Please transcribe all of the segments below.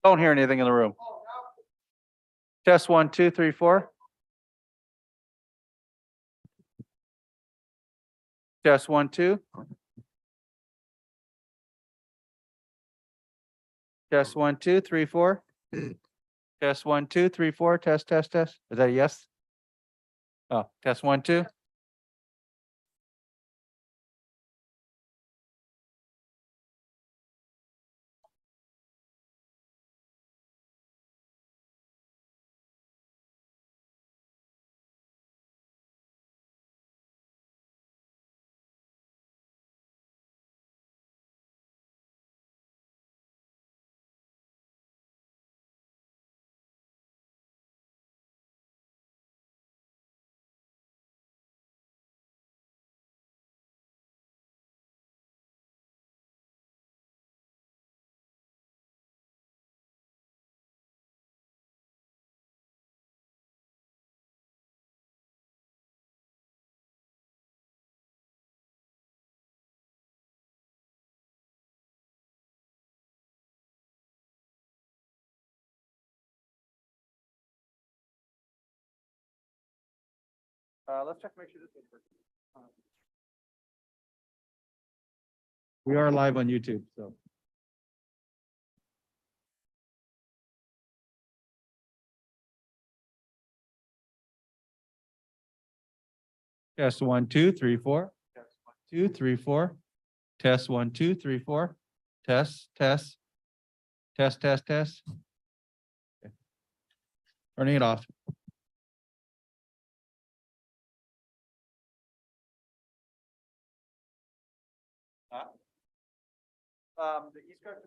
Don't hear anything in the room. Test 1, 2, 3, 4. Test 1, 2. Test 1, 2, 3, 4. Test 1, 2, 3, 4. Test, test, test. Is that a yes? Oh, test 1, 2. Let's check, make sure this is working. We are live on YouTube, so. Test 1, 2, 3, 4. Test 1, 2, 3, 4. Test 1, 2, 3, 4. Test, test. Test, test, test. Okay. Turning it off. The East Coast.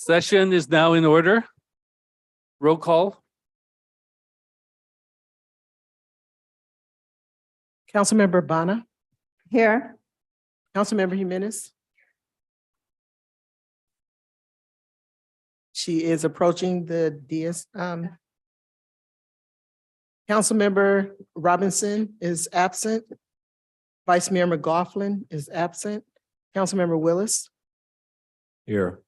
Session is now in order. Roll call. Councilmember Bana, Here. Councilmember Jimenez. She is approaching the DS. Councilmember Robinson is absent. Vice Mayor McGlaughlin is absent. Councilmember Willis, Here.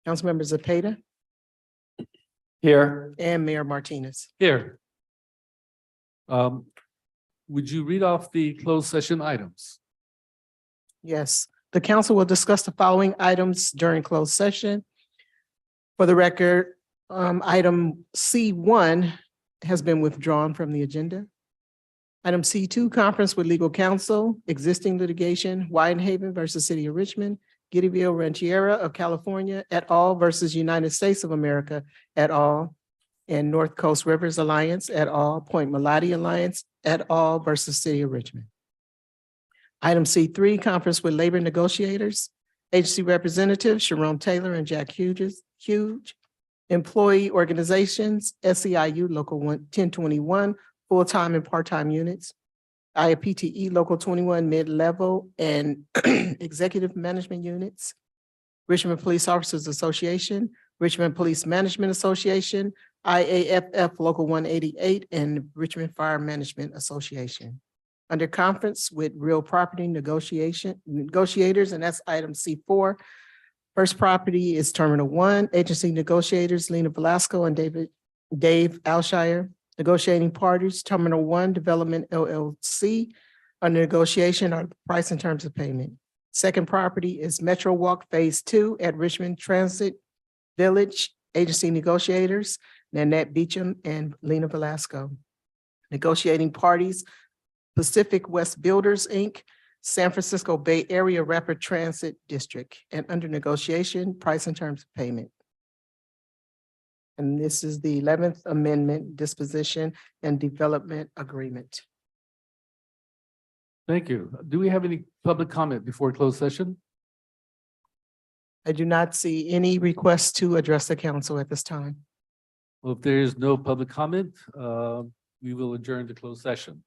Councilmember Zepeda, Here. and Mayor Martinez. Here. Would you read off the closed session items? Yes, the council will discuss the following items during closed session. For the record, item C1 has been withdrawn from the agenda. Item C2, conference with legal counsel, existing litigation, Whitehaven versus City of Richmond, Giddyville Rancheria of California et al. Versus United States of America et al. And North Coast Rivers Alliance et al., Point Melody Alliance et al. Versus City of Richmond. Item C3, conference with labor negotiators, agency representatives, Sharon Taylor and Jack Hughes, employee organizations, SEIU Local 1021, full-time and part-time units, IAPTE Local 21 mid-level and executive management units, Richmond Police Officers Association, Richmond Police Management Association, IAFF Local 188, and Richmond Fire Management Association. Under conference with real property negotiators, and that's item C4. First property is Terminal 1, agency negotiators, Lena Velasco and Dave Alshire. Negotiating parties, Terminal 1 Development LLC. Under negotiation are price and terms of payment. Second property is Metro Walk Phase 2 at Richmond Transit Village, agency negotiators, Nanette Beecham and Lena Velasco. Negotiating parties, Pacific West Builders, Inc., San Francisco Bay Area Rapid Transit District, and under negotiation, price and terms of payment. And this is the 11th Amendment Disposition and Development Agreement. Thank you. Do we have any public comment before closed session? I do not see any requests to address the council at this time. Well, if there is no public comment, we will adjourn to closed session.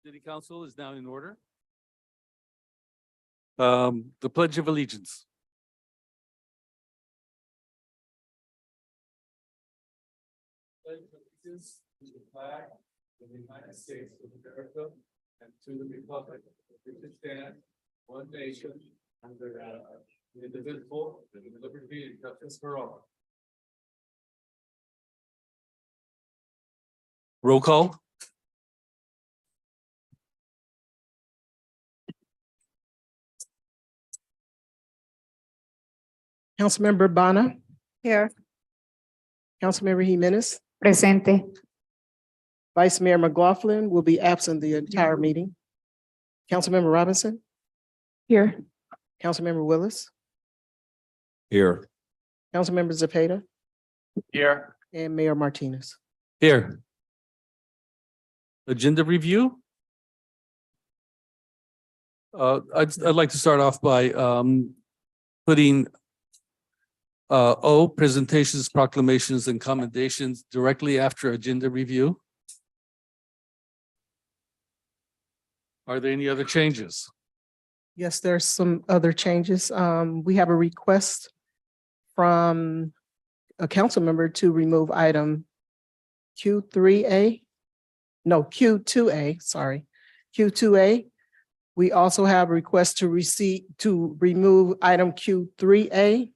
City Council is now in order. The Pledge of Allegiance. Pledge of allegiance to the flag of the United States of America and to the republic which it stands, one nation, under God, indivisible, with liberty and justice for all. Roll call. Councilmember Bana, Here. Councilmember Jimenez, Presente. Vice Mayor McLaughlin will be absent the entire meeting. Councilmember Robinson, Here. Councilmember Willis, Here. Councilmember Zepeda, Here. and Mayor Martinez. Here. Agenda review. I'd like to start off by putting O, presentations, proclamations, and commendations directly after agenda review. Are there any other changes? Yes, there's some other changes. We have a request from a council member to remove item Q2A, sorry, Q2A. We also have a request to remove item Q3A.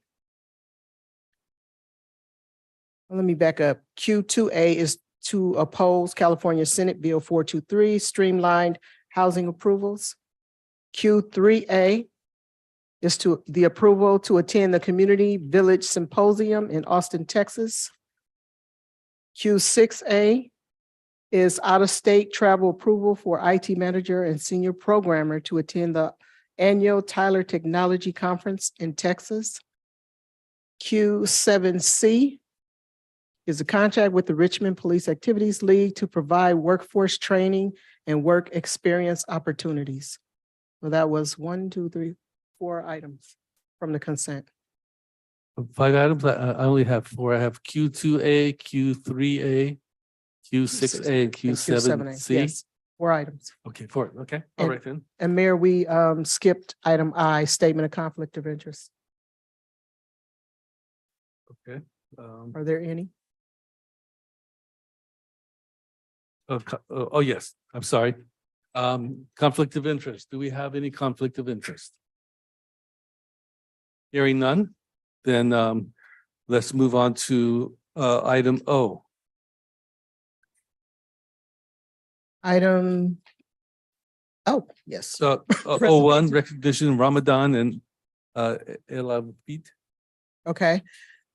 Let me back up. Q2A is to oppose California Senate Bill 423, streamlined housing approvals. Q3A is to the approval to attend the Community Village Symposium in Austin, Texas. Q6A is out-of-state travel approval for IT manager and senior programmer to attend the annual Tyler Technology Conference in Texas. Q7C is a contract with the Richmond Police Activities League to provide workforce training and work experience opportunities. So that was 4 items from the consent. 5 items. I only have 4. I have Q2A, Q3A, Q6A, and Q7C. Yes, 4 items. Okay, 4. Okay, all right then. And Mayor, we skipped item I, statement of conflict of interest. Okay. Are there any? Oh, yes, I'm sorry. Conflict of interest. Do we have any conflict of interest? Hearing none, then let's move on to item O. Item, oh, yes. So O1, recognition Ramadan and Abatement. Okay.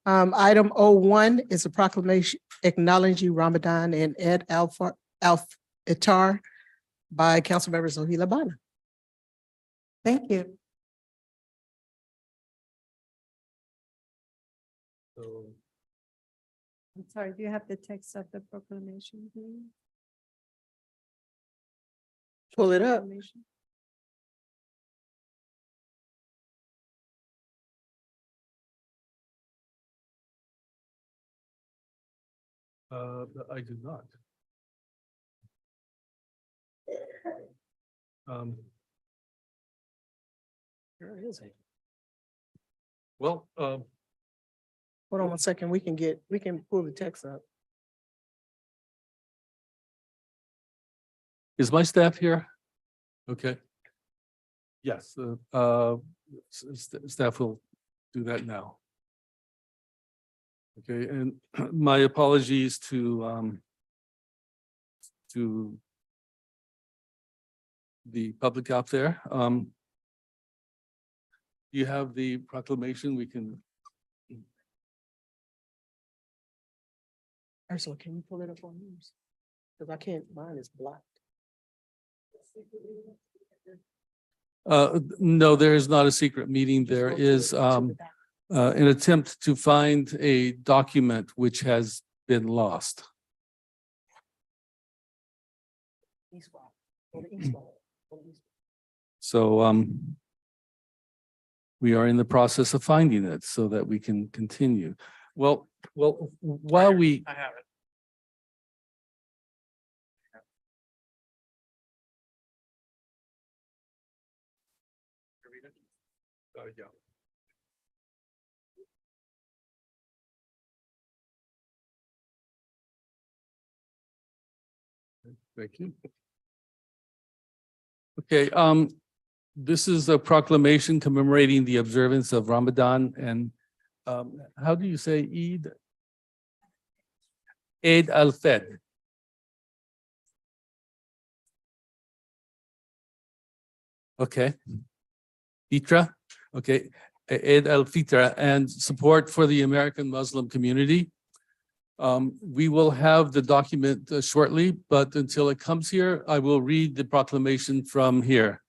Item O1 is a proclamation acknowledging Ramadan and Eid al-Fitr by Councilmember Zohila Bana. Thank you. So I'm sorry, do you have the text of the proclamation? Pull it up. I do not. Where is it? Well, Hold on 1 second. We can pull the text up. is my staff here? Okay. Yes, staff will do that now. Okay, and my apologies to the public out there. You have the proclamation. We can. Ursula, can you pull it up on yours? Because I can't, mine is blocked. No, there is not a secret meeting. There is an attempt to find a document which has been lost. So we are in the process of finding it so that we can continue. Well, while we. I have it. Thank you. Okay, this is a proclamation commemorating the observance of Ramadan and how do you say Eid? Eid al-Fitr. Okay. Fitra, okay, Eid al-Fitr and support for the American Muslim community. We will have the document shortly, but until it comes here, I will read the proclamation from here.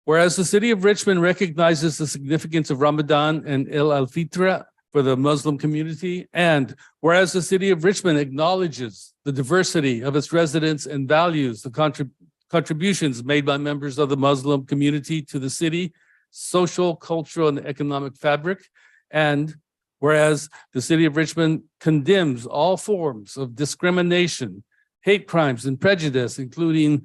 Whereas the city of Richmond recognizes the significance of Ramadan and Eid al-Fitr for the Muslim community, and whereas the city of Richmond acknowledges the diversity of its residents and values the contributions made by members of the Muslim community to the city, social, cultural, and economic fabric, and whereas the city of Richmond condemns all forms of discrimination, hate crimes, and prejudice, including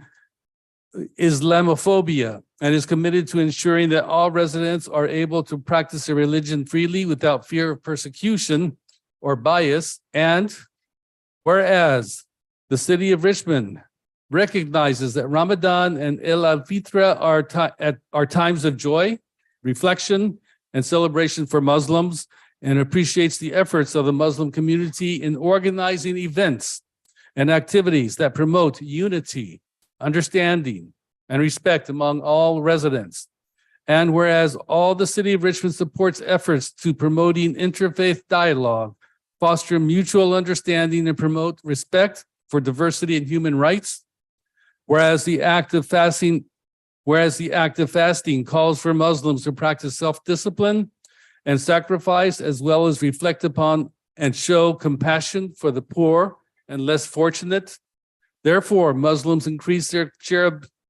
Islamophobia, and is committed to ensuring that all residents are able to practice their religion freely without fear of persecution or bias. And whereas the city of Richmond recognizes that Ramadan and Eid al-Fitr are times of joy, reflection, and celebration for Muslims, and appreciates the efforts of the Muslim community in organizing events and activities that promote unity, understanding, and respect among all residents. And whereas all the city of Richmond supports efforts to promoting interfaith dialogue, foster mutual understanding, and promote respect for diversity and human rights, whereas the act of fasting calls for Muslims to practice self-discipline and sacrifice, as well as reflect upon and show compassion for the poor and less fortunate. Therefore, Muslims increase their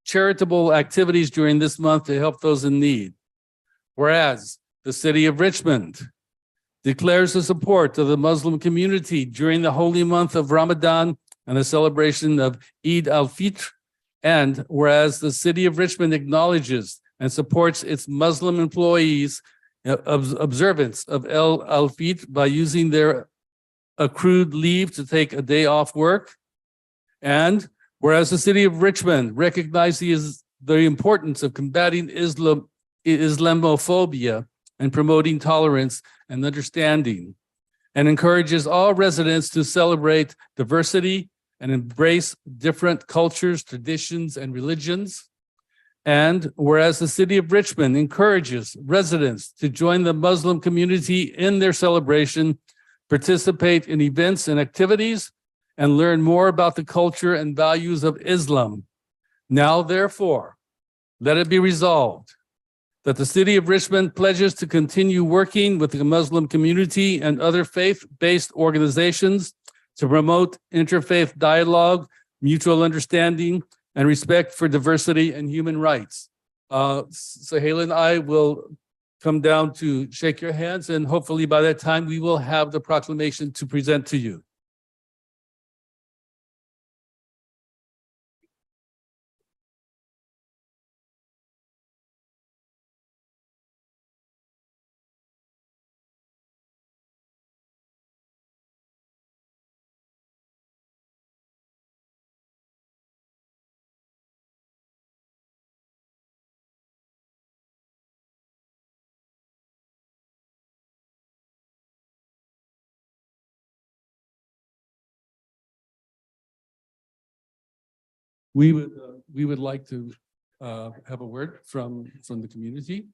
charitable activities during this month to help those in need. Whereas the city of Richmond declares the support of the Muslim community during the holy month of Ramadan and the celebration of Eid al-Fitr. And whereas the city of Richmond acknowledges and supports its Muslim employees' observance of Eid al-Fitr by using their accrued leave to take a day off work. And whereas the city of Richmond recognizes the importance of combating Islamophobia and promoting tolerance and understanding, and encourages all residents to celebrate diversity and embrace different cultures, traditions, and religions. And whereas the city of Richmond encourages residents to join the Muslim community in their celebration, participate in events and activities, and learn more about the culture and values of Islam. Now, therefore, let it be resolved that the city of Richmond pledges to continue working with the Muslim community and other faith-based organizations to promote interfaith dialogue, mutual understanding, and respect for diversity and human rights. Sahel and I will come down to shake your hands, and hopefully by that time we will have the proclamation to present to you. We would like to have a word from the community.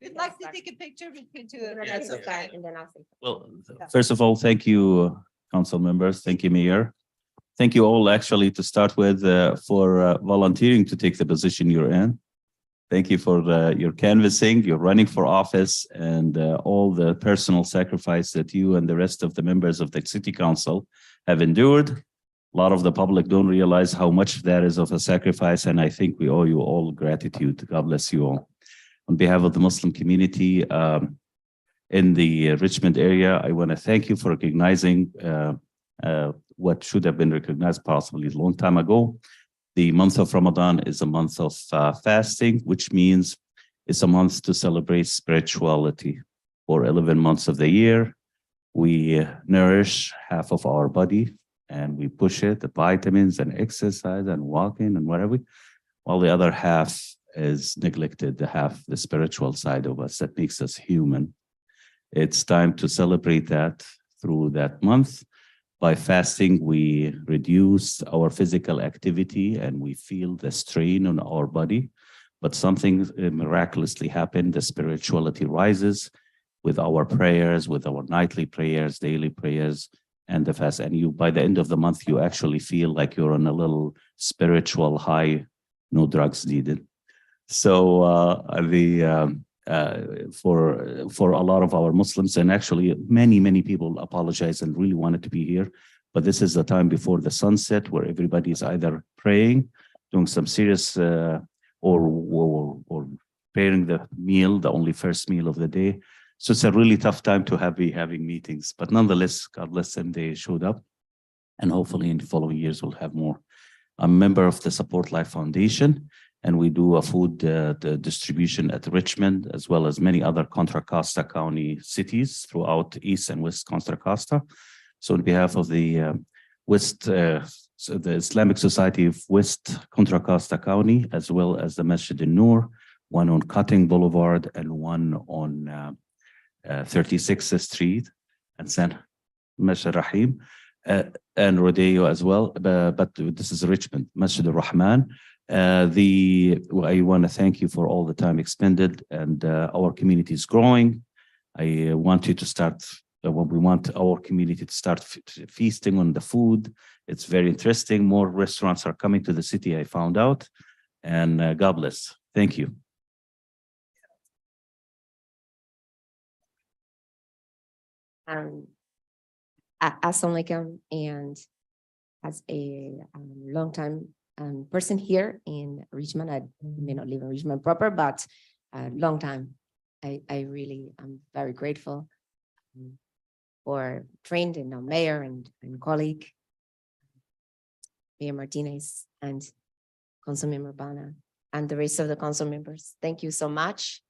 We'd like to take a picture with you too. That's okay, and then I'll say. Well, first of all, thank you, council members. Thank you, Mayor. Thank you all actually to start with for volunteering to take the position you're in. Thank you for your canvassing, your running for office, and all the personal sacrifice that you and the rest of the members of the city council have endured. A lot of the public don't realize how much that is of a sacrifice, and I think we owe you all gratitude. God bless you all. On behalf of the Muslim community in the Richmond area, I want to thank you for recognizing what should have been recognized possibly a long time ago. The month of Ramadan is a month of fasting, which means it's a month to celebrate spirituality. For 11 months of the year, we nourish half of our body and we push it, the vitamins and exercise and walking and whatever, while the other half is neglected, the spiritual side of us that makes us human. It's time to celebrate that through that month. By fasting, we reduce our physical activity and we feel the strain on our body, but something miraculously happened. The spirituality rises with our prayers, with our nightly prayers, daily prayers, and the fast. And you, by the end of the month, you actually feel like you're on a little spiritual high, no drugs needed. So for a lot of our Muslims, and actually many people apologize and really wanted to be here, but this is the time before the sunset where everybody is either praying, doing some serious or preparing the meal, the only first meal of the day. So it's a really tough time to be having meetings, but nonetheless, God bless them, they showed up, and hopefully in the following years we'll have more. I'm a member of the Support Life Foundation, and we do a food distribution at Richmond, as well as many other Contra Costa County cities throughout East and West Contra Costa. So on behalf of the the Islamic Society of West Contra Costa County, as well as the Masjid al-Noor, one on Cutting Boulevard and one on 36th Street and San Masjid Rahim, and Rodeo as well, but this is Richmond, Masjid al-Rahman. I want to thank you for all the time expended, and our community is growing. I want you to start, we want our community to start feasting on the food. It's very interesting. More restaurants are coming to the city, I found out, and God bless. Thank you. Assalamu alaikum, and as a long time person here in Richmond, I may not live in Richmond proper, but a long time. I really am very grateful for trained and our mayor and colleague, Mayor Martinez and Council Member Bana and the rest of the council members. Thank you so much.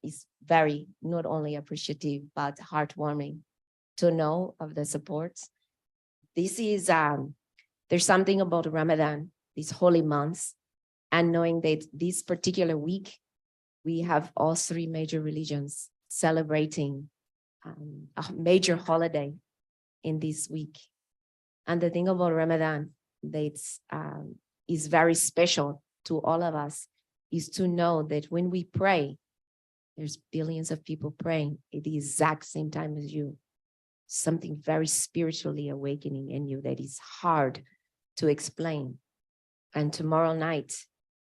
It's very not only appreciative, but heartwarming to know of the support. This is, there's something about Ramadan, these holy months, and knowing that this particular week, we have all three major religions celebrating a major holiday in this week. And the thing about Ramadan that is very special to all of us is to know that when we pray, there's billions of people praying at the exact same time as you. Something very spiritually awakening in you that is hard to explain. And tomorrow night,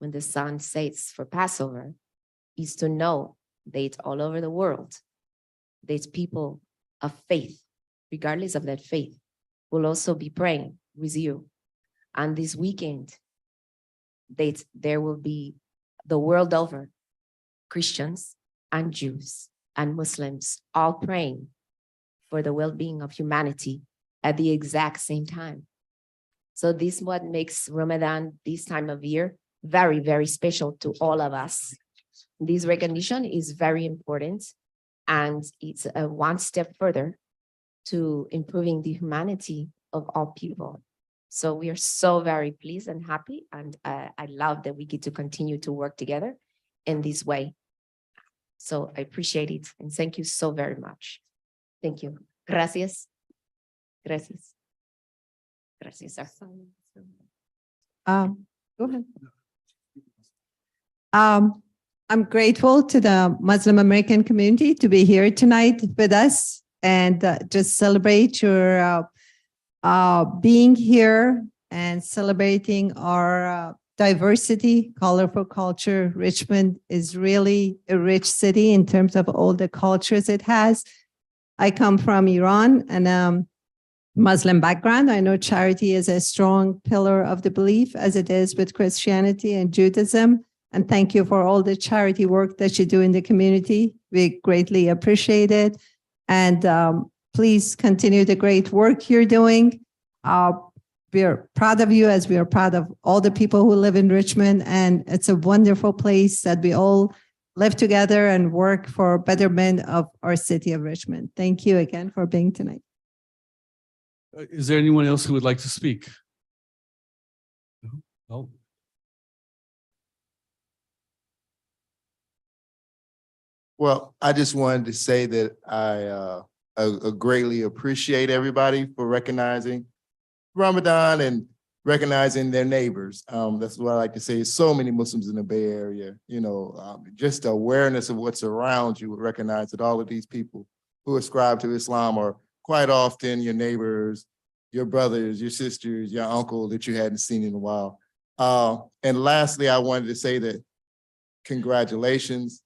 when the sun sets for Passover, is to know that all over the world, that people of faith, regardless of that faith, will also be praying with you. And this weekend, that there will be the world over, Christians and Jews and Muslims all praying for the well-being of humanity at the exact same time. So this is what makes Ramadan this time of year very, very special to all of us. This recognition is very important, and it's a one step further to improving the humanity of all people. So we are so very pleased and happy, and I love that we get to continue to work together in this way. So I appreciate it, and thank you so very much. Thank you. Gracias. Gracias. Gracias, sir. Go ahead. I'm grateful to the Muslim American community to be here tonight with us and just celebrate your being here and celebrating our diversity, colorful culture. Richmond is really a rich city in terms of all the cultures it has. I come from Iran and Muslim background. I know charity is a strong pillar of the belief, as it is with Christianity and Judaism. And thank you for all the charity work that you do in the community. We greatly appreciate it. And please continue the great work you're doing. We're proud of you, as we are proud of all the people who live in Richmond. And it's a wonderful place that we all live together and work for betterment of our city of Richmond. Thank you again for being tonight. Is there anyone else who would like to speak? No? Well, I just wanted to say that I greatly appreciate everybody for recognizing Ramadan and recognizing their neighbors. That's what I like to say. So many Muslims in the Bay Area, just the awareness of what's around you would recognize that all of these people who ascribe to Islam are quite often your neighbors, your brothers, your sisters, your uncle that you hadn't seen in a while. And lastly, I wanted to say that congratulations.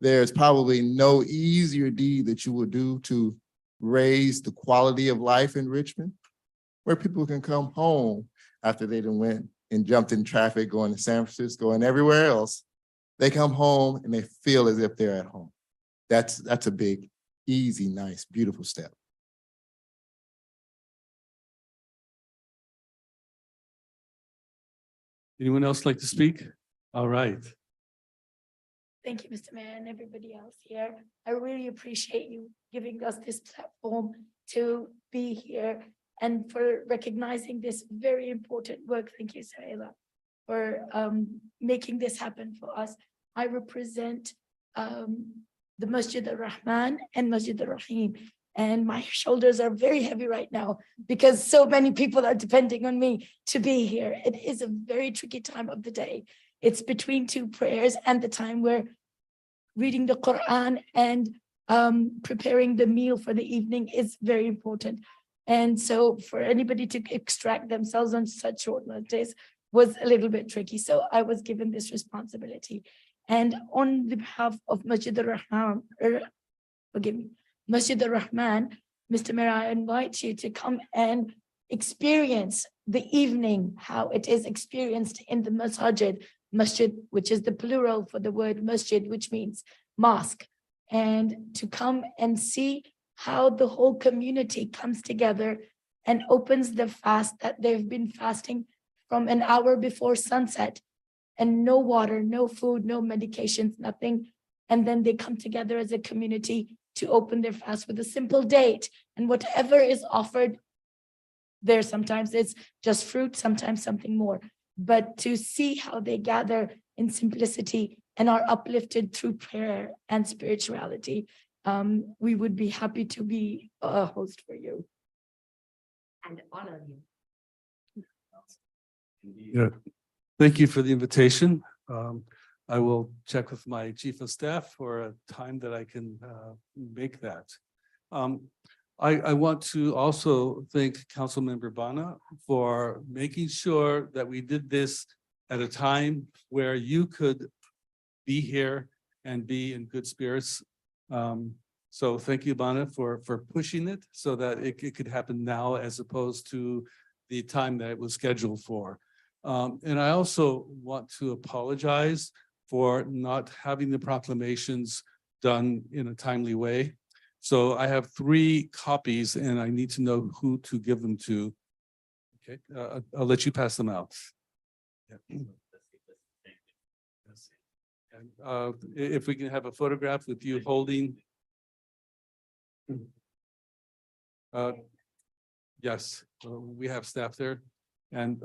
There's probably no easier deed that you will do to raise the quality of life in Richmond, where people can come home after they done went and jumped in traffic going to San Francisco and everywhere else. They come home and they feel as if they're at home. That's a big, easy, nice, beautiful step. Anyone else like to speak? All right. Thank you, Mr. Mayor, and everybody else here. I really appreciate you giving us this platform to be here and for recognizing this very important work. Thank you, Sarayla, for making this happen for us. I represent the Masjid al-Rahman and Masjid al-Rahim, and my shoulders are very heavy right now because so many people are depending on me to be here. It is a very tricky time of the day. It's between two prayers and the time where reading the Quran and preparing the meal for the evening is very important. And so for anybody to extract themselves on such short notice was a little bit tricky. So I was given this responsibility. And on the behalf of Masjid al-Rahman, Masjid al-Rahman, Mr. Mayor, I invite you to come and experience the evening, how it is experienced in the masjid, which is the plural for the word masjid, which means mosque, and to come and see how the whole community comes together and opens the fast that they've been fasting from an hour before sunset, and no water, no food, no medications, nothing. And then they come together as a community to open their fast with a simple date, and whatever is offered there, sometimes it's just fruit, sometimes something more. But to see how they gather in simplicity and are uplifted through prayer and spirituality, we would be happy to be a host for you. And honor you. Yeah. Thank you for the invitation. I will check with my chief of staff for a time that I can make that. I want to also thank Councilmember Bana for making sure that we did this at a time where you could be here and be in good spirits. So thank you, Bana, for pushing it so that it could happen now as opposed to the time that it was scheduled for. And I also want to apologize for not having the proclamations done in a timely way. So I have 3 copies and I need to know who to give them to. Okay, I'll let you pass them out. Yeah. And if we can have a photograph with you holding. Yes, we have staff there. And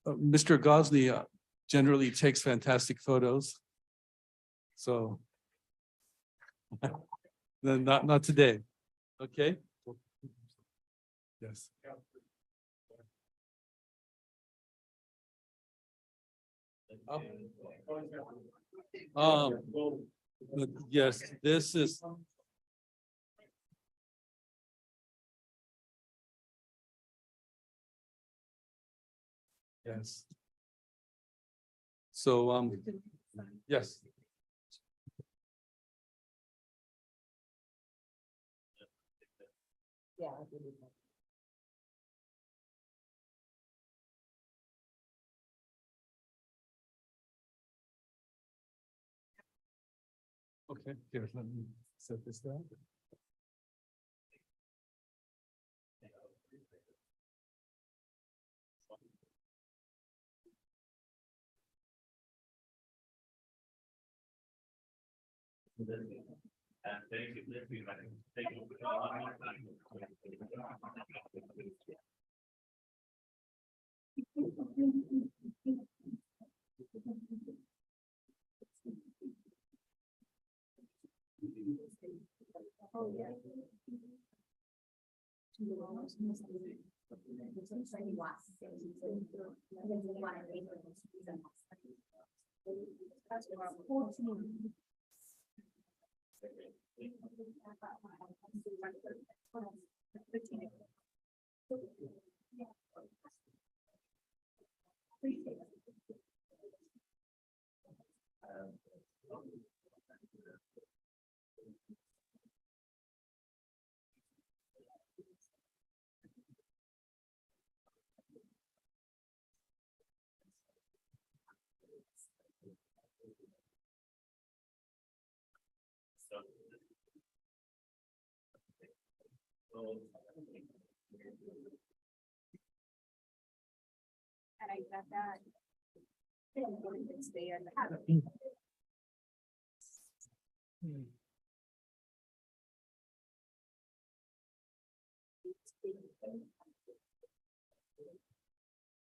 Mr. Gosney generally takes fantastic photos. So then not today. Okay. Yes. Yes, this is. Yes. So, yes. Yeah. Okay, here, let me set this down.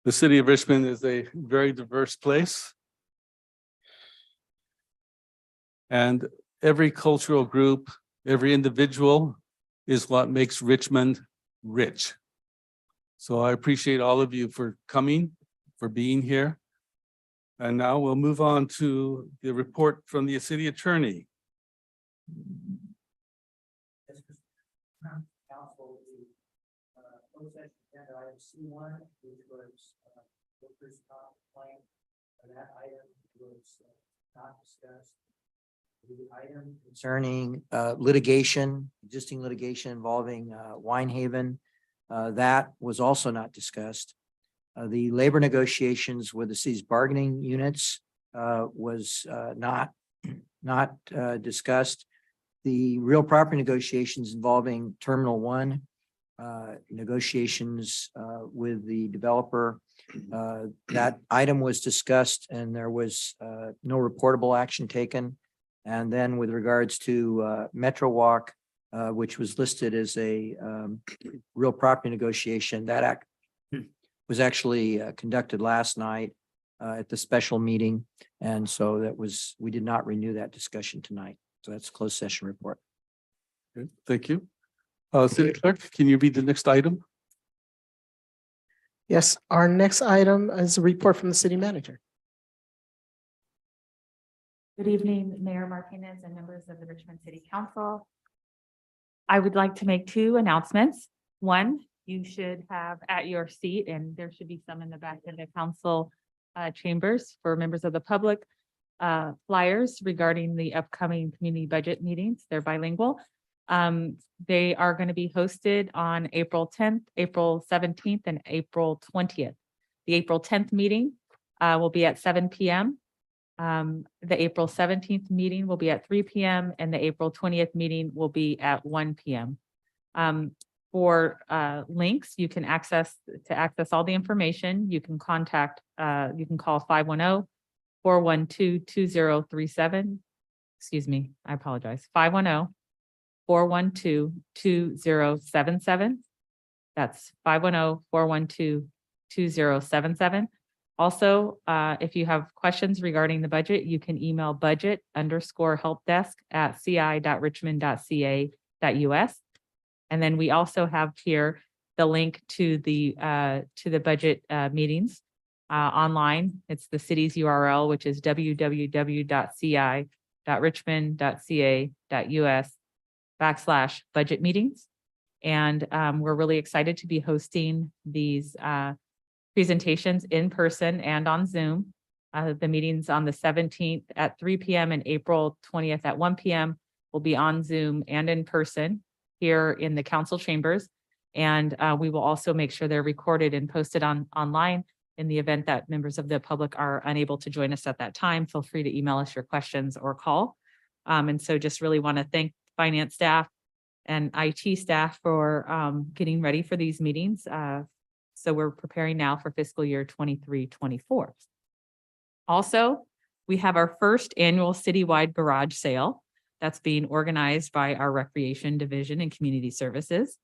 The city of Richmond is a very diverse place. And every cultural group, every individual is what makes Richmond rich. So I appreciate all of you for coming, for being here. And now we'll move on to the report from the city attorney. Council, closed session agenda item C1, which was workers' comp claim. That item was not discussed. The item concerning litigation, existing litigation involving Winehaven, that was also not discussed. The labor negotiations with the city's bargaining units was not discussed. The real property negotiations involving Terminal 1, negotiations with the developer, that item was discussed and there was no reportable action taken. And then with regards to Metro Walk, which was listed as a real property negotiation, that act was actually conducted last night at the special meeting. And so we did not renew that discussion tonight. So that's a closed session report. Okay, thank you. City Clerk, can you read the next item? Yes, our next item is a report from the city manager. Good evening, Mayor Martinez and members of the Richmond City Council. I would like to make two announcements. One, you should have at your seat, and there should be some in the back of the council chambers for members of the public, flyers regarding the upcoming community budget meetings. They're bilingual. They are going to be hosted on April 10th, April 17th, and April 20th. The April 10th meeting will be at 7 p.m. The April 17th meeting will be at 3 p.m. and the April 20th meeting will be at 1 p.m. For links, you can access all the information. You can call 510-412-2037. Excuse me, I apologize. 510-412-2077. That's 510-412-2077. Also, if you have questions regarding the budget, you can email budget_helpdesk@ci.richmond.ca.us. And then we also have here the link to the budget meetings online. It's the city's URL, which is www.ci.richmond.ca.us/budget meetings. And we're really excited to be hosting these presentations in person and on Zoom. The meetings on the 17th at 3 p.m. and April 20th at 1 p.m. will be on Zoom and in person here in the council chambers. And we will also make sure they're recorded and posted online. In the event that members of the public are unable to join us at that time, feel free to email us your questions or call. And so just really want to thank finance staff and IT staff for getting ready for these meetings. So we're preparing now for fiscal year 23-24. Also, we have our first annual citywide garage sale that's being organized by our Recreation Division and Community Services.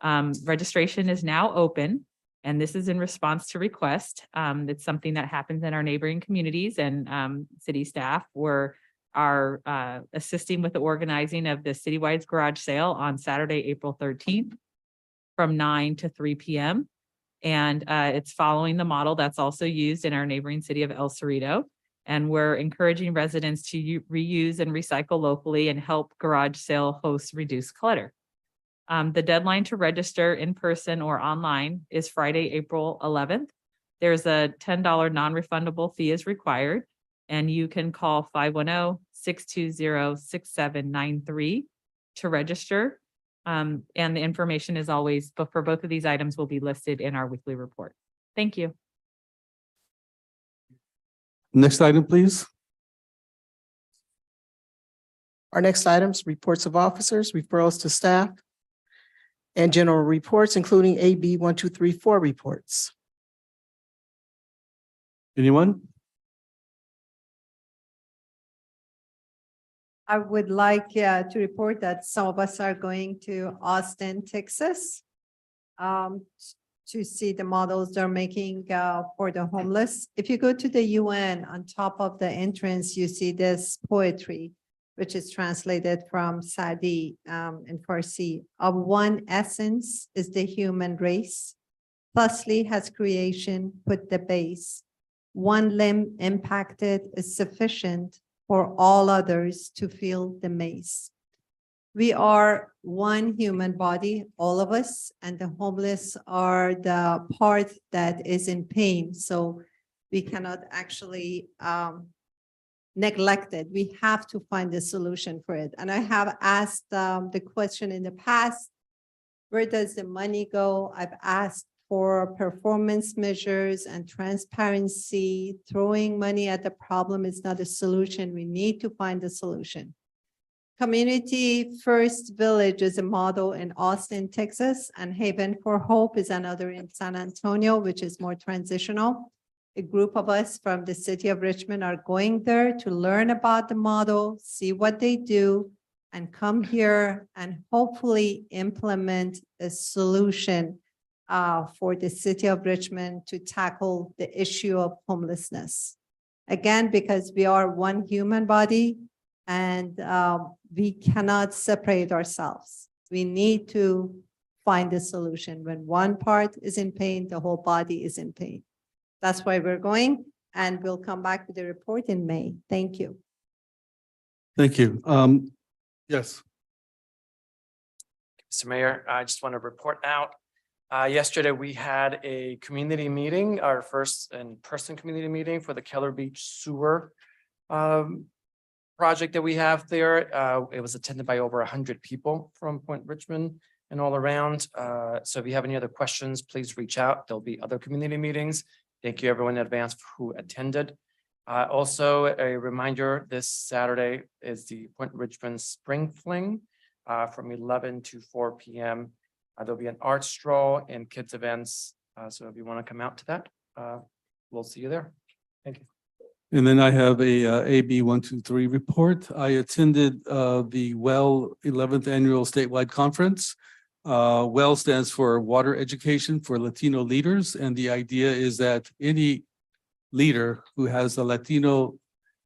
Registration is now open, and this is in response to request. It's something that happens in our neighboring communities, and city staff were are assisting with the organizing of the citywide garage sale on Saturday, April 13th from 9 to 3 p.m. And it's following the model that's also used in our neighboring city of El Cerrito. And we're encouraging residents to reuse and recycle locally and help garage sale hosts reduce clutter. The deadline to register in person or online is Friday, April 11th. There's a $10 non-refundable fee is required, and you can call 510-620-6793 to register. And the information is always, but for both of these items will be listed in our weekly report. Thank you. Next item, please. Our next items, reports of officers, referrals to staff, and general reports, including AB 1234 reports. Anyone? I would like to report that some of us are going to Austin, Texas, to see the models they're making for the homeless. If you go to the UN, on top of the entrance, you see this poetry, which is translated from Sadi in Farsi. Of one essence is the human race. Thusly has creation put the base. One limb impacted is sufficient for all others to feel the mace. We are one human body, all of us, and the homeless are the part that is in pain. So we cannot actually neglect it. We have to find a solution for it. And I have asked the question in the past, where does the money go? I've asked for performance measures and transparency. Throwing money at the problem is not a solution. We need to find a solution. Community First Village is a model in Austin, Texas, and Haven for Hope is another in San Antonio, which is more transitional. A group of us from the city of Richmond are going there to learn about the model, see what they do, and come here and hopefully implement a solution for the city of Richmond to tackle the issue of homelessness. Again, because we are one human body and we cannot separate ourselves. We need to find a solution. When one part is in pain, the whole body is in pain. That's why we're going, and we'll come back with the report in May. Thank you. Thank you. Yes. Mr. Mayor, I just want to report out. Yesterday, we had a community meeting, our first in-person community meeting for the Keller Beach sewer project that we have there. It was attended by over 100 people from Point Richmond and all around. So if you have any other questions, please reach out. There'll be other community meetings. Thank you everyone in advance who attended. Also, a reminder, this Saturday is the Point Richmond Spring Fling from 11 to 4 p.m. There'll be an art stroll and kids events. So if you want to come out to that, we'll see you there. Thank you. And then I have a AB 123 report. I attended the WELL 11th Annual Statewide Conference. WELL stands for Water Education for Latino Leaders. And the idea is that any leader who has a Latino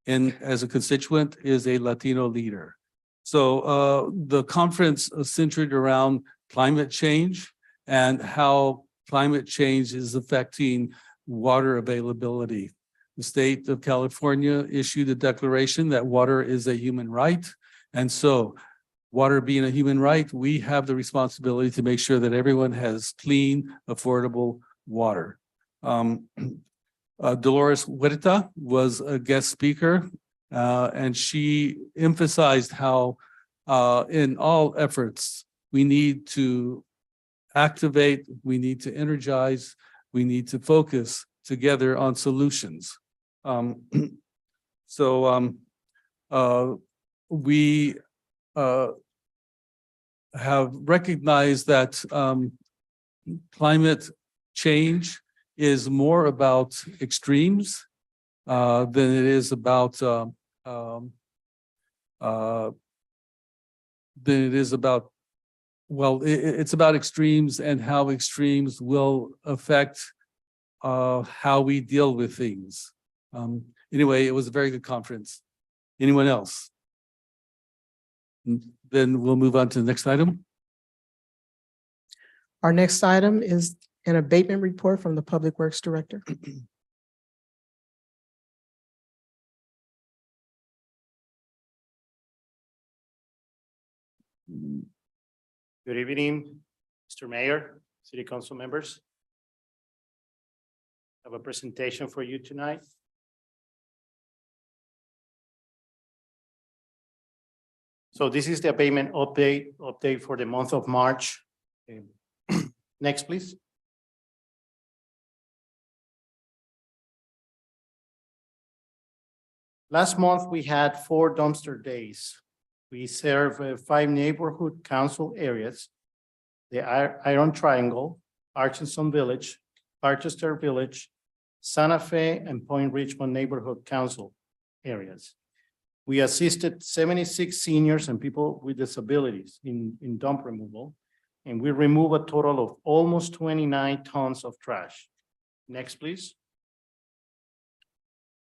as a constituent is a Latino leader. So the conference centered around climate change and how climate change is affecting water availability. The state of California issued a declaration that water is a human right. And so water being a human right, we have the responsibility to make sure that everyone has clean, affordable water. Dolores Huerta was a guest speaker, and she emphasized how in all efforts, we need to activate, we need to energize, we need to focus together on solutions. We have recognized that climate change is more about extremes than it is about it's about extremes and how extremes will affect how we deal with things. Anyway, it was a very good conference. Anyone else? Then we'll move on to the next item. Our next item is an abatement report from the Public Works Director. Good evening, Mr. Mayor, City Council members. I have a presentation for you tonight. So this is the abatement update for the month of March. Next, please. Last month, we had 4 dumpster days. We serve 5 neighborhood council areas, the Iron Triangle, Archenson Village, Barchester Village, Santa Fe, and Point Richmond Neighborhood Council areas. We assisted 76 seniors and people with disabilities in dump removal, and we remove a total of almost 29 tons of trash. Next, please.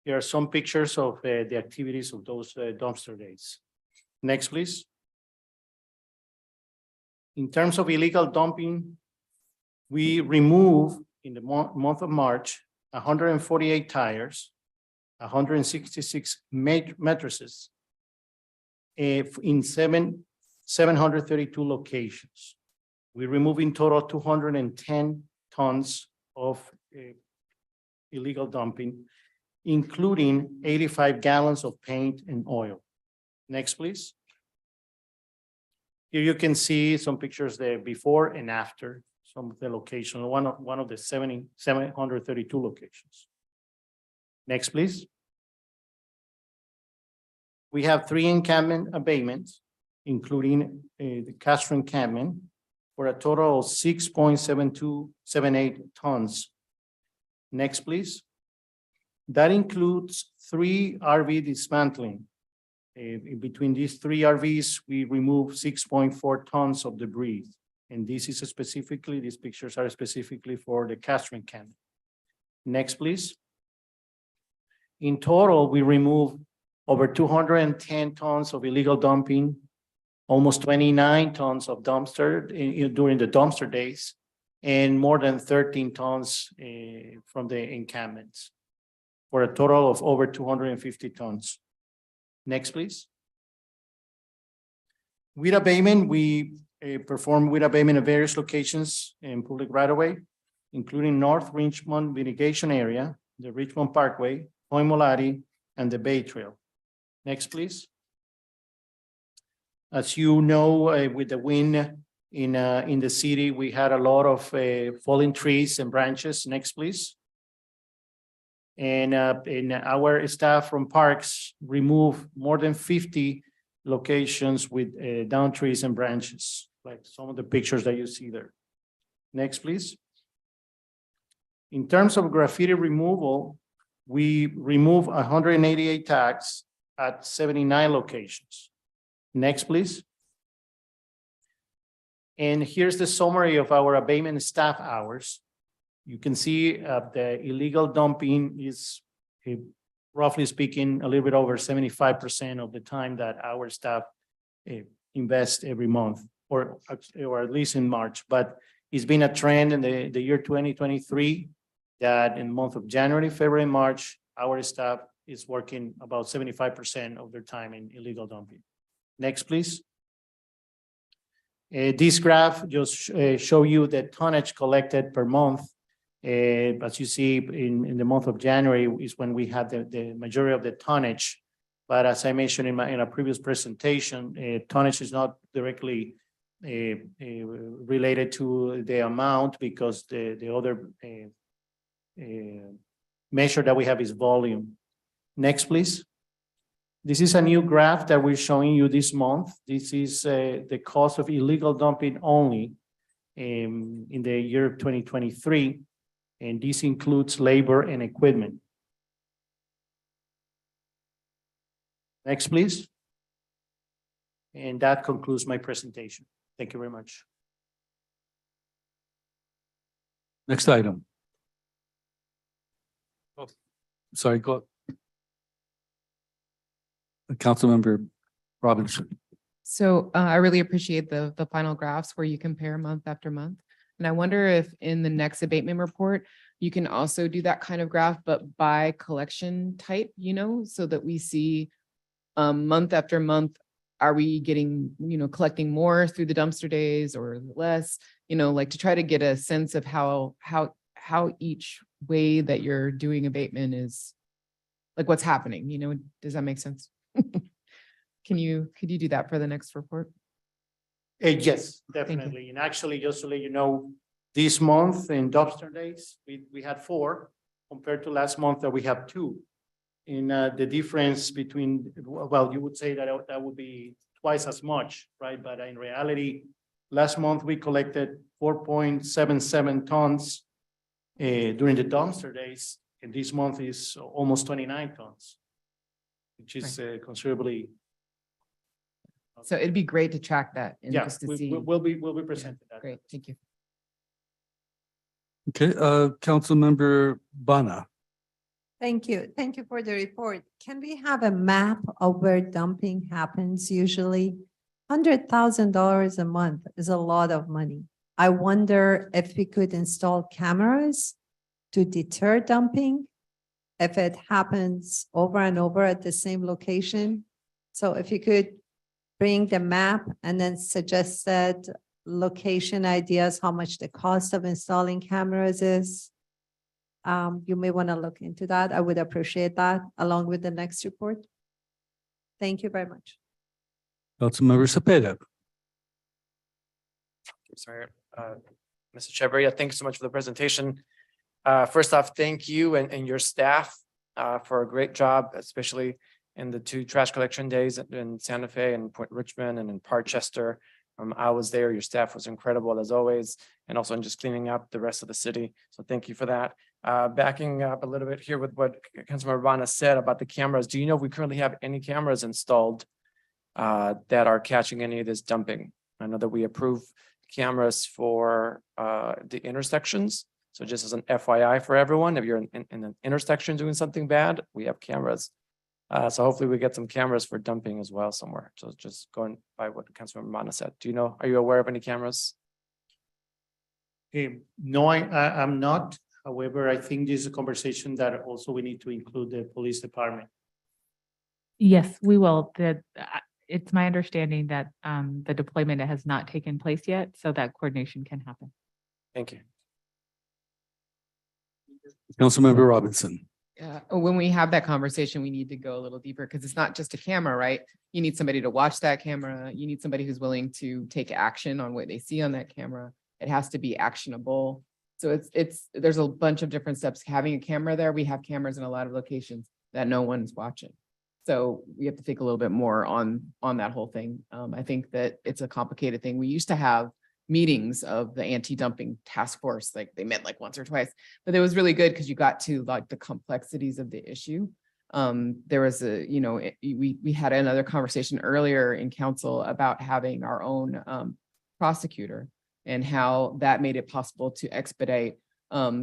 Here are some pictures of the activities of those dumpster days. Next, please. In terms of illegal dumping, we remove in the month of March 148 tires, 166 mattresses in 732 locations. We remove in total 210 tons of illegal dumping, including 85 gallons of paint and oil. Next, please. Here you can see some pictures there before and after some of the locations, one of the 732 locations. Next, please. We have 3 encampment abatements, including the Castro encampment, for a total of 6.7278 tons. Next, please. That includes 3 RV dismantling. Between these 3 RVs, we remove 6.4 tons of debris. And this is specifically, these pictures are specifically for the Castro encampment. Next, please. In total, we remove over 210 tons of illegal dumping, almost 29 tons of dumpster during the dumpster days, and more than 13 tons from the encampments, for a total of over 250 tons. Next, please. With abatement, we perform with abatement at various locations in public right-of-way, including North Richmond mitigation area, the Richmond Parkway, Point Molari, and the Bay Trail. Next, please. As you know, with the wind in the city, we had a lot of falling trees and branches. Next, please. And our staff from parks remove more than 50 locations with down trees and branches, like some of the pictures that you see there. Next, please. In terms of graffiti removal, we remove 188 tags at 79 locations. Next, please. And here's the summary of our abatement staff hours. You can see the illegal dumping is, roughly speaking, a little bit over 75% of the time that our staff invest every month, or at least in March. But it's been a trend in the year 2023 that in the month of January, February, and March, our staff is working about 75% of their time in illegal dumping. Next, please. This graph just show you the tonnage collected per month. As you see, in the month of January is when we had the majority of the tonnage. But as I mentioned in a previous presentation, tonnage is not directly related to the amount, because the other measure that we have is volume. Next, please. This is a new graph that we're showing you this month. This is the cost of illegal dumping only in the year 2023. And this includes labor and equipment. Next, please. And that concludes my presentation. Thank you very much. Next item. Oh, sorry, go. Councilmember Robinson. So I really appreciate the final graphs where you compare month after month. And I wonder if in the next abatement report, you can also do that kind of graph, but by collection type, so that we see month after month, are we getting, collecting more through the dumpster days or less, like to try to get a sense of how each way that you're doing abatement is, like what's happening, does that make sense? Could you do that for the next report? Yes, you. definitely. And actually, just to let you know, this month in dumpster days, we had 4 compared to last month that we have 2. In the difference between, well, you would say that that would be twice as much, right? But in reality, last month we collected 4.77 tons during the dumpster days, and this month is almost 29 tons, which is considerably. So it'd be great to track that and Yeah, just to we- see. we'll be presenting that. Great, thank you. Okay, Councilmember Bana. Thank you. Thank you for the report. Can we have a map of where dumping happens usually? $100,000 a month is a lot of money. I wonder if we could install cameras to deter dumping if it happens over and over at the same location. So if you could bring the map and then suggested location ideas, how much the cost of installing cameras is. You may want to look into that. I would appreciate that along with the next report. Thank you very much. Councilmember Cepeda. Sorry, Mr. Chavarria, thanks so much for the presentation. First off, thank you and your staff for a great job, especially in the 2 trash collection days in Santa Fe and Point Richmond and in Parchester. I was there, your staff was incredible as always, and also in just cleaning up the rest of the city. So thank you for that. Backing up a little bit here with what Councilmember Urbana said about the cameras. Do you know if we currently have any cameras installed that are catching any of this dumping? I know that we approve cameras for the intersections. So just as an FYI for everyone, if you're in an intersection doing something bad, we have cameras. So hopefully we get some cameras for dumping as well somewhere. So just going by what Councilmember Mana said. Are you aware of any cameras? No, I'm not. However, I think this is a conversation that also we need to include the police department. Yes, we will. It's my understanding that the deployment has not taken place yet, so that coordination can happen. Thank you. Councilmember Robinson. When we have that conversation, we need to go a little deeper because it's not just a camera, right? You need somebody to watch that camera. You need somebody who's willing to take action on what they see on that camera. It has to be actionable. So there's a bunch of different steps. Having a camera there, we have cameras in a lot of locations that no one's watching. So we have to think a little bit more on that whole thing. I think that it's a complicated thing. We used to have meetings of the anti-dumping task force, like they met like once or twice, but it was really good because you got to like the complexities of the issue. There was we had another conversation earlier in council about having our own prosecutor and how that made it possible to expedite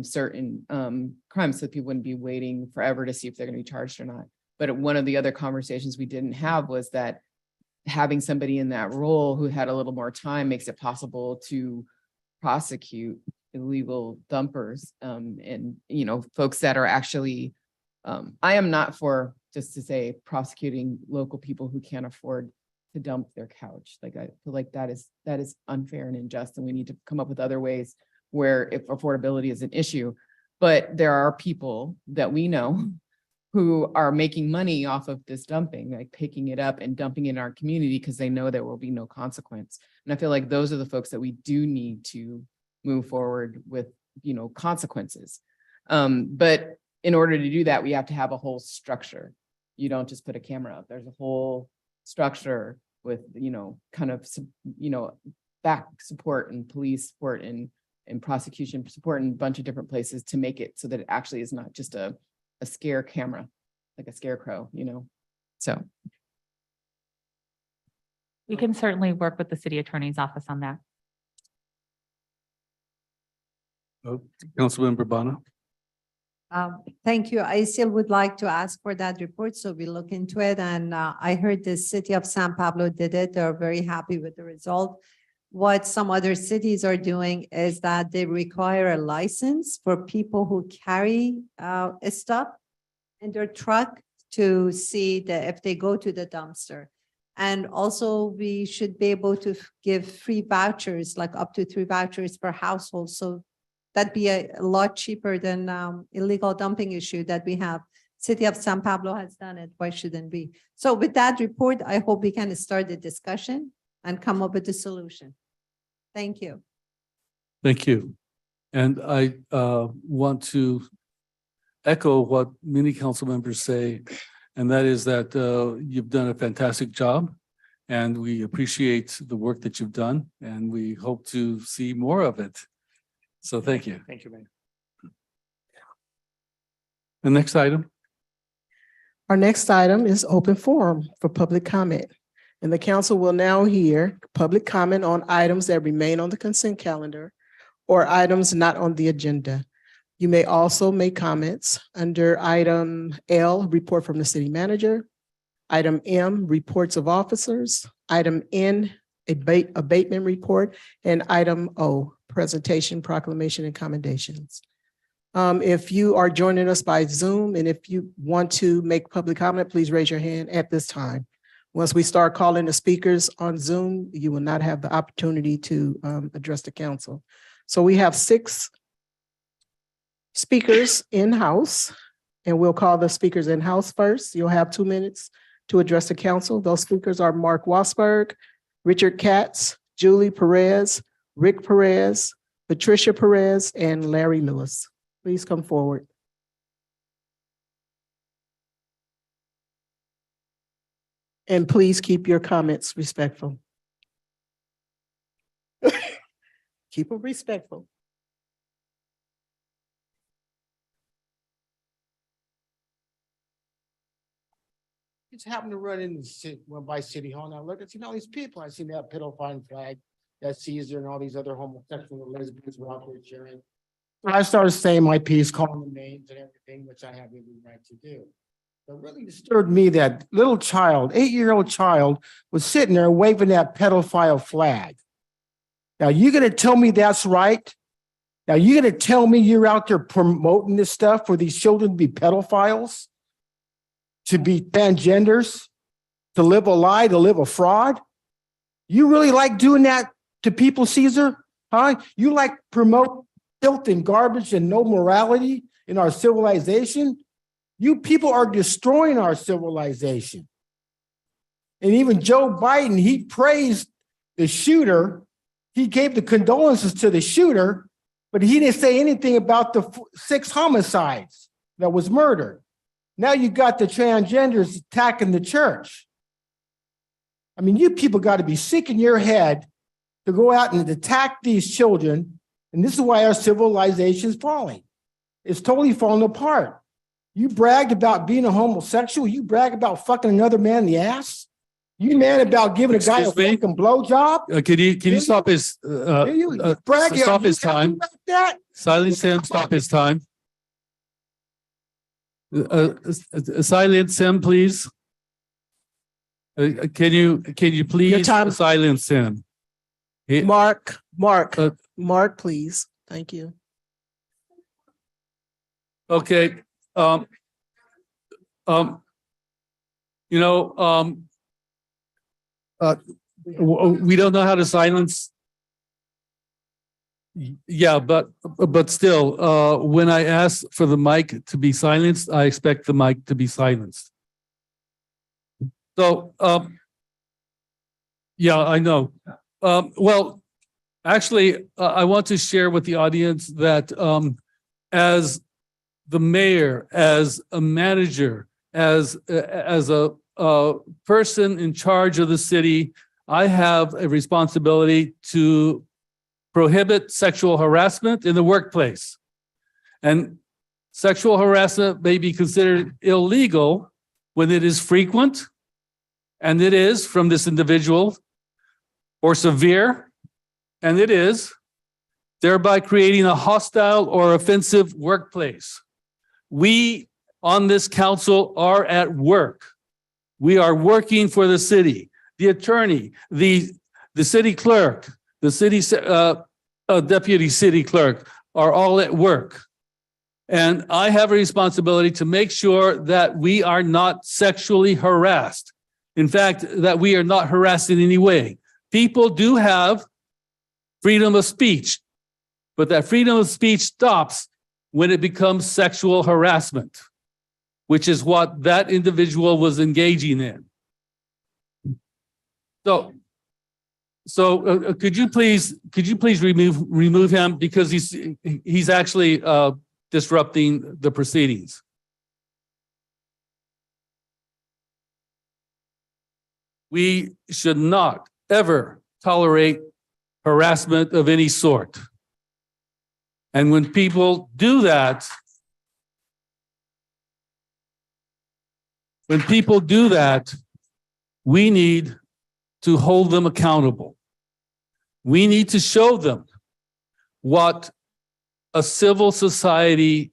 certain crimes so people wouldn't be waiting forever to see if they're going to be charged or not. But one of the other conversations we didn't have was that having somebody in that role who had a little more time makes it possible to prosecute illegal dumpers and folks that are actually I am not for, just to say, prosecuting local people who can't afford to dump their couch. Like I feel like that is unfair and unjust, and we need to come up with other ways where if affordability is an issue. But there are people that we know who are making money off of this dumping, like picking it up and dumping it in our community because they know there will be no consequence. And I feel like those are the folks that we do need to move forward with, consequences. But in order to do that, we have to have a whole structure. You don't just put a camera up. There's a whole structure with, kind of, back support and police support and prosecution support in a bunch of different places to make it so that it actually is not just a scare camera, like a scarecrow, so. We can certainly work with the city attorney's office on that. Councilmember Bana. Thank you. I still would like to ask for that report, so we look into it. And I heard the city of San Pablo did it. They're very happy with the result. What some other cities are doing is that they require a license for people who carry stuff in their truck to see that if they go to the dumpster. And also, we should be able to give free vouchers, like up to 3 vouchers per household. So that'd be a lot cheaper than illegal dumping issue that we have. City of San Pablo has done it. Why shouldn't we? So with that report, I hope we can start the discussion and come up with a solution. Thank you. Thank you. And I want to echo what many council members say, and that is that you've done a fantastic job, and we appreciate the work that you've done, and we hope to see more of it. So thank you. Thank you, Mayor. The next item. Our next item is open forum for public comment. And the council will now hear public comment on items that remain on the consent calendar or items not on the agenda. You may also make comments under item L, report from the city manager, item M, reports of officers, item N, abatement report, and item O, presentation, proclamation, and commendations. If you are joining us by Zoom and if you want to make public comment, please raise your hand at this time. Once we start calling the speakers on Zoom, you will not have the opportunity to address the council. So we have 6 speakers in-house, and we'll call the speakers in-house first. You'll have 2 minutes to address the council. Those speakers are Mark Wasberg, Richard Katz, Julie Perez, Rick Perez, Patricia Perez, and Larry Lewis. Please come forward. And please keep your comments respectful. Keep them respectful. Just happened to run in the city, went by City Hall, and I looked and seen all these people. I seen that pedophile flag, that Caesar and all these other homosexual and lesbians were out there cheering. So I started saying my piece, calling them names and everything, which I have every right to do. But really disturbed me that little child, 8-year-old child, was sitting there waving that pedophile flag. Now, you gonna tell me that's right? Now, you gonna tell me you're out there promoting this stuff for these children to be pedophiles? To be transgenders? To live a lie, to live a fraud? You really like doing that to people, Caesar? Huh? You like promote filth and garbage and no morality in our civilization? You people are destroying our civilization. And even Joe Biden, he praised the shooter. He gave the condolences to the shooter, but he didn't say anything about the 6 homicides that was murdered. Now you got the transgenders attacking the church. I mean, you people got to be sick in your head to go out and attack these children. And this is why our civilization is falling. It's totally falling apart. You bragged about being a homosexual. You brag about fucking another man in the ass. You mad about giving a guy a fucking blowjob? Can you stop his, stop his time? That? Silence him, stop his time. Silence him, please. Can you please silence him? Mark, please. Thank you. Okay. We don't know how to silence. Yeah, but still, when I ask for the mic to be silenced, I expect the mic to be silenced. So, yeah, I know. Well, actually, I want to share with the audience that as the mayor, as a manager, as a person in charge of the city, I have a responsibility to prohibit sexual harassment in the workplace. And sexual harassment may be considered illegal when it is frequent, and it is from this individual, or severe, and it is, thereby creating a hostile or offensive workplace. We on this council are at work. We are working for the city, the attorney, the city clerk, the city deputy city clerk are all at work. And I have a responsibility to make sure that we are not sexually harassed. In fact, that we are not harassed in any way. People do have freedom of speech, but that freedom of speech stops when it becomes sexual harassment, which is what that individual was engaging in. So could you please remove him, because he's actually disrupting the proceedings. We should not ever tolerate harassment of any sort. And when people do that, we need to hold them accountable. We need to show them what a civil society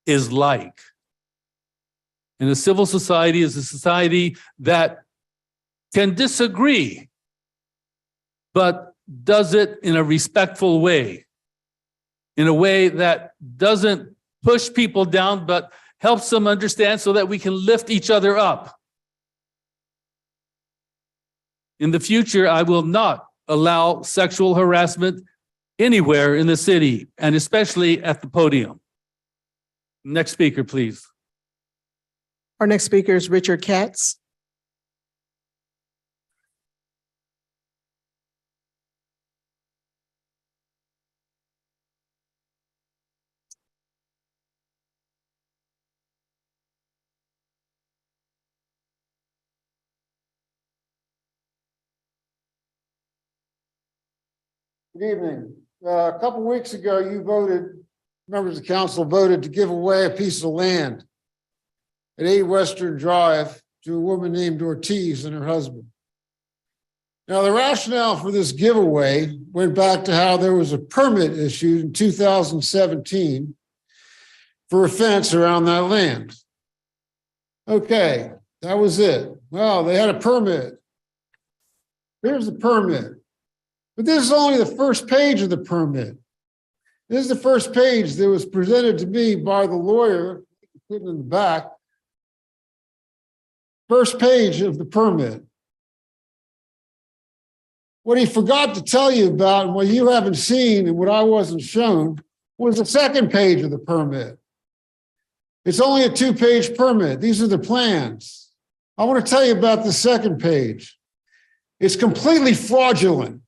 is like. And a civil society is a society that can disagree, but does it in a respectful way, in a way that doesn't push people down, but helps them understand so that we can lift each other up. In the future, I will not allow sexual harassment anywhere in the city, and especially at the podium. Next speaker, please. Our next speaker is Richard Katz. Good evening. A couple of weeks ago, members of the council voted to give away a piece of land at 8 Western Drive to a woman named Ortiz and her husband. Now, the rationale for this giveaway went back to how there was a permit issued in 2017 for a fence around that land. Okay, that was it. Well, they had a permit. Here's the permit. But this is only the first page of the permit. This is the first page that was presented to me by the lawyer, put in the back. First page of the permit. What he forgot to tell you about, and what you haven't seen, and what I wasn't shown, was the second page of the permit. It's only a 2-page permit. These are the plans. I want to tell you about the second page. It's completely fraudulent.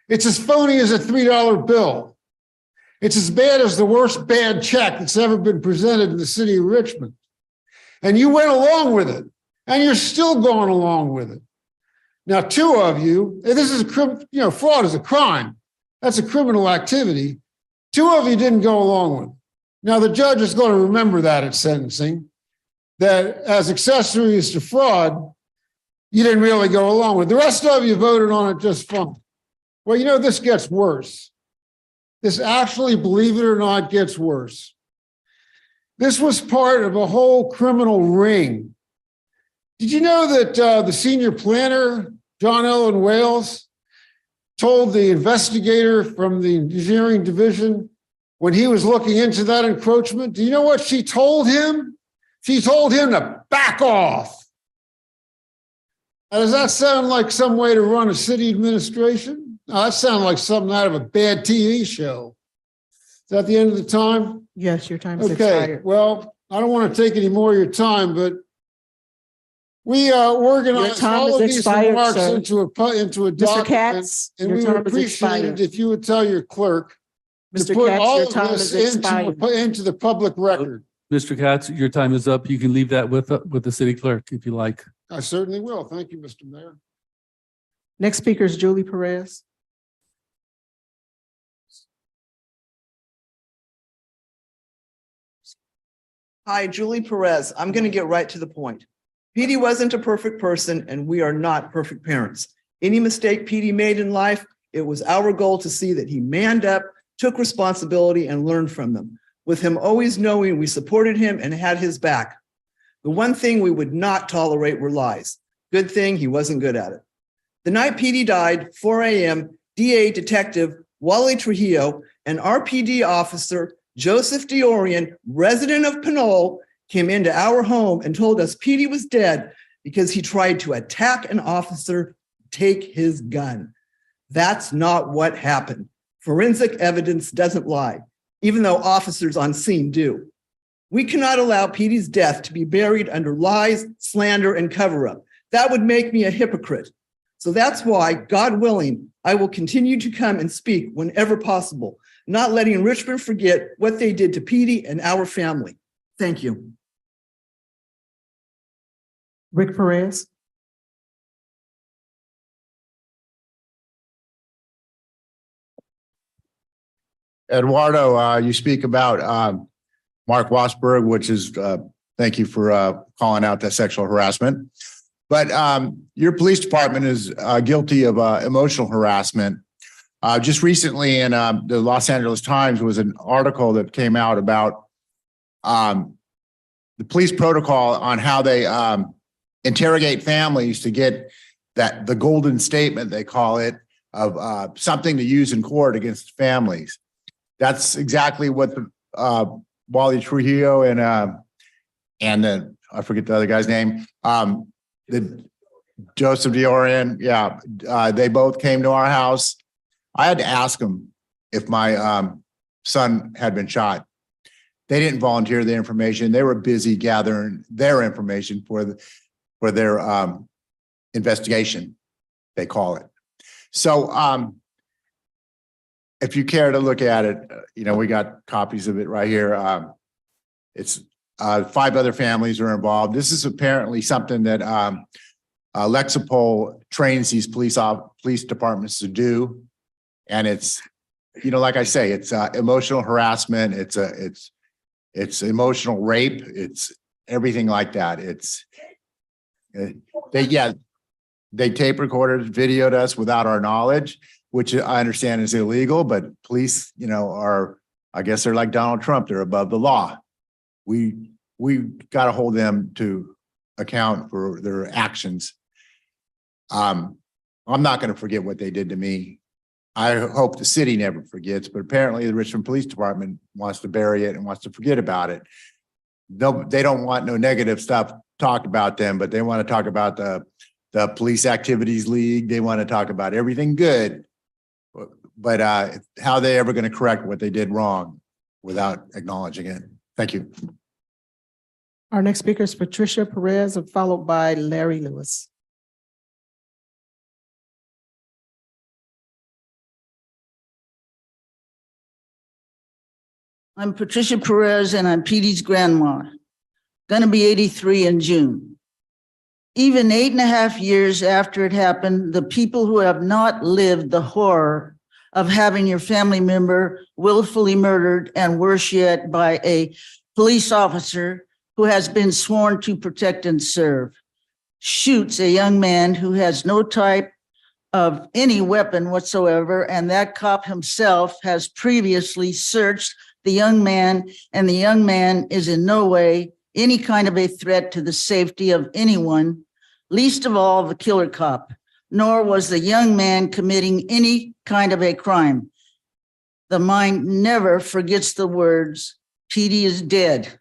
It's as phony as a $3 bill. It's as bad as the worst bad check that's ever been presented in the city of Richmond. And you went along with it, and you're still going along with it. Now, 2 of you, and this is fraud is a crime. That's a criminal activity. 2 of you didn't go along with it. Now, the judge is going to remember that at sentencing, that as accessories to fraud, you didn't really go along with it. The rest of you voted on it just fine. Well, this gets worse. This actually, believe it or not, gets worse. This was part of a whole criminal ring. Did you know that the senior planner, John Ellen Wales, told the investigator from the engineering division when he was looking into that encroachment, do you know what she told him? She told him to back off. Now, does that sound like some way to run a city administration? No, that sounds like something out of a bad TV show. Is that the end of the time? Yes, your time is Okay, expired. well, I don't want to take any more of your time, but we organized time all is of these expired, remarks sir. into a Mr. document, Katz, and your we would time is appreciate expired. it if you would tell your clerk to Mr. put Katz, all your of time this is expired. into the public record. Mr. Katz, your time is up. You can leave that with the city clerk if you like. I certainly will. Thank you, Mr. Mayor. Next speaker is Julie Perez. Hi, Julie Perez. I'm going to get right to the point. PD wasn't a perfect person, and we are not perfect parents. Any mistake PD made in life, it was our goal to see that he manned up, took responsibility, and learned from them. with him always knowing we supported him and had his back. The one thing we would not tolerate were lies. Good thing he wasn't good at it. The night PD died, 4 a.m., DA Detective Wally Trujillo and RPD Officer Joseph Diorian, resident of Pinole, came into our home and told us PD was dead because he tried to attack an officer, take his gun. That's not what happened. Forensic evidence doesn't lie, even though officers on scene do. We cannot allow PD's death to be buried under lies, slander, and cover-up. That would make me a hypocrite. So that's why, God willing, I will continue to come and speak whenever possible, not letting Richmond forget what they did to PD and our family. Thank you. Rick Perez. Eduardo, you speak about Mark Wasberg, which is, thank you for calling out that sexual harassment. But your police department is guilty of emotional harassment. Just recently in the Los Angeles Times was an article that came out about the police protocol on how they interrogate families to get the golden statement, they call it, of something to use in court against families. That's exactly what the Wally Trujillo and I forget the other guy's name, the Joseph Diorian, yeah, they both came to our house. I had to ask them if my son had been shot. They didn't volunteer the information. They were busy gathering their information for their investigation, they call it. So if you care to look at it, we got copies of it right here. It's 5 other families are involved. This is apparently something that Lexipol trains these police departments to do. And it's, like I say, it's emotional harassment. It's emotional rape. It's everything like that. They tape recorded, videoed us without our knowledge, which I understand is illegal, but police, I guess they're like Donald Trump. They're above the law. We got to hold them to account for their actions. I'm not going to forget what they did to me. I hope the city never forgets, but apparently the Richmond Police Department wants to bury it and wants to forget about it. No, they don't want no negative stuff talked about them, but they want to talk about the Police Activities League. They want to talk about everything good, but how are they ever going to correct what they did wrong without acknowledging it? Thank you. Our next speaker is Patricia Perez, followed by Larry Lewis. I'm Patricia Perez and I'm PD's grandma, gonna be 83 in June. Even 8.5 years after it happened, the people who have not lived the horror of having your family member willfully murdered and worse yet by a police officer who has been sworn to protect and serve, shoots a young man who has no type of any weapon whatsoever, and that cop himself has previously searched the young man, and the young man is in no way any kind of a threat to the safety of anyone, least of all the killer cop, nor was the young man committing any kind of a crime. The mind never forgets the words, PD is dead,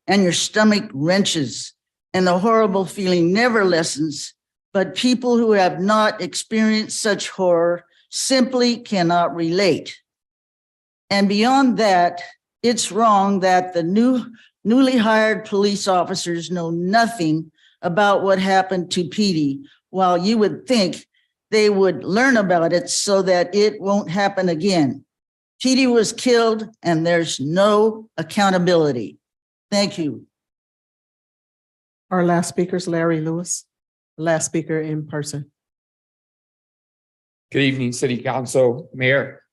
and your stomach wrenches, and the horrible feeling never lessens, but people who have not experienced such horror simply cannot relate. And beyond that, it's wrong that the newly hired police officers know nothing about what happened to PD, while you would think they would learn about it so that it won't happen again. PD was killed and there's no accountability. Thank you. Our last speaker is Larry Lewis, last speaker in person. Good evening, City Council, Mayor.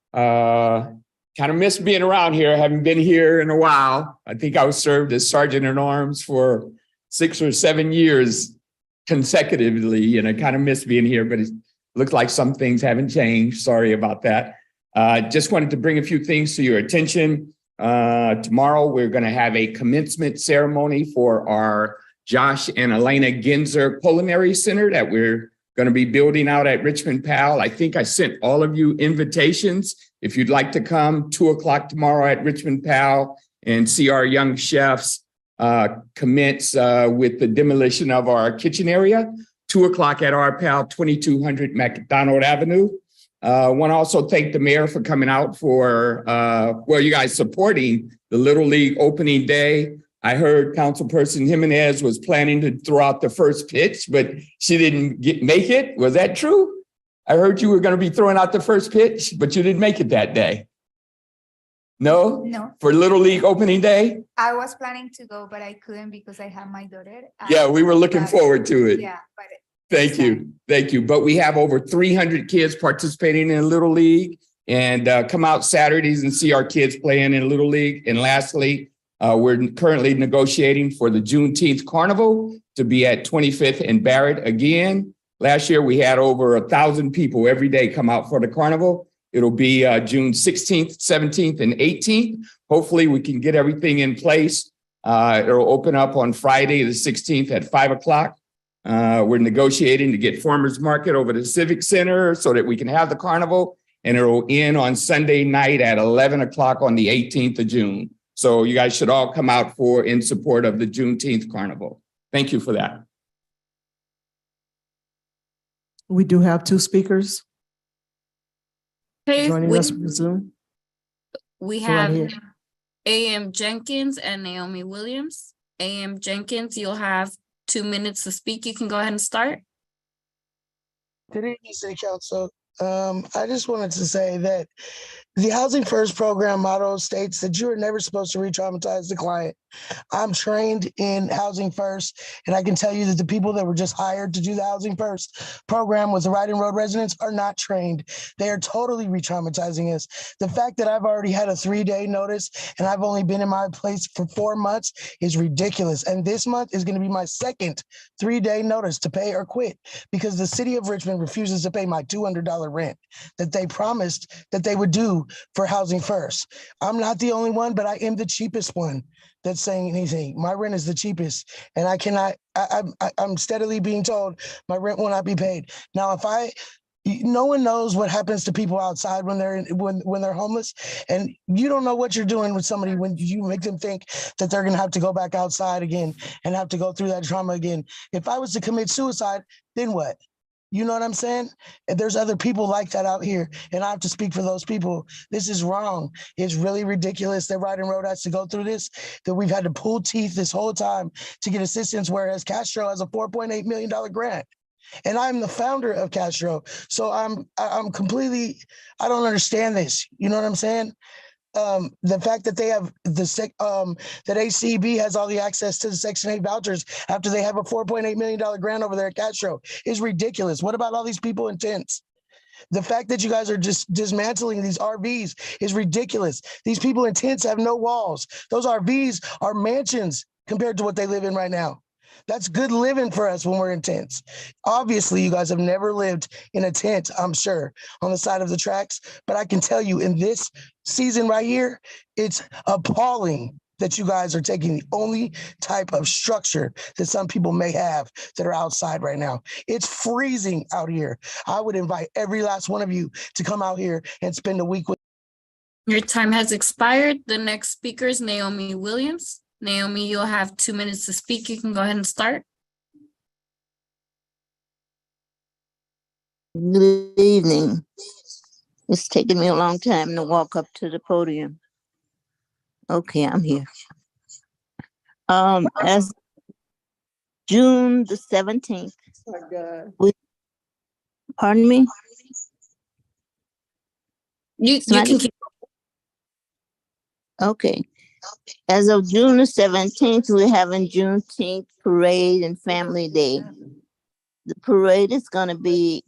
Kind of miss being around here. I haven't been here in a while. I think I was served as Sergeant at Arms for 6 or 7 years consecutively, and I kind of miss being here, but it looks like some things haven't changed. Sorry about that. Just wanted to bring a few things to your attention. Tomorrow, we're going to have a commencement ceremony for our Josh and Elena Ginzer Culinary Center that we're going to be building out at Richmond Powell. I think I sent all of you invitations. If you'd like to come, 2:00 tomorrow at Richmond Powell and see our young chefs commence with the demolition of our kitchen area, 2:00 at our Powell, 2200 McDonald Avenue. Want to also thank the mayor for coming out for, you guys supporting the Little League opening day. I heard Councilperson Jimenez was planning to throw out the first pitch, but she didn't make it. Was that true? I heard you were going to be throwing out the first pitch, but you didn't make it that day. No? No, For Little League opening day? I was planning to go, but I couldn't because I have my daughter. Yeah, we were looking forward to it. Yeah, but Thank you. Thank you. But we have over 300 kids participating in Little League, and come out Saturdays and see our kids playing in Little League. And lastly, we're currently negotiating for the Juneteenth Carnival to be at 25th and Barrett again. Last year, we had over 1,000 people every day come out for the carnival. It'll be June 16th, 17th, and 18th. Hopefully, we can get everything in place. It'll open up on Friday, the 16th at 5:00. We're negotiating to get farmers market over the Civic Center so that we can have the carnival, and it'll end on Sunday night at 11:00 on the 18th of June. So you guys should all come out in support of the Juneteenth Carnival. Thank you for that. We do have two speakers Okay, joining us from Zoom. we Go right have ahead. AM Jenkins and Naomi Williams. AM Jenkins, you'll have 2 minutes to speak. You can go ahead and start. Good evening, City Council. I just wanted to say that the Housing First program motto states that you are never supposed to re-traumatize the client. I'm trained in Housing First, and I can tell you that the people that were just hired to do the Housing First program with the Riding Road residents are not trained. They are totally re-traumatizing us. The fact that I've already had a 3-day notice and I've only been in my place for 4 months is ridiculous. And this month is going to be my second 3-day notice to pay or quit because the city of Richmond refuses to pay my $200 rent that they promised that they would do for Housing First. I'm not the only one, but I am the cheapest one that's saying anything. My rent is the cheapest, and I cannot. I'm steadily being told my rent will not be paid. Now, no one knows what happens to people outside when they're homeless, and you don't know what you're doing with somebody when you make them think that they're going to have to go back outside again and have to go through that trauma again. If I was to commit suicide, then what? You know what I'm saying? And there's other people like that out here, and I have to speak for those people. This is wrong. It's really ridiculous that Riding Road has to go through this, that we've had to pull teeth this whole time to get assistance, whereas Castro has a $4.8 million grant. And I'm the founder of Castro. So I'm completely, I don't understand this. You know what I'm saying? The fact that they have that ACB has all the access to the Section 8 vouchers after they have a $4.8 million grant over there at Castro is ridiculous. What about all these people in tents? The fact that you guys are just dismantling these RVs is ridiculous. These people in tents have no walls. Those RVs are mansions compared to what they live in right now. That's good living for us when we're in tents. Obviously, you guys have never lived in a tent, I'm sure, on the side of the tracks. But I can tell you in this season right here, it's appalling that you guys are taking the only type of structure that some people may have that are outside right now. It's freezing out here. I would invite every last one of you to come out here and spend a week with. Your time has expired. The next speaker is Naomi Williams. Naomi, you'll have 2 minutes to speak. You can go ahead and start. Good evening. It's taken me a long time to walk up to the podium. Okay, I'm here. As June the 17th. Pardon me? You can keep. Okay. As of June the 17th, we're having Juneteenth parade and family day. The parade is going to be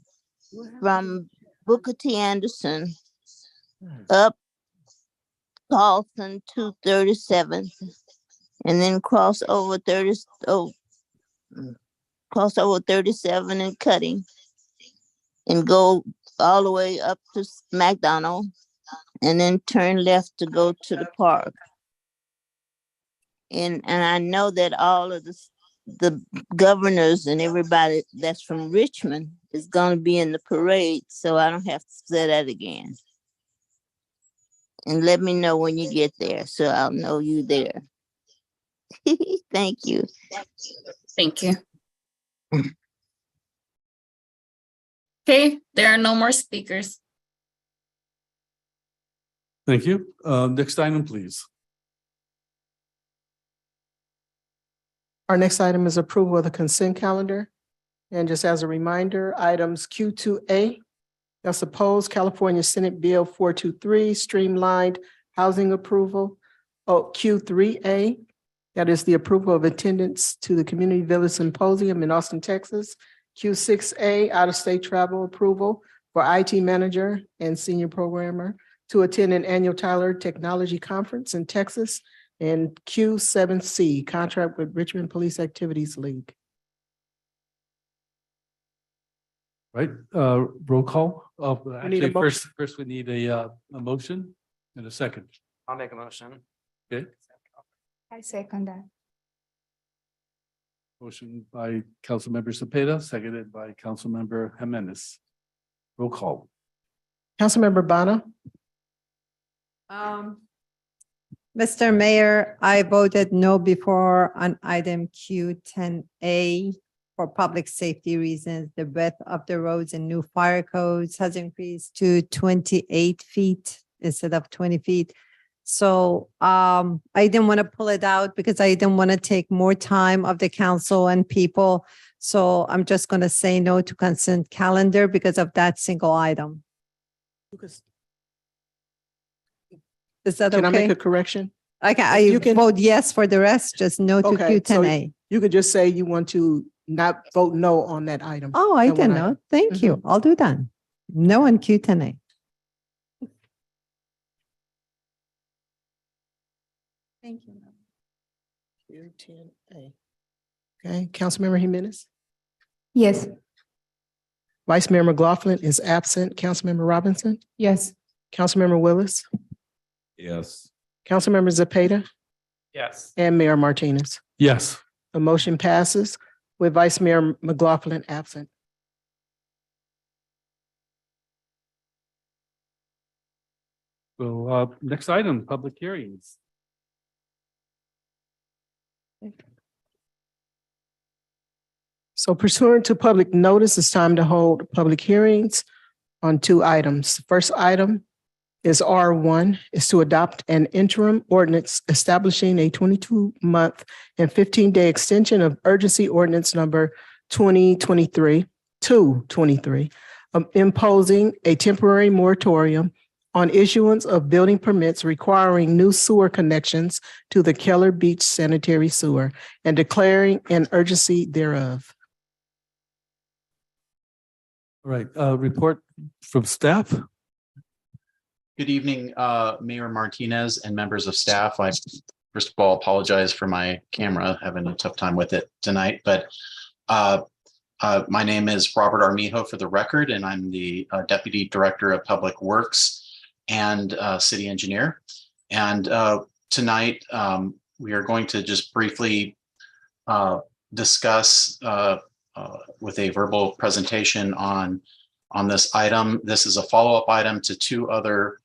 from Booker T. Anderson up Carlson to 37th, and then cross over 37 and Cutting, and go all the way up to McDonald, and then turn left to go to the park. And I know that all of the governors and everybody that's from Richmond is going to be in the parade, so I don't have to say that again. And let me know when you get there, so I'll know you there. Thank you. Thank you. Okay, there are no more speakers. Thank you. Next item, please. Our next item is approval of the consent calendar. And just as a reminder, items Q2A, that's opposed California Senate Bill 423, streamlined housing approval. Q3A, that is the approval of attendance to the Community Village Symposium in Austin, Texas. Q6A, out-of-state travel approval for IT manager and senior programmer to attend an annual Tyler Technology Conference in Texas. And Q7C, contract with Richmond Police Activities League. Right, roll call. need a Actually, first we need a motion and a second. I'll make a motion. Okay, I second that. motion by Councilmember Cepeda, seconded by Councilmember Jimenez. Roll call. Councilmember Bonner, Mr. Mayor, I voted no before on item Q10A for public safety reasons. The breadth of the roads and new fire codes has increased to 28 feet instead of 20 feet. So I didn't want to pull it out because I didn't want to take more time of the council and people. So I'm just going to say no to consent calendar because of that single item. Is that can I make okay? a correction? I vote yes for the rest, just no to Okay, so Q10A. you could just say you want to not vote no on that item. Oh, I that one didn't know. item. Thank you. I'll do that. No on Q10A. Thank you. Q10A. Okay, Councilmember Jimenez. Yes. Vice Mayor McLaughlin is absent. Councilmember Robinson, Yes. Councilmember Willis, Yes. Councilmember Zepeda, Yes. and Mayor Martinez. Yes. The motion passes with Vice Mayor McLaughlin absent. So next item, public hearings. So pursuant to public notice, it's time to hold public hearings on two items. First item is R1, is to adopt an interim ordinance establishing a 22-month and 15-day extension of urgency ordinance number 2023, imposing a temporary moratorium on issuance of building permits requiring new sewer connections to the Keller Beach sanitary sewer and declaring an urgency thereof. All right, report from staff. Good evening, Mayor Martinez and members of staff. I first of all apologize for my camera, having a tough time with it tonight, but my name is Robert Armijo for the record, and I'm the Deputy Director of Public Works and City Engineer. And tonight we are going to just briefly discuss with a verbal presentation on this item. This is a follow-up item to two other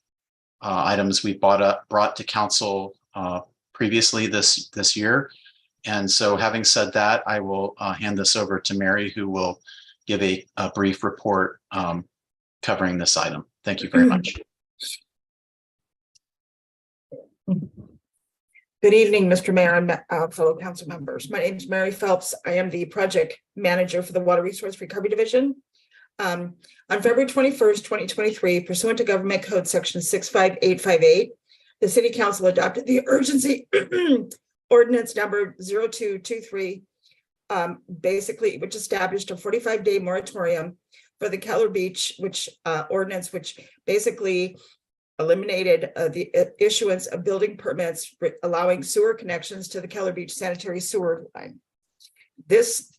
items we brought to council previously this year. And so having said that, I will hand this over to Mary, who will give a brief report covering this item. Thank you very much. Good evening, Mr. Mayor and fellow council members. My name is Mary Phelps. I am the project manager for the Water Resource Recovery Division. On February 21st, 2023, pursuant to Government Code Section 65858, the City Council adopted the urgency ordinance number 0223, which established a 45-day moratorium for the Keller Beach, ordinance, which basically eliminated the issuance of building permits allowing sewer connections to the Keller Beach sanitary sewer line. This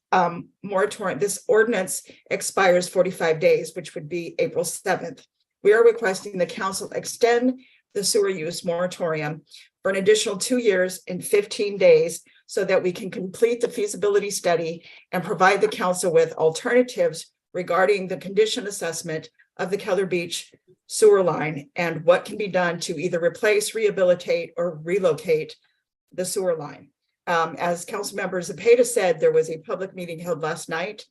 moratorium, this ordinance expires 45 days, which would be April 7th. we are requesting the council extend the sewer use moratorium for an additional 2 years and 15 days so that we can complete the feasibility study and provide the council with alternatives regarding the condition assessment of the Keller Beach sewer line and what can be done to either replace, rehabilitate, or relocate the sewer line. As Councilmember Zepeda said, there was a public meeting held last night.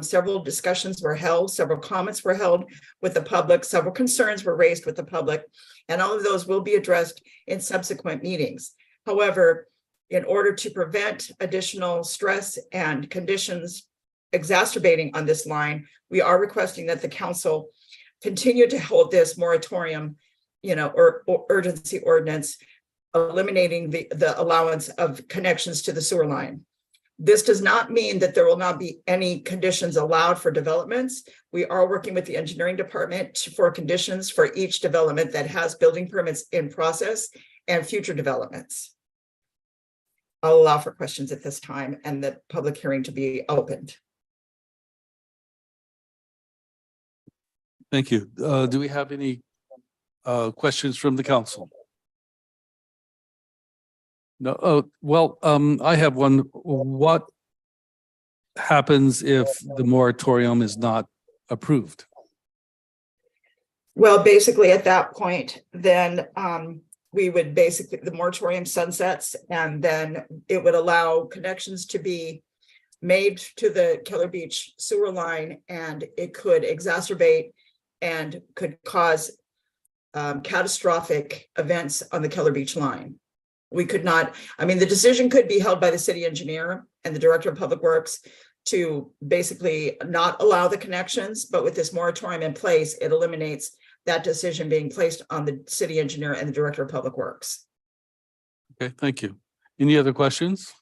Several discussions were held, several comments were held with the public, several concerns were raised with the public, and all of those will be addressed in subsequent meetings. However, in order to prevent additional stress and conditions exacerbating on this line, we are requesting that the council continue to hold this moratorium, or urgency ordinance, eliminating the allowance of connections to the sewer line. This does not mean that there will not be any conditions allowed for developments. We are working with the engineering department for conditions for each development that has building permits in process and future developments. I'll allow for questions at this time and the public hearing to be opened. Thank you. Do we have any questions from the council? No. Well, I have one. What happens if the moratorium is not approved? Well, basically at that point, then we would the moratorium sunsets, and then it would allow connections to be made to the Keller Beach sewer line, and it could exacerbate and could cause catastrophic events on the Keller Beach line. We could not, the decision could be held by the city engineer and the director of public works to basically not allow the connections, but with this moratorium in place, it eliminates that decision being placed on the city engineer and the director of public works. Okay, thank you. Any other questions?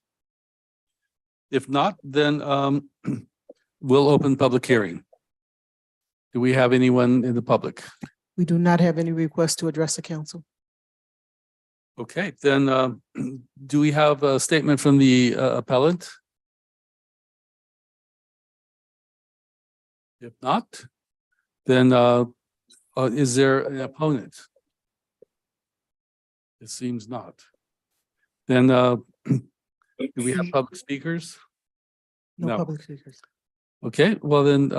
If not, then we'll open public hearing. Do we have anyone in the public? We do not have any requests to address the council. Okay, then do we have a statement from the appellant? If not, then is there an opponent? It seems not. Then do we have public speakers? No public speakers. Okay, well then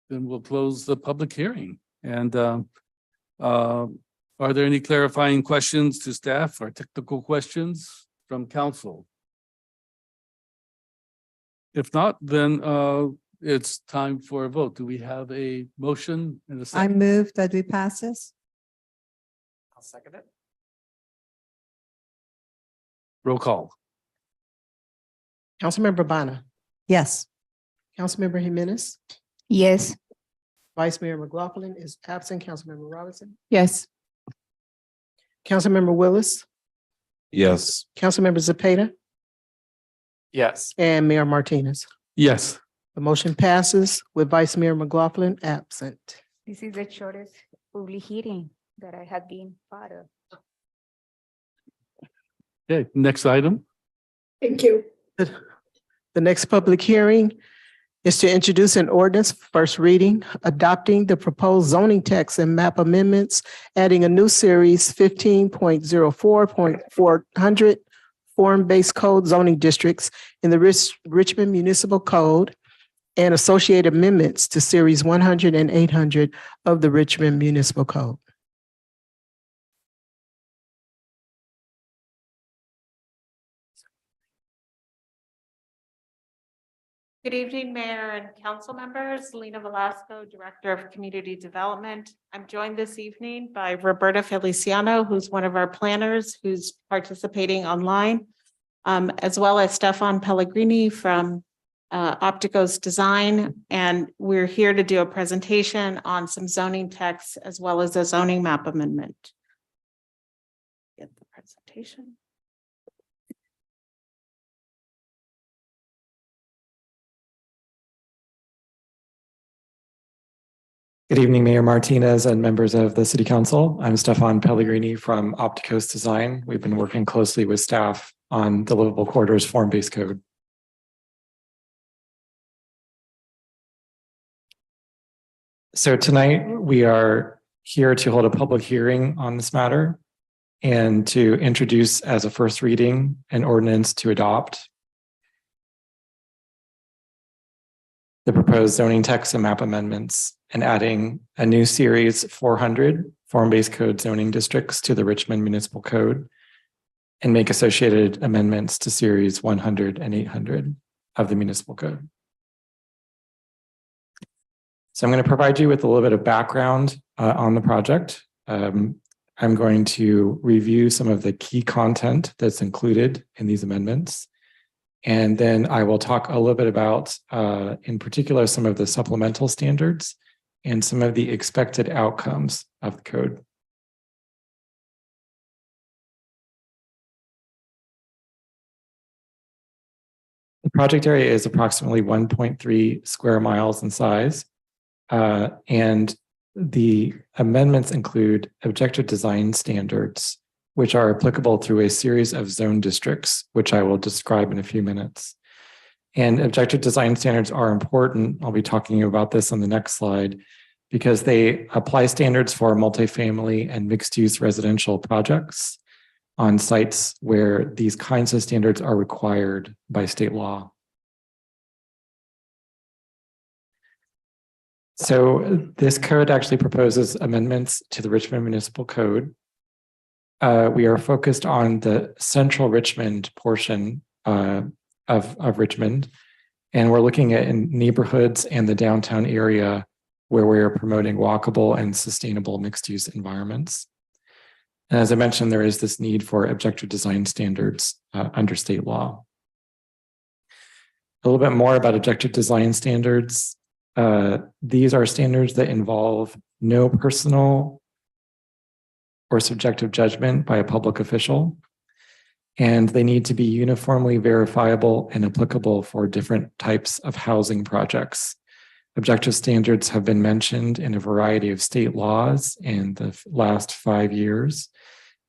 we'll close the public hearing. And are there any clarifying questions to staff or technical questions from council? If not, then it's time for a vote. Do we have a motion and a I second? move that we pass this. I'll second it. Roll call. Councilmember Bana, Yes. Councilmember Jimenez, Yes. Vice Mayor McLaughlin is absent. Councilmember Robinson, Yes. Councilmember Willis, Yes. Councilmember Zepeda, Yes. and Mayor Martinez. Yes. The motion passes with Vice Mayor McLaughlin absent. This is the shortest public hearing that I have been part of. Okay, next item. Thank you. The next public hearing is to introduce an ordinance, first reading, adopting the proposed zoning text and map amendments, adding a new series 15.04.400 form-based code zoning districts in the Richmond Municipal Code and associated amendments to series 100 and 800 of the Richmond Municipal Code. Good evening, Mayor and council members. Lena Velasco, Director of Community Development. I'm joined this evening by Roberta Feliciano, who's one of our planners who's participating online, as well as Stefan Pellegrini from Opticos Design. And we're here to do a presentation on some zoning texts as well as a zoning map amendment. Get the presentation. Good evening, Mayor Martinez and members of the City Council. I'm Stefan Pellegrini from Opticos Design. We've been working closely with staff on the livable quarters form-based code. So tonight we are here to hold a public hearing on this matter and to introduce as a first reading an ordinance to adopt the proposed zoning text and map amendments and adding a new series 400 form-based code zoning districts to the Richmond Municipal Code and make associated amendments to series 100 and 800 of the municipal code. So I'm going to provide you with a little bit of background on the project. I'm going to review some of the key content that's included in these amendments. And then I will talk a little bit about, in particular, some of the supplemental standards and some of the expected outcomes of the code. The project area is approximately 1.3 square miles in size. And the amendments include objective design standards, which are applicable through a series of zone districts, which I will describe in a few minutes. And objective design standards are important. I'll be talking about this on the next slide because they apply standards for multifamily and mixed-use residential projects on sites where these kinds of standards are required by state law. So this code actually proposes amendments to the Richmond Municipal Code. We are focused on the central Richmond portion of Richmond, and we're looking at in neighborhoods and the downtown area where we are promoting walkable and sustainable mixed-use environments. And as I mentioned, there is this need for objective design standards under state law. A little bit more about objective design standards. These are standards that involve no personal or subjective judgment by a public official, and they need to be uniformly verifiable and applicable for different types of housing projects. Objective standards have been mentioned in a variety of state laws in the last 5 years,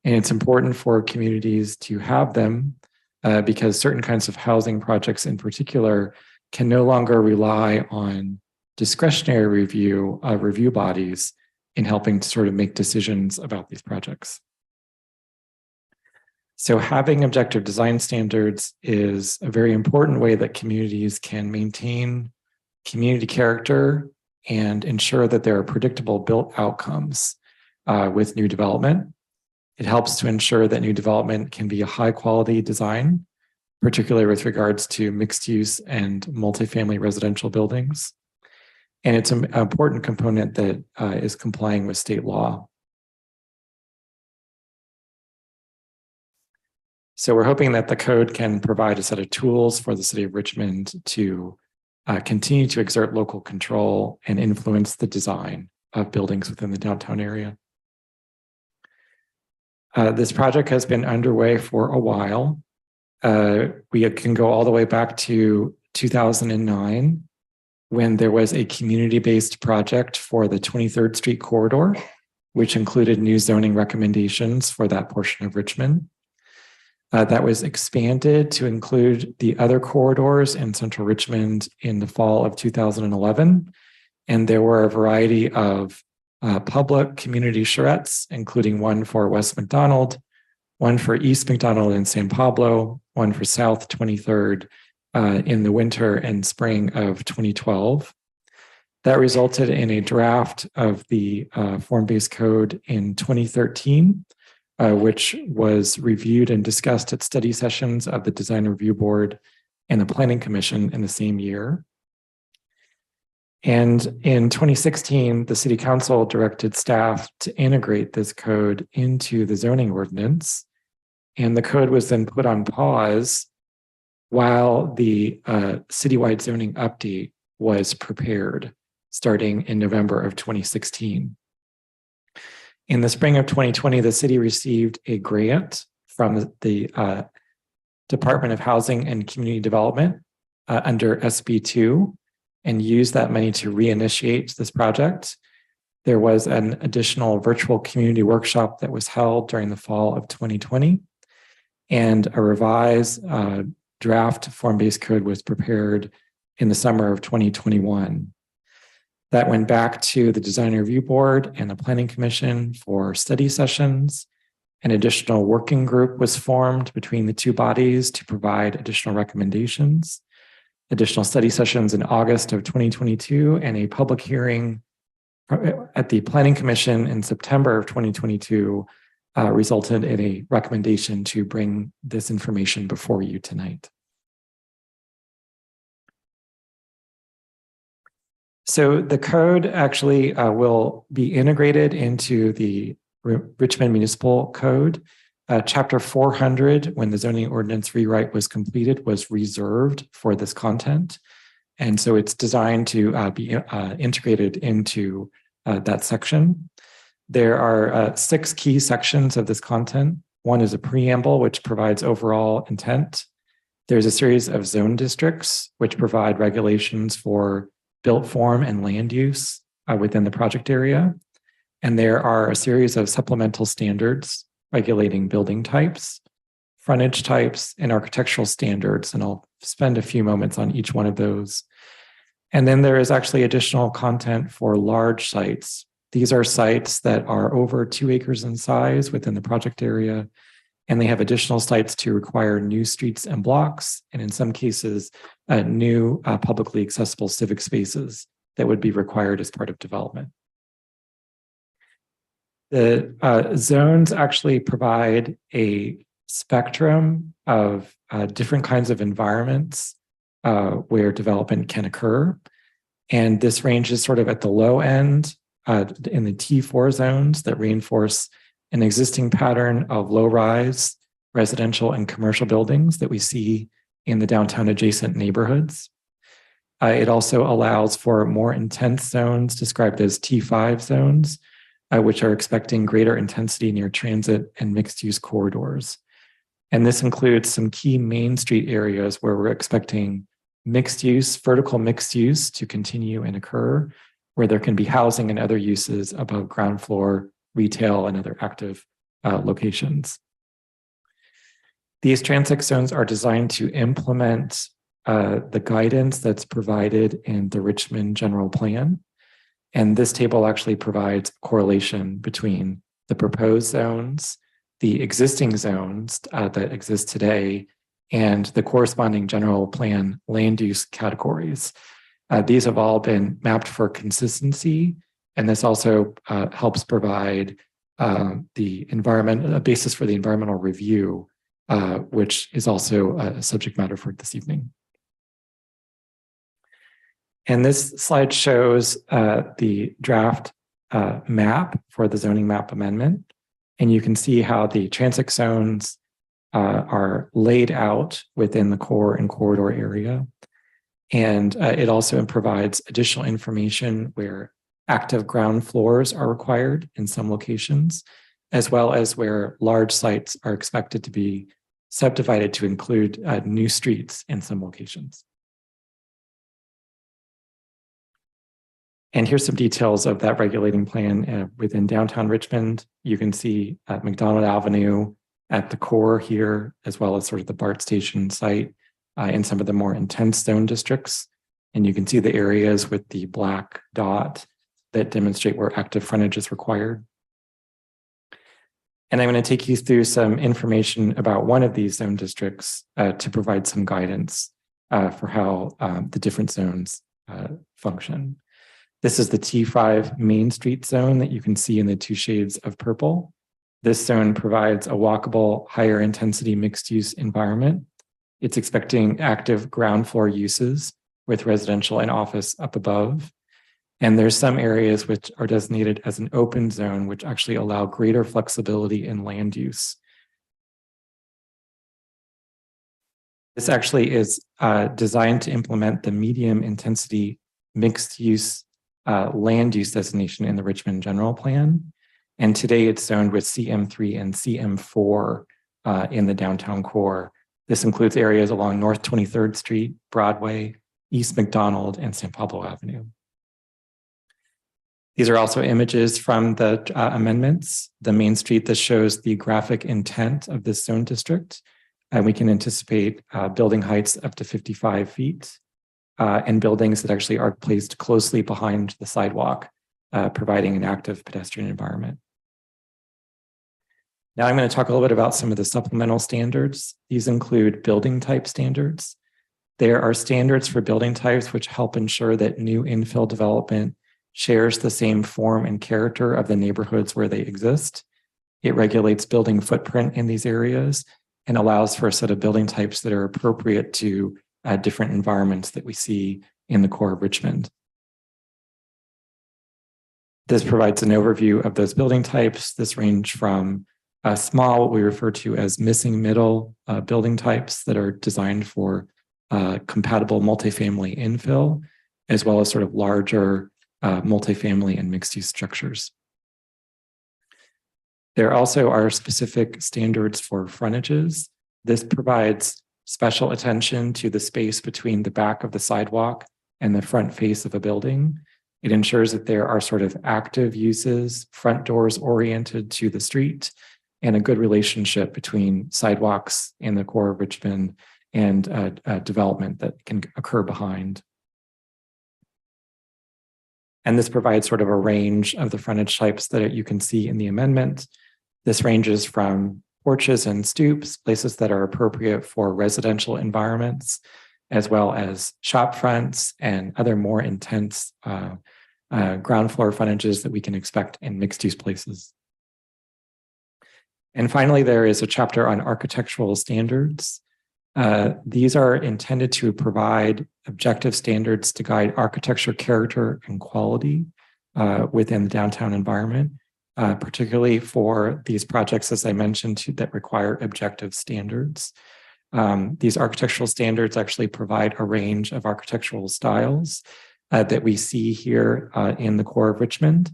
and it's important for communities to have them because certain kinds of housing projects in particular can no longer rely on discretionary review of review bodies in helping to sort of make decisions about these projects. So having objective design standards is a very important way that communities can maintain community character and ensure that there are predictable built outcomes with new development. It helps to ensure that new development can be a high quality design, particularly with regards to mixed use and multifamily residential buildings. And it's an important component that is complying with state law. So we're hoping that the code can provide a set of tools for the city of Richmond to continue to exert local control and influence the design of buildings within the downtown area. This project has been underway for a while. We can go all the way back to 2009, when there was a community-based project for the 23rd Street corridor, which included new zoning recommendations for that portion of Richmond. That was expanded to include the other corridors in central Richmond in the fall of 2011. And there were a variety of public community charrettes, including one for West McDonald, one for East McDonald and San Pablo, one for South 23rd in the winter and spring of 2012. That resulted in a draft of the form-based code in 2013, which was reviewed and discussed at study sessions of the Design Review Board and the Planning Commission in the same year. And in 2016, the City Council directed staff to integrate this code into the zoning ordinance. And the code was then put on pause while the citywide zoning update was prepared starting in November of 2016. In the spring of 2020, the city received a grant from the Department of Housing and Community Development under SB2 and used that money to reinitiate this project. There was an additional virtual community workshop that was held during the fall of 2020, and a revised draft form-based code was prepared in the summer of 2021. That went back to the Design Review Board and the Planning Commission for study sessions. An additional working group was formed between the two bodies to provide additional recommendations. Additional study sessions in August of 2022 and a public hearing at the Planning Commission in September of 2022 resulted in a recommendation to bring this information before you tonight. So the code actually will be integrated into the Richmond Municipal Code. Chapter 400, when the zoning ordinance rewrite was completed, was reserved for this content. And so it's designed to be integrated into that section. There are 6 key sections of this content. One is a preamble, which provides overall intent. There's a series of zone districts, which provide regulations for built form and land use within the project area. And there are a series of supplemental standards regulating building types, frontage types, and architectural standards. And I'll spend a few moments on each one of those. And then there is actually additional content for large sites. These are sites that are over 2 acres in size within the project area, and they have additional sites to require new streets and blocks, and in some cases, new publicly accessible civic spaces that would be required as part of development. The zones actually provide a spectrum of different kinds of environments where development can occur. And this ranges sort of at the low end in the T4 zones that reinforce an existing pattern of low-rise residential and commercial buildings that we see in the downtown adjacent neighborhoods. It also allows for more intense zones described as T5 zones, which are expecting greater intensity near transit and mixed-use corridors. And this includes some key main street areas where we're expecting mixed use, vertical mixed use to continue and occur, where there can be housing and other uses above ground floor, retail, and other active locations. These transect zones are designed to implement the guidance that's provided in the Richmond General Plan. And this table actually provides correlation between the proposed zones, the existing zones that exist today, and the corresponding general plan land use categories. These have all been mapped for consistency, and this also helps provide a basis for the environmental review, which is also a subject matter for this evening. And this slide shows the draft map for the zoning map amendment. And you can see how the transect zones are laid out within the core and corridor area. And it also provides additional information where active ground floors are required in some locations, as well as where large sites are expected to be subdivided to include new streets in some locations. And here's some details of that regulating plan within downtown Richmond. You can see McDonald Avenue at the core here, as well as sort of the BART station site in some of the more intense zone districts. And you can see the areas with the black dot that demonstrate where active frontage is required. And I'm going to take you through some information about one of these zone districts to provide some guidance for how the different zones function. This is the T5 Main Street zone that you can see in the 2 shades of purple. This zone provides a walkable, higher intensity mixed use environment. It's expecting active ground floor uses with residential and office up above. And there's some areas which are designated as an open zone, which actually allow greater flexibility in land use. This actually is designed to implement the medium intensity mixed use land use designation in the Richmond General Plan. And today it's zoned with CM3 and CM4 in the downtown core. This includes areas along North 23rd Street, Broadway, East McDonald, and San Pablo Avenue. These are also images from the amendments. The main street that shows the graphic intent of this zone district. And we can anticipate building heights up to 55 feet. and buildings that actually are placed closely behind the sidewalk, providing an active pedestrian environment. Now I'm going to talk a little bit about some of the supplemental standards. These include building type standards. There are standards for building types which help ensure that new infill development shares the same form and character of the neighborhoods where they exist. It regulates building footprint in these areas and allows for a set of building types that are appropriate to different environments that we see in the core of Richmond. This provides an overview of those building types. This range from small, what we refer to as missing middle building types that are designed for compatible multifamily infill, as well as sort of larger multifamily and mixed use structures. There also are specific standards for frontages. This provides special attention to the space between the back of the sidewalk and the front face of a building. It ensures that there are sort of active uses, front doors oriented to the street, and a good relationship between sidewalks in the core of Richmond and development that can occur behind. And this provides sort of a range of the frontage types that you can see in the amendment. This ranges from porches and stoops, places that are appropriate for residential environments, as well as shop fronts and other more intense ground floor frontages that we can expect in mixed use places. And finally, there is a chapter on architectural standards. These are intended to provide objective standards to guide architecture character and quality within the downtown environment, particularly for these projects, as I mentioned, that require objective standards. These architectural standards actually provide a range of architectural styles that we see here in the core of Richmond.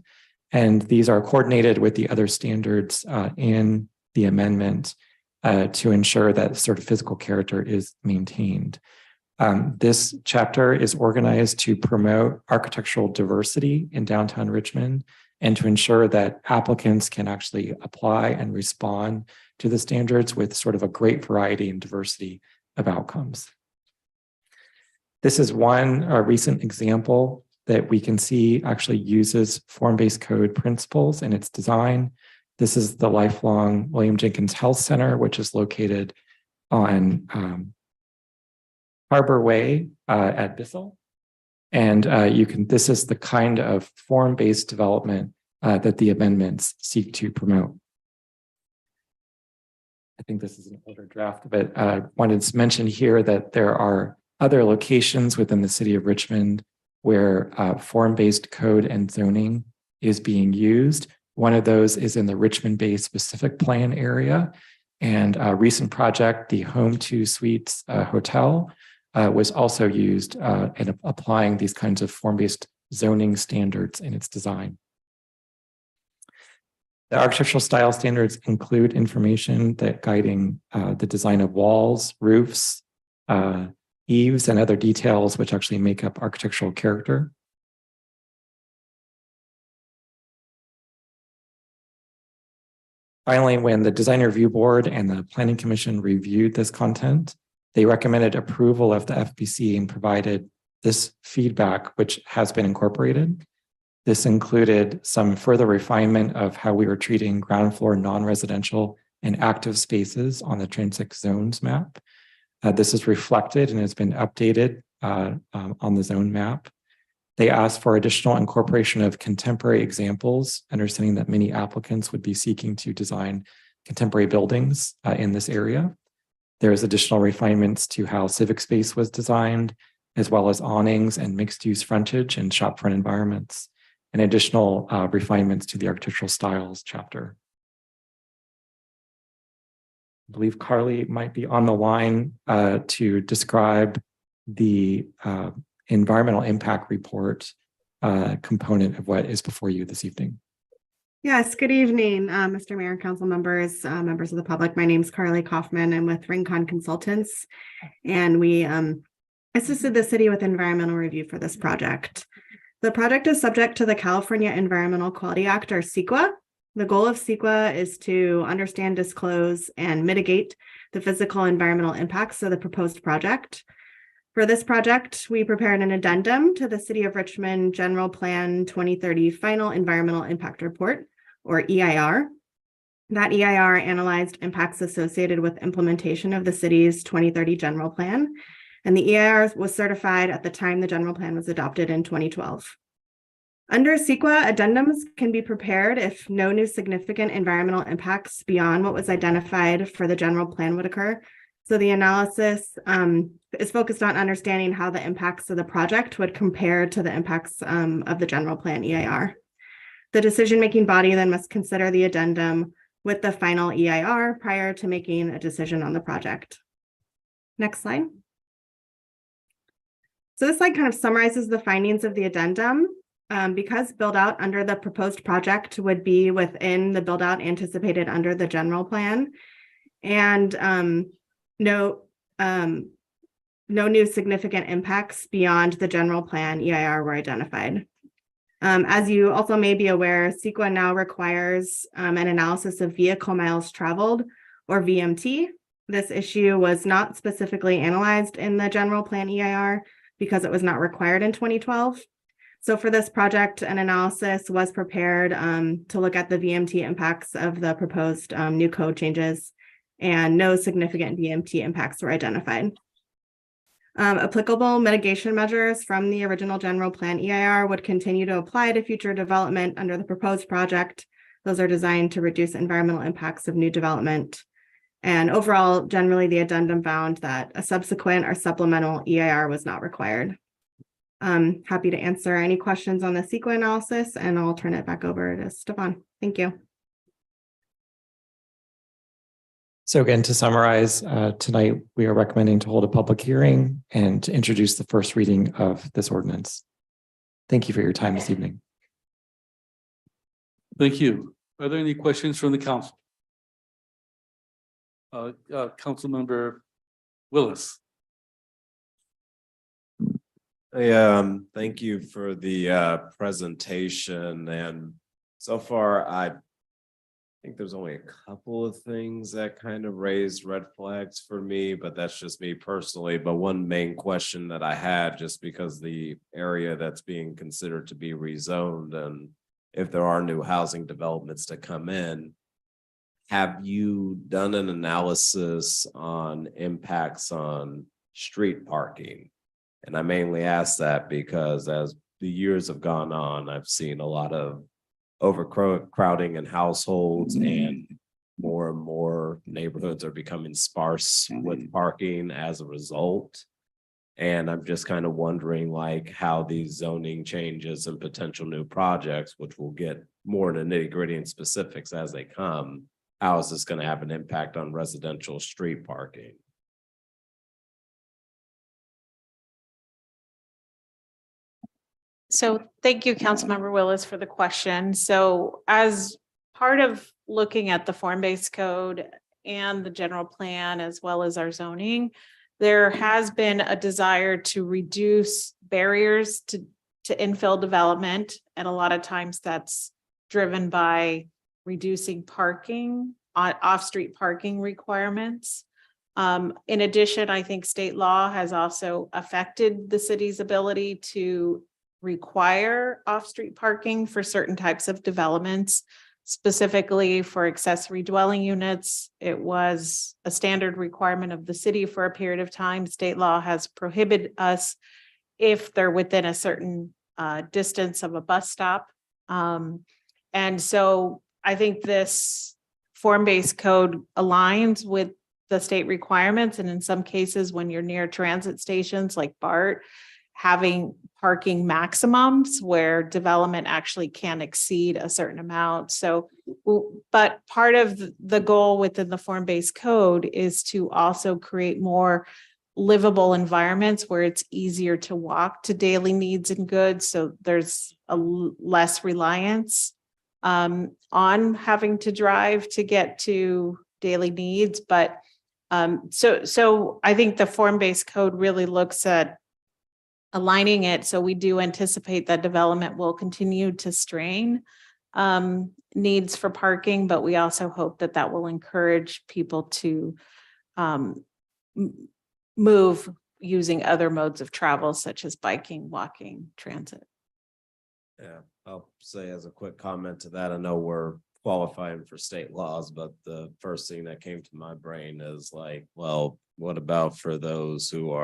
And these are coordinated with the other standards in the amendment to ensure that sort of physical character is maintained. This chapter is organized to promote architectural diversity in downtown Richmond and to ensure that applicants can actually apply and respond to the standards with sort of a great variety and diversity of outcomes. This is one recent example that we can see actually uses form-based code principles in its design. This is the lifelong William Jenkins Health Center, which is located on Harbor Way at Bissell. And this is the kind of form-based development that the amendments seek to promote. I think this is an older draft, but I wanted to mention here that there are other locations within the city of Richmond where form-based code and zoning is being used. One of those is in the Richmond Bay Specific Plan area. And a recent project, the Home 2 Suites Hotel, was also used in applying these kinds of form-based zoning standards in its design. The architectural style standards include information that guiding the design of walls, roofs, eaves, and other details which actually make up architectural character. Finally, when the Design Review Board and the Planning Commission reviewed this content, they recommended approval of the FBC and provided this feedback, which has been incorporated. This included some further refinement of how we were treating ground floor non-residential and active spaces on the Transit Zones map. This is reflected and has been updated on the zone map. They asked for additional incorporation of contemporary examples, understanding that many applicants would be seeking to design contemporary buildings in this area. There's additional refinements to how civic space was designed, as well as awnings and mixed-use frontage and shopfront environments, and additional refinements to the architectural styles chapter. I believe Carly might be on the line to describe the environmental impact report component of what is before you this evening. Yes, good evening, Mr. Mayor, council members, members of the public. My name is Carly Kaufman. I'm with Rincon Consultants, and we assisted the city with environmental review for this project. The project is subject to the California Environmental Quality Act, or CEQA. The goal of CEQA is to understand, disclose, and mitigate the physical environmental impacts of the proposed project. For this project, we prepared an addendum to the City of Richmond General Plan 2030 Final Environmental Impact Report, or EIR. That EIR analyzed impacts associated with implementation of the city's 2030 general plan, and the EIR was certified at the time the general plan was adopted in 2012. Under CEQA, addendums can be prepared if no new significant environmental impacts beyond what was identified for the general plan would occur. So the analysis is focused on understanding how the impacts of the project would compare to the impacts of the general plan EIR. The decision-making body then must consider the addendum with the final EIR prior to making a decision on the project. Next slide. So this slide kind of summarizes the findings of the addendum. Because build out under the proposed project would be within the build out anticipated under the general plan, and no new significant impacts beyond the general plan EIR were identified. As you also may be aware, CEQA now requires an analysis of vehicle miles traveled, or VMT. This issue was not specifically analyzed in the general plan EIR because it was not required in 2012. So for this project, an analysis was prepared to look at the VMT impacts of the proposed new code changes, and no significant VMT impacts were identified. Applicable mitigation measures from the original general plan EIR would continue to apply to future development under the proposed project. Those are designed to reduce environmental impacts of new development. And overall, generally, the addendum found that a subsequent or supplemental EIR was not required. I'm happy to answer any questions on the CEQA analysis, and I'll turn it back over to Stefan. Thank you. So again, to summarize, tonight we are recommending to hold a public hearing and to introduce the first reading of this ordinance. Thank you for your time this evening. Thank you. Are there any questions from the council? Councilmember Willis. Thank you for the presentation, and so far I think there's only a couple of things that kind of raised red flags for me, but that's just me personally. But one main question that I had, just because the area that's being considered to be rezoned, and if there are new housing developments to come in, have you done an analysis on impacts on street parking? And I mainly ask that because as the years have gone on, I've seen a lot of overcrowding in households, and more neighborhoods are becoming sparse with parking as a result. And I'm just kind of wondering, like, how these zoning changes and potential new projects, which we'll get more into nitty-gritty and specifics as they come, how is this going to have an impact on residential street parking? So thank you, Councilmember Willis, for the question. So as part of looking at the form-based code and the general plan, as well as our zoning, there has been a desire to reduce barriers to infill development. And a lot of times that's driven by reducing parking, off-street parking requirements. In addition, I think state law has also affected the city's ability to require off-street parking for certain types of developments, specifically for accessory dwelling units. It was a standard requirement of the city for a period of time. State law has prohibited us if they're within a certain distance of a bus stop. And so I think this form-based code aligns with the state requirements. And in some cases, when you're near transit stations like BART, having parking maximums where development actually can exceed a certain amount. So, but part of the goal within the form-based code is to also create more livable environments where it's easier to walk to daily needs and goods. So there's a less reliance on having to drive to get to daily needs. But so I think the form-based code really looks at aligning it. So we do anticipate that development will continue to strain needs for parking, but we also hope that that will encourage people to move using other modes of travel such as biking, walking, transit. Yeah, I'll say as a quick comment to that, I know we're qualifying for state laws, but the first thing that came to my brain is like, well, what about for those who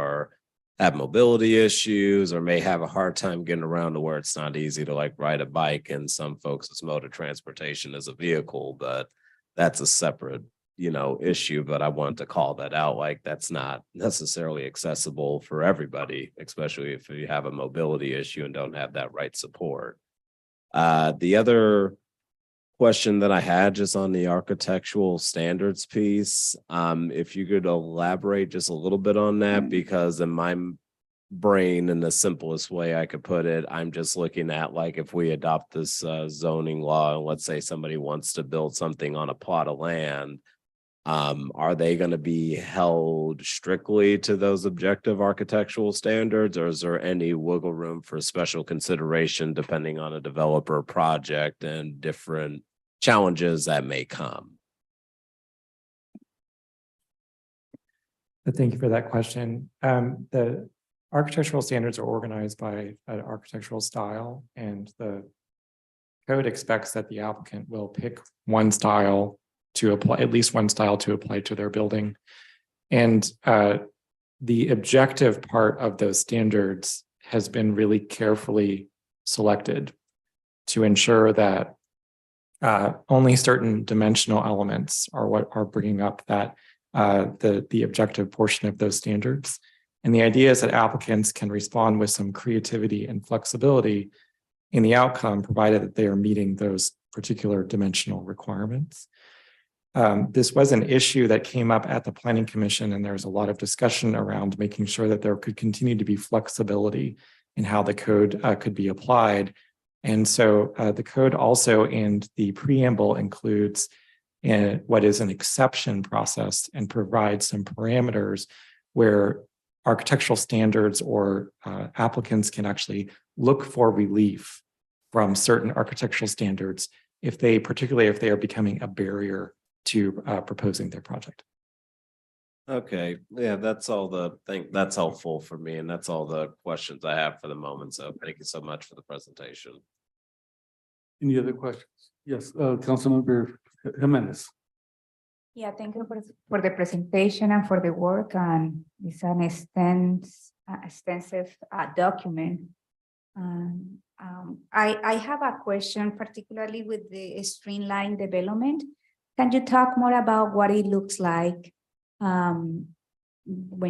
have mobility issues or may have a hard time getting around to where it's not easy to like ride a bike, and some folks' mode of transportation is a vehicle, but that's a separate, issue. But I wanted to call that out, like that's not necessarily accessible for everybody, especially if you have a mobility issue and don't have that right support. The other question that I had just on the architectural standards piece, if you could elaborate just a little bit on that, because in my brain, in the simplest way I could put it, I'm just looking at like if we adopt this zoning law and let's say somebody wants to build something on a plot of land, are they going to be held strictly to those objective architectural standards, or is there any wiggle room for special consideration depending on a developer project and different challenges that may come? Thank you for that question. The architectural standards are organized by an architectural style, and the code expects that the applicant will pick one style to apply, at least one style to apply to their building. And the objective part of those standards has been really carefully selected to ensure that only certain dimensional elements are what are bringing up that the objective portion of those standards. And the idea is that applicants can respond with some creativity and flexibility in the outcome, provided that they are meeting those particular dimensional requirements. This was an issue that came up at the Planning Commission, and there was a lot of discussion around making sure that there could continue to be flexibility in how the code could be applied. And so the code also in the preamble includes what is an exception process and provides some parameters where architectural standards or applicants can actually look for relief from certain architectural standards particularly if they are becoming a barrier to proposing their project. Okay, yeah, that's helpful for me, and that's all the questions I have for the moment. So thank you so much for the presentation. Any other questions? Yes, Councilmember Jimenez. Yeah, thank you for the presentation and for the work, and it's an extensive document. I have a question, particularly with the streamline development. Can you talk more about what it looks like when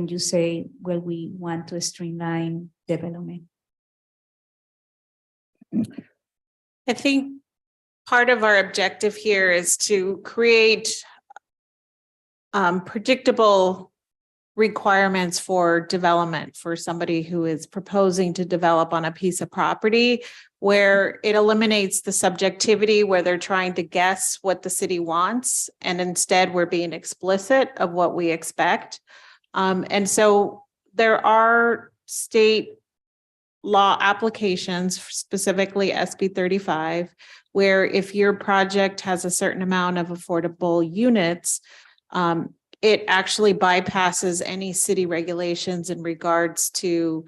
you say, well, we want to streamline development? I think part of our objective here is to create predictable requirements for development for somebody who is proposing to develop on a piece of property, where it eliminates the subjectivity where they're trying to guess what the city wants, and instead we're being explicit of what we expect. And so there are state law applications, specifically SB 35, where if your project has a certain amount of affordable units, it actually bypasses any city regulations in regards to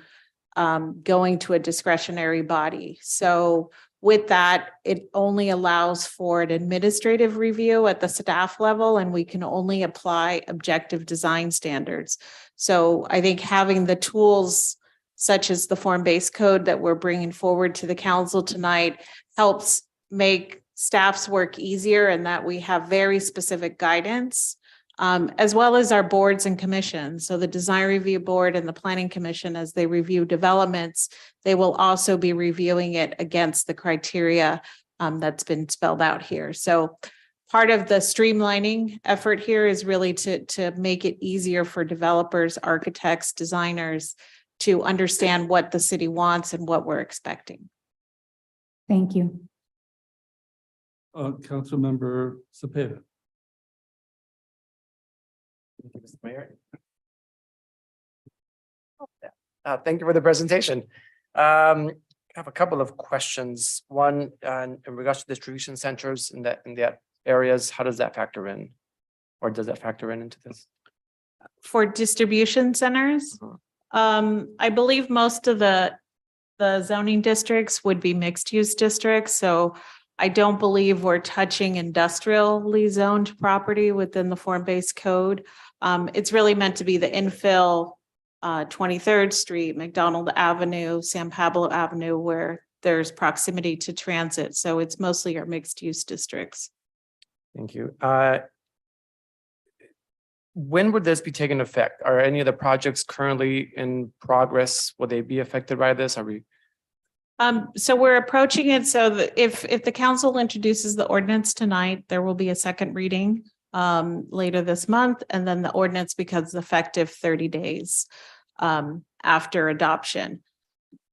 going to a discretionary body. So with that, it only allows for an administrative review at the staff level, and we can only apply objective design standards. So I think having the tools such as the form-based code that we're bringing forward to the council tonight helps make staff's work easier, and that we have very specific guidance, as well as our boards and commissions. So the Design Review Board and the Planning Commission, as they review developments, they will also be reviewing it against the criteria that's been spelled out here. So part of the streamlining effort here is really to make it easier for developers, architects, designers to understand what the city wants and what we're expecting. Thank you. Councilmember Cepeda. Thank you, Mr. Mayor. Thank you for the presentation. I have a couple of questions. One, in regards to distribution centers in the areas, how does that factor in, or does that factor into this? For distribution centers, I believe most of the zoning districts would be mixed use districts, so I don't believe we're touching industrially zoned property within the form-based code. It's really meant to be the infill, 23rd Street, McDonald Avenue, San Pablo Avenue, where there's proximity to transit. So it's mostly our mixed use districts. Thank you. When would this be taking effect? Are any of the projects currently in progress? Will they be affected by this? Are we? So we're approaching it so that if the council introduces the ordinance tonight, there will be a second reading later this month, and then the ordinance becomes effective 30 days after adoption.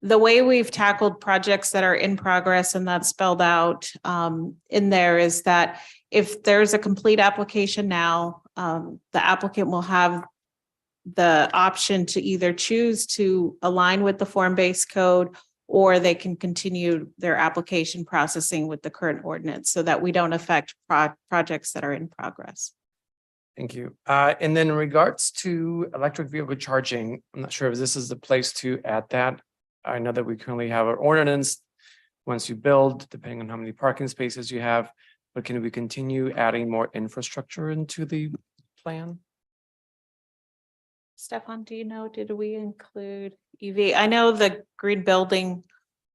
The way we've tackled projects that are in progress, and that's spelled out in there, is that if there's a complete application now, the applicant will have the option to either choose to align with the form-based code, or they can continue their application processing with the current ordinance so that we don't affect projects that are in progress. Thank you. And then in regards to electric vehicle charging, I'm not sure if this is the place to add that. I know that we currently have an ordinance. Once you build, depending on how many parking spaces you have, but can we continue adding more infrastructure into the plan? Stefan, do you know, did we include EV? I know the green building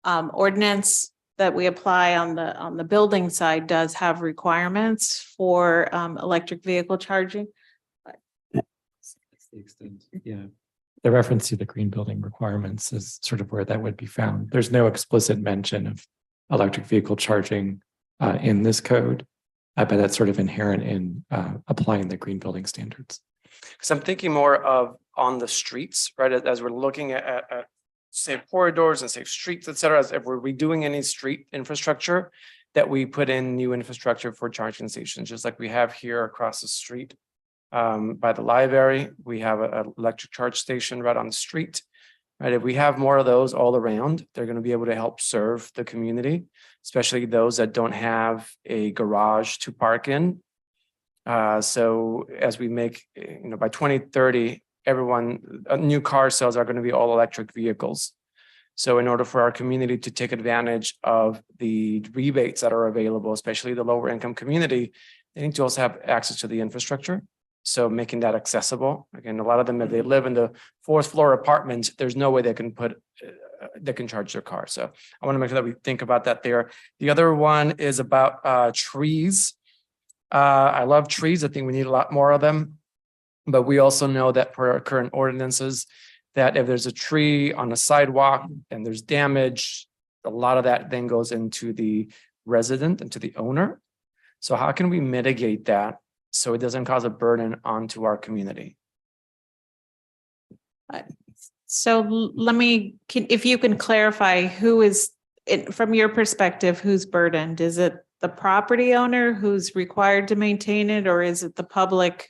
ordinance that we apply on the building side does have requirements for electric vehicle charging. Yeah. The reference to the green building requirements is sort of where that would be found. There's no explicit mention of electric vehicle charging in this code, but that's sort of inherent in applying the green building standards. Because I'm thinking more of on the streets, right? As we're looking at safe corridors and safe streets, et cetera, as if we're redoing any street infrastructure, that we put in new infrastructure for charging stations, just like we have here across the street by the library. We have an electric charge station right on the street, right? If we have more of those all around, they're going to be able to help serve the community, especially those that don't have a garage to park in. So as we make, by 2030, new car sales are going to be all electric vehicles. So in order for our community to take advantage of the rebates that are available, especially the lower income community, they need to also have access to the infrastructure. So making that accessible. Again, a lot of them, if they live in the 4th floor apartment, there's no way they can charge their car. So I want to make sure that we think about that there. The other one is about trees. I love trees. I think we need a lot more of them. But we also know that per our current ordinances, that if there's a tree on a sidewalk and there's damage, a lot of that then goes into the resident and to the owner. So how can we mitigate that so it doesn't cause a burden onto our community? So if you can clarify, who is, from your perspective, who's burdened? Is it the property owner who's required to maintain it, or is it the public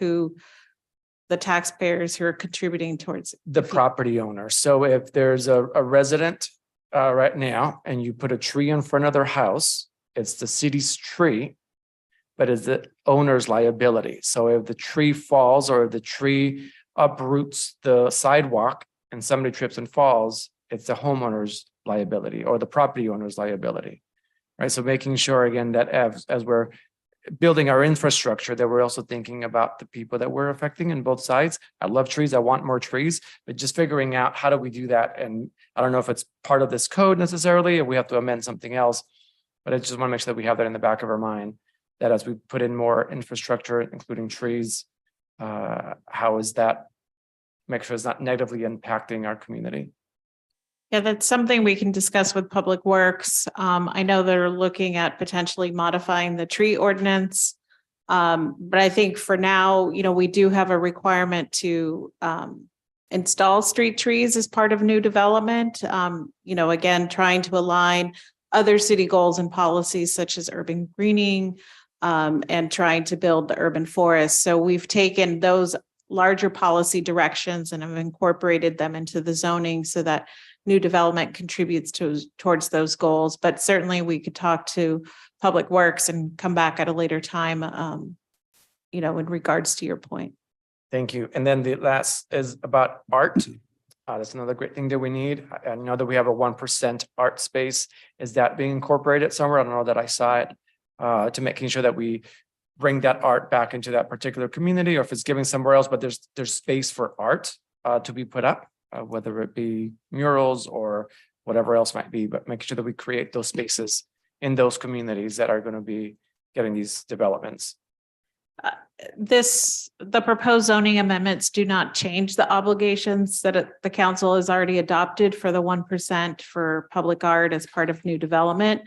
the taxpayers who are contributing towards it? The property owner. So if there's a resident right now and you put a tree in front of their house, it's the city's tree, but it's the owner's liability. So if the tree falls or if the tree uproots the sidewalk and somebody trips and falls, it's the homeowner's liability or the property owner's liability, right? So making sure again that as we're building our infrastructure, that we're also thinking about the people that we're affecting in both sides. I love trees. I want more trees, but just figuring out how do we do that? And I don't know if it's part of this code necessarily, or we have to amend something else, but I just want to make sure that we have that in the back of our mind, that as we put in more infrastructure, including trees, how is that, make sure it's not negatively impacting our community. Yeah, that's something we can discuss with Public Works. I know they're looking at potentially modifying the tree ordinance. But I think for now, we do have a requirement to install street trees as part of new development. Again, trying to align other city goals and policies such as urban greening and trying to build the urban forest. So we've taken those larger policy directions and have incorporated them into the zoning so that new development contributes towards those goals. But certainly we could talk to Public Works and come back at a later time, in regards to your point. Thank you. And then the last is about art. That's another great thing that we need. I know that we have a 1% art space. Is that being incorporated somewhere? I don't know that I saw it. To making sure that we bring that art back into that particular community, or if it's given somewhere else, but there's space for art to be put up, whether it be murals or whatever else might be, but making sure that we create those spaces in those communities that are going to be getting these developments. The proposed zoning amendments do not change the obligations that the council has already adopted for the 1% for public art as part of new development.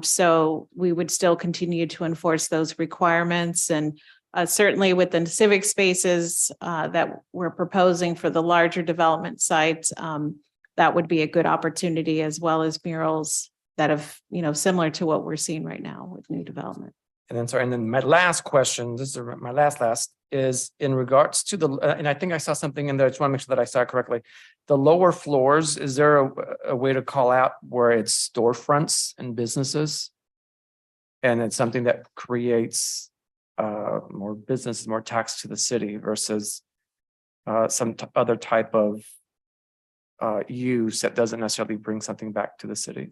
So we would still continue to enforce those requirements, and certainly within civic spaces that we're proposing for the larger development sites, that would be a good opportunity, as well as murals that have, similar to what we're seeing right now with new development. And then my last question, this is my last is in regards to the, and I think I saw something in there. I just want to make sure that I saw it correctly. The lower floors, is there a way to call out where it's storefronts and businesses? And it's something that creates more business, more tax to the city versus some other type of use that doesn't necessarily bring something back to the city.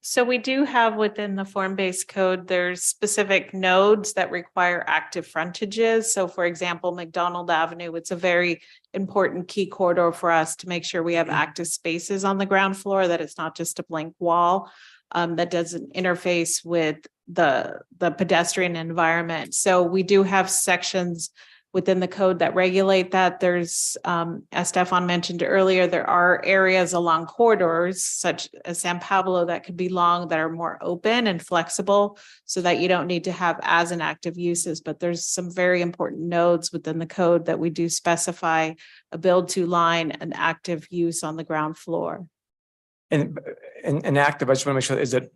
So we do have within the form-based code, there's specific nodes that require active frontages. So for example, McDonald Avenue, it's a very important key corridor for us to make sure we have active spaces on the ground floor, that it's not just a blank wall that doesn't interface with the pedestrian environment. So we do have sections within the code that regulate that. There's, as Stefan mentioned earlier, there are areas along corridors such as San Pablo that could be long, that are more open and flexible, so that you don't need to have as inactive uses. But there's some very important nodes within the code that we do specify a build to line an active use on the ground floor. And active, I just want to make sure, is it,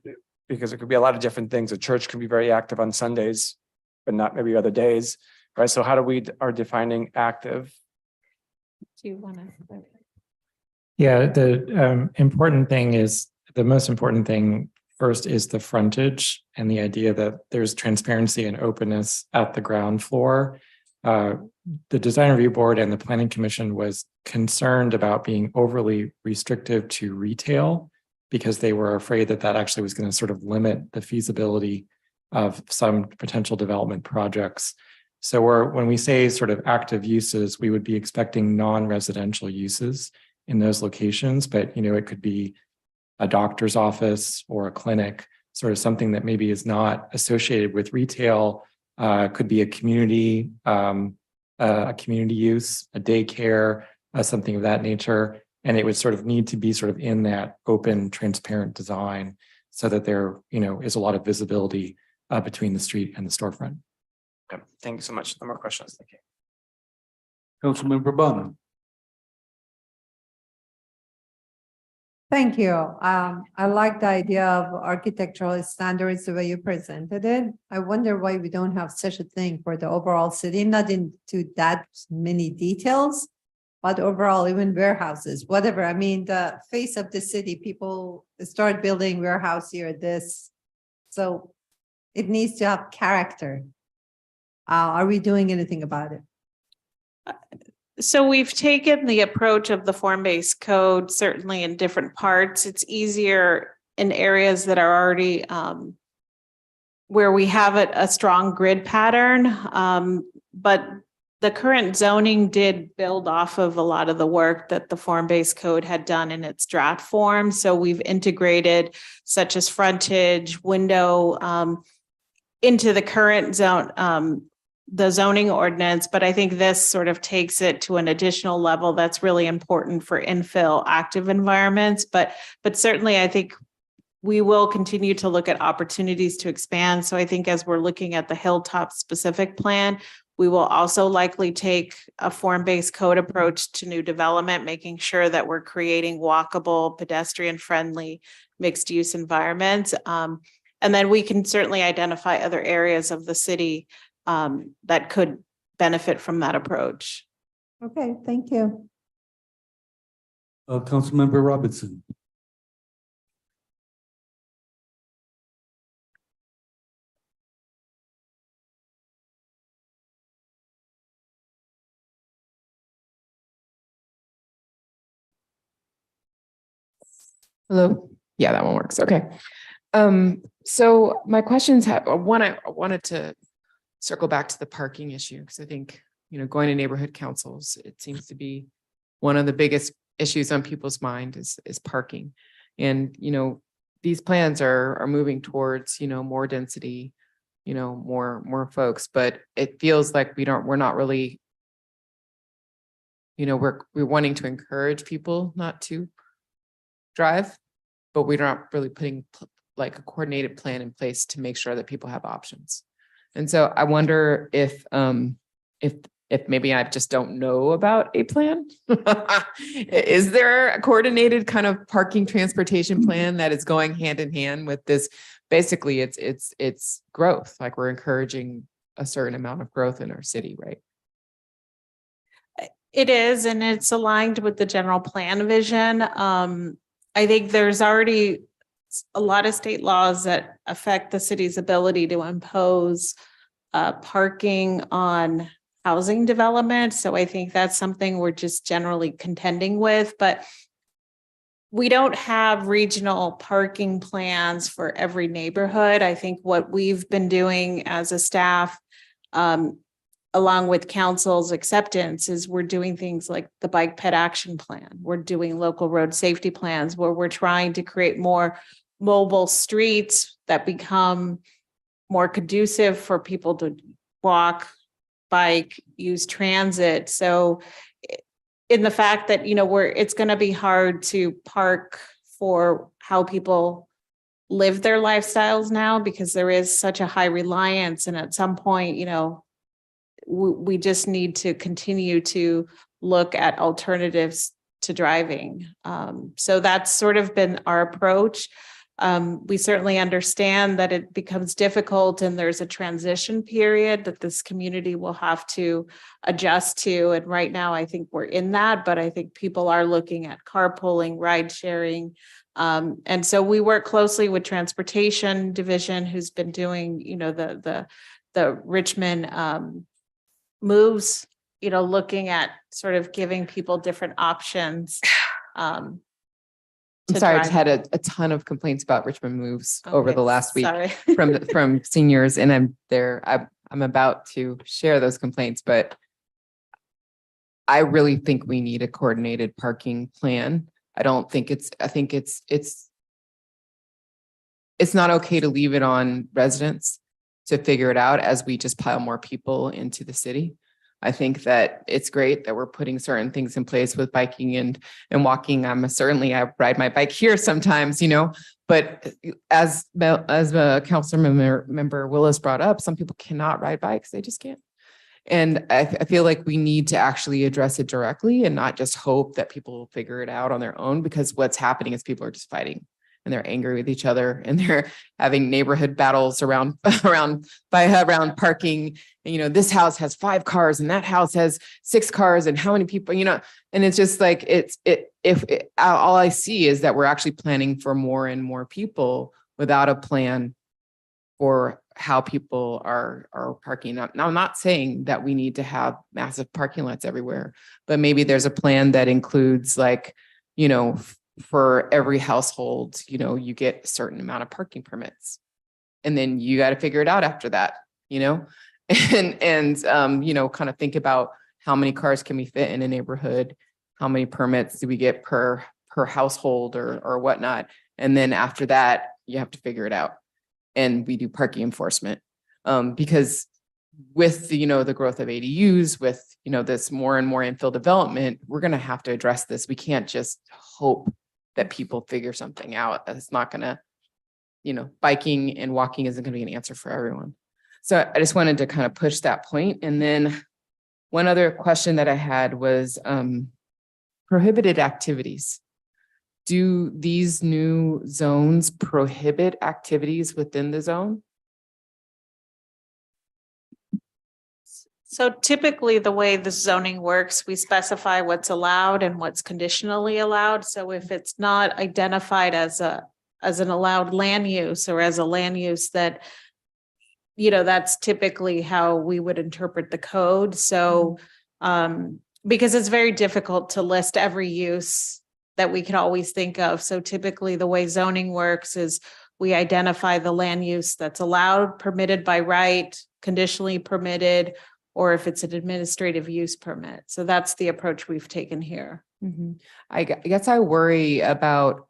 because it could be a lot of different things. A church can be very active on Sundays, but not maybe other days. Right, so how do we are defining active? Do you want to? Yeah, the important thing is, the most important thing first is the frontage and the idea that there's transparency and openness at the ground floor. The Design Review Board and the Planning Commission was concerned about being overly restrictive to retail, because they were afraid that that actually was going to sort of limit the feasibility of some potential development projects. So when we say sort of active uses, we would be expecting non-residential uses in those locations, but it could be a doctor's office or a clinic, sort of something that maybe is not associated with retail, could be a community use, a daycare, something of that nature. And it would sort of need to be sort of in that open, transparent design, so that there, is a lot of visibility between the street and the storefront. Okay, thank you so much. No more questions. Thank you. Councilmember Bowman. Thank you. I like the idea of architectural standards the way you presented it. I wonder why we don't have such a thing for the overall city, not into that many details, but overall, even warehouses, whatever. I mean, the face of the city, people start building warehouse here, this. So it needs to have character. Are we doing anything about it? So we've taken the approach of the form-based code, certainly in different parts. It's easier in areas that are already where we have a strong grid pattern. But the current zoning did build off of a lot of the work that the form-based code had done in its draft form. So we've integrated such as frontage, window into the current zone, the zoning ordinance, but I think this sort of takes it to an additional level that's really important for infill active environments. But certainly I think we will continue to look at opportunities to expand. So I think as we're looking at the Hilltop specific plan, we will also likely take a form-based code approach to new development, making sure that we're creating walkable, pedestrian-friendly, mixed-use environments. And then we can certainly identify other areas of the city that could benefit from that approach. Okay, thank you. Councilmember Robinson. Hello? Yeah, that one works. Okay. So my questions have, one, I wanted to circle back to the parking issue, because I think, going to neighborhood councils, it seems to be one of the biggest issues on people's mind is parking. And, these plans are moving towards, more density, more folks, but it feels like we're not really, we're wanting to encourage people not to drive, but we're not really putting like a coordinated plan in place to make sure that people have options. And so I wonder if maybe I just don't know about a plan. Is there a coordinated kind of parking transportation plan that is going hand in hand with this? Basically, it's growth. Like, we're encouraging a certain amount of growth in our city, right? It is, and it's aligned with the general plan vision. I think there's already a lot of state laws that affect the city's ability to impose parking on housing development. So I think that's something we're just generally contending with, but we don't have regional parking plans for every neighborhood. I think what we've been doing as a staff, along with council's acceptance, is we're doing things like the bike ped action plan. We're doing local road safety plans where we're trying to create more mobile streets that become more conducive for people to walk, bike, use transit. So in the fact that, it's going to be hard to park for how people live their lifestyles now, because there is such a high reliance. And at some point, we just need to continue to look at alternatives to driving. So that's sort of been our approach. We certainly understand that it becomes difficult and there's a transition period that this community will have to adjust to. And right now, I think we're in that, but I think people are looking at carpooling, ride sharing. And so we work closely with Transportation Division, who's been doing, the Richmond moves, looking at sort of giving people different options. I'm sorry, I just had a ton of complaints about Richmond moves over the last week Sorry. from seniors, and I'm about to share those complaints, but I really think we need a coordinated parking plan. I think it's not okay to leave it on residents to figure it out as we just pile more people into the city. I think that it's great that we're putting certain things in place with biking and walking. I ride my bike here sometimes, but as council member Willis brought up, some people cannot ride bikes. They just can't. And I feel like we need to actually address it directly and not just hope that people will figure it out on their own, because what's happening is people are just fighting and they're angry with each other and they're having neighborhood battles around parking. And, this house has 5 cars and that house has 6 cars, and how many people, and it's just like, all I see is that we're actually planning for more and more people without a plan for how people are parking. Now, I'm not saying that we need to have massive parking lots everywhere, but maybe there's a plan that includes, like, for every household, you get a certain amount of parking permits, and then you got to figure it out after that, and kind of think about how many cars can we fit in a neighborhood, how many permits do we get per household or whatnot, and then after that you have to figure it out, and we do parking enforcement, because with the growth of ADUs, with this more and more infill development, we're going to have to address this. We can't just hope that people figure something out. It's not going to, biking and walking isn't going to be an answer for everyone. So I just wanted to kind of push that point. And then one other question that I had was prohibited activities. Do these new zones prohibit activities within the zone? So typically the way the zoning works, we specify what's allowed and what's conditionally allowed. So if it's not identified as an allowed land use, or as a land use that, that's typically how we would interpret the code. So because it's very difficult to list every use that we can always think of. So typically the way zoning works is we identify the land use that's allowed, permitted by right, conditionally permitted, or if it's an administrative use permit. So that's the approach we've taken here. I guess I worry about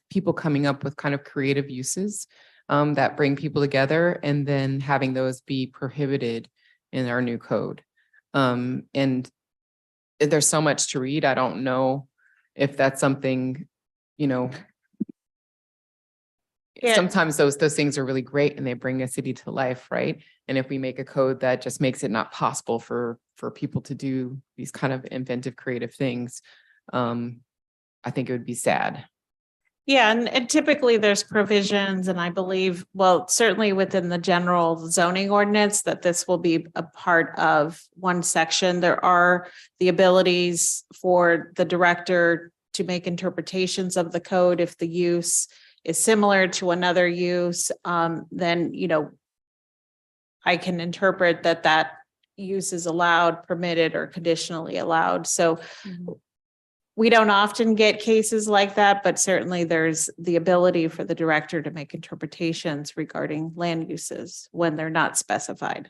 people coming up with kind of creative uses that bring people together and then having those be prohibited in our new code. And there's so much to read. I don't know if that's something, you know, sometimes those things are really great and they bring a city to life, right? And if we make a code that just makes it not possible for people to do these kind of inventive, creative things, I think it would be sad. Yeah, and typically there's provisions, and I believe, well, certainly within the general zoning ordinance, that this will be a part of one section. There are the abilities for the director to make interpretations of the code if the use is similar to another use, then, you know, I can interpret that use is allowed, permitted, or conditionally allowed. So we don't often get cases like that, but certainly there's the ability for the director to make interpretations regarding land uses when they're not specified.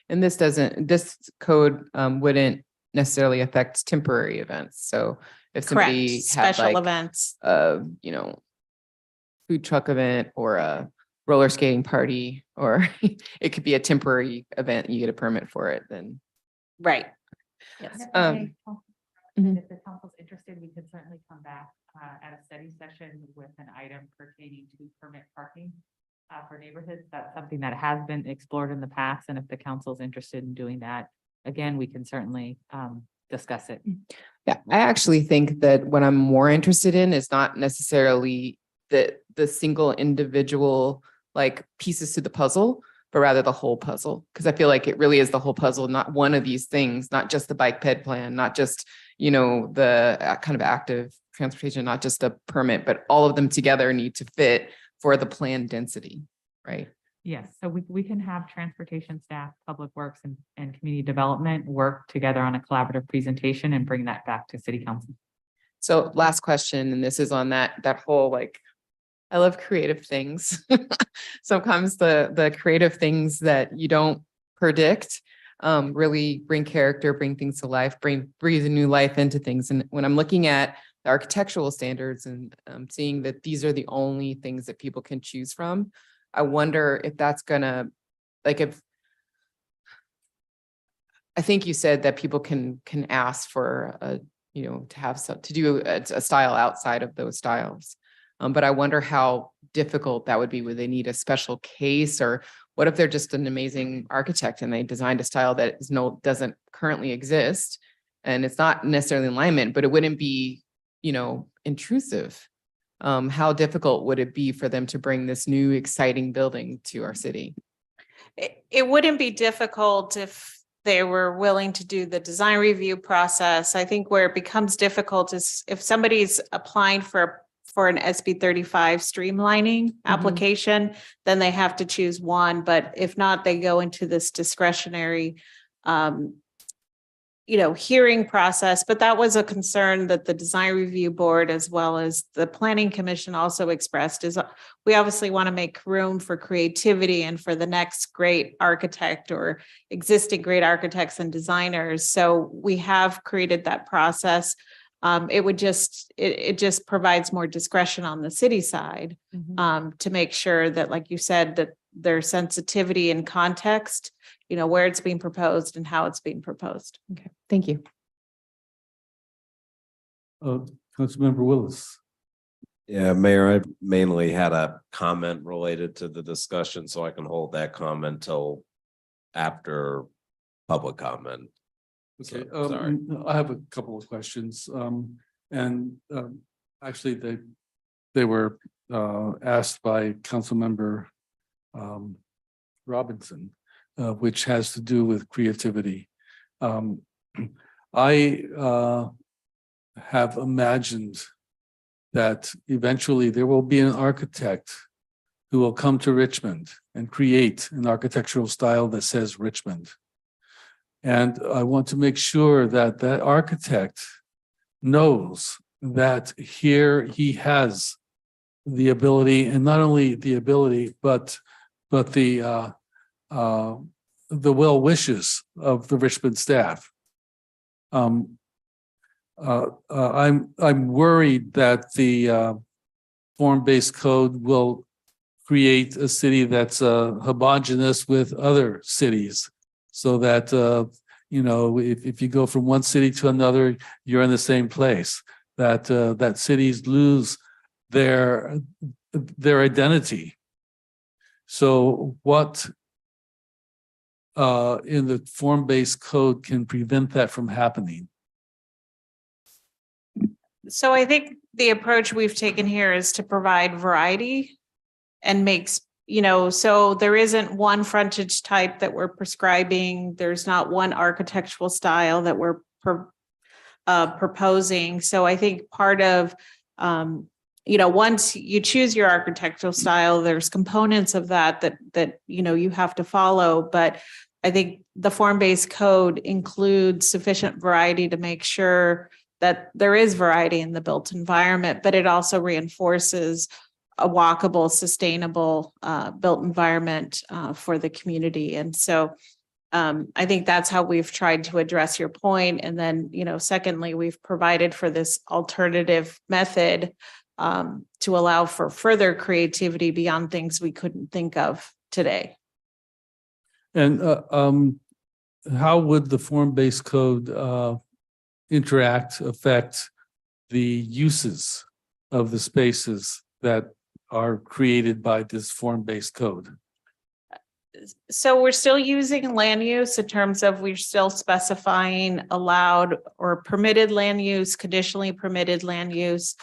And this code wouldn't necessarily affect temporary events. So if somebody had Special like events, you know, food truck event or a roller skating party, or it could be a temporary event, you get a permit for it, then. right. Yes. If the council's interested, we could certainly come back at a study session with an item pertaining to permit parking for neighborhoods. That's something that has been explored in the past. And if the council's interested in doing that, again, we can certainly discuss it. Yeah, I actually think that what I'm more interested in is not necessarily the single individual like pieces to the puzzle, but rather the whole puzzle. Because I feel like it really is the whole puzzle, not one of these things, not just the bike ped plan, not just, you know, the kind of active transportation, not just a permit, but all of them together need to fit for the planned density, right? Yes, so we can have transportation staff, public works and community development work together on a collaborative presentation and bring that back to city council. So last question, and this is on that whole, like, I love creative things. Sometimes the creative things that you don't predict really bring character, bring things to life, breathe a new life into things. And when I'm looking at the architectural standards and seeing that these are the only things that people can choose from, I wonder if that's gonna, like, if I think you said that people can ask for a, you know, to do a style outside of those styles. But I wonder how difficult that would be. Would they need a special case, or what if they're just an amazing architect and they designed a style that doesn't currently exist, and it's not necessarily in alignment, but it wouldn't be, you know, intrusive. How difficult would it be for them to bring this new exciting building to our city? It wouldn't be difficult if they were willing to do the design review process. I think where it becomes difficult is if somebody's applying for an SB 35 streamlining application, then they have to choose one. But if not, they go into this discretionary, hearing process. But that was a concern that the design review board, as well as the planning commission, also expressed, is we obviously want to make room for creativity and for the next great architect or existing great architects and designers. So we have created that process. It just provides more discretion on the city side to make sure that, like you said, that there's sensitivity and context, where it's being proposed and how it's being proposed. Okay, thank you. Councilmember Willis. Yeah, Mayor, I mainly had a comment related to the discussion, so I can hold that comment till after public comment. Okay, So, sorry. I have a couple of questions. Actually, they were asked by Councilmember Robinson, which has to do with creativity. I have imagined that eventually there will be an architect who will come to Richmond and create an architectural style that says Richmond. And I want to make sure that that architect knows that here he has the ability, and not only the ability, but the well wishes of the Richmond staff. I'm worried that the form-based code will create a city that's homogeneous with other cities, so that if you go from one city to another, you're in the same place. That cities lose their identity. So what in the form-based code can prevent that from happening? So I think the approach we've taken here is to provide variety and makes, so there isn't one frontage type that we're prescribing. There's not one architectural style that we're proposing. So I think part of, once you choose your architectural style, there's components of that you have to follow. But I think the form-based code includes sufficient variety to make sure that there is variety in the built environment, but it also reinforces a walkable, sustainable built environment for the community. And so I think that's how we've tried to address your point. And then, secondly, we've provided for this alternative method to allow for further creativity beyond things we couldn't think of today. And how would the form-based code affect the uses of the spaces that are created by this form-based code? So we're still using land use in terms of we're still specifying allowed or permitted land use, conditionally permitted land use,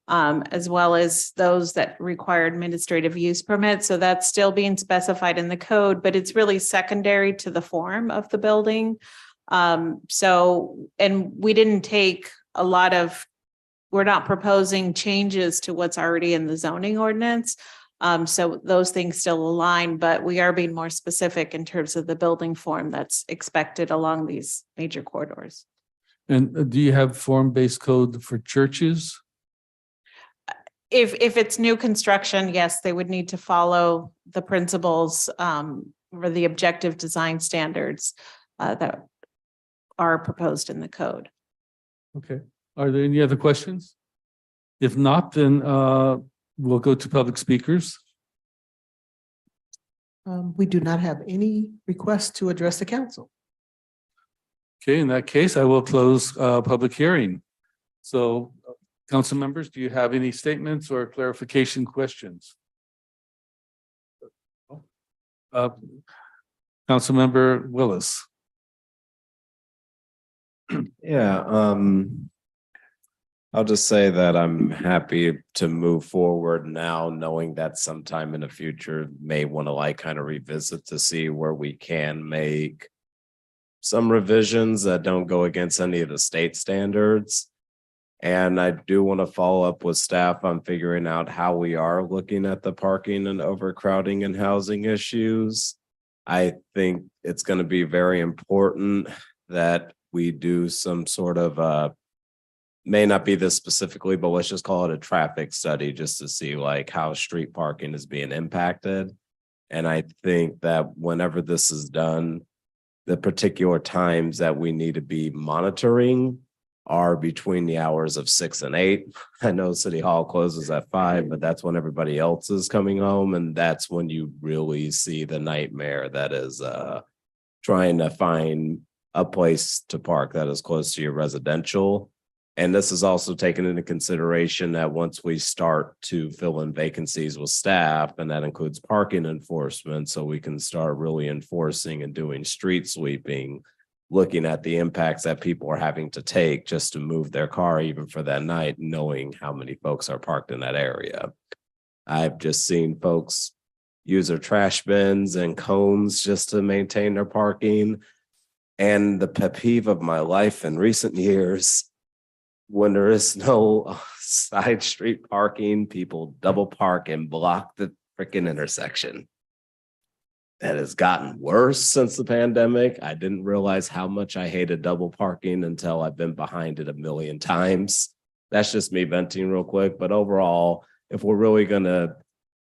as well as those that require administrative use permits. So that's still being specified in the code, but it's really secondary to the form of the building. And we didn't take we're not proposing changes to what's already in the zoning ordinance. So those things still align, but we are being more specific in terms of the building form that's expected along these major corridors. And do you have form-based code for churches? If it's new construction, yes, they would need to follow the principles or the objective design standards that are proposed in the code. Okay. Are there any other questions? If not, then we'll go to public speakers. We do not have any requests to address the council. Okay, in that case, I will close public hearing. So, council members, do you have any statements or clarification questions? Councilmember Willis. Yeah, I'll just say that I'm happy to move forward now, knowing that sometime in the future may want to kind of revisit to see where we can make some revisions that don't go against any of the state standards. And I do want to follow up with staff on figuring out how we are looking at the parking and overcrowding and housing issues. I think it's going to be very important that we do some sort of may not be this specifically, but let's just call it a traffic study just to see how street parking is being impacted. And I think that whenever this is done, the particular times that we need to be monitoring are between the hours of 6 and 8. I know City Hall closes at 5, but that's when everybody else is coming home. And that's when you really see the nightmare that is trying to find a place to park that is close to your residential. And this is also taken into consideration that once we start to fill in vacancies with staff, and that includes parking enforcement, so we can start really enforcing and doing street sweeping, looking at the impacts that people are having to take just to move their car even for that night, knowing how many folks are parked in that area. I've just seen folks use their trash bins and cones just to maintain their parking. And the pet peeve of my life in recent years, when there is no side street parking, people double park and block the freaking intersection. That has gotten worse since the pandemic. I didn't realize how much I hated double parking until I've been behind it a million times. that's just me venting real quick. But overall, if we're really going to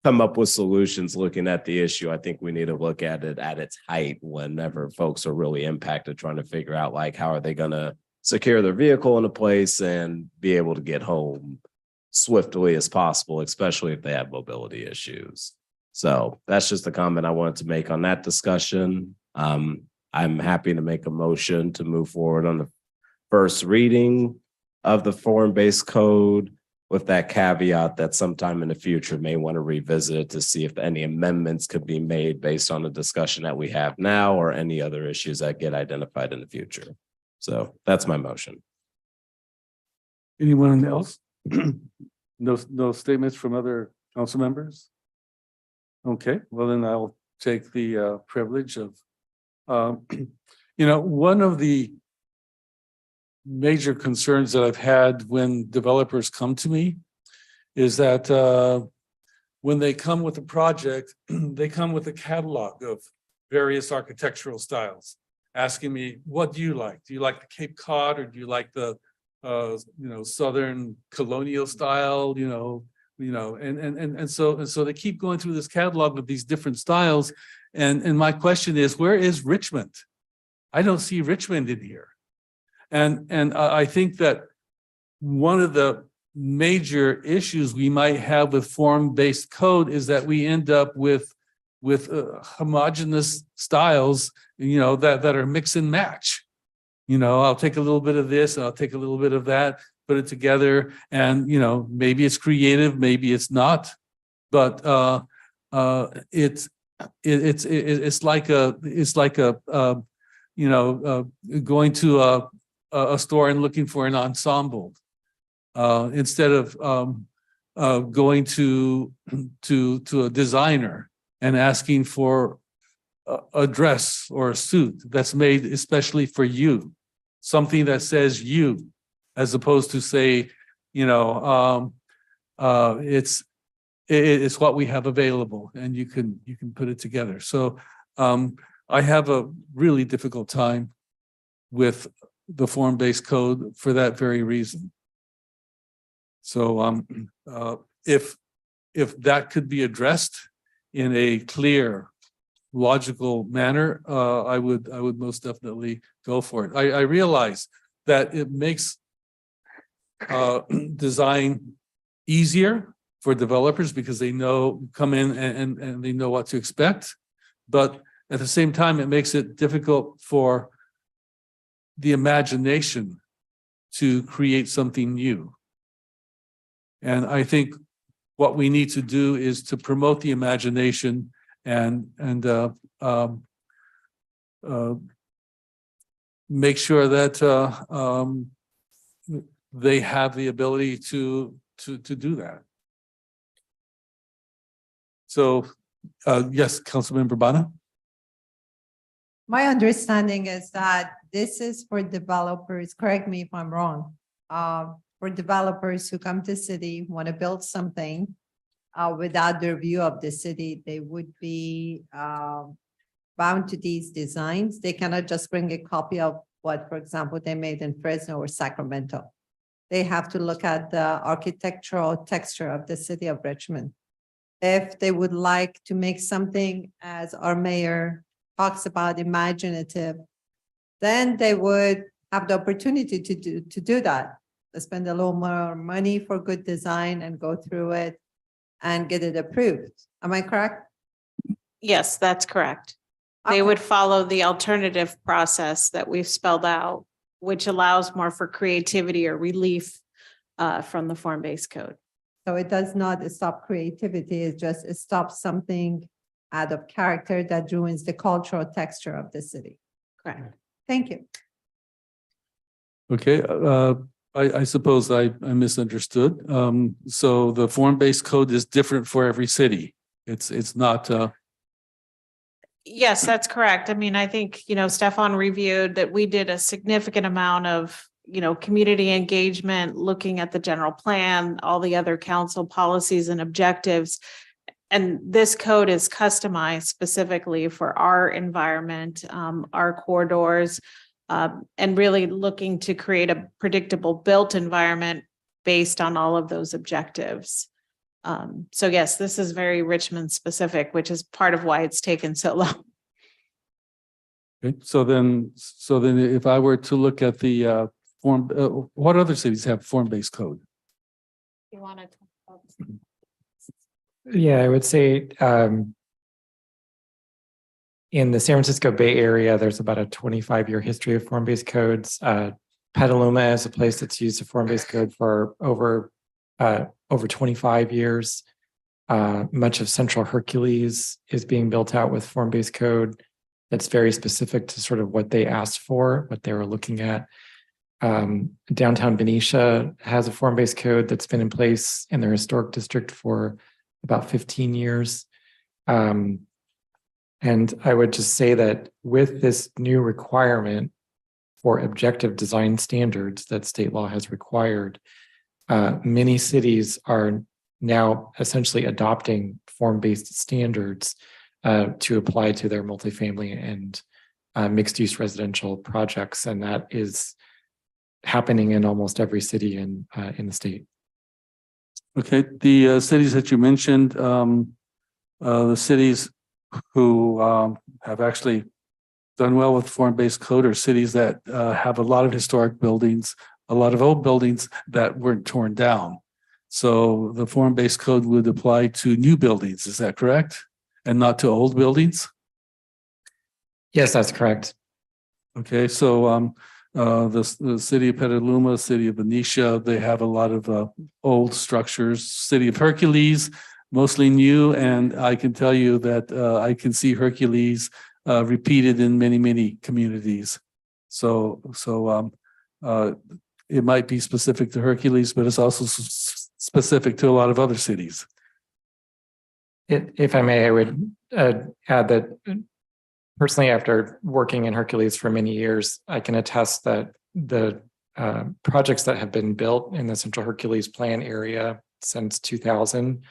come up with solutions looking at the issue, I think we need to look at it at its height whenever folks are really impacted, trying to figure out like how are they going to secure their vehicle in a place and be able to get home swiftly as possible, especially if they have mobility issues. So that's just a comment I wanted to make on that discussion. I'm happy to make a motion to move forward on the first reading of the form-based code, with that caveat that sometime in the future may want to revisit it to see if any amendments could be made based on the discussion that we have now or any other issues that get identified in the future. So that's my motion. Anyone else? No statements from other council members? Okay, well then I'll take the privilege of, one of the major concerns that I've had when developers come to me is that when they come with a project, they come with a catalog of various architectural styles, asking me, what do you like? Do you like the Cape Cod, or do you like the Southern colonial style, and so they keep going through this catalog of these different styles. And my question is, where is Richmond? I don't see Richmond in here. And I think that one of the major issues we might have with form-based code is that we end up with homogeneous styles, that are mix and match. I'll take a little bit of this and I'll take a little bit of that, put it together, and maybe it's creative, maybe it's not, but it's like going to a store and looking for an ensemble instead of going to a designer and asking for a dress or a suit that's made especially for you, something that says you, as opposed to say, it's what we have available and you can put it together. So I have a really difficult time with the form-based code for that very reason. So if that could be addressed in a clear, logical manner, I would most definitely go for it. I realize that it makes design easier for developers because they come in and they know what to expect, but at the same time, it makes it difficult for the imagination to create something new. And I think what we need to do is to promote the imagination and make sure that they have the ability to do that. So, yes, Councilmember Bana. My understanding is that this is for developers, correct me if I'm wrong, for developers who come to city, want to build something without their view of the city, they would be bound to these designs. They cannot just bring a copy of what, for example, they made in Fresno or Sacramento. They have to look at the architectural texture of the city of Richmond. If they would like to make something, as our mayor talks about, imaginative, then they would have the opportunity to do that. They spend a little more money for good design and go through it and get it approved. Am I correct? Yes, that's correct. They would follow the alternative process that we've spelled out, which allows more for creativity or relief from the form-based code. So it does not stop creativity, it stops something out of character that ruins the cultural texture of the city. Correct. Thank you. Okay, I suppose I misunderstood. So the form-based code is different for every city. It's not. Yes, that's correct. I mean, I think, Stefan reviewed that we did a significant amount of, community engagement, looking at the general plan, all the other council policies and objectives. And this code is customized specifically for our environment, our corridors, and really looking to create a predictable built environment based on all of those objectives. So yes, this is very Richmond specific, which is part of why it's taken so long. Okay, so then if I were to look at the form, what other cities have form-based code? You want to talk about Yeah, I would say in the San Francisco Bay Area, there's about a 25-year history of form-based codes. Petaluma is a place that's used a form-based code for over 25 years. Much of Central Hercules is being built out with form-based code that's very specific to sort of what they asked for, what they were looking at. Downtown Benicia has a form-based code that's been in place in their historic district for about 15 years. And I would just say that with this new requirement for objective design standards that state law has required, many cities are now essentially adopting form-based standards to apply to their multifamily and mixed-use residential projects. And that is happening in almost every city in the state. Okay, the cities that you mentioned, the cities who have actually done well with form-based code are cities that have a lot of historic buildings, a lot of old buildings that weren't torn down. So the form-based code would apply to new buildings, is that correct? And not to old buildings? Yes, that's correct. Okay, so the city of Petaluma, city of Benicia, they have a lot of old structures. City of Hercules, mostly new, and I can tell you that I can see Hercules repeated in many, many communities. So it might be specific to Hercules, but it's also specific to a lot of other cities. If I may, I would add that personally, after working in Hercules for many years, I can attest that the projects that have been built in the Central Hercules Plan area since 2000,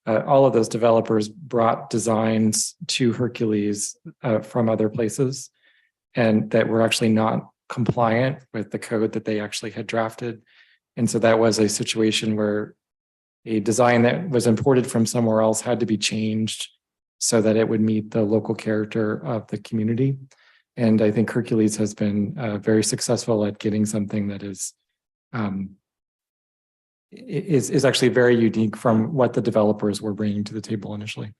all of those developers brought designs to Hercules from other places, and that were actually not compliant with the code that they actually had drafted. And so that was a situation where a design that was imported from somewhere else had to be changed so that it would meet the local character of the community. And I think Hercules has been very successful at getting something that is actually very unique from what the developers were bringing to the table initially.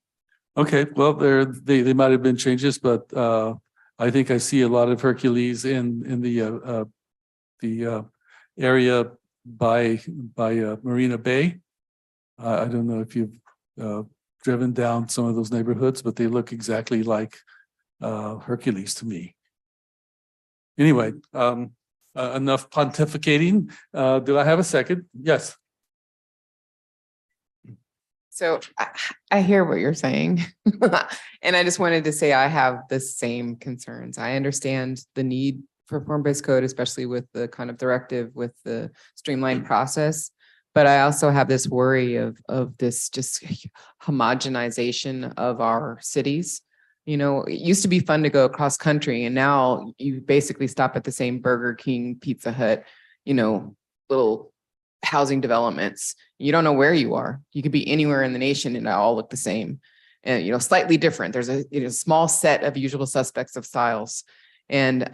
Okay, well, they might have been changes, but I think I see a lot of Hercules in the area by Marina Bay. I don't know if you've driven down some of those neighborhoods, but they look exactly like Hercules to me. Anyway, enough pontificating. Do I have a second? Yes. So I hear what you're saying. And I just wanted to say I have the same concerns. I understand the need for form-based code, especially with the kind of directive with the streamlined process. But I also have this worry of this just homogenization of our cities. You know, it used to be fun to go across country, and now you basically stop at the same Burger King, Pizza Hut, you know, little housing developments. You don't know where you are. You could be anywhere in the nation and they all look the same. And, you know, slightly different. There's a small set of usual suspects of styles. And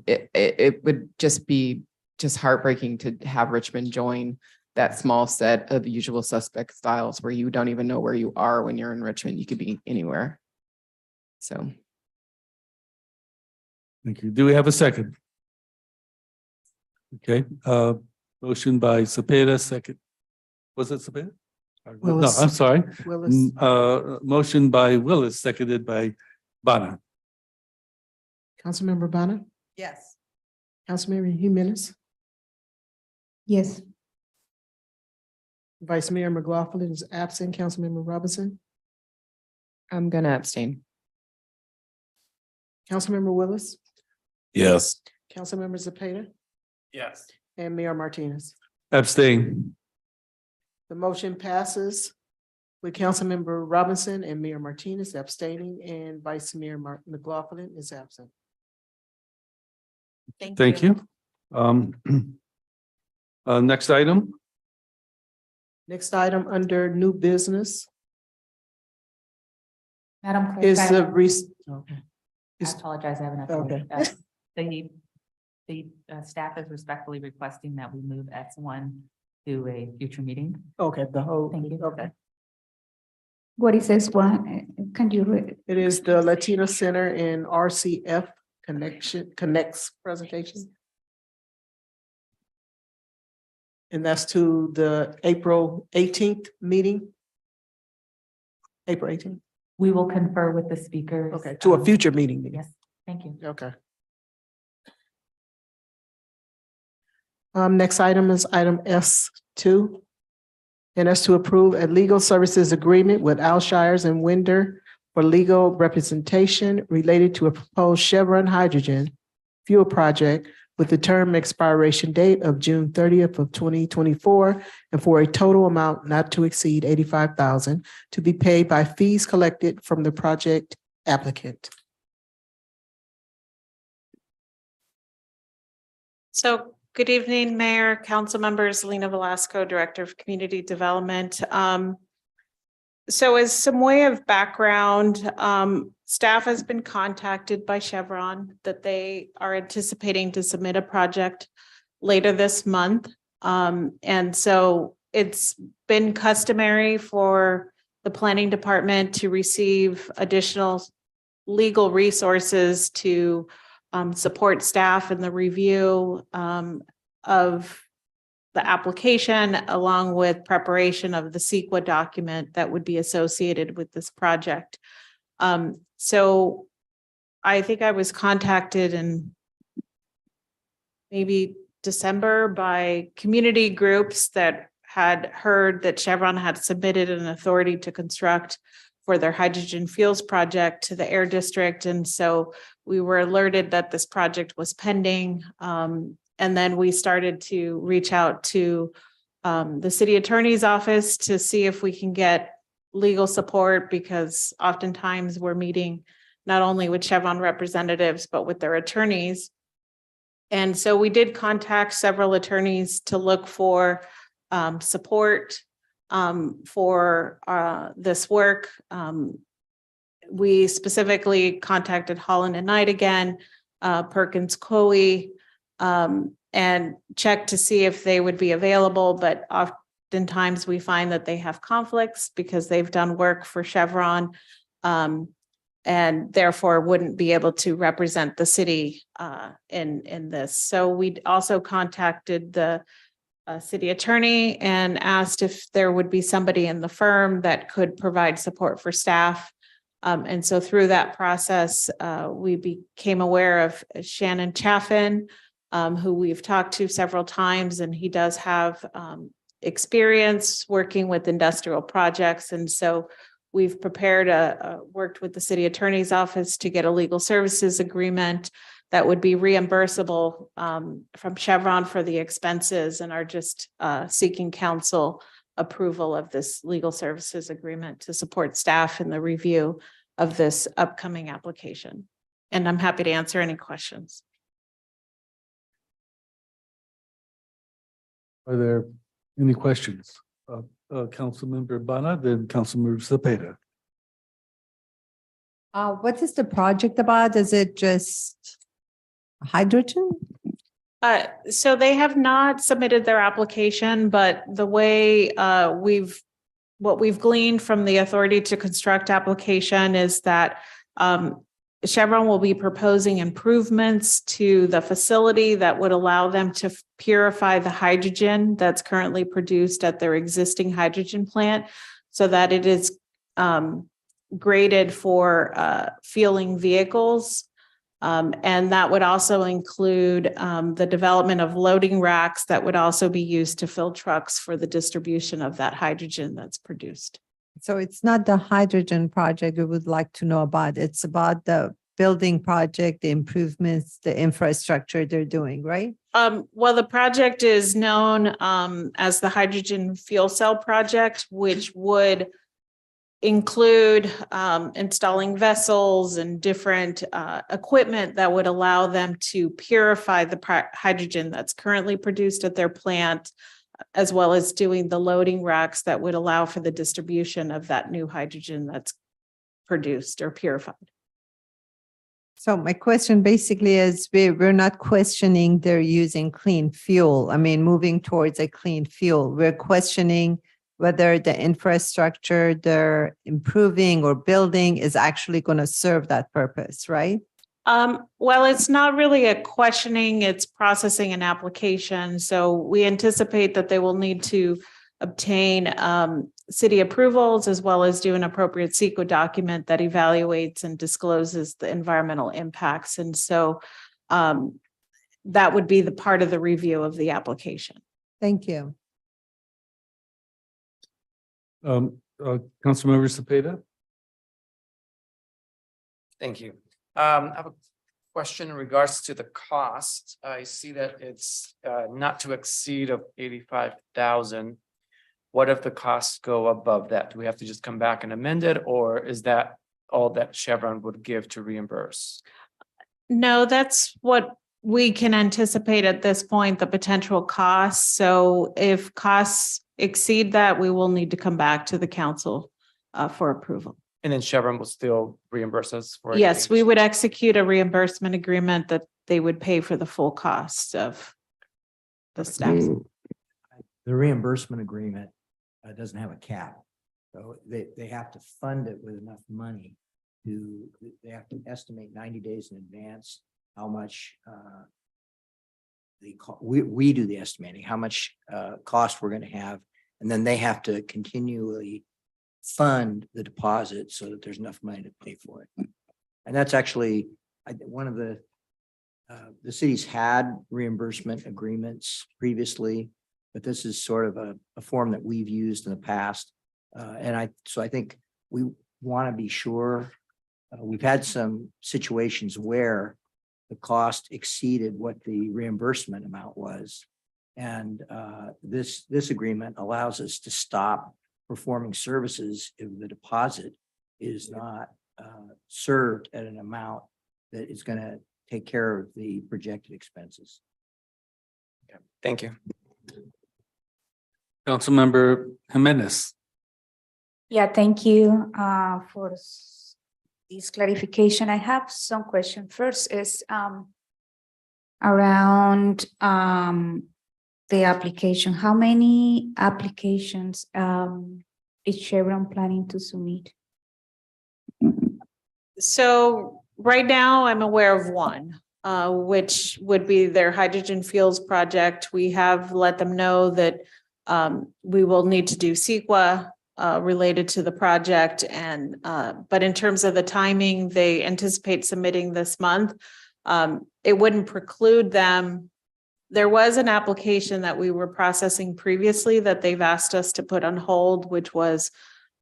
it would just be heartbreaking to have Richmond join that small set of usual suspect styles where you don't even know where you are when you're in Richmond. You could be anywhere. So. Thank you. Do we have a second? Okay. Motion by Cepeda, second. Was it Cepeda? Willis. No, I'm sorry. Willis. Motion by Willis, seconded by Bonner. Councilmember Bonner, Yes. Councilmember Jimenez, Yes. Vice Mayor McLaughlin is absent. Councilmember Robinson, I'm going to abstain. Councilmember Willis, Yes. Councilmember Zepeda, Yes. and Mayor Martinez. Abstain. The motion passes with Councilmember Robinson and Mayor Martinez abstaining, and Vice Mayor McLaughlin is absent. Thank you. Next item. Next item under new business Madam Clerk, is I the have- okay. I apologize, I have an Okay. update. The staff is respectfully requesting that we move S1 to a future meeting. Okay, the whole, Thank you. okay. What is this one? Can you read? It is the Latino Center in RCF Connects presentation. And that's to the April 18th meeting. April 18th. We will confer with the speakers. Okay, to a future meeting. Yes, thank you. Okay. Next item is item S2. And that's to approve a legal services agreement with Alshires and Winder for legal representation related to a proposed Chevron hydrogen fuel project with the term expiration date of June 30th of 2024 and for a total amount not to exceed $85,000 to be paid by fees collected from the project applicant. So good evening, Mayor, council members, Lena Velasco, Director of Community Development. So as some way of background, staff has been contacted by Chevron that they are anticipating to submit a project later this month. And so it's been customary for the planning department to receive additional legal resources to support staff in the review of the application, along with preparation of the CEQA document that would be associated with this project. So I think I was contacted in maybe December by community groups that had heard that Chevron had submitted an authority to construct for their hydrogen fuels project to the Air District. And so we were alerted that this project was pending. And then we started to reach out to the city attorney's office to see if we can get legal support, because oftentimes we're meeting not only with Chevron representatives, but with their attorneys. And so we did contact several attorneys to look for support for this work. We specifically contacted Holland and Knight again, Perkins Coie, and checked to see if they would be available, but oftentimes we find that they have conflicts because they've done work for Chevron, and therefore wouldn't be able to represent the city in this. So we also contacted the city attorney and asked if there would be somebody in the firm that could provide support for staff. And so through that process, we became aware of Shannon Chaffin, who we've talked to several times, and he does have experience working with industrial projects. And so we've prepared worked with the city attorney's office to get a legal services agreement that would be reimbursable from Chevron for the expenses, and are just seeking council approval of this legal services agreement to support staff in the review of this upcoming application. And I'm happy to answer any questions. Are there any questions? Councilmember Bana, then Councilmember Cepeda. What is the project about? Is it just hydrogen? So they have not submitted their application, but the way what we've gleaned from the authority to construct application is that Chevron will be proposing improvements to the facility that would allow them to purify the hydrogen that's currently produced at their existing hydrogen plant, so that it is graded for fueling vehicles. And that would also include the development of loading racks that would also be used to fill trucks for the distribution of that hydrogen that's produced. So it's not the hydrogen project we would like to know about. It's about the building project, the improvements, the infrastructure they're doing, right? Well, the project is known as the hydrogen fuel cell project, which would include installing vessels and different equipment that would allow them to purify the hydrogen that's currently produced at their plant as well as doing the loading racks that would allow for the distribution of that new hydrogen that's produced or purified. So my question basically is, we're not questioning they're using clean fuel. I mean, moving towards a clean fuel. We're questioning whether the infrastructure they're improving or building is actually going to serve that purpose, right? Well, it's not really a questioning, it's processing an application. So we anticipate that they will need to obtain city approvals as well as do an appropriate CEQA document that evaluates and discloses the environmental impacts. And so that would be the part of the review of the application. Thank you. Councilmember Cepeda? Thank you. I have a question in regards to the cost. I see that it's not to exceed of 85,000. What if the costs go above that? Do we have to just come back and amend it, or is that all that Chevron would give to reimburse? No, that's what we can anticipate at this point, the potential costs. So if costs exceed that, we will need to come back to the council for approval. And then Chevron will still reimburse us for it? Yes, we would execute a reimbursement agreement that they would pay for the full cost of the staff. The reimbursement agreement doesn't have a cap. So they have to fund it with enough money they have to estimate 90 days in advance how much we do the estimating, how much cost we're going to have. And then they have to continually fund the deposit so that there's enough money to pay for it. And that's actually one of the cities had reimbursement agreements previously, but this is sort of a form that we've used in the past. So I think we want to be sure. We've had some situations where the cost exceeded what the reimbursement amount was. And this agreement allows us to stop performing services if the deposit is not served at an amount that is going to take care of the projected expenses. Okay. Thank you. Councilmember Jimenez. Yeah, thank you for this clarification. I have some question. First is around the application. How many applications is Chevron planning to submit? So right now I'm aware of one, which would be their hydrogen fuels project. We have let them know that we will need to do CEQA related to the project. And but in terms of the timing, they anticipate submitting this month. It wouldn't preclude them. There was an application that we were processing previously that they've asked us to put on hold, which was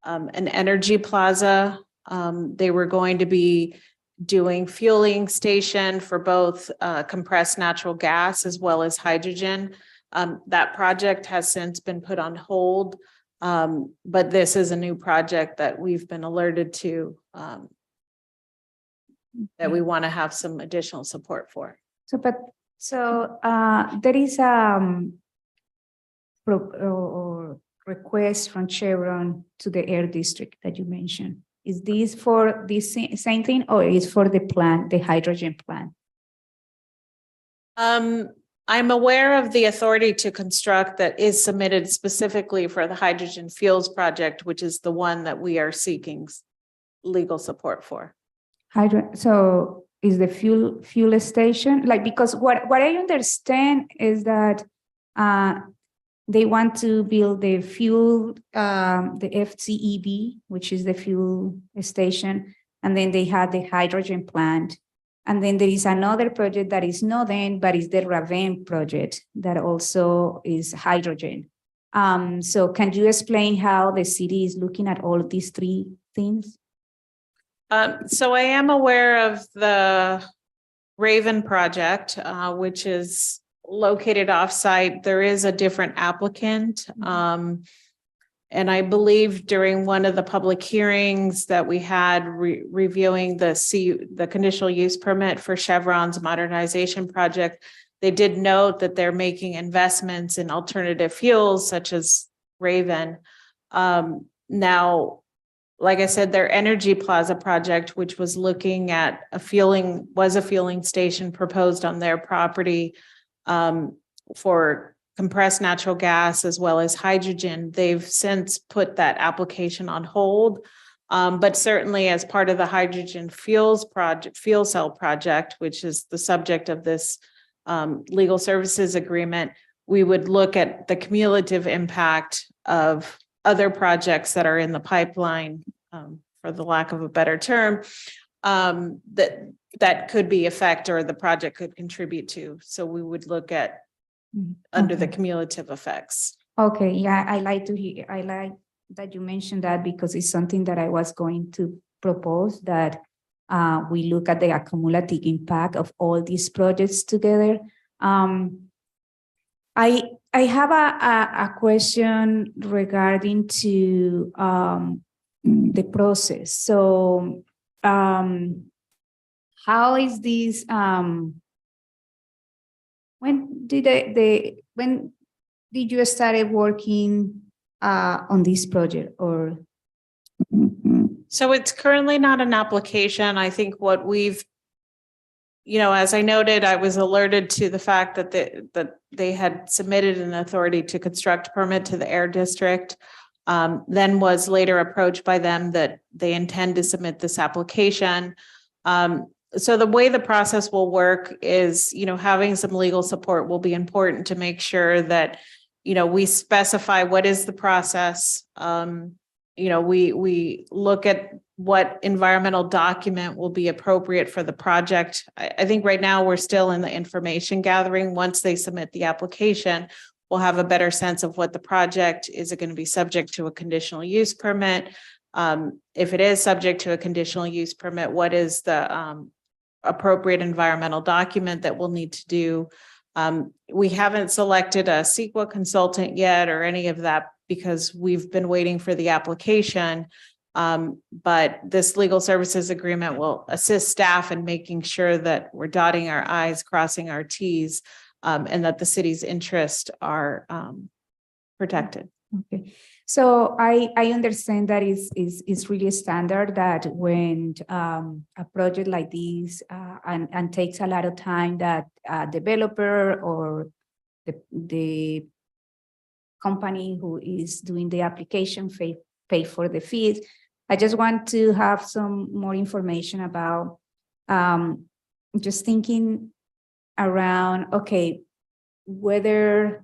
an energy plaza. They were going to be doing fueling station for both compressed natural gas as well as hydrogen. That project has since been put on hold, but this is a new project that we've been alerted to that we want to have some additional support for. So there is request from Chevron to the Air District that you mentioned. Is this for the same thing, or is for the plant, the hydrogen plant? I'm aware of the authority to construct that is submitted specifically for the hydrogen fuels project, which is the one that we are seeking legal support for. So is the fuel station, like, because what I understand is that they want to build the fuel, the FCEB, which is the fuel station, and then they have the hydrogen plant. And then there is another project that is not then, but is the Ramadan project that also is hydrogen. So can you explain how the city is looking at all of these three things? So I am aware of the Raven project, which is located offsite. There is a different applicant. And I believe during one of the public hearings that we had reviewing the conditional use permit for Chevron's modernization project, They did note that they're making investments in alternative fuels such as Raven. Now, like I said, their Energy Plaza project, which was looking at a fueling station proposed on their property for compressed natural gas as well as hydrogen. They've since put that application on hold. But certainly as part of the hydrogen fuel cell project, which is the subject of this legal services agreement, we would look at the cumulative impact of other projects that are in the pipeline, for the lack of a better term, that could be effect or the project could contribute to. So we would look at under the cumulative effects. Okay, yeah, I like that you mentioned that because it's something that I was going to propose, that we look at the cumulative impact of all these projects together. I have a question regarding to the process. So how is this, when did you start working on this project, or? So it's currently not an application. I think what we've, as I noted, I was alerted to the fact that they had submitted an authority to construct permit to the Air District, then was later approached by them that they intend to submit this application. So the way the process will work is, having some legal support will be important to make sure that, we specify what is the process. We look at what environmental document will be appropriate for the project. I think right now we're still in the information gathering. Once they submit the application, we'll have a better sense of what the project is. It going to be subject to a conditional use permit? If it is subject to a conditional use permit, what is the appropriate environmental document that we'll need to do? We haven't selected a CEQA consultant yet or any of that because we've been waiting for the application. But this legal services agreement will assist staff in making sure that we're dotting our I's, crossing our T's, and that the city's interests are protected. Okay. So I understand that is really standard that when a project like this and takes a lot of time, that developer or the company who is doing the application pay for the fees. I just want to have some more information about just thinking around, okay, whether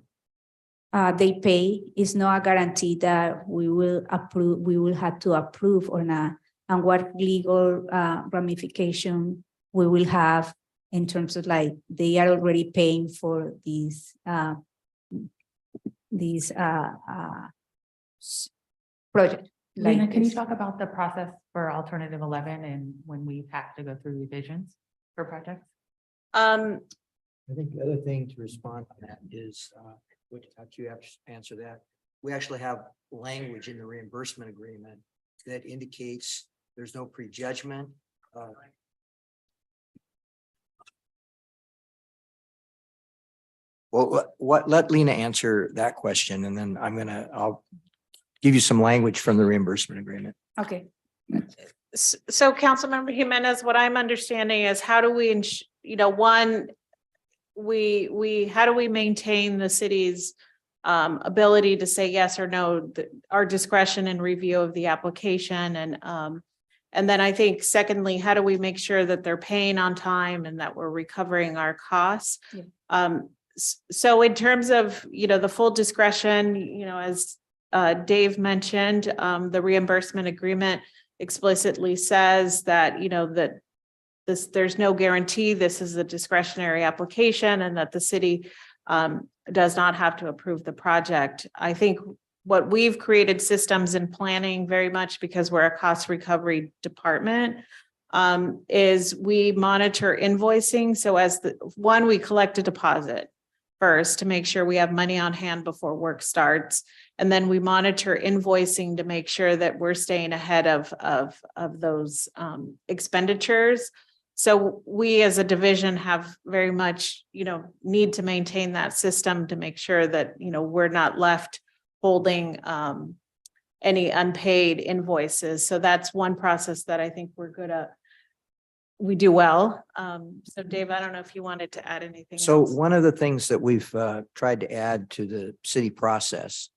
they pay is not a guarantee that we will have to approve or not, and what legal ramification we will have in terms of like they are already paying for these projects. Lena, can you talk about the process for alternative 11 and when we have to go through revisions for projects? I think the other thing to respond to that is, which you have to answer that. We actually have language in the reimbursement agreement that indicates there's no prejudgment. Well, let Lena answer that question, and then I'll give you some language from the reimbursement agreement. Okay. So Councilmember Jimenez, what I'm understanding is how do we, how do we maintain the city's ability to say yes or no, our discretion in review of the application, and then I think secondly, how do we make sure that they're paying on time and that we're recovering our costs? Yeah. So in terms of the full discretion, as Dave mentioned, the reimbursement agreement explicitly says that that there's no guarantee this is a discretionary application and that the city does not have to approve the project. I think what we've created systems and planning very much because we're a cost recovery department is we monitor invoicing. So as we collect a deposit first to make sure we have money on hand before work starts. And then we monitor invoicing to make sure that we're staying ahead of those expenditures. So we as a division have very much, need to maintain that system to make sure that, we're not left holding any unpaid invoices. So that's one process that I think we're good at. We do well. So Dave, I don't know if you wanted to add anything So else. one of the things that we've tried to add to the city process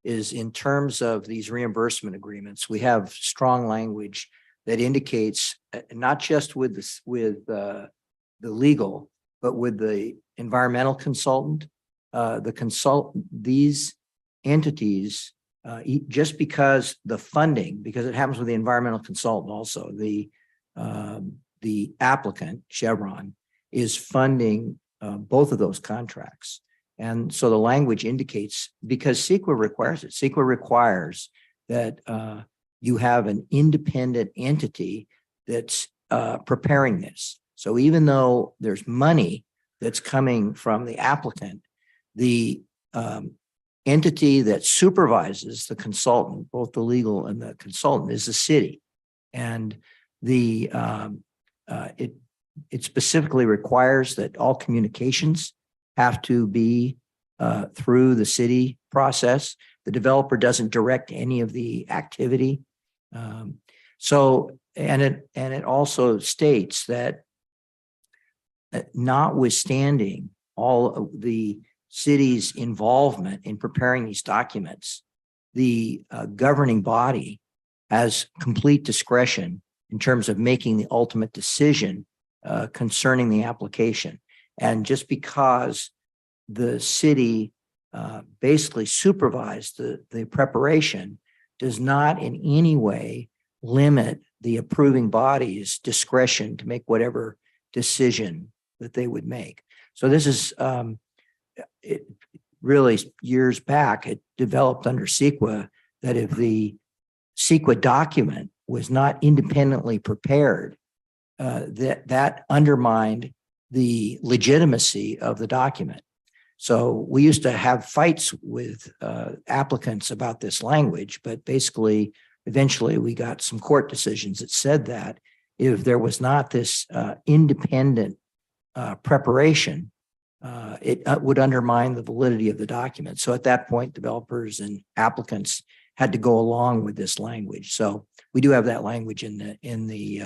is in terms of these reimbursement agreements, we have strong language that indicates not just with this, with the legal, but with the environmental consultant, these entities, just because the funding, because it happens with the environmental consultant also, the applicant, Chevron, is funding both of those contracts. And so the language indicates, because CEQA requires it, CEQA requires that you have an independent entity that's preparing this. So even though there's money that's coming from the applicant, the entity that supervises the consultant, both the legal and the consultant, is the city. And it specifically requires that all communications have to be through the city process. The developer doesn't direct any of the activity. And it also states that notwithstanding all of the city's involvement in preparing these documents, the governing body has complete discretion in terms of making the ultimate decision concerning the application. And just because the city basically supervised the preparation does not in any way limit the approving body's discretion to make whatever decision that they would make. So this is it really years back, it developed under CEQA that if the CEQA document was not independently prepared, that undermined the legitimacy of the document. So we used to have fights with applicants about this language, but basically, eventually we got some court decisions that said that if there was not this independent preparation, it would undermine the validity of the document. So at that point, developers and applicants had to go along with this language. So we do have that language in the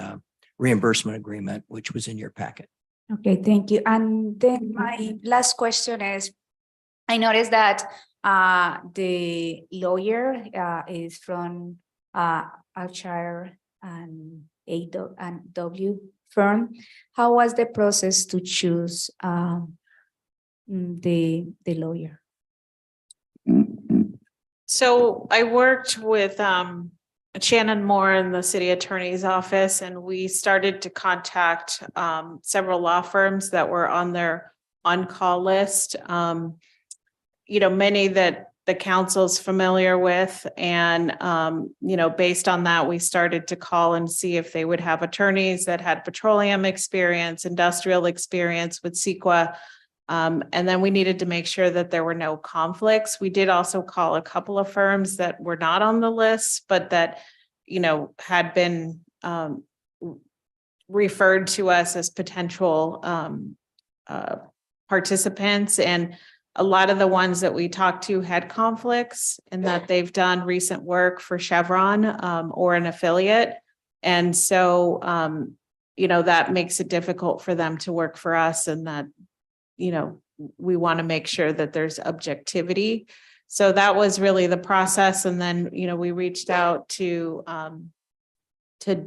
reimbursement agreement, which was in your packet. Okay, thank you. And then my last question is, I noticed that the lawyer is from Alshire and A&W firm. How was the process to choose the lawyer? So I worked with Shannon Moore in the city attorney's office, and we started to contact several law firms that were on their on-call list. Many that the council's familiar with, and based on that, we started to call and see if they would have attorneys that had petroleum experience, industrial experience with CEQA. And then we needed to make sure that there were no conflicts. We did also call a couple of firms that were not on the list, but that, had been referred to us as potential participants. And a lot of the ones that we talked to had conflicts in that they've done recent work for Chevron or an affiliate. And so, that makes it difficult for them to work for us, and that we want to make sure that there's objectivity. So that was really the process. And then, we reached out to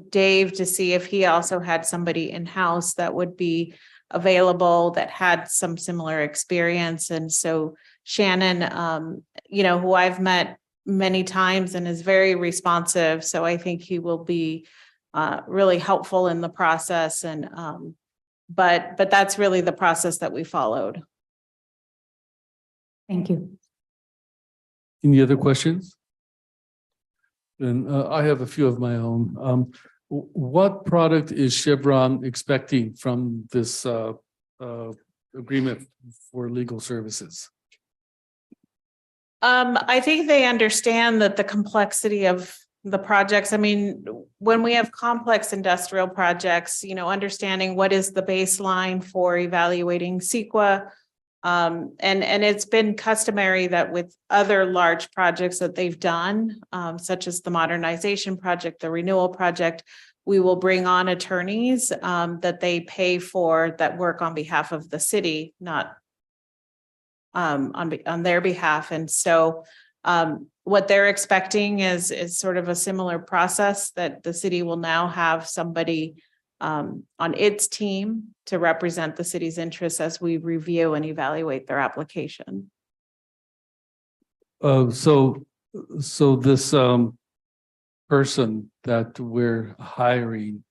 Dave to see if he also had somebody in-house that would be available that had some similar experience. And so Shannon, who I've met many times and is very responsive. So I think he will be really helpful in the process. And but that's really the process that we followed. Thank you. Any other questions? Then I have a few of my own. What product is Chevron expecting from this agreement for legal services? I think they understand that the complexity of the projects. I mean, when we have complex industrial projects, you know, understanding what is the baseline for evaluating CEQA. And it's been customary that with other large projects that they've done, such as the modernization project, the renewal project, we will bring on attorneys that they pay for that work on behalf of the city, not on their behalf. And so what they're expecting is sort of a similar process, that the city will now have somebody on its team to represent the city's interests as we review and evaluate their application. So this person that we're hiring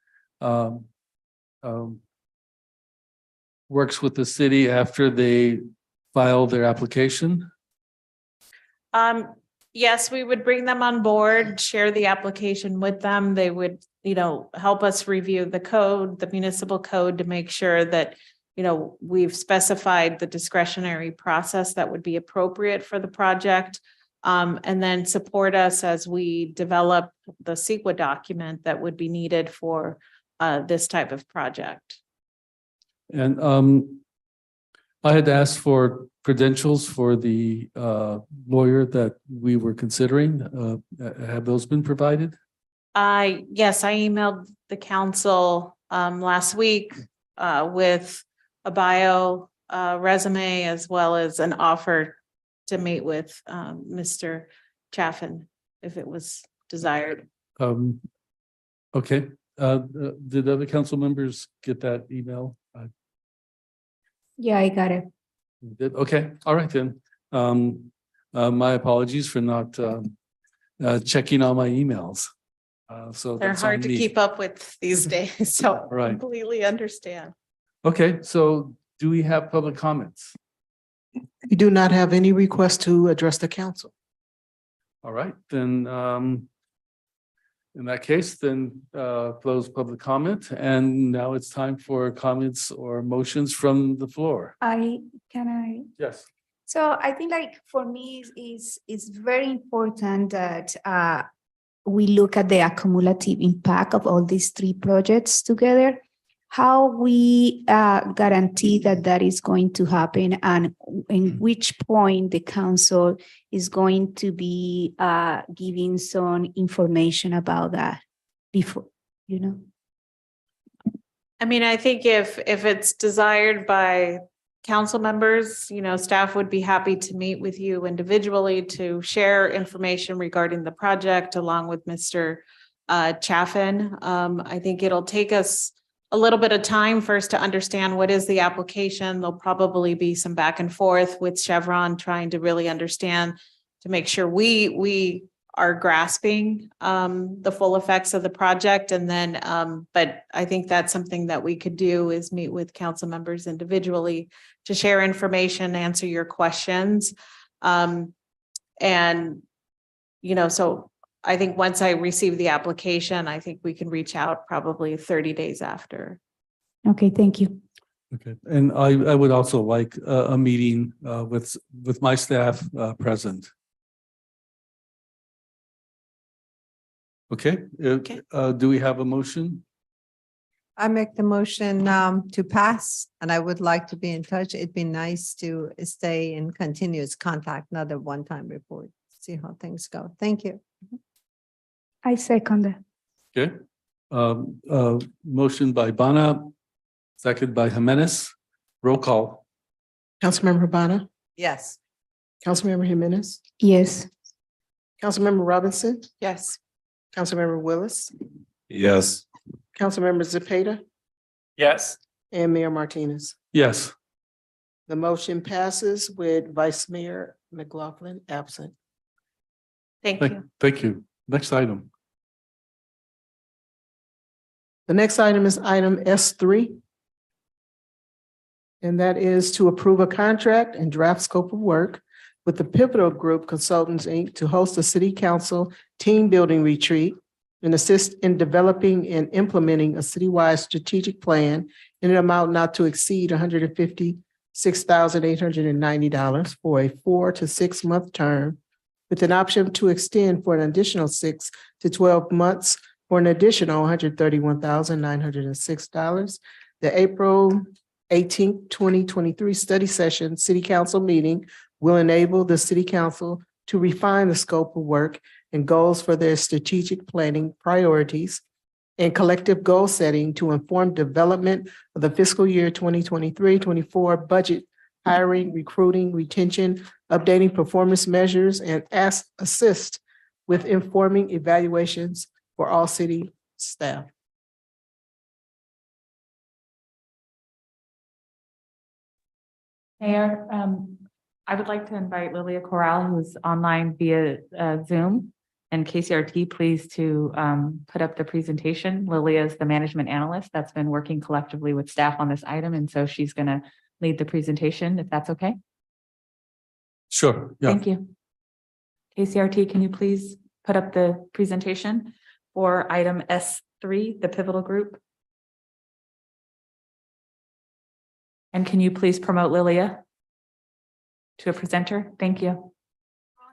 works with the city after they file their application? Yes, we would bring them on board, share the application with them. They would, you know, help us review the code, the municipal code, to make sure that, you know, we've specified the discretionary process that would be appropriate for the project. And then support us as we develop the CEQA document that would be needed for this type of project. And I had asked for credentials for the lawyer that we were considering. Have those been provided? Yes, I emailed the council last week with a bio resume, as well as an offer to meet with Mr. Chaffin if it was desired. Okay. Did other council members get that email? Yeah, I got it. Did? Okay. All right then. My apologies for not checking all my emails. So They're that's on hard to me. keep up with these days, so I Right. completely understand. Okay, so do we have public comments? We do not have any request to address the council. All right, then, in that case, then, close public comment, and now it's time for comments or motions from the floor. Can I? Yes. So I think, like, for me is very important that we look at the accumulative impact of all these three projects together. How we guarantee that that is going to happen, and in which point the council is going to be giving some information about that before, you know? I mean, I think if it's desired by council members, you know, staff would be happy to meet with you individually to share information regarding the project along with Mr. Chaffin. I think it'll take us a little bit of time first to understand what is the application. There'll probably be some back and forth with Chevron trying to really understand, to make sure we are grasping the full effects of the project. And then, but I think that's something that we could do, is meet with council members individually to share information, answer your questions. And, you know, so I think once I receive the application, I think we can reach out probably 30 days after. Okay, thank you. Okay, and I would also like a meeting with my staff present. Okay, do we have a motion? I make the motion to pass, and I would like to be in touch. It'd be nice to stay in continuous contact, not a one-time report. See how things go. Thank you. I second that. Okay, motion by Bana, second by Jimenez. Roll call. Councilmember Hibana, Yes. Councilmember Jimenez, Yes. Councilmember Robinson, Yes. Councilmember Willis, Yes. Councilmember Zepeda, Yes. and Mayor Martinez. Yes. The motion passes with Vice Mayor McLaughlin absent. Thank you. Thank you. Next item. The next item is item S3. And that is to approve a contract and draft scope of work with the Pivotal Group Consultants, Inc. to host a city council team building retreat and assist in developing and implementing a citywide strategic plan in an amount not to exceed $156,890 for a 4 to 6 month term with an option to extend for an additional 6 to 12 months for an additional $131,906. The April 18th, 2023 study session City Council meeting will enable the City Council to refine the scope of work and goals for their strategic planning priorities and collective goal setting to inform development of the fiscal year 2023-24 budget, hiring, recruiting, retention, updating performance measures, and assist with informing evaluations for all city staff. Mayor, I would like to invite Lilia Corral, who's online via Zoom, and KCRT, please to put up the presentation. Lilia is the management analyst that's been working collectively with staff on this item, and so she's going to lead the presentation, if that's okay. Sure. Yeah. Thank you. KCRT, can you please put up the presentation for item S3, the pivotal group? And can you please promote Lilia to a presenter? Thank you. All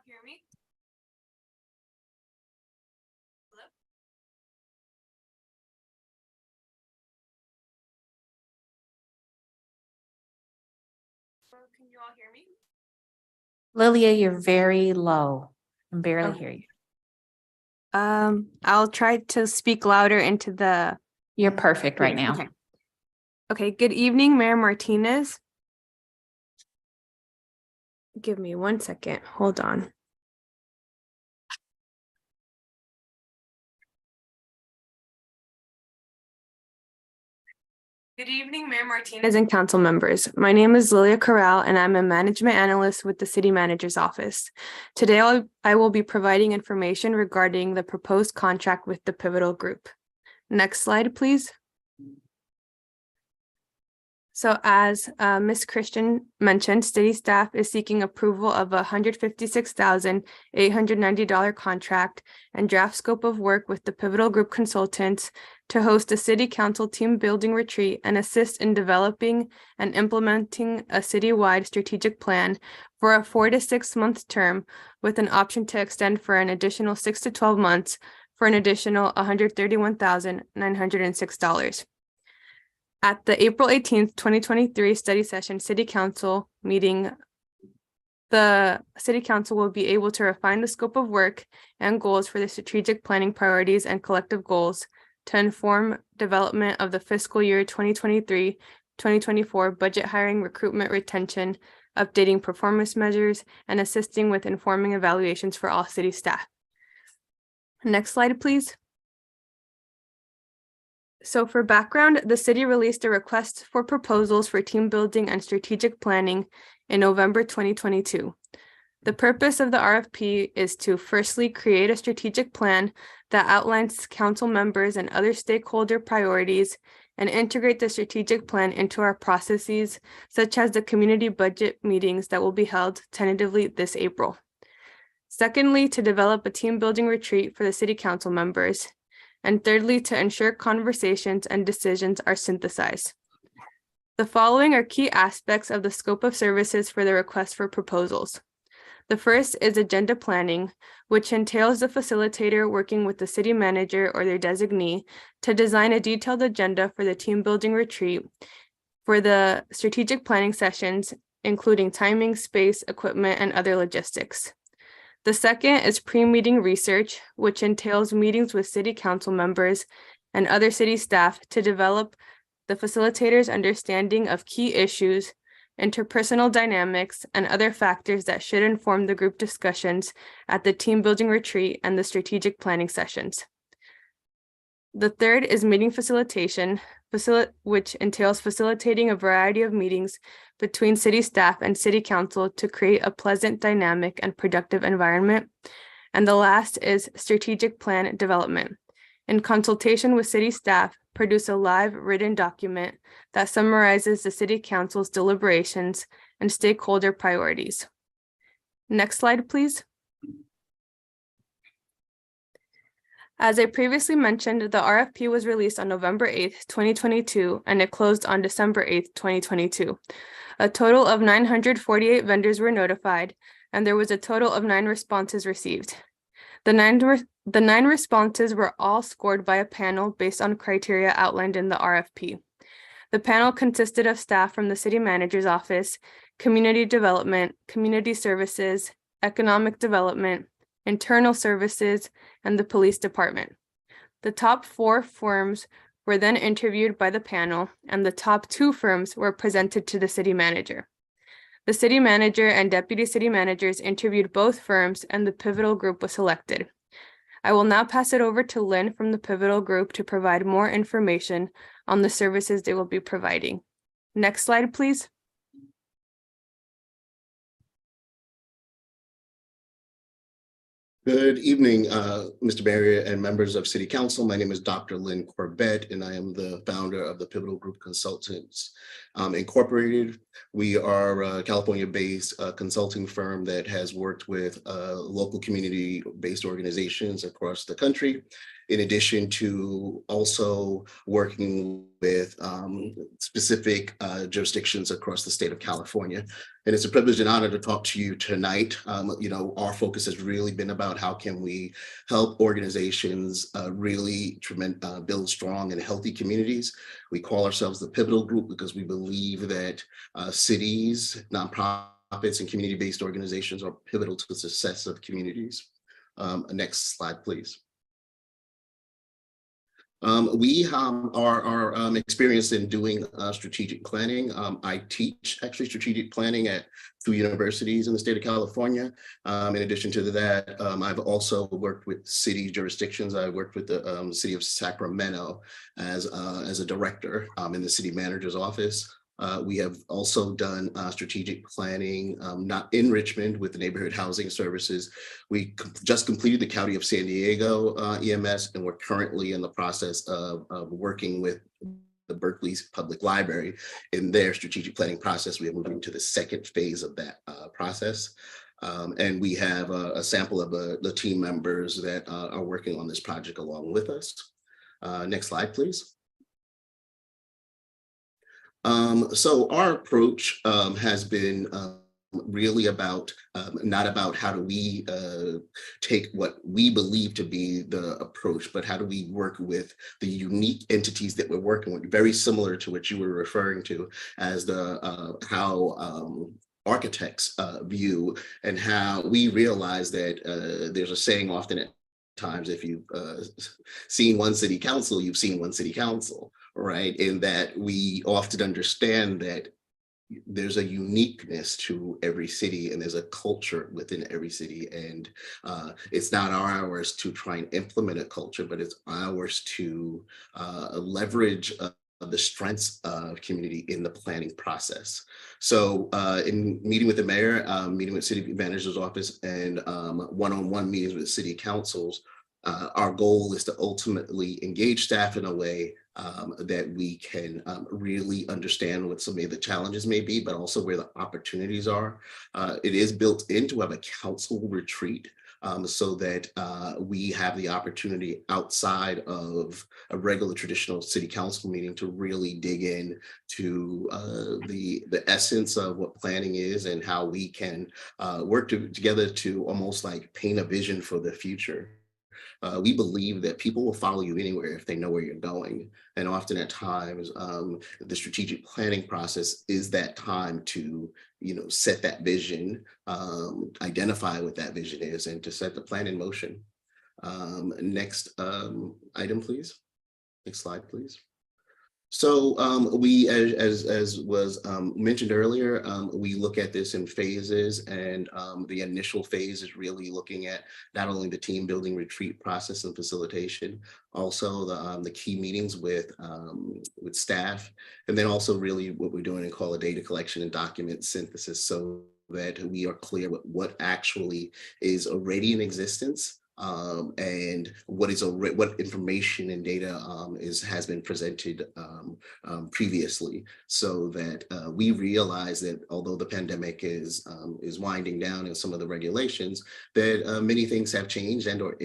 hear me? Hello? Can you all hear me? Lilia, you're very low. I can barely hear you. I'll try to speak louder into the. You're perfect right now. Okay. Okay, good evening, Mayor Martinez. Give me 1 second. Hold on. Good evening, Mayor Martinez and council members. My name is Lilia Corral, and I'm a management analyst with the City Manager's Office. Today, I will be providing information regarding the proposed contract with the Pivotal Group. Next slide, please. So as Ms. Christian mentioned, city staff is seeking approval of a $156,890 contract and draft scope of work with the Pivotal Group consultants to host a city council team building retreat and assist in developing and implementing a citywide strategic plan for a 4 to 6 month term with an option to extend for an additional 6 to 12 months for an additional $131,906. At the April 18th, 2023 study session City Council meeting, the City Council will be able to refine the scope of work and goals for the strategic planning priorities and collective goals to inform development of the fiscal year 2023-2024 budget, hiring, recruitment, retention, updating performance measures, and assisting with informing evaluations for all city staff. Next slide, please. So for background, the city released a request for proposals for team building and strategic planning in November 2022. The purpose of the RFP is to firstly create a strategic plan that outlines council members and other stakeholder priorities and integrate the strategic plan into our processes, such as the community budget meetings that will be held tentatively this April. Secondly, to develop a team building retreat for the city council members. And thirdly, to ensure conversations and decisions are synthesized. The following are key aspects of the scope of services for the request for proposals. The first is agenda planning, which entails the facilitator working with the city manager or their designee to design a detailed agenda for the team building retreat for the strategic planning sessions, including timing, space, equipment, and other logistics. The second is pre-meeting research, which entails meetings with city council members and other city staff to develop the facilitator's understanding of key issues, interpersonal dynamics, and other factors that should inform the group discussions at the team building retreat and the strategic planning sessions. The third is meeting facilitation, which entails facilitating a variety of meetings between city staff and city council to create a pleasant, dynamic, and productive environment. And the last is strategic plan development. In consultation with city staff, produce a live written document that summarizes the city council's deliberations and stakeholder priorities. Next slide, please. As I previously mentioned, the RFP was released on November 8th, 2022, and it closed on December 8th, 2022. A total of 948 vendors were notified. and there was a total of 9 responses received. The nine responses were all scored by a panel based on criteria outlined in the RFP. The panel consisted of staff from the city manager's office, community development, community services, economic development, internal services, and the police department. The top 4 firms were then interviewed by the panel, and the top 2 firms were presented to the city manager. The city manager and deputy city managers interviewed both firms, and the pivotal group was selected. I will now pass it over to Lynn from the pivotal group to provide more information on the services they will be providing. Next slide, please. Good evening, Mr. Mayor and members of City Council. My name is Dr. Lynn Corbett, and I am the founder of the Pivotal Group Consultants Incorporated. We are a California-based consulting firm that has worked with local community-based organizations across the country, in addition to also working with specific jurisdictions across the state of California. And it's a privilege and honor to talk to you tonight. Our focus has really been about how can we help organizations really build strong and healthy communities. We call ourselves the Pivotal Group because we believe that cities, nonprofits, and community-based organizations are pivotal to the success of communities. Next slide, please. We are experienced in doing strategic planning. I teach actually strategic planning at 2 universities in the state of California. In addition to that, I've also worked with city jurisdictions. I worked with the city of Sacramento as a director in the city manager's office. We have also done strategic planning, not in Richmond with the neighborhood housing services. We just completed the County of San Diego EMS, and we're currently in the process of working with the Berkeley's Public Library in their strategic planning process. We are moving to the second phase of that process. And we have a sample of the team members that are working on this project along with us. Next slide, please. So our approach has been really about not about how do we take what we believe to be the approach, but how do we work with the unique entities that we're working with, very similar to what you were referring to as the how architects view, and how we realize that there's a saying often at times, if you've seen one city council, you've seen one city council, right? In that we often understand that there's a uniqueness to every city and there's a culture within every city. And it's not ours to try and implement a culture, but it's ours to leverage the strengths of community in the planning process. So in meeting with the mayor, meeting with city manager's office, and one-on-one meetings with city councils, our goal is to ultimately engage staff in a way that we can really understand what some of the challenges may be, but also where the opportunities are. It is built in to have a council retreat so that we have the opportunity outside of a regular traditional city council meeting to really dig in to the essence of what planning is and how we can work together to almost like paint a vision for the future. We believe that people will follow you anywhere if they know where you're going. And often at times, the strategic planning process is that time to, set that vision, identify what that vision is, and to set the plan in motion. Next item, please. Next slide, please. So we, as was mentioned earlier, we look at this in phases, and the initial phase is really looking at not only the team building retreat process and facilitation, also the key meetings with staff, and then also really what we're doing and call a data collection and document synthesis, so that we are clear what actually is already in existence. And what information and data has been presented previously, so that we realize that although the pandemic is winding down and some of the regulations, that many things have changed and or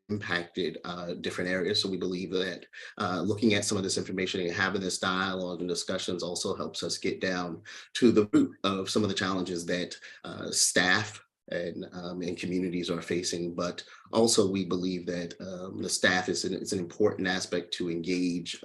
impacted different areas. So we believe that looking at some of this information and having this dialogue and discussions also helps us get down to the root of some of the challenges that staff and communities are facing. But also we believe that the staff is an important aspect to engage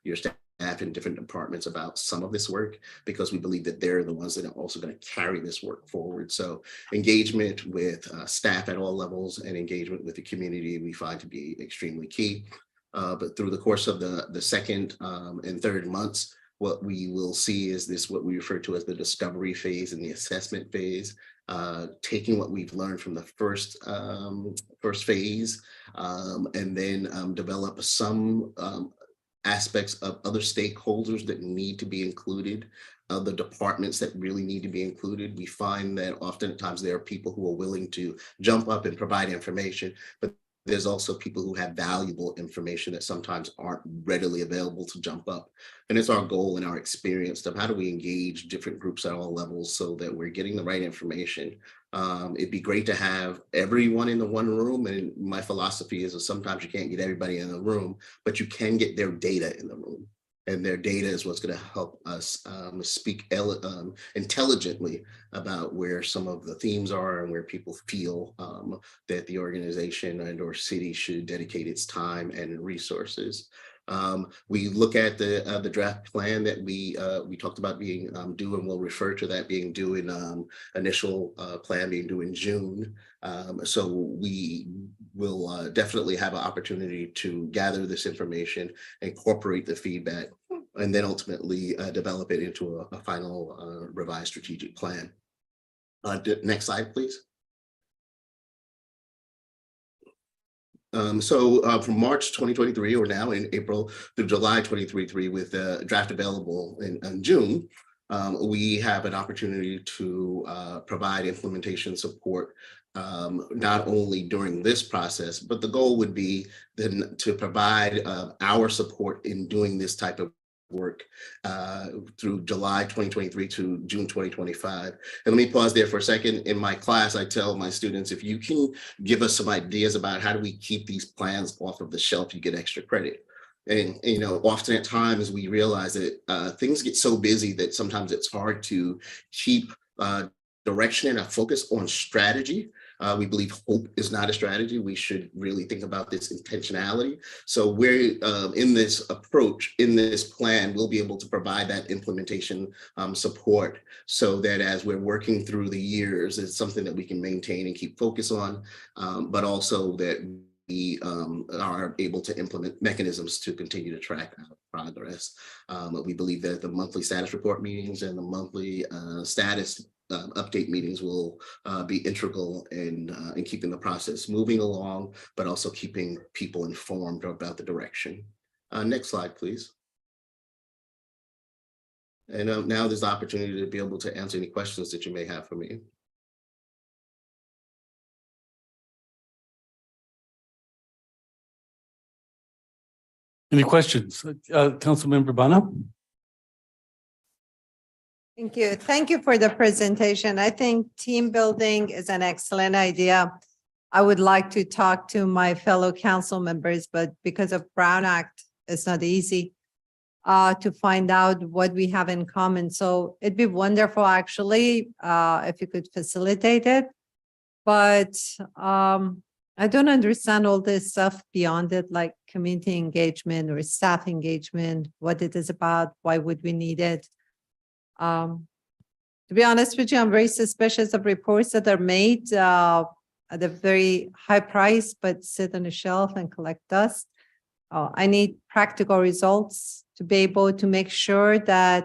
your staff in different departments about some of this work, because we believe that they're the ones that are also going to carry this work forward. So engagement with staff at all levels and engagement with the community we find to be extremely key. But through the course of the second and third months, what we will see is this, what we refer to as the discovery phase and the assessment phase, taking what we've learned from the first phase, and then develop some aspects of other stakeholders that need to be included, the departments that really need to be included. We find that oftentimes there are people who are willing to jump up and provide information, but there's also people who have valuable information that sometimes aren't readily available to jump up. And it's our goal and our experience of how do we engage different groups at all levels so that we're getting the right information. It'd be great to have everyone in the one room. And my philosophy is that sometimes you can't get everybody in the room, but you can get their data in the room. And their data is what's going to help us speak intelligently about where some of the themes are and where people feel that the organization and or city should dedicate its time and resources. We look at the draft plan that we talked about being due, and we'll refer to that being due in initial plan being due in June. So we will definitely have an opportunity to gather this information, incorporate the feedback, and then ultimately develop it into a final revised strategic plan. Next slide, please. From March 2023, or now in April, through July 2023, with the draft available in June, we have an opportunity to provide implementation support, not only during this process, but the goal would be then to provide our support in doing this type of work through July 2023 to June 2025. And let me pause there for a second. In my class, I tell my students, if you can give us some ideas about how do we keep these plans off of the shelf, you get extra credit. And, you know, often at times we realize that things get so busy that sometimes it's hard to keep direction and a focus on strategy. We believe hope is not a strategy. We should really think about this intentionality. So we're in this approach, in this plan, we'll be able to provide that implementation support so that as we're working through the years, it's something that we can maintain and keep focus on, but also that we are able to implement mechanisms to continue to track progress. We believe that the monthly status report meetings and the monthly status update meetings will be integral in keeping the process moving along, but also keeping people informed about the direction. Next slide, please. And now there's the opportunity to be able to answer any questions that you may have for me. Any questions? Councilmember Bana? Thank you. Thank you for the presentation. I think team building is an excellent idea. I would like to talk to my fellow council members, but because of Brown Act, it's not easy to find out what we have in common. So it'd be wonderful actually if you could facilitate it. But I don't understand all this stuff beyond it, like community engagement or staff engagement, what it is about, why would we need it? To be honest with you, I'm very suspicious of reports that are made at a very high price, but sit on a shelf and collect dust. I need practical results to be able to make sure that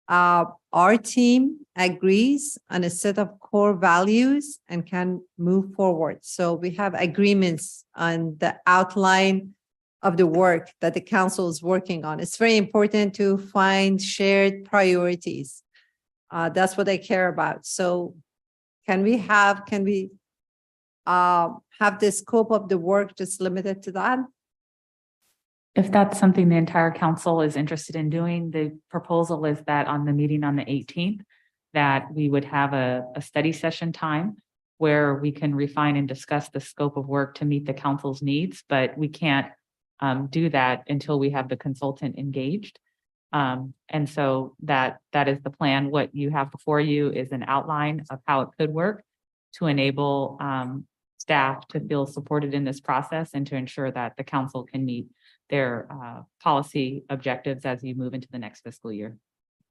our team agrees on a set of core values and can move forward. So we have agreements on the outline of the work that the council is working on. It's very important to find shared priorities. That's what I care about. So can we have the scope of the work just limited to that? If that's something the entire council is interested in doing, the proposal is that on the meeting on the 18th, that we would have a study session time where we can refine and discuss the scope of work to meet the council's needs, but we can't do that until we have the consultant engaged. And so that is the plan. What you have before you is an outline of how it could work. to enable staff to feel supported in this process and to ensure that the council can meet their policy objectives as you move into the next fiscal year.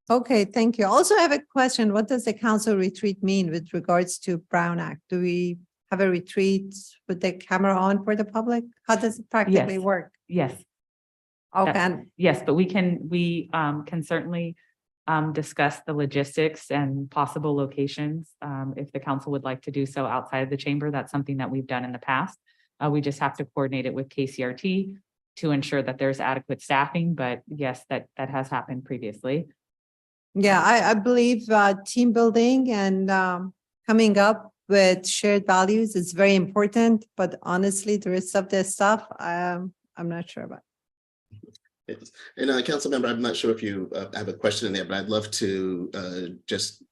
Okay, thank you. Also, I have a question. What does the council retreat mean with regards to Brown Act? Do we have a retreat with the camera on for the public? How does it practically Yes. work? Yes. Okay, and Yes, but we can certainly discuss the logistics and possible locations. If the council would like to do so outside of the chamber, that's something that we've done in the past. We just have to coordinate it with KCRT to ensure that there's adequate staffing, but yes, that has happened previously. yeah, I believe team building and coming up with shared values is very important, but honestly, the rest of this stuff, I'm not sure about. Yes. And council member, I'm not sure if you have a question in there, but I'd love to just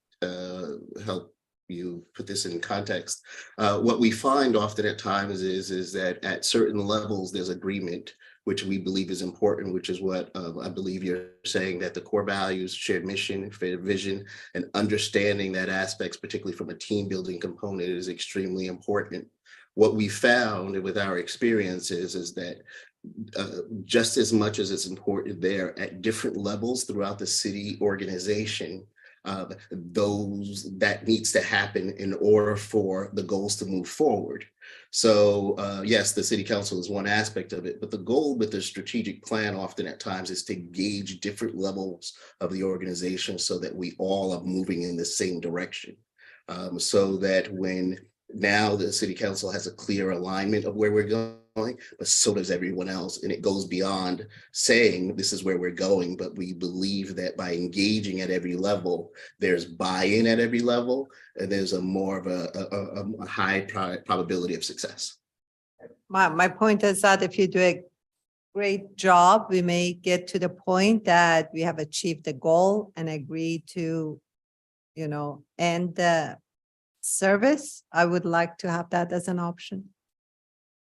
help you put this in context. What we find often at times is that at certain levels, there's agreement, which we believe is important, which is what I believe you're saying, that the core values, shared mission, shared vision, and understanding that aspects, particularly from a team building component, is extremely important. What we found with our experiences is that just as much as it's important there at different levels throughout the city organization, that needs to happen in order for the goals to move forward. So yes, the city council is one aspect of it, but the goal with the strategic plan often at times is to gauge different levels of the organization so that we all are moving in the same direction. So that when now the city council has a clear alignment of where we're going, but so does everyone else. And it goes beyond saying this is where we're going, but we believe that by engaging at every level, there's buy-in at every level, and there's a more of a high probability of success. My point is that if you do a great job, we may get to the point that we have achieved the goal and agree to, end the service. I would like to have that as an option.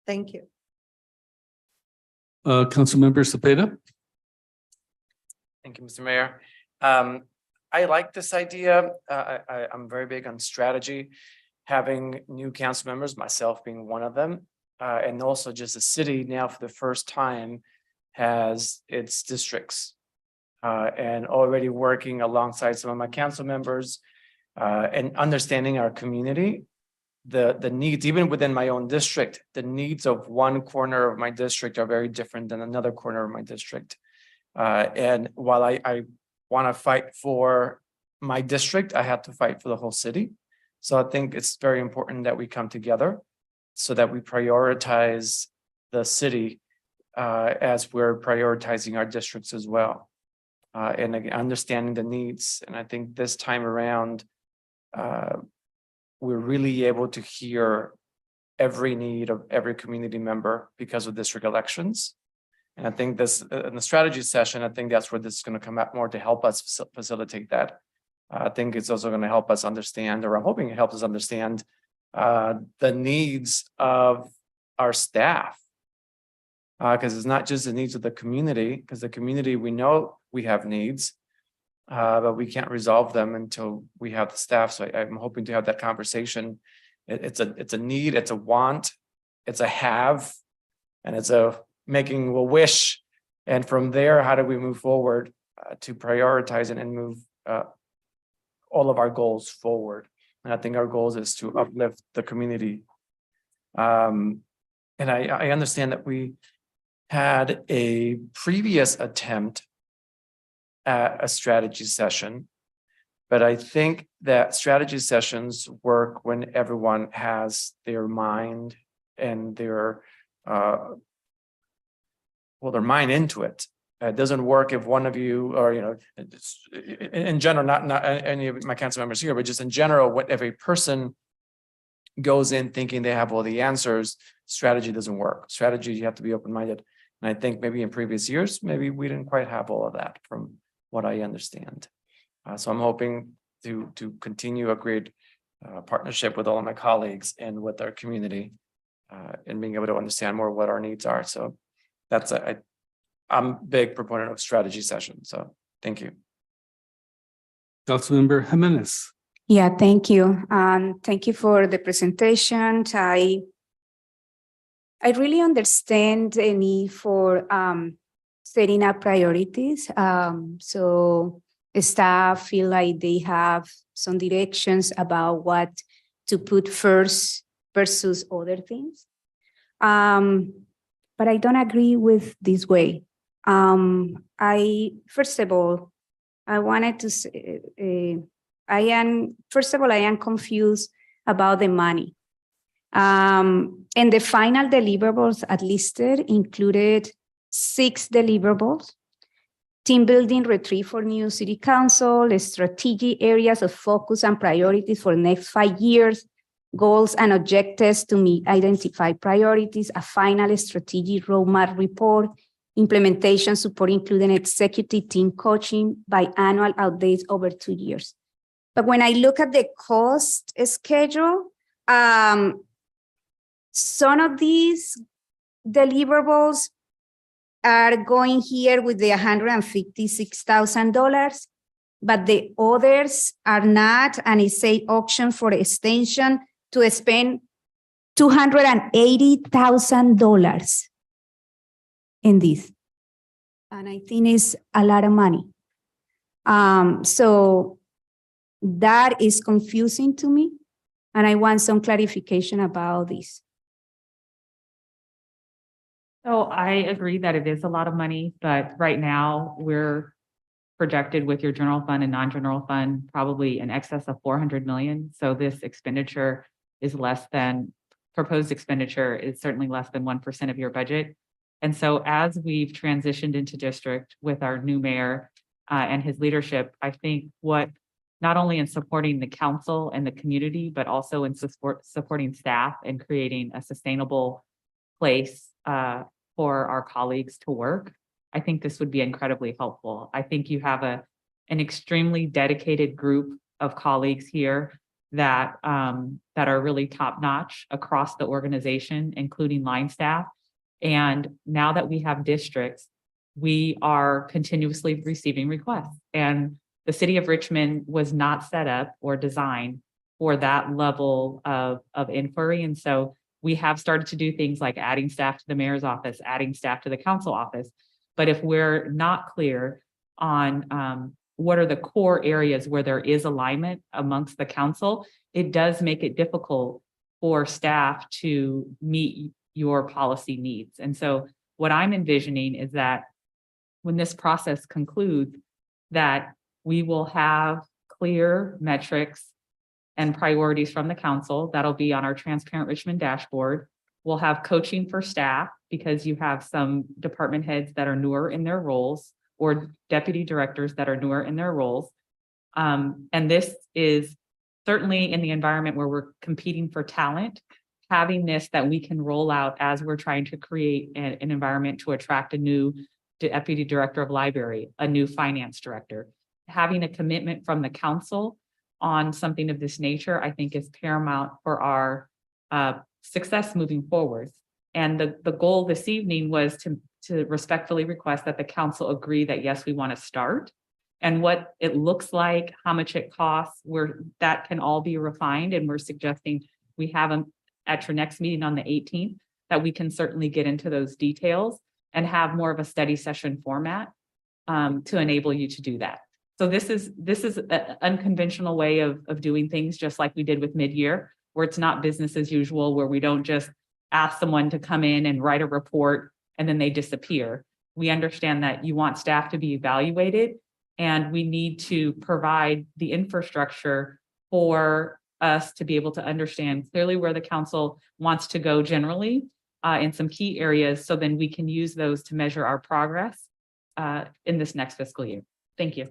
Thank you. Councilmember Cepeda. Thank you, Mr. Mayor. I like this idea. I'm very big on strategy, having new council members, myself being one of them, and also just the city now for the first time has its districts, and already working alongside some of my council members and understanding our community, the needs, even within my own district, the needs of one corner of my district are very different than another corner of my district. And while I want to fight for my district, I have to fight for the whole city. So I think it's very important that we come together so that we prioritize the city as we're prioritizing our districts as well. And again, understanding the needs. And I think this time around, we're really able to hear every need of every community member because of district elections. And I think this in the strategy session, I think that's where this is going to come out more to help us facilitate that. I think it's also going to help us understand, or I'm hoping it helps us understand the needs of our staff. Because it's not just the needs of the community, because the community, we know we have needs, but we can't resolve them until we have the staff. So I'm hoping to have that conversation. It's a need, it's a want, it's a have, and it's a making a wish. And from there, how do we move forward to prioritize it and move all of our goals forward? And I think our goals is to uplift the community. And I understand that we had a previous attempt at a strategy session, but I think that strategy sessions work when everyone has their mind and their their mind into it. It doesn't work if one of you, or in general, not any of my council members here, but just in general, if a person goes in thinking they have all the answers, strategy doesn't work. Strategy, you have to be open-minded. And I think maybe in previous years, maybe we didn't quite have all of that from what I understand. So I'm hoping to continue a great partnership with all of my colleagues and with our community and being able to understand more what our needs are. So that's I'm a big proponent of strategy sessions. So thank you. Councilmember Jimenez. Yeah, thank you. Thank you for the presentation. I really understand the need for setting up priorities. So staff feel like they have some directions about what to put first versus other things. But I don't agree with this way. First of all, I wanted to say, I am confused about the money. And the final deliverables at listed included 6 deliverables: team building retreat for new city council, strategic areas of focus and priorities for the next 5 years, goals and objectives to meet identified priorities, a final strategic roadmap report, implementation support including executive team coaching, biannual updates over 2 years. But when I look at the cost schedule, some of these deliverables are going here with the $156,000, but the others are not, and it says auction for extension to spend $280,000 in this. And I think it's a lot of money. So that is confusing to me, and I want some clarification about this. So I agree that it is a lot of money, but right now we're projected with your general fund and non-general fund, probably in excess of 400 million. So this expenditure is less than, proposed expenditure is certainly less than 1% of your budget. And so as we've transitioned into district with our new mayor and his leadership, I think what, not only in supporting the council and the community, but also in supporting staff and creating a sustainable place for our colleagues to work, I think this would be incredibly helpful. I think you have an extremely dedicated group of colleagues here that are really top-notch across the organization, including line staff. And now that we have districts, we are continuously receiving requests. And the city of Richmond was not set up or designed for that level of inquiry. And so we have started to do things like adding staff to the mayor's office, adding staff to the council office. But if we're not clear on what are the core areas where there is alignment amongst the council, it does make it difficult for staff to meet your policy needs. And so what I'm envisioning is that when this process concludes, that we will have clear metrics and priorities from the council. That'll be on our Transparent Richmond dashboard. We'll have coaching for staff because you have some department heads that are newer in their roles or deputy directors that are newer in their roles. And this is certainly in the environment where we're competing for talent, having this that we can roll out as we're trying to create an environment to attract a new deputy director of library, a new finance director. Having a commitment from the council on something of this nature, I think is paramount for our success moving forward. And the goal this evening was to respectfully request that the council agree that yes, we want to start, and what it looks like, how much it costs, that can all be refined. And we're suggesting we have them at your next meeting on the 18th, that we can certainly get into those details and have more of a study session format to enable you to do that. So this is an unconventional way of doing things, just like we did with mid-year, where it's not business as usual, where we don't just ask someone to come in and write a report and then they disappear. We understand that you want staff to be evaluated, and we need to provide the infrastructure for us to be able to understand clearly where the council wants to go generally in some key areas, so then we can use those to measure our progress in this next fiscal year. Thank you.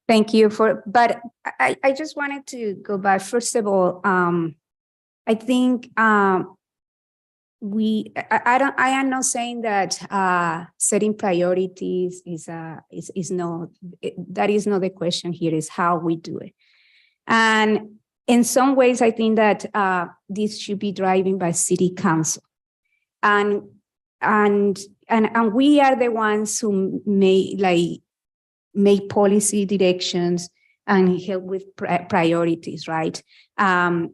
Thank you but I just wanted to go back. First of all, I think I am not saying that setting priorities that is not the question here, is how we do it. And in some ways, I think that this should be driven by city council. And we are the ones who make policy directions, and help with priorities, right?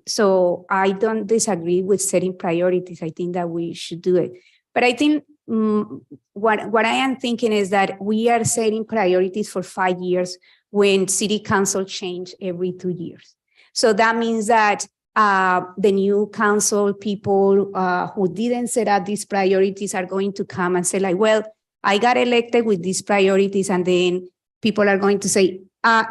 So I don't disagree with setting priorities. I think that we should do it. But I think what I am thinking is that we are setting priorities for 5 years when city council change every 2 years. So that means that the new council people who didn't set up these priorities are going to come and say like, well, I got elected with these priorities, and then people are going to say,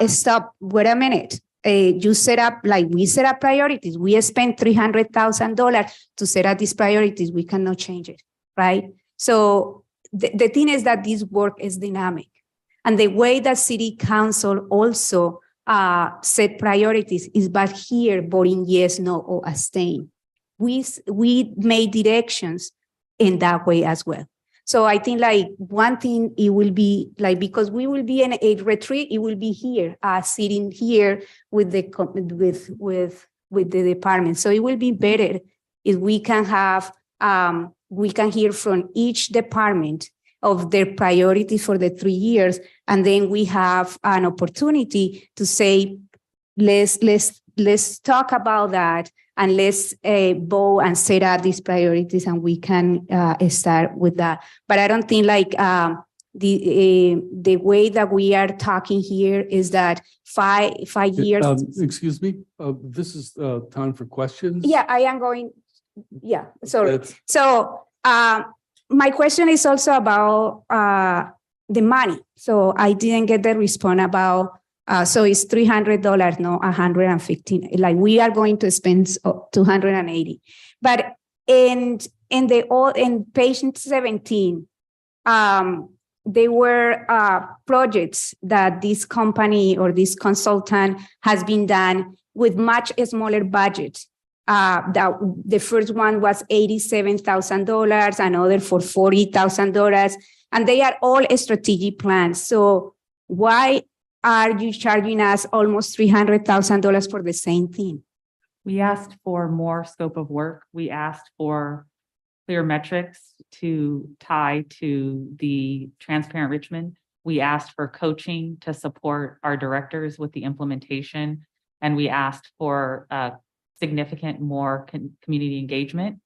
stop, wait a minute. You set up, like we set up priorities. We spent $300,000 to set up these priorities. We cannot change it, right? So the thing is that this work is dynamic. And the way that city council also set priorities is by here voting yes, no, or abstain. We made directions in that way as well. So I think like one thing, it will be like, because we will be in a retreat, it will be here, sitting here with the department. So it will be better if we can have, we can hear from each department of their priorities for the 3 years. And then we have an opportunity to say, let's talk about that, and let's vote and set up these priorities, and we can start with that. But I don't think like the way that we are talking here is that five years. Excuse me, this is time for questions. Yeah, I am going. Yeah, sorry. So my question is also about the money. So I didn't get the response about. So it's $300, no, $115. Like we are going to spend $280. But in page 17, there were projects that this company or this consultant has been done with much smaller budget. That the first one was $87,000, another for $40,000, and they are all strategic plans. So why are you charging us almost $300,000 for the same thing? We asked for more scope of work. We asked for clear metrics to tie to the Transparent Richmond. We asked for coaching to support our directors with the implementation. And we asked for significant more community engagement.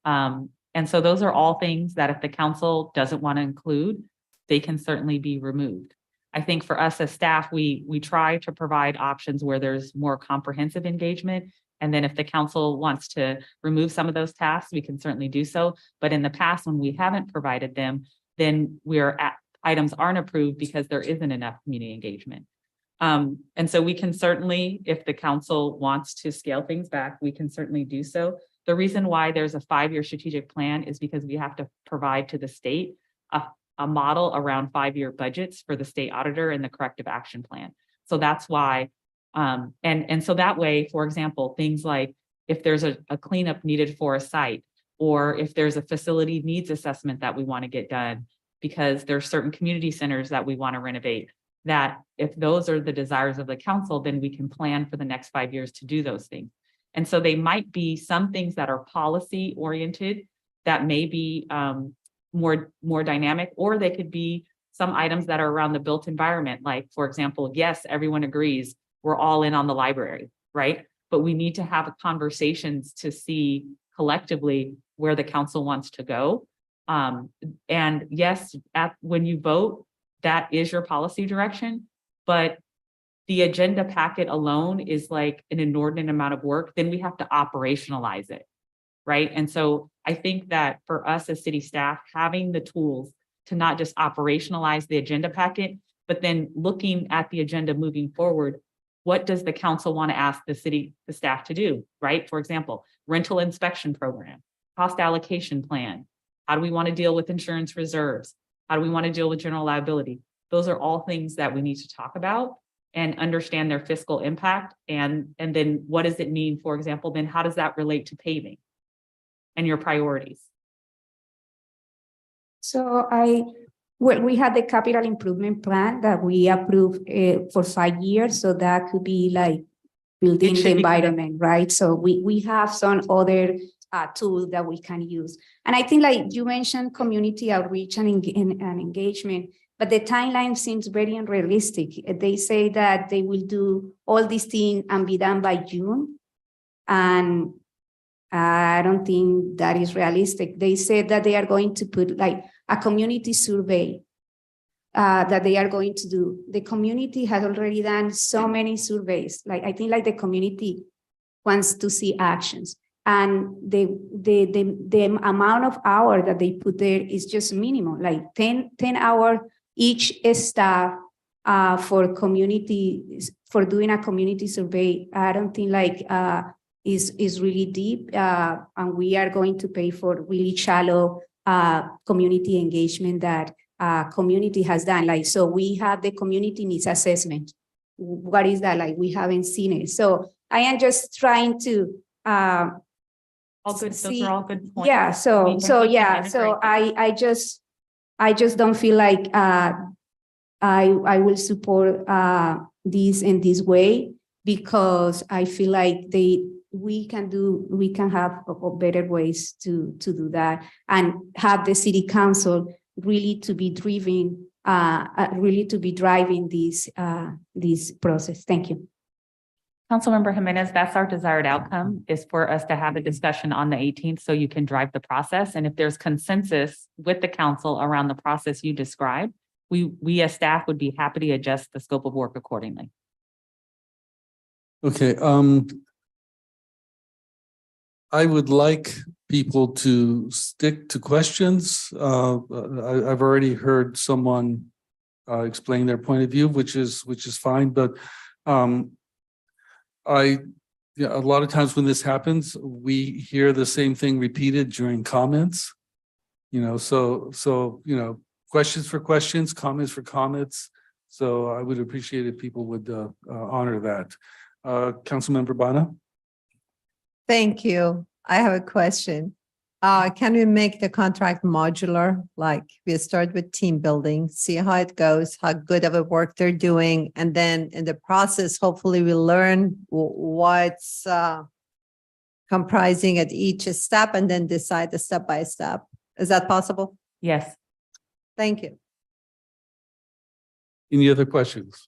And so those are all things that if the council doesn't want to include, they can certainly be removed. I think for us as staff, we try to provide options where there's more comprehensive engagement. And then if the council wants to remove some of those tasks, we can certainly do so. But in the past, when we haven't provided them, then items aren't approved because there isn't enough community engagement. And so we can certainly, if the council wants to scale things back, we can certainly do so. The reason why there's a 5-year strategic plan is because we have to provide to the state a model around 5-year budgets for the state auditor and the corrective action plan. So that's why, and so that way, for example, things like if there's a cleanup needed for a site, or if there's a facility needs assessment that we want to get done, because there's certain community centers that we want to renovate, that if those are the desires of the council, then we can plan for the next 5 years to do those things. And so they might be some things that are policy oriented that may be more dynamic, or they could be some items that are around the built environment. Like, for example, yes, everyone agrees we're all in on the library, right? But we need to have conversations to see collectively where the council wants to go. And yes, when you vote, that is your policy direction, but the agenda packet alone is like an inordinate amount of work. Then we have to operationalize it, right? And so I think that for us as city staff, having the tools to not just operationalize the agenda packet, but then looking at the agenda moving forward, what does the council want to ask the staff to do, right? For example, rental inspection program, cost allocation plan. How do we want to deal with insurance reserves? How do we want to deal with general liability? Those are all things that we need to talk about and understand their fiscal impact. And then what does it mean, for example, then how does that relate to paving and your priorities? So we had the capital improvement plan that we approved for 5 years. So that could be like building the environment, right? So we have some other tools that we can use. And I think like you mentioned community outreach and engagement. but the timeline seems very unrealistic. They say that they will do all these things and be done by June. And I don't think that is realistic. They said that they are going to put like a community survey that they are going to do. The community has already done so many surveys. Like I think like the community wants to see actions. And the amount of hours that they put there is just minimal, like 10 hours each staff for doing a community survey. I don't think like is really deep, and we are going to pay for really shallow community engagement that community has done. Like, so we have the community needs assessment. What is that? Like, we haven't seen it. So I am just trying to All good, those are all good points. yeah, so I just don't feel like I will support this in this way, because I feel like we can have better ways to do that, and have the city council really to be driving this process. Thank you. Councilmember Jimenez, that's our desired outcome, is for us to have a discussion on the 18th so you can drive the process. And if there's consensus with the council around the process you described, we as staff would be happy to adjust the scope of work accordingly. Okay, I would like people to stick to questions. I've already heard someone explain their point of view, which is fine, but a lot of times when this happens, we hear the same thing repeated during comments. So questions for questions, comments for comments. So I would appreciate if people would honor that. Councilmember Bana. Thank you. I have a question. Can we make the contract modular? Like we start with team building, see how it goes, how good of a work they're doing. And then in the process, hopefully we learn what's comprising at each step and then decide the step by step. Is that possible? Yes. Thank you. Any other questions?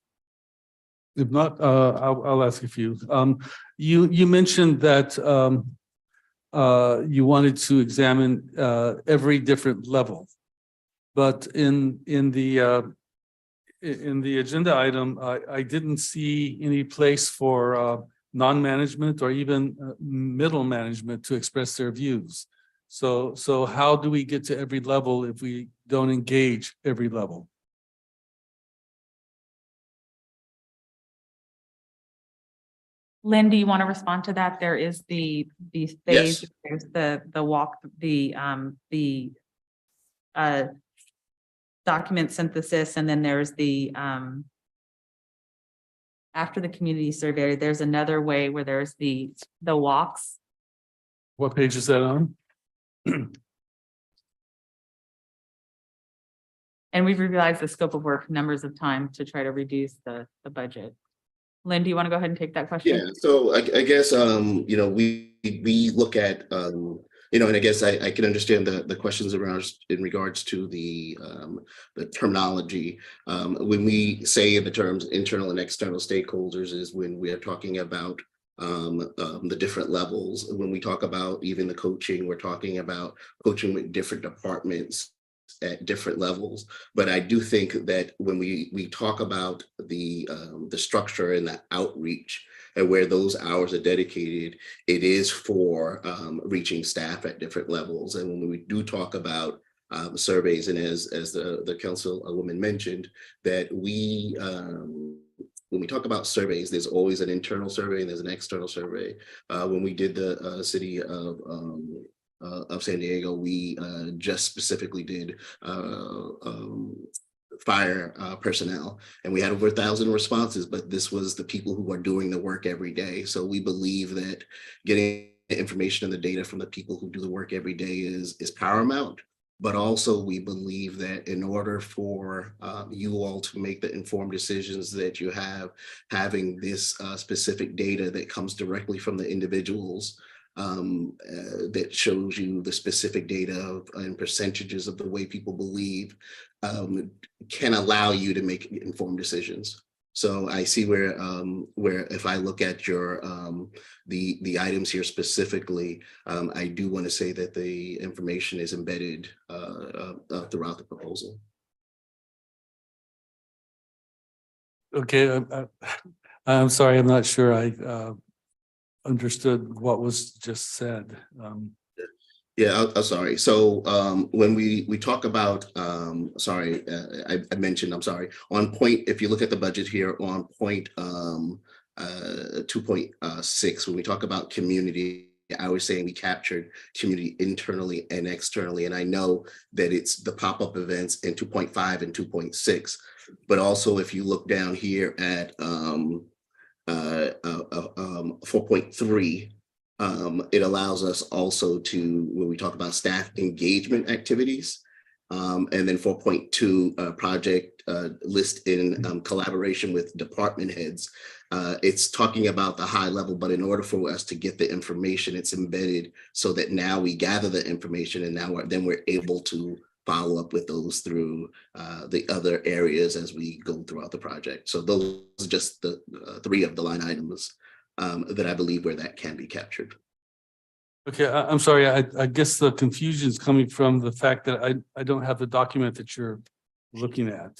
If not, I'll ask a few. You mentioned that you wanted to examine every different level, but in the agenda item, I didn't see any place for non-management or even middle management to express their views. So how do we get to every level if we don't engage every level? Lynn, do you want to respond to that? There is the phase, Yes. there's the walk, the document synthesis, and then there's the after the community survey, there's another way where there's the walks. What page is that on? And we've revised the scope of work numbers of time to try to reduce the budget. Lynn, do you want to go ahead and take that question? Yeah, so I guess, we look at, and I guess I can understand the questions around in regards to the terminology. When we say in the terms internal and external stakeholders is when we are talking about the different levels. When we talk about even the coaching, we're talking about coaching with different departments at different levels. But I do think that when we talk about the structure and the outreach and where those hours are dedicated, it is for reaching staff at different levels. And when we do talk about surveys, and as the councilwoman mentioned, that when we talk about surveys, there's always an internal survey and there's an external survey. When we did the city of San Diego, we just specifically did fire personnel, and we had over 1,000 responses, but this was the people who are doing the work every day. So we believe that getting the information and the data from the people who do the work every day is paramount. But also we believe that in order for you all to make the informed decisions that you have, having this specific data that comes directly from the individuals that shows you the specific data and percentages of the way people believe can allow you to make informed decisions. So I see where if I look at your the items here specifically, I do want to say that the information is embedded throughout the proposal. Okay, I'm sorry, I'm not sure I understood what was just said. Yeah, I'm sorry. So when we talk about, sorry, I mentioned, I'm sorry, on point, if you look at the budget here on point 2.6, when we talk about community, I was saying we captured community internally and externally. And I know that it's the pop-up events in 2.5 and 2.6, but also if you look down here at 4.3, it allows us also to, when we talk about staff engagement activities, and then 4.2 project list in collaboration with department heads. It's talking about the high level, but in order for us to get the information, it's embedded so that now we gather the information and now then we're able to follow up with those through the other areas as we go throughout the project. So those are just the 3 of the line items that I believe where that can be captured. Okay, I'm sorry, I guess the confusion is coming from the fact that I don't have the document that you're looking at.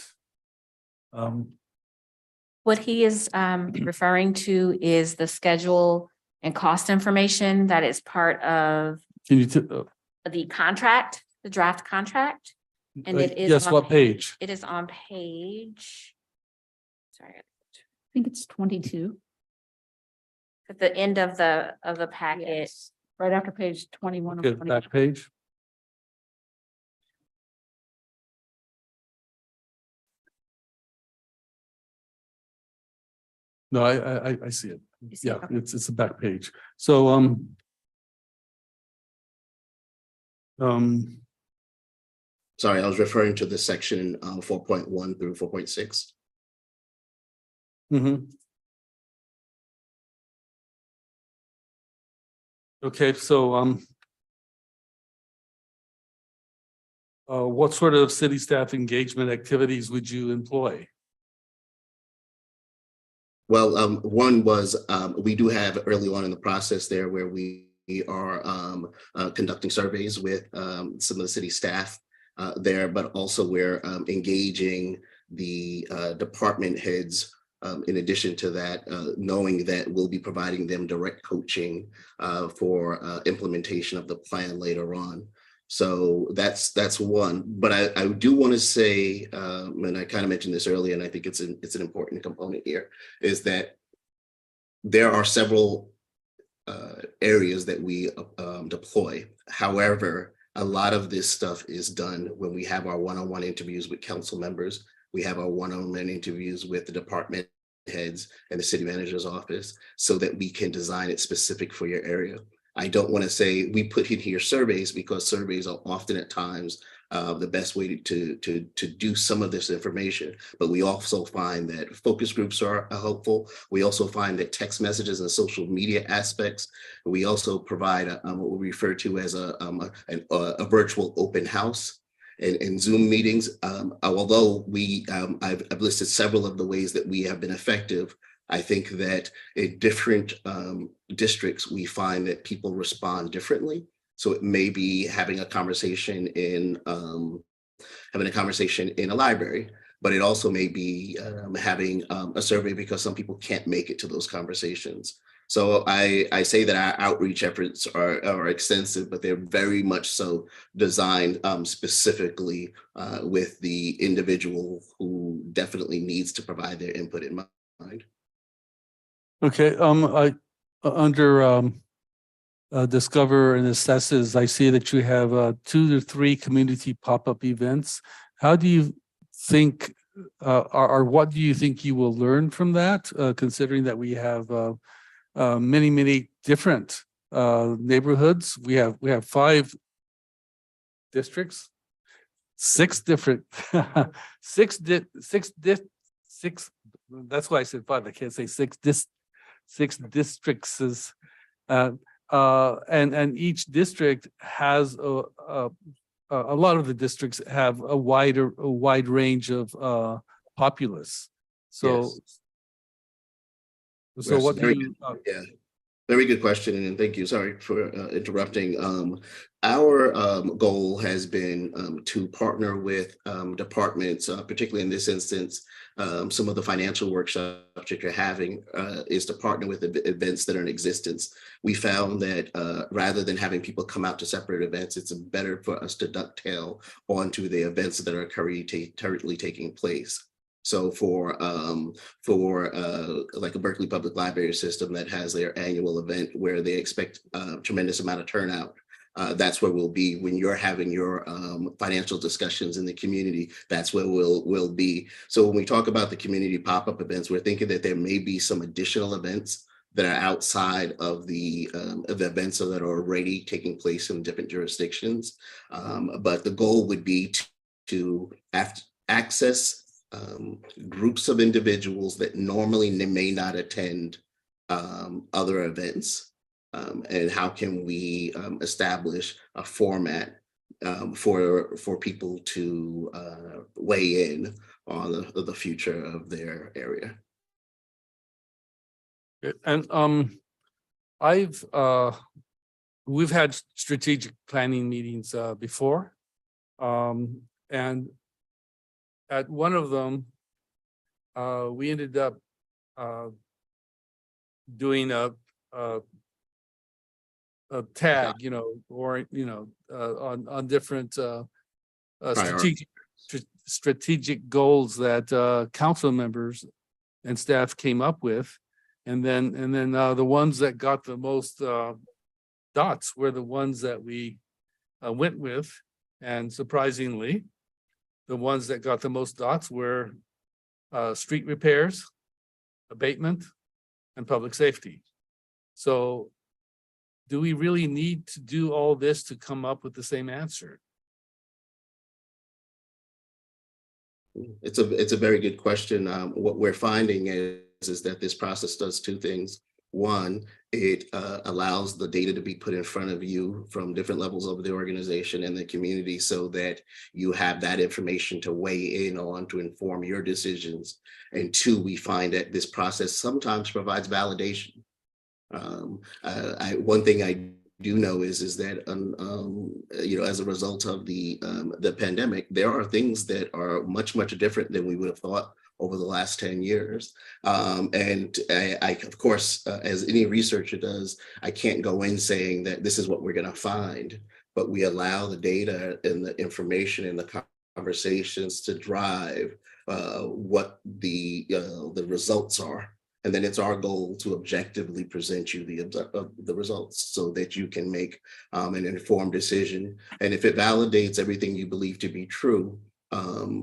What he is referring to is the schedule and cost information that is part of Can you, the contract, the draft contract. And it is. yes, on what page? It is on page. Sorry, I think it's 22. At the end of the packet, yes, right after page 21. Okay, back page. No, I see it. See Yeah, it? Okay. it's a back page. So Sorry, I was referring to the section 4.1 through 4.6. mhm. Okay, so what sort of city staff engagement activities would you employ? Well, one was we do have early on in the process there where we are conducting surveys with some of the city staff there, but also we're engaging the department heads. In addition to that, knowing that we'll be providing them direct coaching for implementation of the plan later on. So that's one. But I do want to say, and I kind of mentioned this earlier, and I think it's an important component here, is that there are several areas that we deploy. However, a lot of this stuff is done when we have our one-on-one interviews with council members. We have our one-on-one interviews with the department heads and the city manager's office so that we can design it specific for your area. I don't want to say we put in here surveys because surveys are often at times the best way to do some of this information. But we also find that focus groups are helpful. We also find that text messages and social media aspects. We also provide what we refer to as a virtual open house. In Zoom meetings, although I've listed several of the ways that we have been effective, I think that in different districts, we find that people respond differently. So it may be having a conversation in a library, but it also may be having a survey because some people can't make it to those conversations. So I say that our outreach efforts are extensive, but they're very much so designed specifically with the individual who definitely needs to provide their input in mind. Okay, I under Discover and Assesses, I see that you have 2 to 3 community pop-up events. How do you think, or what do you think you will learn from that, considering that we have many different neighborhoods? We have 5 districts, 6 different, 6. That's why I said 5. I can't say 6 districts. And each district has a lot of the districts have a wide range of populace. So, Yes. so what do Very you? Yeah. Very good question, and thank you. Sorry for interrupting. Our goal has been to partner with departments, particularly in this instance, some of the financial workshops that you're having is to partner with events that are in existence. We found that rather than having people come out to separate events, it's better for us to dovetail onto the events that are currently taking place. So for like a Berkeley Public Library system that has their annual event where they expect a tremendous amount of turnout, that's where we'll be when you're having your financial discussions in the community. That's where we'll be. So when we talk about the community pop-up events, we're thinking that there may be some additional events that are outside of the events that are already taking place in different jurisdictions. But the goal would be to access groups of individuals that normally may not attend other events, and how can we establish a format for people to weigh in on the future of their area. And we've had strategic planning meetings before, and at one of them, we ended up doing a tag, or on different strategic goals that council members and staff came up with, and then the ones that got the most dots were the ones that we went with, and surprisingly, the ones that got the most dots were street repairs, abatement, and public safety. So do we really need to do all this to come up with the same answer? It's a very good question. What we're finding is that this process does two things. One, it allows the data to be put in front of you from different levels of the organization and the community so that you have that information to weigh in on to inform your decisions. And two, we find that this process sometimes provides validation. One thing I do know is that as a result of the pandemic, there are things that are much different than we would have thought over the last 10 years. And I of course, as any researcher does, I can't go in saying that this is what we're going to find, but we allow the data and the information and the conversations to drive what the results are. And then it's our goal to objectively present you the results so that you can make an informed decision. And if it validates everything you believe to be true,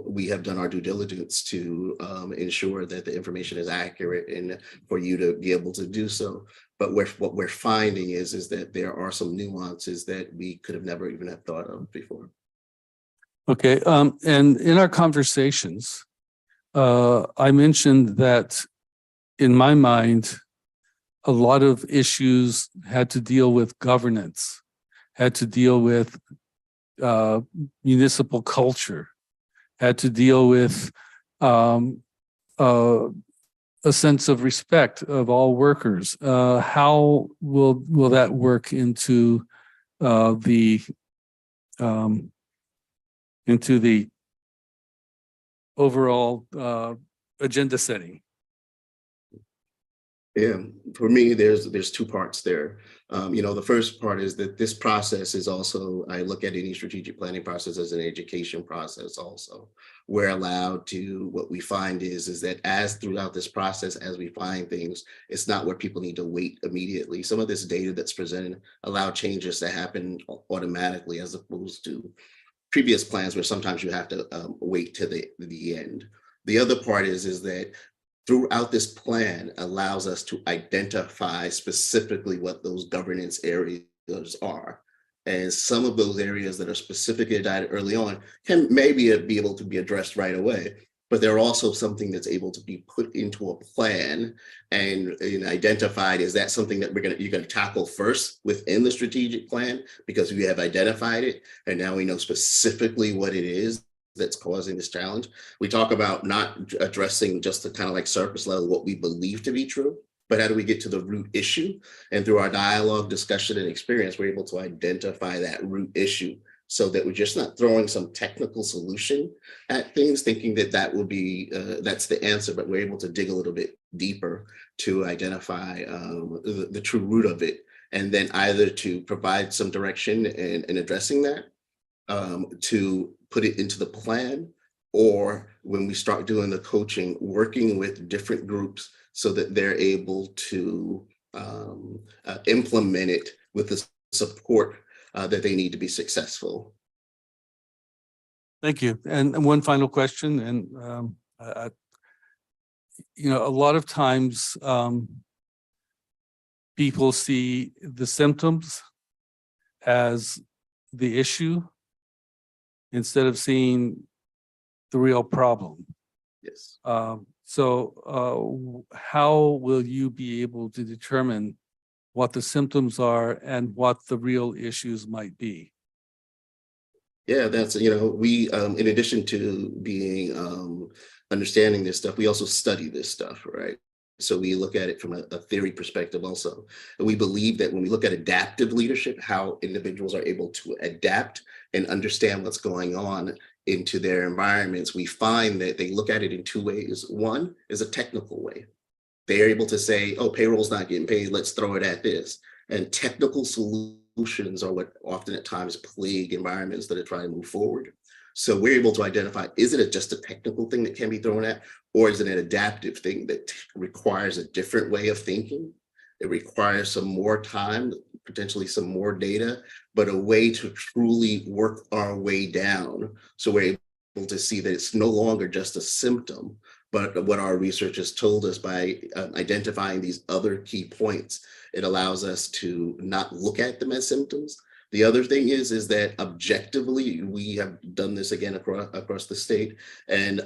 we have done our due diligence to ensure that the information is accurate and for you to be able to do so. But what we're finding is that there are some nuances that we could have never even have thought of before. Okay, and in our conversations, I mentioned that in my mind, a lot of issues had to deal with governance, had to deal with municipal culture, had to deal with a sense of respect of all workers. How will that work into the overall agenda setting? Yeah, for me, there's two parts there. The first part is that this process is also, I look at any strategic planning process as an education process also. We're allowed to, what we find is that as throughout this process, as we find things, it's not where people need to wait immediately. Some of this data that's presented allow changes to happen automatically as opposed to previous plans where sometimes you have to wait to the end. The other part is that throughout this plan allows us to identify specifically what those governance areas are. And some of those areas that are specifically identified early on can maybe be able to be addressed right away. but they're also something that's able to be put into a plan and identified. Is that something that you're gonna tackle first within the strategic plan because we have identified it and now we know specifically what it is that's causing this challenge? We talk about not addressing just the kind of like surface level what we believe to be true, but how do we get to the root issue? And through our dialogue, discussion, and experience, we're able to identify that root issue so that we're just not throwing some technical solution at things, thinking that that will be, that's the answer, but we're able to dig a little bit deeper to identify the true root of it. And then either to provide some direction in addressing that, to put it into the plan, or when we start doing the coaching, working with different groups so that they're able to implement it with the support that they need to be successful. Thank you. And one final question, and you know, a lot of times people see the symptoms as the issue instead of seeing the real problem. Yes. So how will you be able to determine what the symptoms are and what the real issues might be? Yeah, that's, you know, we, in addition to being, understanding this stuff, we also study this stuff, right? So we look at it from a theory perspective also. And we believe that when we look at adaptive leadership, how individuals are able to adapt and understand what's going on into their environments, we find that they look at it in two ways. One is a technical way. They're able to say, oh, payroll's not getting paid, let's throw it at this. And technical solutions are what often at times plague environments that are trying to move forward. So we're able to identify, is it just a technical thing that can be thrown at, or is it an adaptive thing that requires a different way of thinking? It requires some more time, potentially some more data, but a way to truly work our way down. So we're able to see that it's no longer just a symptom, but what our research has told us by identifying these other key points, it allows us to not look at them as symptoms. The other thing is that objectively, we have done this again across the state. And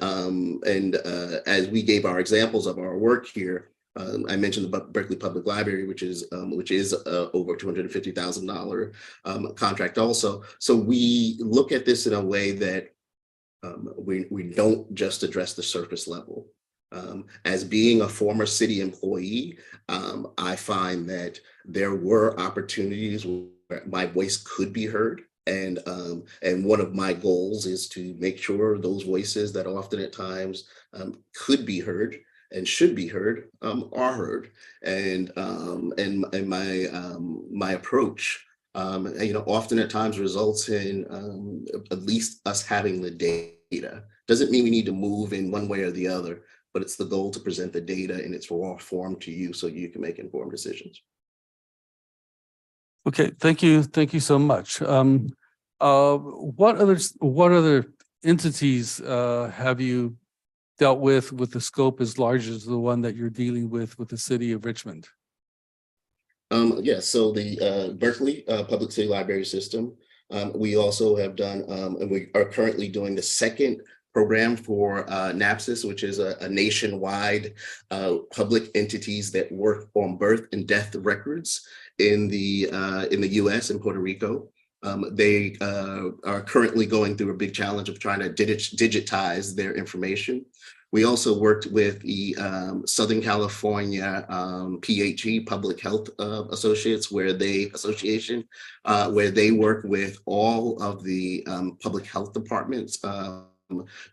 as we gave our examples of our work here, I mentioned the Berkeley Public Library, which is over $250,000 contract also. So we look at this in a way that we don't just address the surface level. As being a former city employee, I find that there were opportunities where my voice could be heard. And one of my goals is to make sure those voices that often at times could be heard and should be heard are heard. And my approach, you know, often at times results in at least us having the data. Doesn't mean we need to move in one way or the other, but it's the goal to present the data in its raw form to you so you can make informed decisions. Okay, thank you so much. What other entities have you dealt with the scope as large as the one that you're dealing with the city of Richmond? Yes, so the Berkeley Public City Library System. We also have done, and we are currently doing the second program for NAPSIS, which is a nationwide public entities that work on birth and death records in the US and Puerto Rico. They are currently going through a big challenge of trying to digitize their information. We also worked with the Southern California PHE, Public Health Associates, where they work with all of the public health departments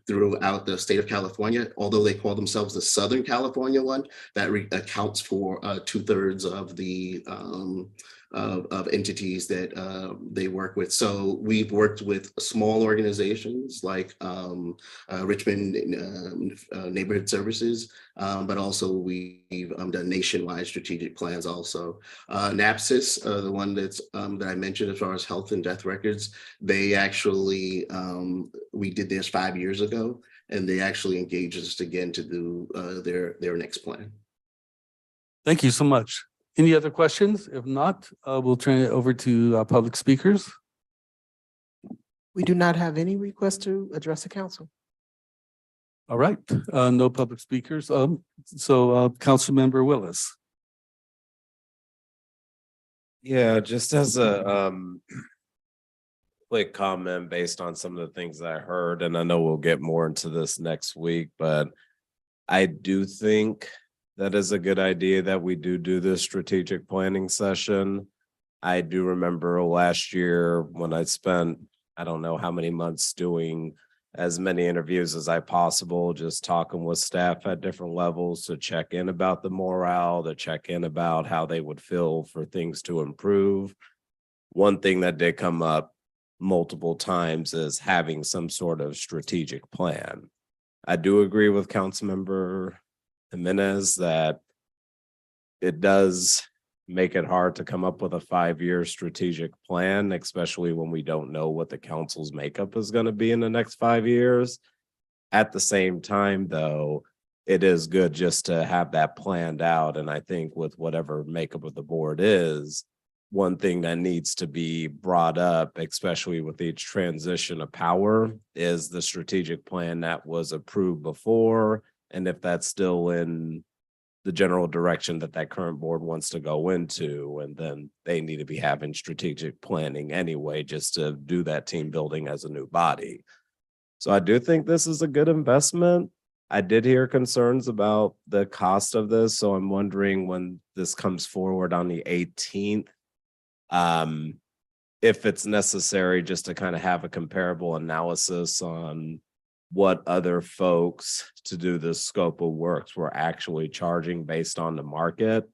throughout the state of California. Although they call themselves the Southern California one, that accounts for 2/3 of the of entities that they work with. So we've worked with small organizations like Richmond Neighborhood Services, but also we've done nationwide strategic plans also. NAPSIS, the one that I mentioned as far as health and death records, they actually, we did this 5 years ago, and they actually engaged us again to do their next plan. Thank you so much. Any other questions? If not, we'll turn it over to public speakers. We do not have any requests to address the council. All right, no public speakers. So Councilmember Willis. Yeah, just as a quick comment based on some of the things I heard, and I know we'll get more into this next week, but I do think that is a good idea that we do this strategic planning session. I do remember last year when I spent, I don't know how many months doing as many interviews as I possible, just talking with staff at different levels to check in about the morale, to check in about how they would feel for things to improve. One thing that did come up multiple times is having some sort of strategic plan. I do agree with Councilmember Jimenez that it does make it hard to come up with a 5-year strategic plan, especially when we don't know what the council's makeup is going to be in the next 5 years. At the same time, though, it is good just to have that planned out. And I think with whatever makeup of the board is, one thing that needs to be brought up, especially with each transition of power, is the strategic plan that was approved before. And if that's still in the general direction that that current board wants to go into, and then they need to be having strategic planning anyway, just to do that team building as a new body. So I do think this is a good investment. I did hear concerns about the cost of this, so I'm wondering when this comes forward on the 18th, if it's necessary just to kind of have a comparable analysis on what other folks to do this scope of works were actually charging based on the market.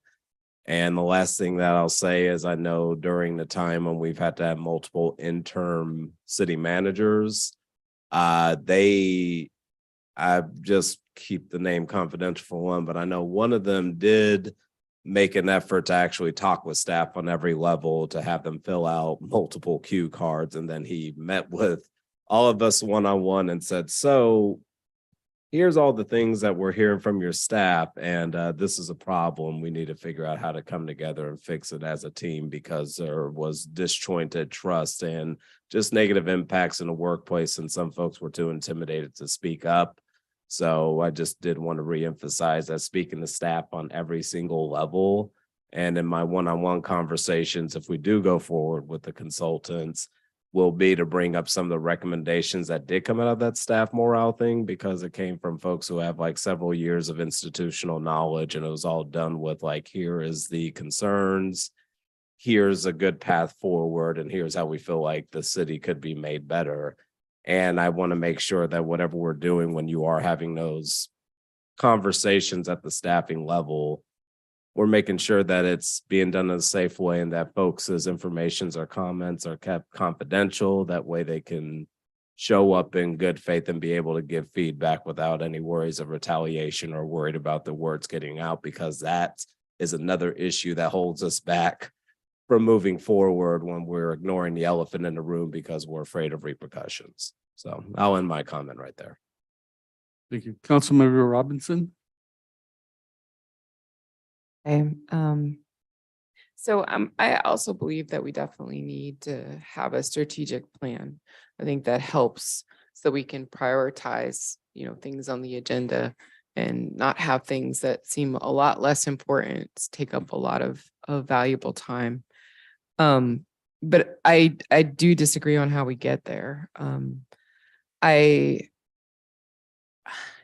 And the last thing that I'll say is I know during the time when we've had to have multiple interim city managers, I just keep the name confidential for one, but I know one of them did make an effort to actually talk with staff on every level to have them fill out multiple cue cards. And then he met with all of us one-on-one and said, so here's all the things that we're hearing from your staff, and this is a problem. We need to figure out how to come together and fix it as a team, because there was disjointed trust and just negative impacts in the workplace, and some folks were too intimidated to speak up. So I just did want to reemphasize that speaking to staff on every single level, and in my one-on-one conversations, if we do go forward with the consultants, will be to bring up some of the recommendations that did come out of that staff morale thing, because it came from folks who have like several years of institutional knowledge, and it was all done with like, here is the concerns, here's a good path forward, and here's how we feel like the city could be made better. And I want to make sure that whatever we're doing when you are having those conversations at the staffing level, we're making sure that it's being done in a safe way, and that folks' informations or comments are kept confidential. That way they can show up in good faith and be able to give feedback without any worries of retaliation or worried about the words getting out, because that is another issue that holds us back from moving forward when we're ignoring the elephant in the room because we're afraid of repercussions. So I'll end my comment right there. Thank you. Councilmember Robinson. I also believe that we definitely need to have a strategic plan. I think that helps so we can prioritize, things on the agenda and not have things that seem a lot less important take up a lot of valuable time. But I do disagree on how we get there. I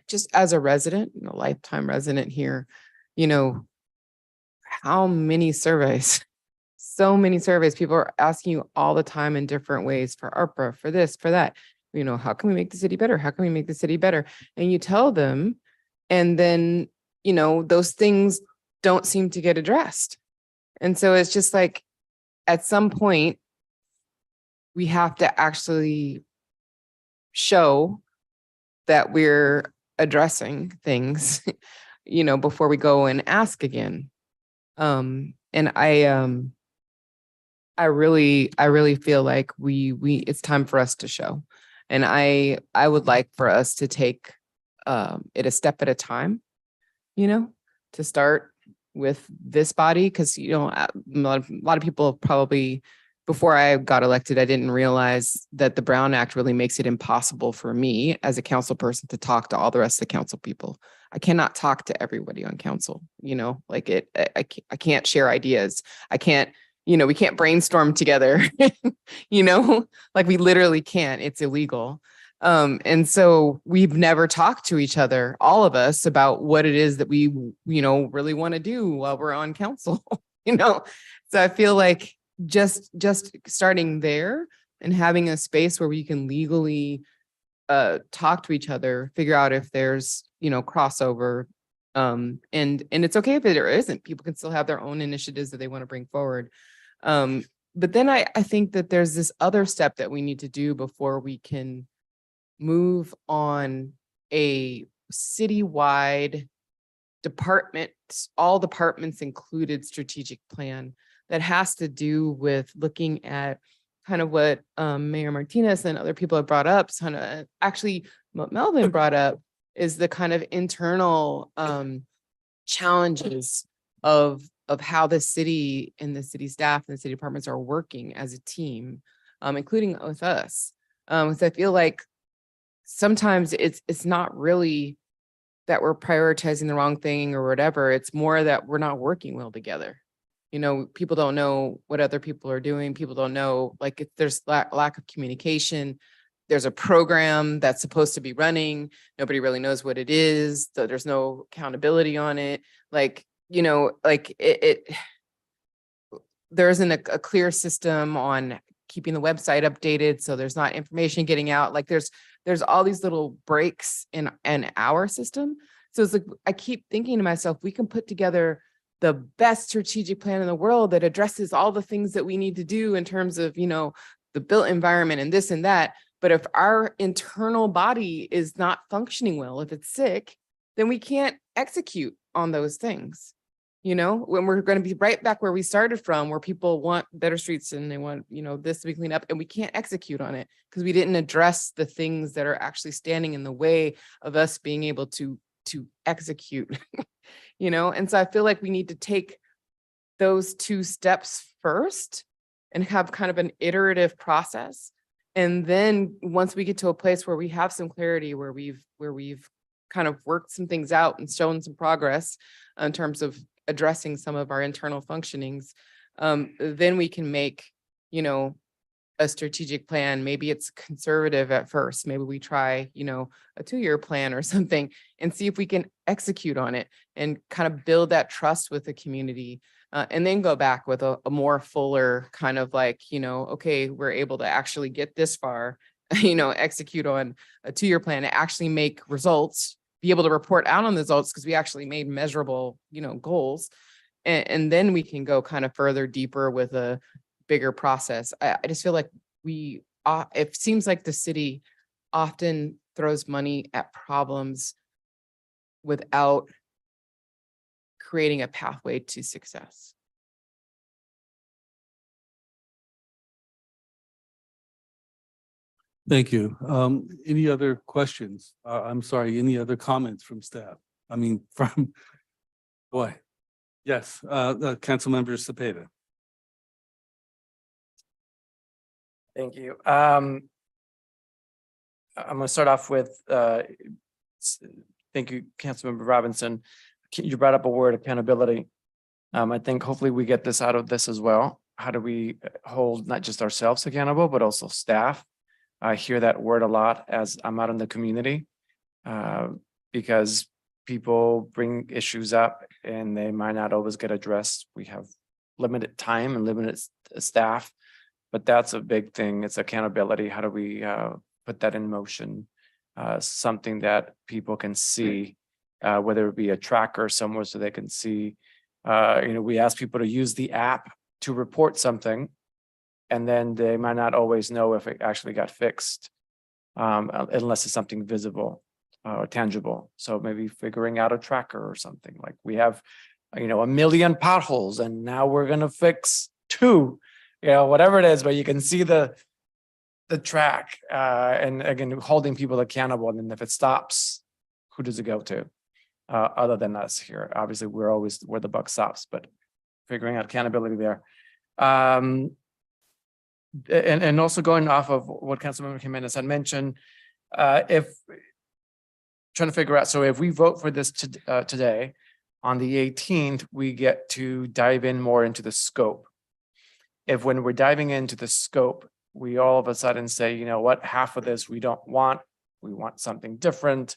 just, as a resident, a lifetime resident here, how many surveys, so many surveys, people are asking you all the time in different ways for ARPA, for this, for that, how can we make the city better? How can we make the city better? And you tell them, and then, those things don't seem to get addressed. And so it's just like, at some point, we have to actually show that we're addressing things, before we go and ask again. And I really feel like it's time for us to show. And I would like for us to take it a step at a time, to start with this body, because a lot of people probably before I got elected, I didn't realize that the Brown Act really makes it impossible for me as a council person to talk to all the rest of the council people. I cannot talk to everybody on council, like I can't share ideas. I can't, we can't brainstorm together, like we literally can't, it's illegal. And so we've never talked to each other, all of us, about what it is that we, really want to do while we're on council, So I feel like just starting there and having a space where we can legally talk to each other, figure out if there's, crossover. And it's okay if there isn't. People can still have their own initiatives that they want to bring forward. But then I think that there's this other step that we need to do before we can move on a citywide all departments included strategic plan that has to do with looking at kind of what Mayor Martinez and other people have brought up. Actually, what Melvin brought up is the kind of internal challenges of how the city and the city staff and the city departments are working as a team, including with us. So I feel like sometimes it's not really that we're prioritizing the wrong thing or whatever. It's more that we're not working well together. People don't know what other people are doing. People don't know, like, if there's lack of communication. There's a program that's supposed to be running. Nobody really knows what it is. So there's no accountability on it. There isn't a clear system on keeping the website updated. So there's not information getting out. Like there's all these little breaks in our system. So it's like, I keep thinking to myself, we can put together the best strategic plan in the world that addresses all the things that we need to do in terms of, the built environment and this and that. But if our internal body is not functioning well, if it's sick, then we can't execute on those things. When we're going to be right back where we started from, where people want better streets and they want, this to be cleaned up, and we can't execute on it because we didn't address the things that are actually standing in the way of us being able to execute, And so I feel like we need to take those two steps first and have kind of an iterative process. And then once we get to a place where we have some clarity, where we've kind of worked some things out and shown some progress in terms of addressing some of our internal functionings, then we can make, a strategic plan. Maybe it's conservative at first. Maybe we try, a 2-year plan or something and see if we can execute on it and kind of build that trust with the community. And then go back with a more fuller kind of like, okay, we're able to actually get this far, execute on a 2-year plan to actually make results, be able to report out on the results because we actually made measurable, goals. And then we can go kind of further deeper with a bigger process. I just feel like it seems like the city often throws money at problems without creating a pathway to success. Thank you. Any other questions? I'm sorry, any other comments from staff? Yes, Councilmember Cepeda. Thank you. I'm going to start off with, thank you, Councilmember Robinson. You brought up a word, accountability. I think hopefully we get this out of this as well. How do we hold not just ourselves accountable, but also staff? I hear that word a lot as I'm out in the community because people bring issues up and they might not always get addressed. We have limited time and limited staff, but that's a big thing. It's accountability. How do we put that in motion? Something that people can see, whether it be a tracker somewhere so they can see. We ask people to use the app to report something, and then they might not always know if it actually got fixed, unless it's something visible or tangible. So maybe figuring out a tracker or something. Like we have, 1 million potholes, and now we're gonna fix 2, whatever it is, but you can see the track, and again, holding people accountable. And then if it stops, who does it go to? Other than us here, obviously we're always where the buck stops, but figuring out accountability there. and also going off of what Councilmember Jimenez had mentioned, if trying to figure out, so if we vote for this today, on the 18th, we get to dive in more into the scope. If when we're diving into the scope, we all of a sudden say, you know what, half of this we don't want, we want something different.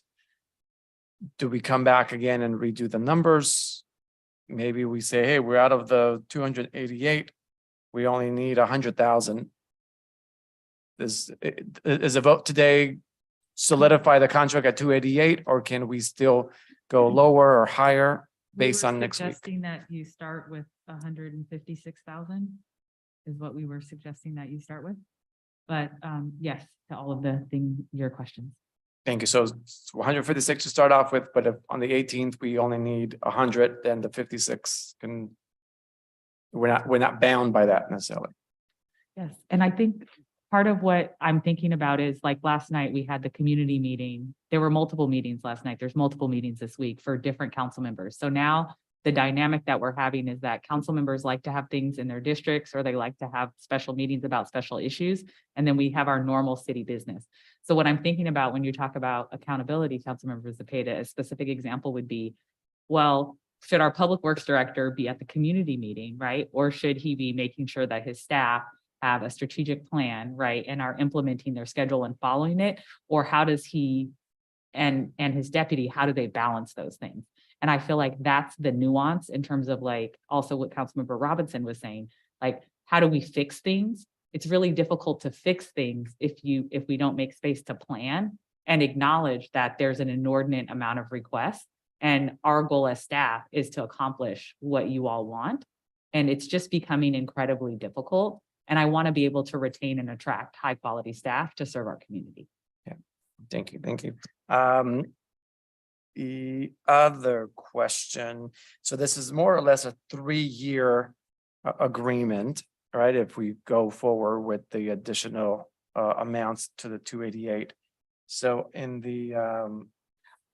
Do we come back again and redo the numbers? Maybe we say, hey, we're out of the 288, we only need 100,000. Is a vote today solidify the contract at 288, or can we still go lower or higher based on next week? Suggesting that you start with 156,000 is what we were suggesting that you start with. But yes, to all of the your questions. Thank you. So it's 156 to start off with, but if on the 18th we only need 100, then the 56 can. We're not bound by that necessarily. Yes, and I think part of what I'm thinking about is like last night we had the community meeting. There were multiple meetings last night. There's multiple meetings this week for different council members. So now the dynamic that we're having is that council members like to have things in their districts, or they like to have special meetings about special issues. And then we have our normal city business. So what I'm thinking about when you talk about accountability, Councilmember Zepeda, a specific example would be, well, should our public works director be at the community meeting, right? Or should he be making sure that his staff have a strategic plan, right? And are implementing their schedule and following it? Or how does he and his deputy, how do they balance those things? And I feel like that's the nuance in terms of like also what Councilmember Robinson was saying, like, how do we fix things? It's really difficult to fix things if we don't make space to plan and acknowledge that there's an inordinate amount of requests. And our goal as staff is to accomplish what you all want. And it's just becoming incredibly difficult. And I want to be able to retain and attract high quality staff to serve our community. Yeah, thank you, thank you. The other question, so this is more or less a 3-year agreement, right? If we go forward with the additional amounts to the 288. So in the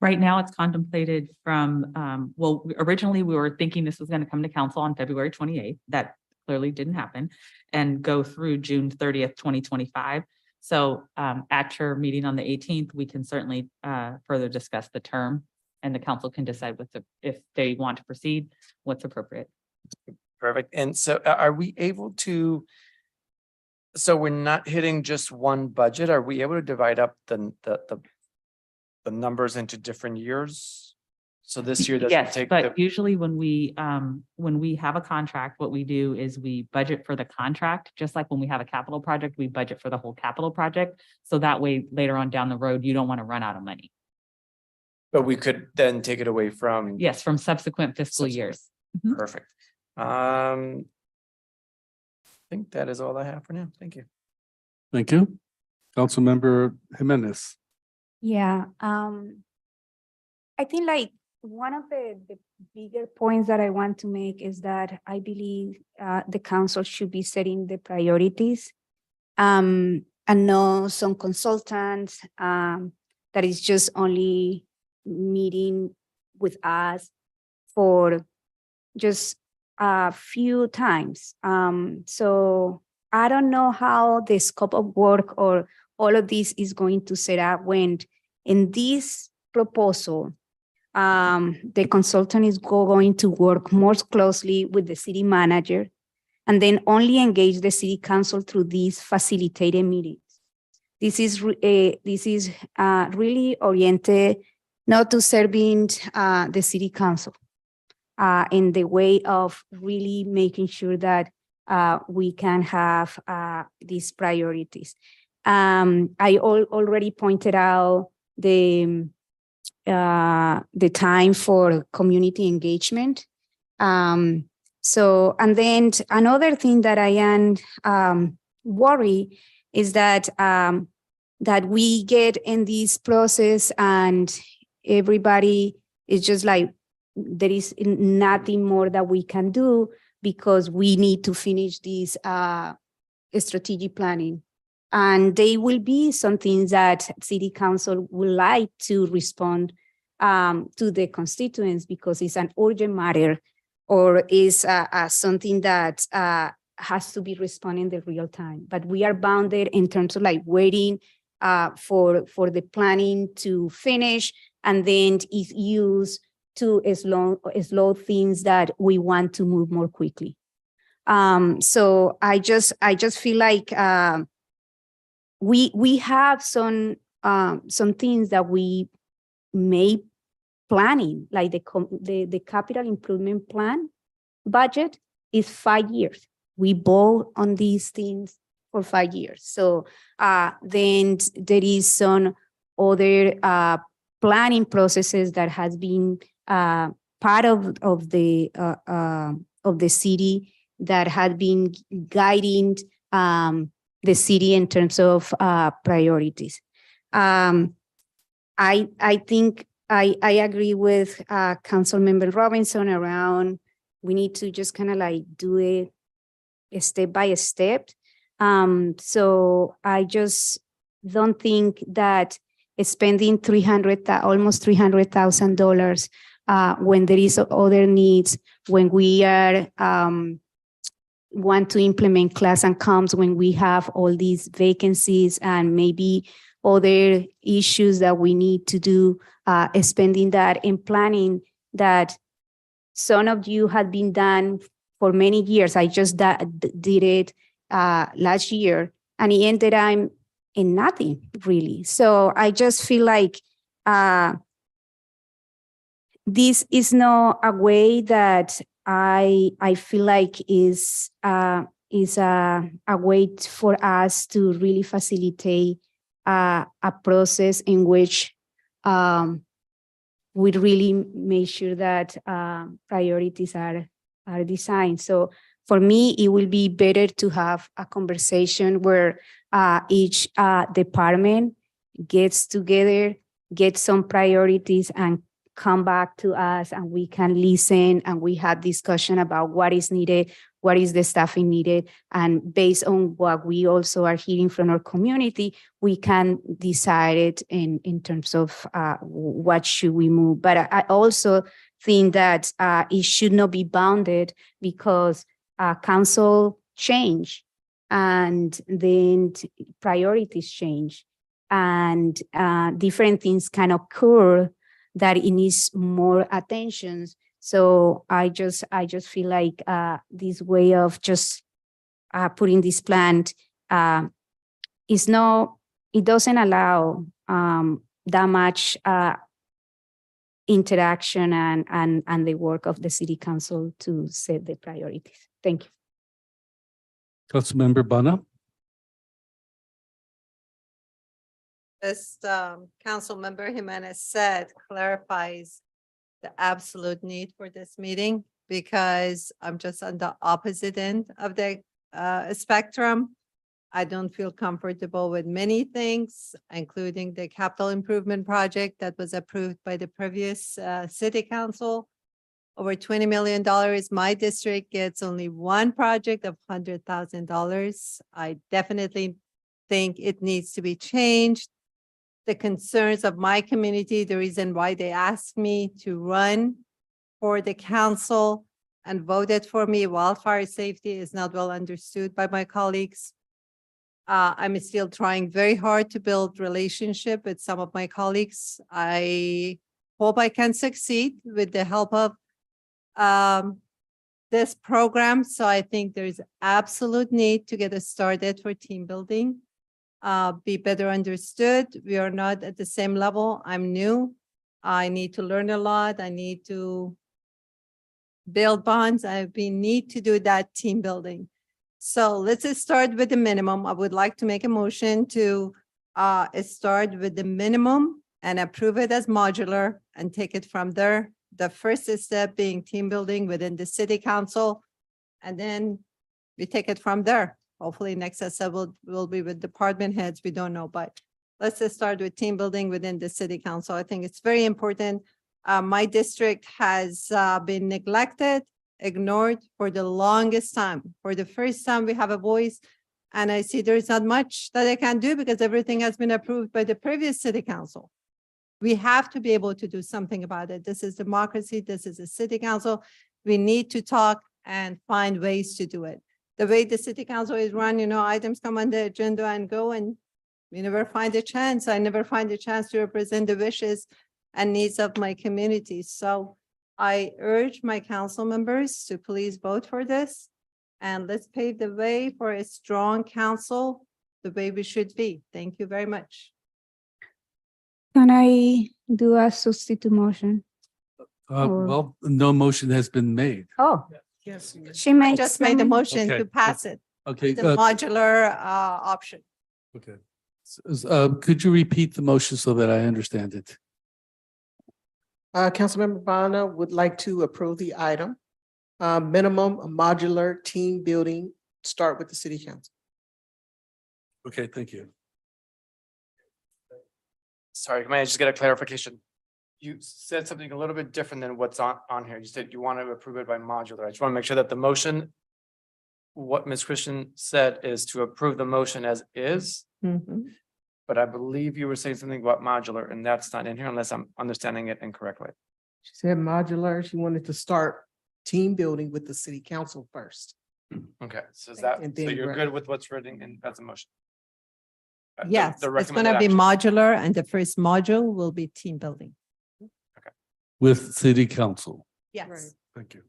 right now it's contemplated from, well, originally we were thinking this was going to come to council on February 28th. That clearly didn't happen, and go through June 30th, 2025. So at your meeting on the 18th, we can certainly further discuss the term, and the council can decide if they want to proceed, what's appropriate. Perfect. And so are we able to, so we're not hitting just one budget, are we able to divide up the numbers into different years? So this year doesn't Yes, take. but usually when we have a contract, what we do is we budget for the contract, just like when we have a capital project, we budget for the whole capital project. So that way, later on down the road, you don't want to run out of money. But we could then take it away from. Yes, from subsequent fiscal years. Mhm. Perfect. I think that is all I have for now. Thank you. Thank you. Councilmember Jimenez. Yeah, I think like one of the bigger points that I want to make is that I believe the council should be setting the priorities. I know some consultants that is just only meeting with us for just a few times. So I don't know how the scope of work or all of this is going to set up when in this proposal, the consultant is going to work more closely with the city manager and then only engage the city council through these facilitated meetings. This is really oriented not to serving the city council in the way of really making sure that we can have these priorities. I already pointed out the time for community engagement. So, and then another thing that I am worried is that that we get in this process and everybody is just like, there is nothing more that we can do because we need to finish this strategic planning. And there will be some things that city council would like to respond to the constituents because it's an urgent matter or is something that has to be responding the real time. But we are bounded in terms of like waiting for the planning to finish, and then is used to slow things that we want to move more quickly. So I just feel like we have some things that we may planning, like the capital improvement plan budget is 5 years. We vote on these things for 5 years. So then there is some other planning processes that has been part of the city that had been guiding the city in terms of priorities. I think I agree with Councilmember Robinson around we need to just kind of like do it step by step. So I just don't think that spending almost $300,000 when there is other needs, when we are want to implement class and comms, when we have all these vacancies and maybe other issues that we need to do, spending that in planning that some of you had been done for many years. I just did it last year, and it ended up in nothing really. So I just feel like this is not a way that I feel like is a way for us to really facilitate a process in which we really make sure that priorities are designed. So for me, it will be better to have a conversation where each department gets together, gets some priorities, and come back to us, and we can listen and we have discussion about what is needed, what is the staffing needed, and based on what we also are hearing from our community, we can decide it in terms of what should we move. But I also think that it should not be bounded because council change and then priorities change and different things can occur that it needs more attention. So I just feel like this way of just putting this plan is no, it doesn't allow that much interaction and the work of the city council to set the priorities. Thank you. Councilmember Bana. As Councilmember Jimenez said, clarifies the absolute need for this meeting because I'm just on the opposite end of the spectrum. I don't feel comfortable with many things, including the capital improvement project that was approved by the previous city council. Over $20 million. My district gets only one project of $100,000. I definitely think it needs to be changed. The concerns of my community, the reason why they asked me to run for the council and voted for me, wildfire safety is not well understood by my colleagues. I'm still trying very hard to build relationship with some of my colleagues. I hope I can succeed with the help of this program. So I think there's absolute need to get us started for team building. Be better understood. We are not at the same level. I'm new. I need to learn a lot. I need to build bonds. need to do that team building. So let's just start with the minimum. I would like to make a motion to start with the minimum and approve it as modular and take it from there. The first step being team building within the city council, and then we take it from there. Hopefully next step will be with department heads. We don't know, but let's just start with team building within the city council. I think it's very important. My district has been neglected, ignored for the longest time. For the first time, we have a voice, and I see there is not much that I can do because everything has been approved by the previous city council. We have to be able to do something about it. This is democracy. This is a city council. We need to talk and find ways to do it. the way the city council is run, items come on the agenda and go, and we never find a chance. I never find a chance to represent the wishes and needs of my community. So I urge my council members to please vote for this. And let's pave the way for a strong council, the way we should be. Thank you very much. Can I do a substitute motion? Or- Well, no motion has been made. Oh, Yes. she I makes. just made a motion Okay. to pass it, Okay, the modular option. okay. Could you repeat the motion so that I understand it? Councilmember Bonner would like to approve the item. Minimum modular team building, start with the city council. Okay, thank you. Sorry, may I just get a clarification? You said something a little bit different than what's on here. You said you want to approve it by modular. I just want to make sure that the motion, what Ms. Christian said is to approve the motion as is, but I believe you were saying something about modular, and that's not in here unless I'm understanding it incorrectly. She said modular, she wanted to start team building with the city council first. Okay, so is that, And so then you're re- good with what's written in as a motion? Yes, The it's recommended gonna be action. modular, and the first module will be team building. With city council. Yes. Thank you.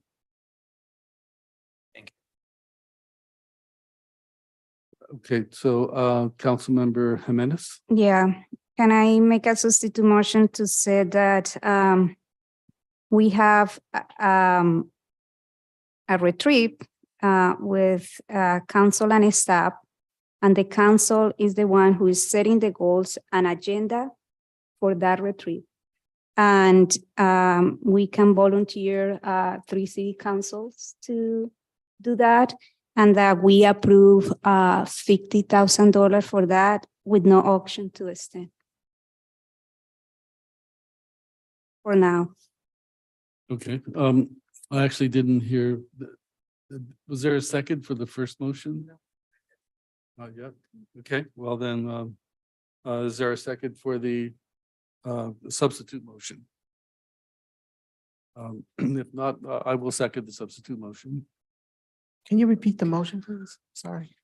Okay, so Councilmember Jimenez. Yeah, can I make a substitute motion to say that we have a retreat with council and staff, and the council is the one who is setting the goals and agenda for that retreat. And we can volunteer 3 city councils to do that. And that we approve $50,000 for that with no option to extend. For now. Okay, I actually didn't hear. Was there a second for the first motion? Not yet. Okay, well then, is there a second for the substitute motion? If not, I will second the substitute motion. Can you repeat the motion, please? Sorry.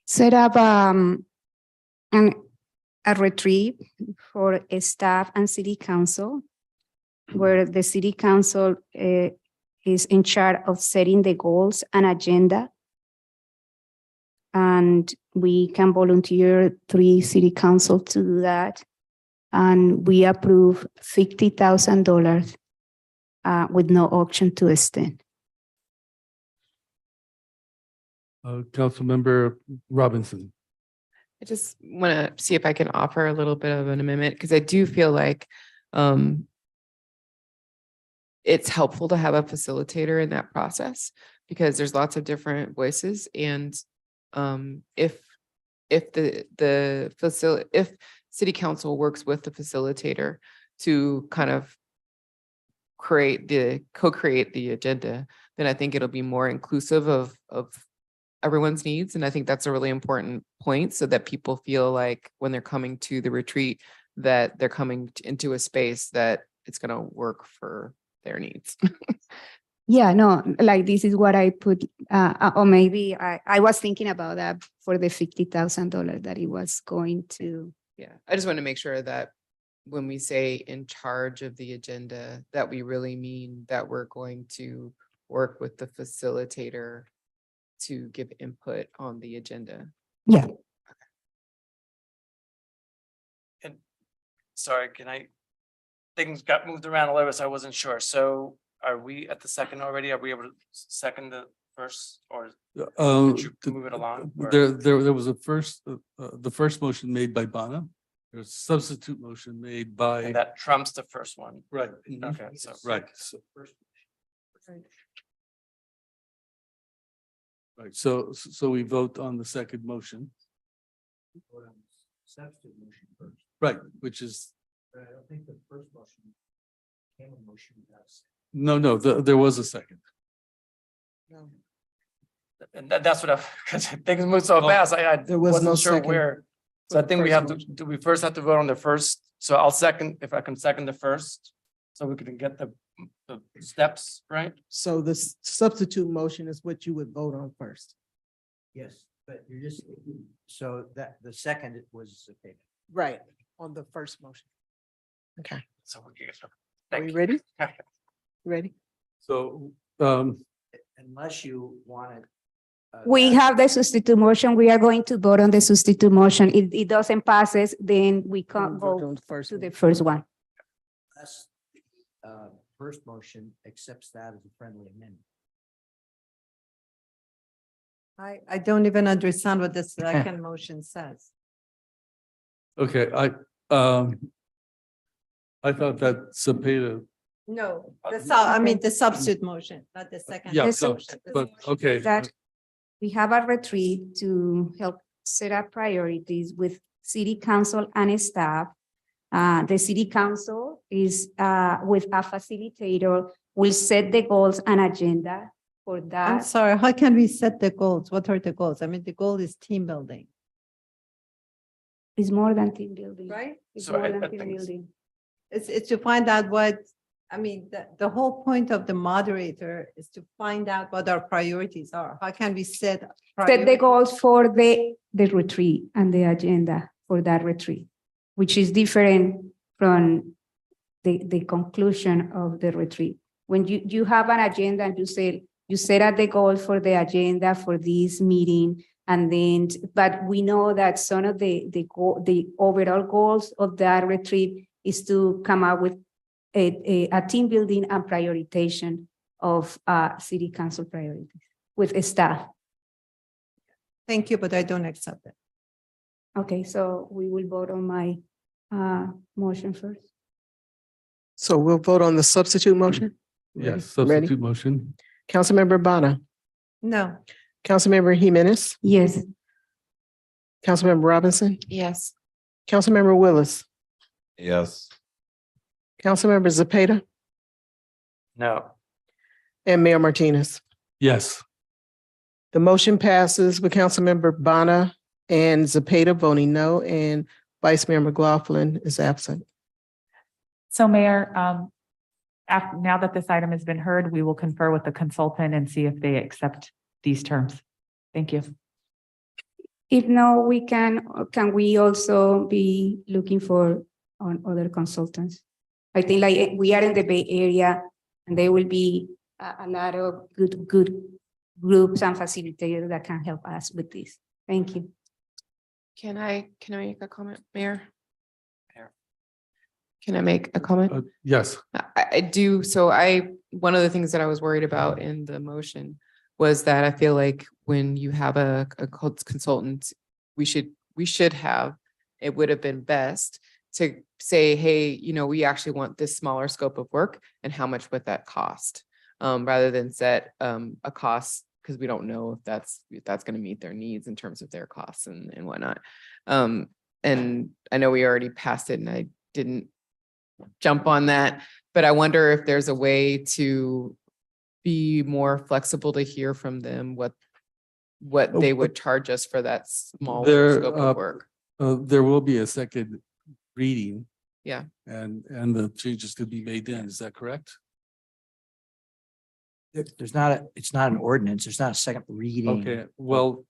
Set up a retreat for a staff and city council, where the city council is in charge of setting the goals and agenda. And we can volunteer 3 city council to do that. And we approve $50,000 with no option to extend. Councilmember Robinson. I just want to see if I can offer a little bit of an amendment, because I do feel like it's helpful to have a facilitator in that process, because there's lots of different voices. And if city council works with the facilitator to kind of co-create the agenda, then I think it'll be more inclusive of everyone's needs. And I think that's a really important point, so that people feel like when they're coming to the retreat, that they're coming into a space that it's going to work for their needs. Yeah, no, like this is what I put, or maybe I was thinking about that for the $50,000 that it was going to. Yeah, I just want to make sure that when we say in charge of the agenda, that we really mean that we're going to work with the facilitator to give input on the agenda. Yeah. And sorry, things got moved around a little bit, so I wasn't sure. So are we at the second already? Are we able to second the first, or did you move it along? Or- There was a first, the first motion made by Bana. There's a substitute motion made by. And that trumps the first one. Right. Okay, so. Right. Right, so we vote on the second motion. Right, which is. I don't think the first motion came a motion. No, there was a second. And that's what because things move so fast, There was no wasn't sure second where. So I think we have to, do we first have to vote on the first? So I'll second, if I can second the first, so we can get the the steps, right? So the substitute motion is what you would vote on first. Yes, but you're just, so that the second was, okay. Right, on the first motion. Okay, So are we ready? Ready? So, Unless you wanted. We have the substitute motion. We are going to vote on the substitute motion. If it doesn't passes, then we can't vote go on the first to one. the first one. Unless, first motion accepts that as a friendly amendment. I don't even understand what the second motion says. okay, I thought that Cepeda, No, I mean, the substitute motion, not the second. yeah, Yes, no, sir. but, okay. That we have a retreat to help set up priorities with city council and staff. The city council is with a facilitator, will set the goals and agenda for I'm that. sorry, how can we set the goals? What are the goals? I mean, the goal is team building, It's more than team building. right? It's So more I than team think it's- building. It's to find out what, I mean, the whole point of the moderator is to find out what our priorities are. How can we set? Set the priorities? goals for the retreat and the agenda for that retreat, which is different from the conclusion of the retreat. When you have an agenda and you set up the goal for the agenda for this meeting, and then, but we know that some of the overall goals of that retreat is to come up with a team building and prioritization of city council priorities with staff. Thank you, but I don't accept it. Okay, so we will vote on my motion first. So we'll vote on the substitute motion? Yes, Ready? substitute motion. Councilmember Bonner, No, Councilmember Jimenez, Yes. Councilmember Robinson, Yes. Councilmember Willis, Yes. Councilmember Zepeda, No. and Mayor Martinez. Yes, The motion passes with Councilmember Bonner and Zepeda voting no, and Vice Mayor McLaughlin is absent. So Mayor, now that this item has been heard, we will confer with the consultant and see if they accept these terms. Thank you. If no, can we also be looking for on other consultants? I think like we are in the Bay Area and there will be a lot of good groups and facilitators that can help us with this. Thank you. Can I make a comment, Mayor? Can I make a comment? yes, I do. So one of the things that I was worried about in the motion was that I feel like when you have a consultant, we should have, it would have been best to say, hey, we actually want this smaller scope of work and how much would that cost? Rather than set a cost, because we don't know if that's going to meet their needs in terms of their costs and whatnot. And I know we already passed it and I didn't jump on that, but I wonder if there's a way to be more flexible to hear from them what they would charge us for that small scope of work. there will be a second reading. Yeah. And the changes could be made then, is that correct? It's not an ordinance. There's not a second reading. Okay, well,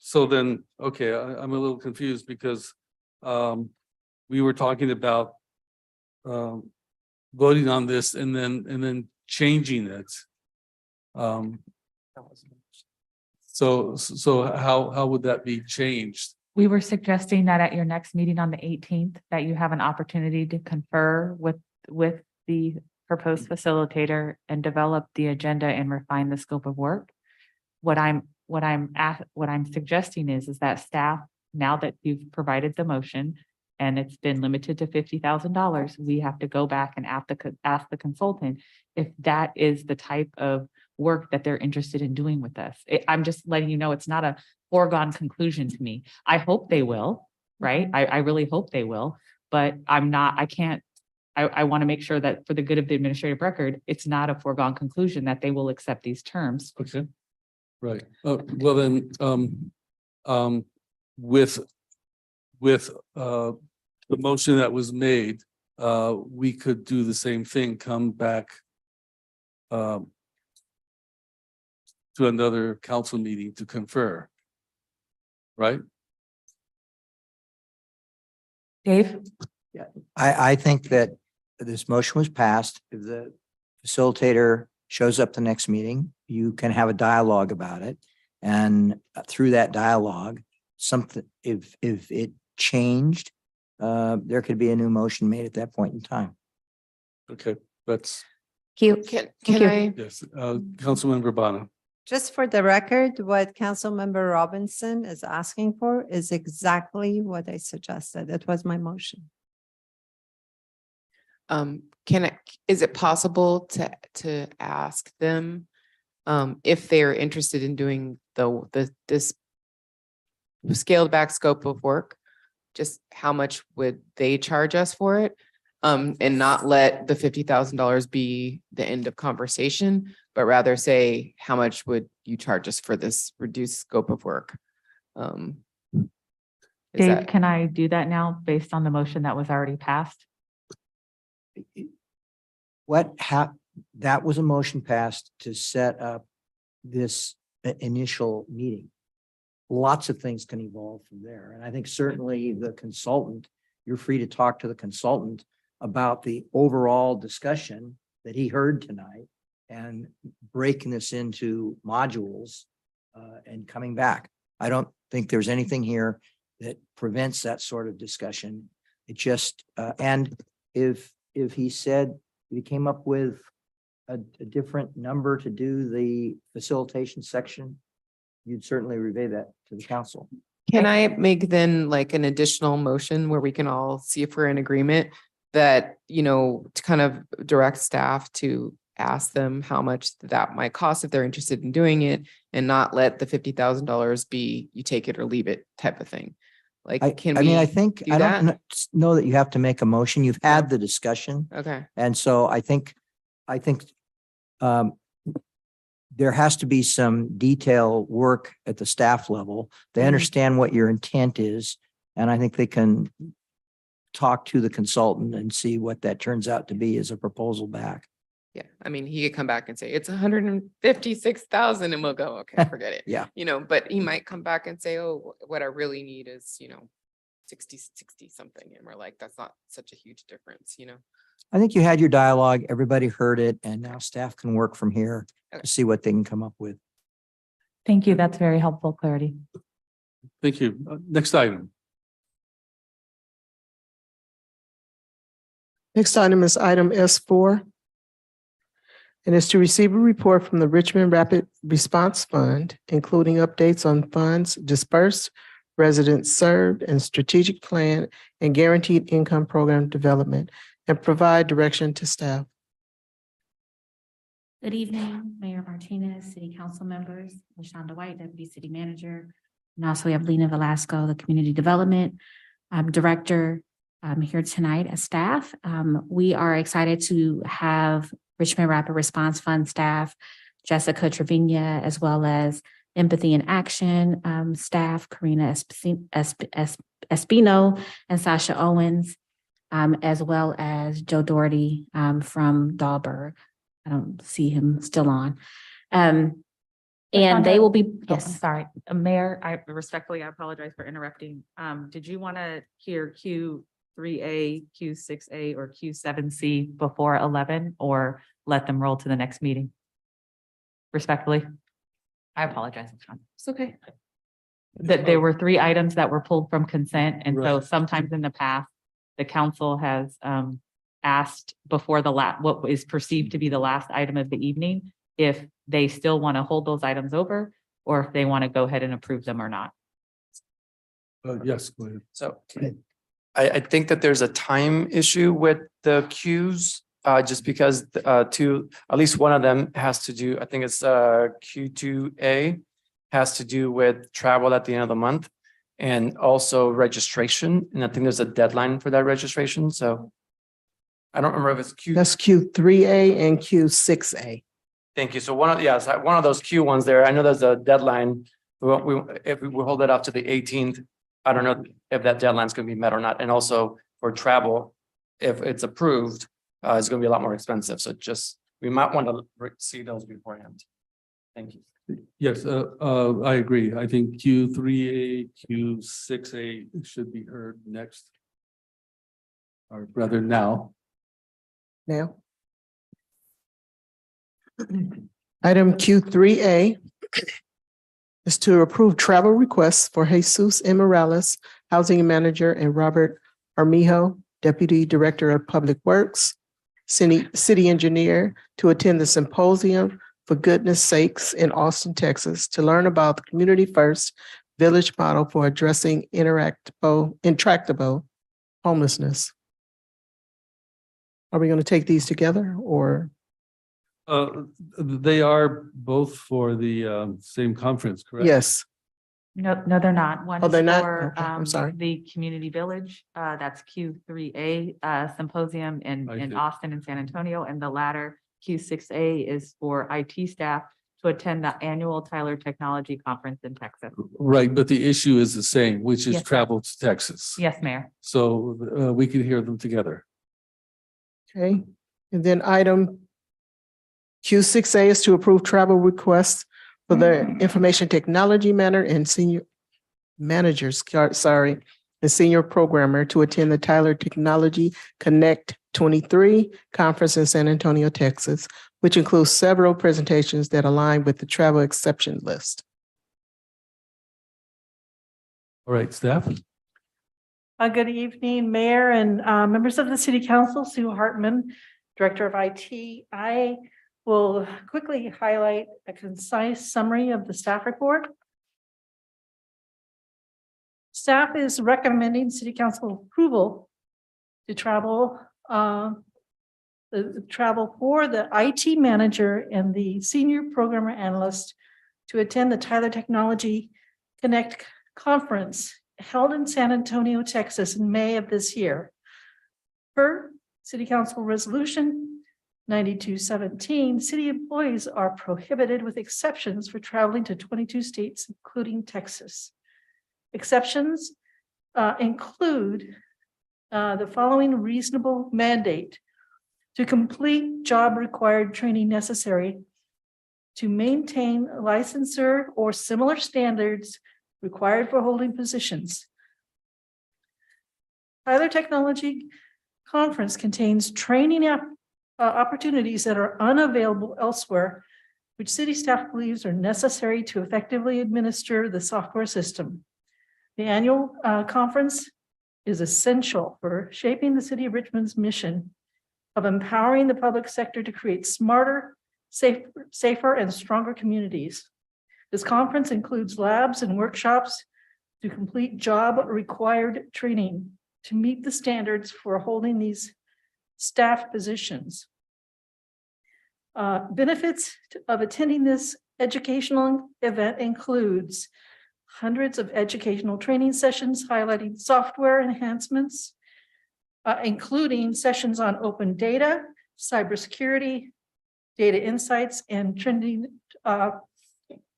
so then, okay, I'm a little confused because we were talking about voting on this and then changing it. So how would that be changed? We were suggesting that at your next meeting on the 18th, that you have an opportunity to confer with the proposed facilitator and develop the agenda and refine the scope of work. What I'm suggesting is that staff, now that you've provided the motion and it's been limited to $50,000, we have to go back and ask the consultant if that is the type of work that they're interested in doing with us. I'm just letting you know, it's not a foregone conclusion to me. I hope they will, right? I really hope they will, but I want to make sure that for the good of the administrative record, it's not a foregone conclusion that they will accept these terms. Okay, right. Well then, with the motion that was made, we could do the same thing, come back to another council meeting to confer. Right? Dave? I think that this motion was passed. If the facilitator shows up the next meeting, you can have a dialogue about it. And through that dialogue, something, if it changed, there could be a new motion made at that point in time. Okay, that's, Can I? yes, Councilmember Bonner. Just for the record, what Councilmember Robinson is asking for is exactly what I suggested. That was my motion. Is it possible to ask them if they're interested in doing this scaled back scope of work? Just how much would they charge us for it? And not let the $50,000 be the end of conversation, but rather say, how much would you charge us for this reduced scope of work? Dave, can I do that now based on the motion that was already passed? That was a motion passed to set up this initial meeting. Lots of things can evolve from there. And I think certainly the consultant, you're free to talk to the consultant about the overall discussion that he heard tonight and breaking this into modules and coming back. I don't think there's anything here that prevents that sort of discussion. It just, and if he said he came up with a different number to do the facilitation section, you'd certainly relay that to the council. Can I make then like an additional motion where we can all see if we're in agreement that, to kind of direct staff to ask them how much that might cost if they're interested in doing it, and not let the $50,000 be you take it or leave it type of thing? Like, I think, I don't know that you have to make a motion. You've had the discussion. Okay. And so I think there has to be some detail work at the staff level. They understand what your intent is. And I think they can talk to the consultant and see what that turns out to be as a proposal back. Yeah, he could come back and say, it's 156,000 and we'll go, okay, forget it. Yeah. But he might come back and say, oh, what I really need is, 60 something. And we're like, that's not such a huge difference, I think you had your dialogue, everybody heard it, and now staff can work from here to see what they can come up with. Thank you. That's very helpful clarity. Thank you. Next item. Next item is item S4. And is to receive a report from the Richmond Rapid Response Fund, including updates on funds dispersed, residents served, and strategic plan and guaranteed income program development, and provide direction to staff. Good evening, Mayor Martinez, City Council members, LaShonda White, Deputy City Manager. And also we have Lena Velasco, the Community Development Director, here tonight as staff. We are excited to have Richmond Rapid Response Fund staff, Jessica Trevina, as well as Empathy in Action staff, Karina Espino and Sasha Owens, as well as Joe Doherty from Dahlberg. I don't see him still on. And they will be, yes. Sorry, Mayor, I respectfully, I apologize for interrupting. Did you want to hear Q3A, Q6A, or Q7C before 11, or let them roll to the next meeting? Respectfully, I apologize. It's okay. That there were 3 items that were pulled from consent, and so sometimes in the past, the council has asked before what is perceived to be the last item of the evening, if they still want to hold those items over, or if they want to go ahead and approve them or not. Yes, go ahead. So I think that there's a time issue with the queues, just because at least one of them has to do, I think it's Q2A, has to do with travel at the end of the month, and also registration. And I think there's a deadline for that registration. So I don't remember if it's Q. That's Q3A and Q6A. Thank you. So one of those Q ones there. I know there's a deadline. If we hold it up to the 18th, I don't know if that deadline's going to be met or not. And also for travel, if it's approved, is going to be a lot more expensive. So just, we might want to see those beforehand. Thank you. Yes, I agree. I think Q3A, Q6A should be heard next. Or rather now. Now. Item Q3A is to approve travel requests for Jesus M. Morales, Housing Manager, and Robert Armijo, Deputy Director of Public Works, City Engineer, to attend the symposium For Goodness Sakes in Austin, Texas, to learn about the Community First Village model for addressing intractable homelessness. Are we going to take these together or? They are both for the same conference, correct? Yes. No, they're not. One Oh, is they're not? for Okay, I'm sorry. the community village. That's Q3A symposium I in see. Austin and San Antonio, and the latter Q6A is for IT staff to attend the annual Tyler Technology Conference in Texas. Right, but the issue is the same, which is Yes, sir. travel to Texas. Yes, Mayor. So we can hear them together. Okay, and then item Q6A is to approve travel requests for the information technology manager and senior managers, and senior programmer to attend the Tyler Technology Connect 23 conference in San Antonio, Texas, which includes several presentations that align with the travel exception list. All right, staff. Good evening, Mayor and members of the City Council. Sue Hartman, Director of IT. I will quickly highlight a concise summary of the staff report. Staff is recommending City Council approval to travel for the IT manager and the senior programmer analyst to attend the Tyler Technology Connect conference held in San Antonio, Texas in May of this year. Per City Council Resolution 9217, city employees are prohibited with exceptions for traveling to 22 states, including Texas. Exceptions include the following reasonable mandate: to complete job required training necessary to maintain licensure or similar standards required for holding positions. Tyler Technology Conference contains training opportunities that are unavailable elsewhere, which city staff believes are necessary to effectively administer the software system. The annual conference is essential for shaping the city of Richmond's mission of empowering the public sector to create smarter, safer, and stronger communities. This conference includes labs and workshops to complete job required training to meet the standards for holding these staff positions. Benefits of attending this educational event includes hundreds of educational training sessions highlighting software enhancements, including sessions on open data, cybersecurity, data insights, and trending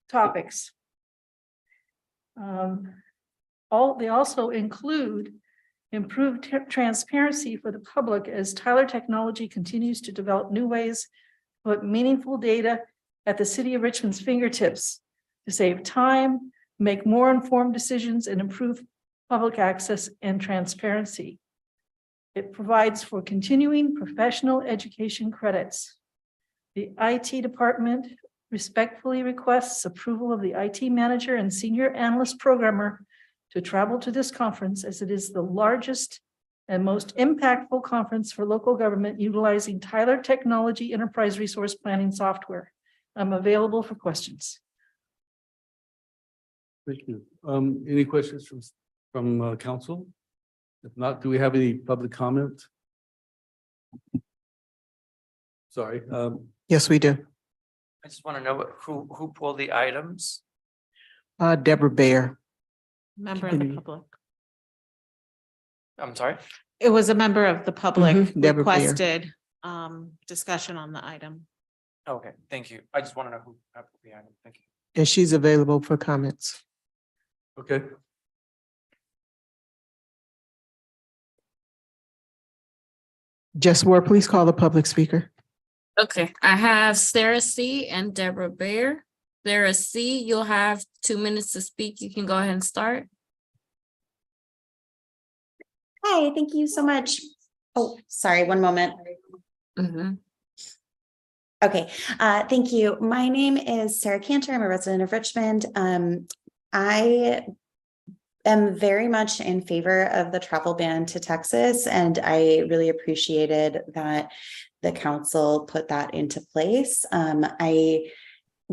topics. They also include improved transparency for the public as Tyler Technology continues to develop new ways to put meaningful data at the City of Richmond's fingertips to save time, make more informed decisions, and improve public access and transparency. It provides for continuing professional education credits. The IT department respectfully requests approval of the IT manager and senior analyst programmer to travel to this conference, as it is the largest and most impactful conference for local government utilizing Tyler Technology Enterprise Resource Planning software. I'm available for questions. Thank you. Any questions from council? If not, do we have any public comment? Sorry. Yes, we do. I just want to know who pulled the items. Deborah Baer. Member of the public. I'm sorry. It was a member of the public Deborah Baer. requested discussion on the item. Okay, thank you. I just want to know who pulled the item. Thank you. And she's available for comments. Okay. Jess Ward, please call the public speaker. Okay, I have Sarah C. and Deborah Bear. Sarah C., you'll have 2 minutes to speak. You can go ahead and start. Hi, thank you so much. Oh, sorry, one moment. Okay, thank you. My name is Sarah Cantor. I'm a resident of Richmond. I am very much in favor of the travel ban to Texas, and I really appreciated that the council put that into place. I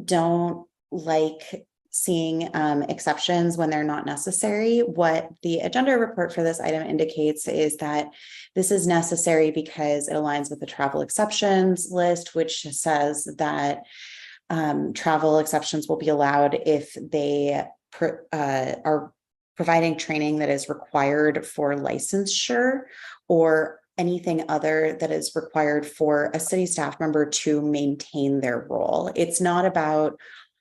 don't like seeing exceptions when they're not necessary. What the agenda report for this item indicates is that this is necessary because it aligns with the travel exceptions list, which says that travel exceptions will be allowed if they are providing training that is required for licensure or anything other that is required for a city staff member to maintain their role. It's not about,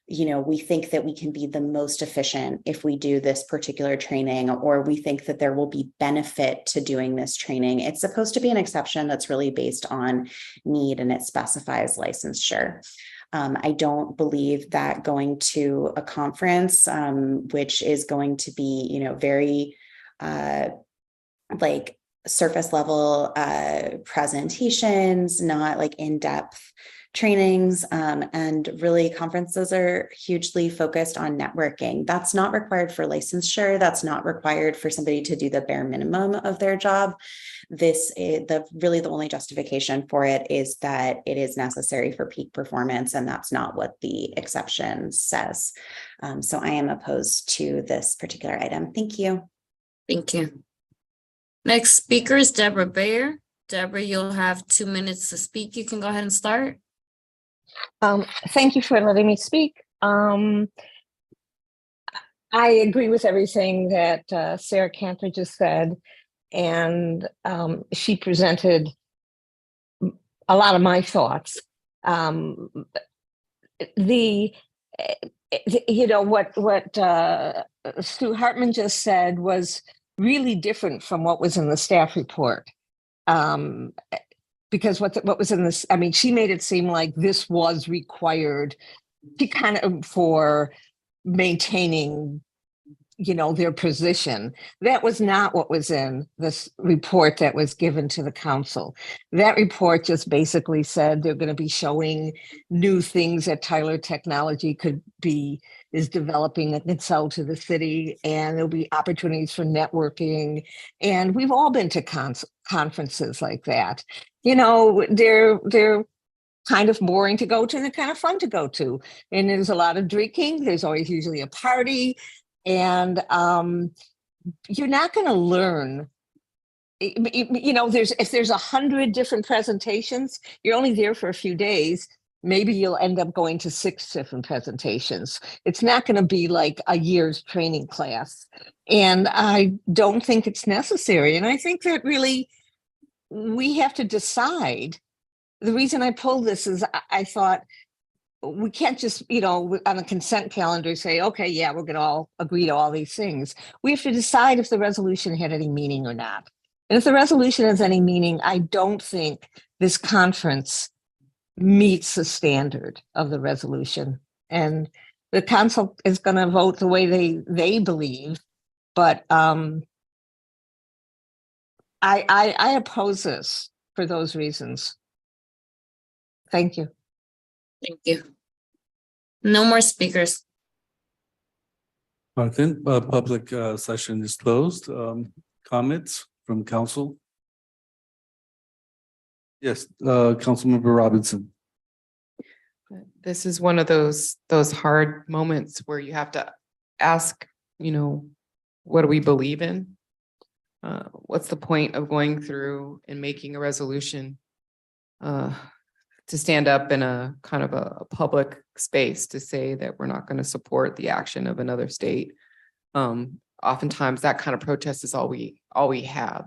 we think that we can be the most efficient if we do this particular training, or we think that there will be benefit to doing this training. It's supposed to be an exception that's really based on need, and it specifies licensure. I don't believe that going to a conference, which is going to be, very like surface level presentations, not like in-depth trainings, and really conferences are hugely focused on networking. That's not required for licensure. That's not required for somebody to do the bare minimum of their job. This is the only justification for it is that it is necessary for peak performance, and that's not what the exception says. So I am opposed to this particular item. Thank you. Thank you. Next speaker is Deborah Bear. Deborah, you'll have 2 minutes to speak. You can go ahead and start. Thank you for letting me speak. I agree with everything that Sarah Cantor just said, and she presented a lot of my thoughts. What Stu Hartman just said was really different from what was in the staff report. Because what was in this, I mean, she made it seem like this was required to kind of for maintaining, their position. That was not what was in this report that was given to the council. That report just basically said they're going to be showing new things that Tyler Technology is developing and can sell to the city, and there'll be opportunities for networking. And we've all been to conferences like that. They're kind of boring to go to, and they're kind of fun to go to. And there's a lot of drinking. There's always usually a party. And you're not going to learn. If there's 100 different presentations, you're only there for a few days. Maybe you'll end up going to 6 different presentations. It's not going to be like a year's training class. And I don't think it's necessary. And I think that really we have to decide. The reason I pulled this is I thought, we can't just, on a consent calendar say, okay, yeah, we're going to all agree to all these things. We have to decide if the resolution had any meaning or not. And if the resolution has any meaning, I don't think this conference meets the standard of the resolution. And the council is going to vote the way they believe. But I oppose this for those reasons. Thank you. Thank you. No more speakers. I think public session is closed. Comments from council? Yes, Councilmember Robinson. This is one of those hard moments where you have to ask, what do we believe in? What's the point of going through and making a resolution to stand up in a kind of a public space to say that we're not going to support the action of another state? Oftentimes that kind of protest is all we have.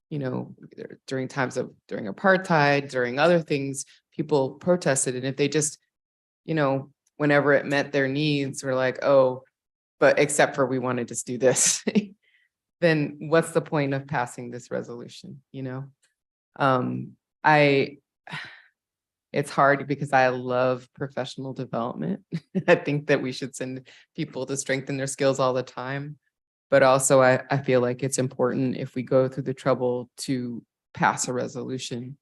During apartheid, during other things, people protested, and if they just, whenever it met their needs, were like, oh, but except for we want to just do this, then what's the point of passing this resolution? It's hard because I love professional development. I think that we should send people to strengthen their skills all the time. But also I feel like it's important if we go through the trouble to pass a resolution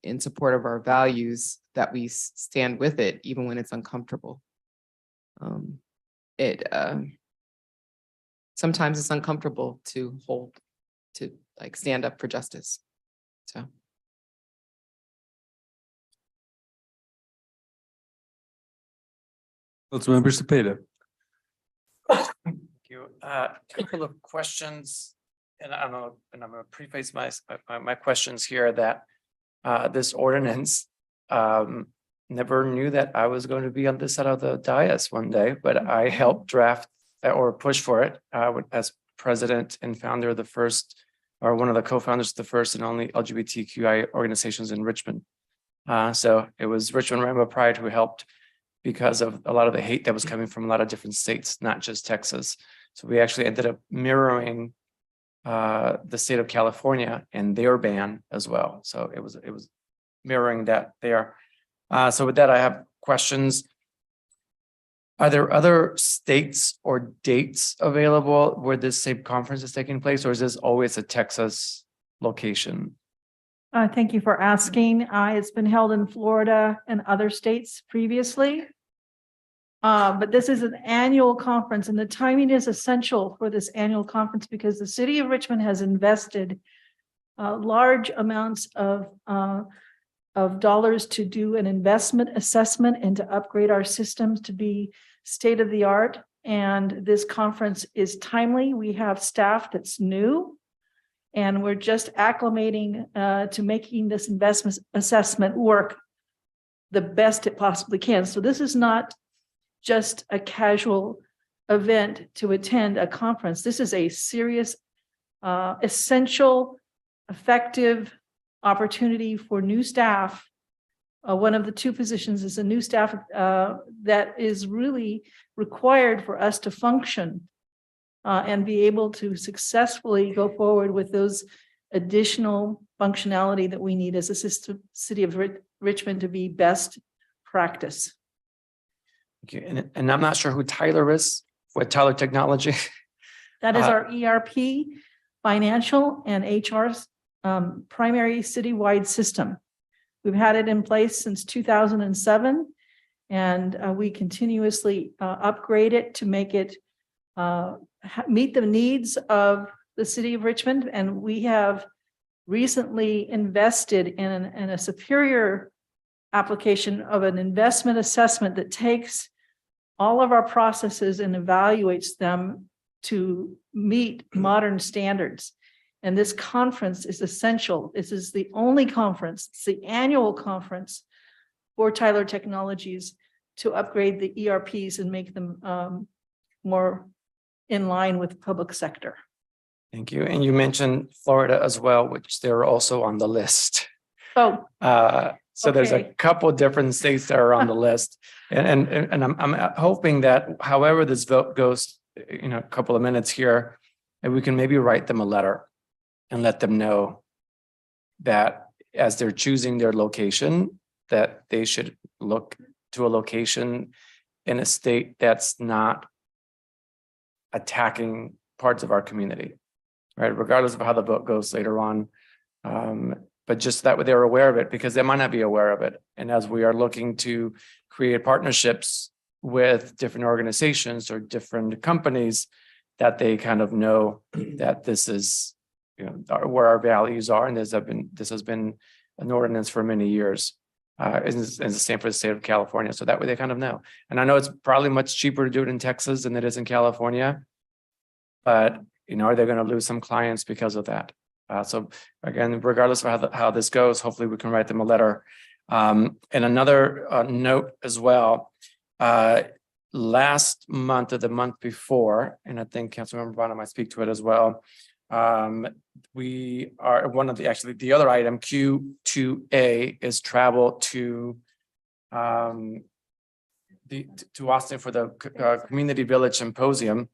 in support of our values that we stand with it, even when it's uncomfortable. Sometimes it's uncomfortable to stand up for justice. So. Councilmember Cepeda. Thank you. A couple of questions, and I don't know, and I'm going to preface my questions here that this ordinance, never knew that I was going to be on this side of the dais one day, but I helped draft or push for it as president and founder of the first, or one of the co-founders of the first and only LGBTQI organizations in Richmond. So it was Richmond Rainbow Pride who helped because of a lot of the hate that was coming from a lot of different states, not just Texas. So we actually ended up mirroring the state of California and their ban as well. So it was mirroring that there. So with that, I have questions. Are there other states or dates available where this same conference is taking place, or is this always a Texas location? Thank you for asking. It's been held in Florida and other states previously. But this is an annual conference, and the timing is essential for this annual conference because the city of Richmond has invested large amounts of dollars to do an investment assessment and to upgrade our systems to be state of the art. And this conference is timely. We have staff that's new, and we're just acclimating to making this investment assessment work the best it possibly can. So this is not just a casual event to attend a conference. This is a serious, essential, effective opportunity for new staff. One of the two positions is a new staff that is really required for us to function and be able to successfully go forward with those additional functionality that we need as a city of Richmond to be best practice. Okay. And I'm not sure who Tyler is with Tyler Technology. That is our ERP, financial, and HR primary citywide system. We've had it in place since 2007, and we continuously upgrade it to make it meet the needs of the city of Richmond. And we have recently invested in a superior application of an investment assessment that takes all of our processes and evaluates them to meet modern standards. And this conference is essential. This is the only conference, it's the annual conference for Tyler Technologies to upgrade the ERPs and make them more in line with the public sector. Thank you. And you mentioned Florida as well, which they're also on the list. Oh. So there's a Okay. couple different states that are on the list. And I'm hoping that however this vote goes, a couple of minutes here, and we can maybe write them a letter and let them know that as they're choosing their location, that they should look to a location in a state that's not attacking parts of our community, right? Regardless of how the vote goes later on. But just that way they're aware of it, because they might not be aware of it. And as we are looking to create partnerships with different organizations or different companies, that they kind of know that this is, where our values are. And this has been an ordinance for many years. And the same for the state of California. So that way they kind of know. And I know it's probably much cheaper to do it in Texas than it is in California. But, are they going to lose some clients because of that? So again, regardless of how this goes, hopefully we can write them a letter. And another note as well, last month or the month before, and I think Councilmember Bonner might speak to it as well. We are the other item, Q2A, is travel to Austin for the Community Village Symposium.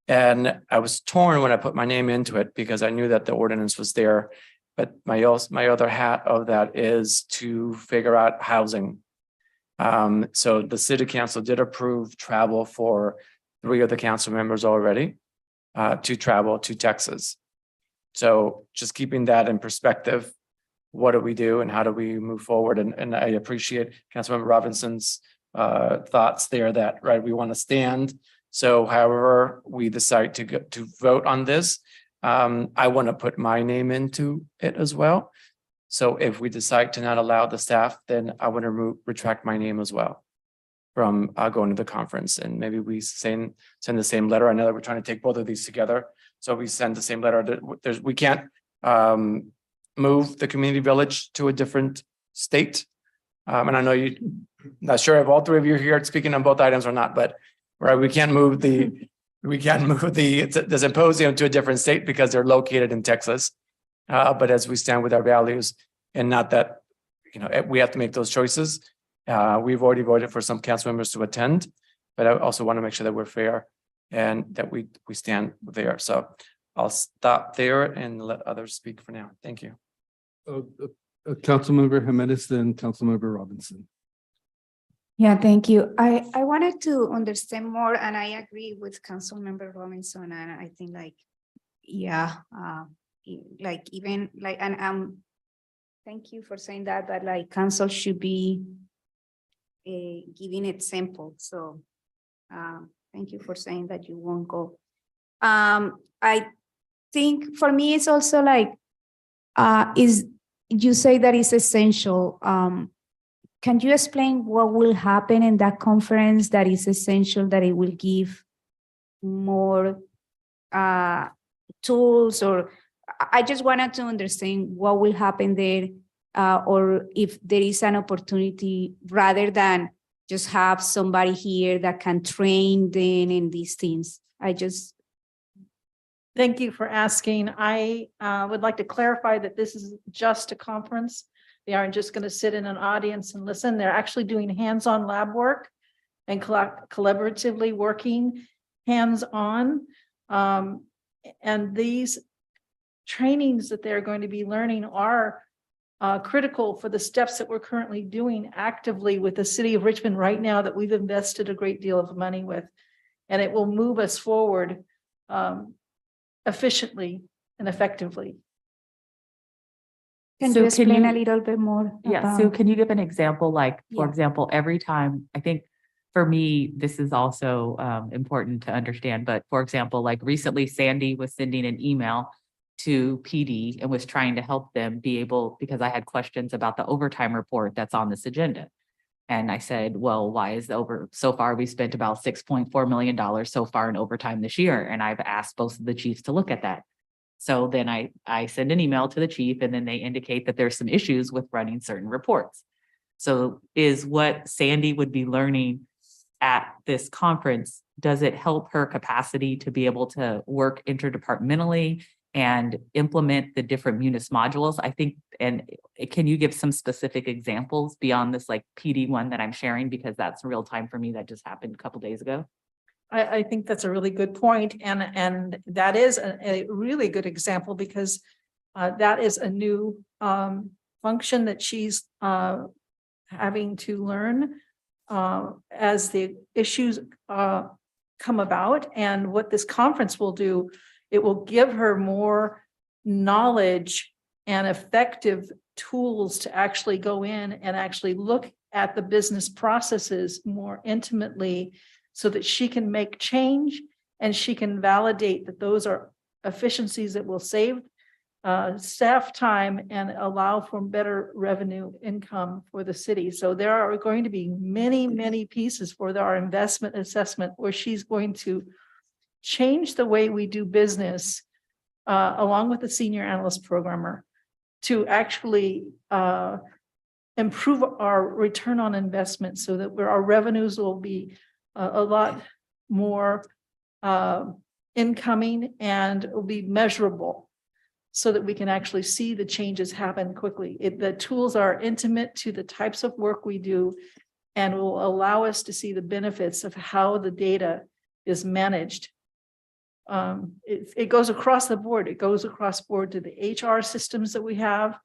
And I was torn when I put my name into it because I knew that the ordinance was there. But my other hat of that is to figure out housing. So the city council did approve travel for 3 of the council members already to travel to Texas. So just keeping that in perspective, what do we do and how do we move forward? And I appreciate Councilmember Robinson's thoughts there that, right, we want to stand. So however we decide to vote on this, I want to put my name into it as well. So if we decide to not allow the staff, then I want to retract my name as well from going to the conference. And maybe we send the same letter. I know that we're trying to take both of these together. So we send the same letter. We can't move the community village to a different state. And I know not sure if all 3 of you are here speaking on both items or not, but right, we can't move the symposium to a different state because they're located in Texas. But as we stand with our values, and not that, we have to make those choices. We've already voted for some council members to attend, but I also want to make sure that we're fair and that we stand there. So I'll stop there and let others speak for now. Thank you. Councilmember Jimenez, then Councilmember Robinson. Yeah, thank you. I wanted to understand more, and I agree with Councilmember Robinson, and I think thank you for saying that, but like council should be giving example. So thank you for saying that you won't go. I think for me, it's also like, you say that it's essential. Can you explain what will happen in that conference that is essential, that it will give more tools? Or I just wanted to understand what will happen there, or if there is an opportunity rather than just have somebody here that can train them in these things. Thank you for asking. I would like to clarify that this is just a conference. They aren't just going to sit in an audience and listen. They're actually doing hands-on lab work and collaboratively working hands-on. And these trainings that they're going to be learning are critical for the steps that we're currently doing actively with the city of Richmond right now that we've invested a great deal of money with. And it will move us forward efficiently and effectively. Can you explain a little bit more? Yeah, so can you give an example? Like, for example, every time, I think for me, this is also important to understand, but for example, like recently Sandy was sending an email to PD and was trying to help them be able, because I had questions about the overtime report that's on this agenda. And I said, well, why is so far we spent about $6.4 million so far in overtime this year. And I've asked both of the chiefs to look at that. So then I send an email to the chief and then they indicate that there's some issues with running certain reports. So is what Sandy would be learning at this conference, does it help her capacity to be able to work interdepartmentally and implement the different Munis modules? I think, and can you give some specific examples beyond this like PD one that I'm sharing, because that's real time for me, that just happened a couple days ago? I think that's a really good point, and that is a really good example, because that is a new function that she's having to learn as the issues come about. And what this conference will do, it will give her more knowledge and effective tools to actually go in and actually look at the business processes more intimately, so that she can make change and she can validate that those are efficiencies that will save staff time and allow for better revenue income for the city. So there are going to be many, many pieces for our investment assessment where she's going to change the way we do business along with the senior analyst programmer to actually improve our return on investment, so that our revenues will be a lot more incoming and will be measurable, so that we can actually see the changes happen quickly. The tools are intimate to the types of work we do and will allow us to see the benefits of how the data is managed It goes across the board. It goes across board to the HR systems that we have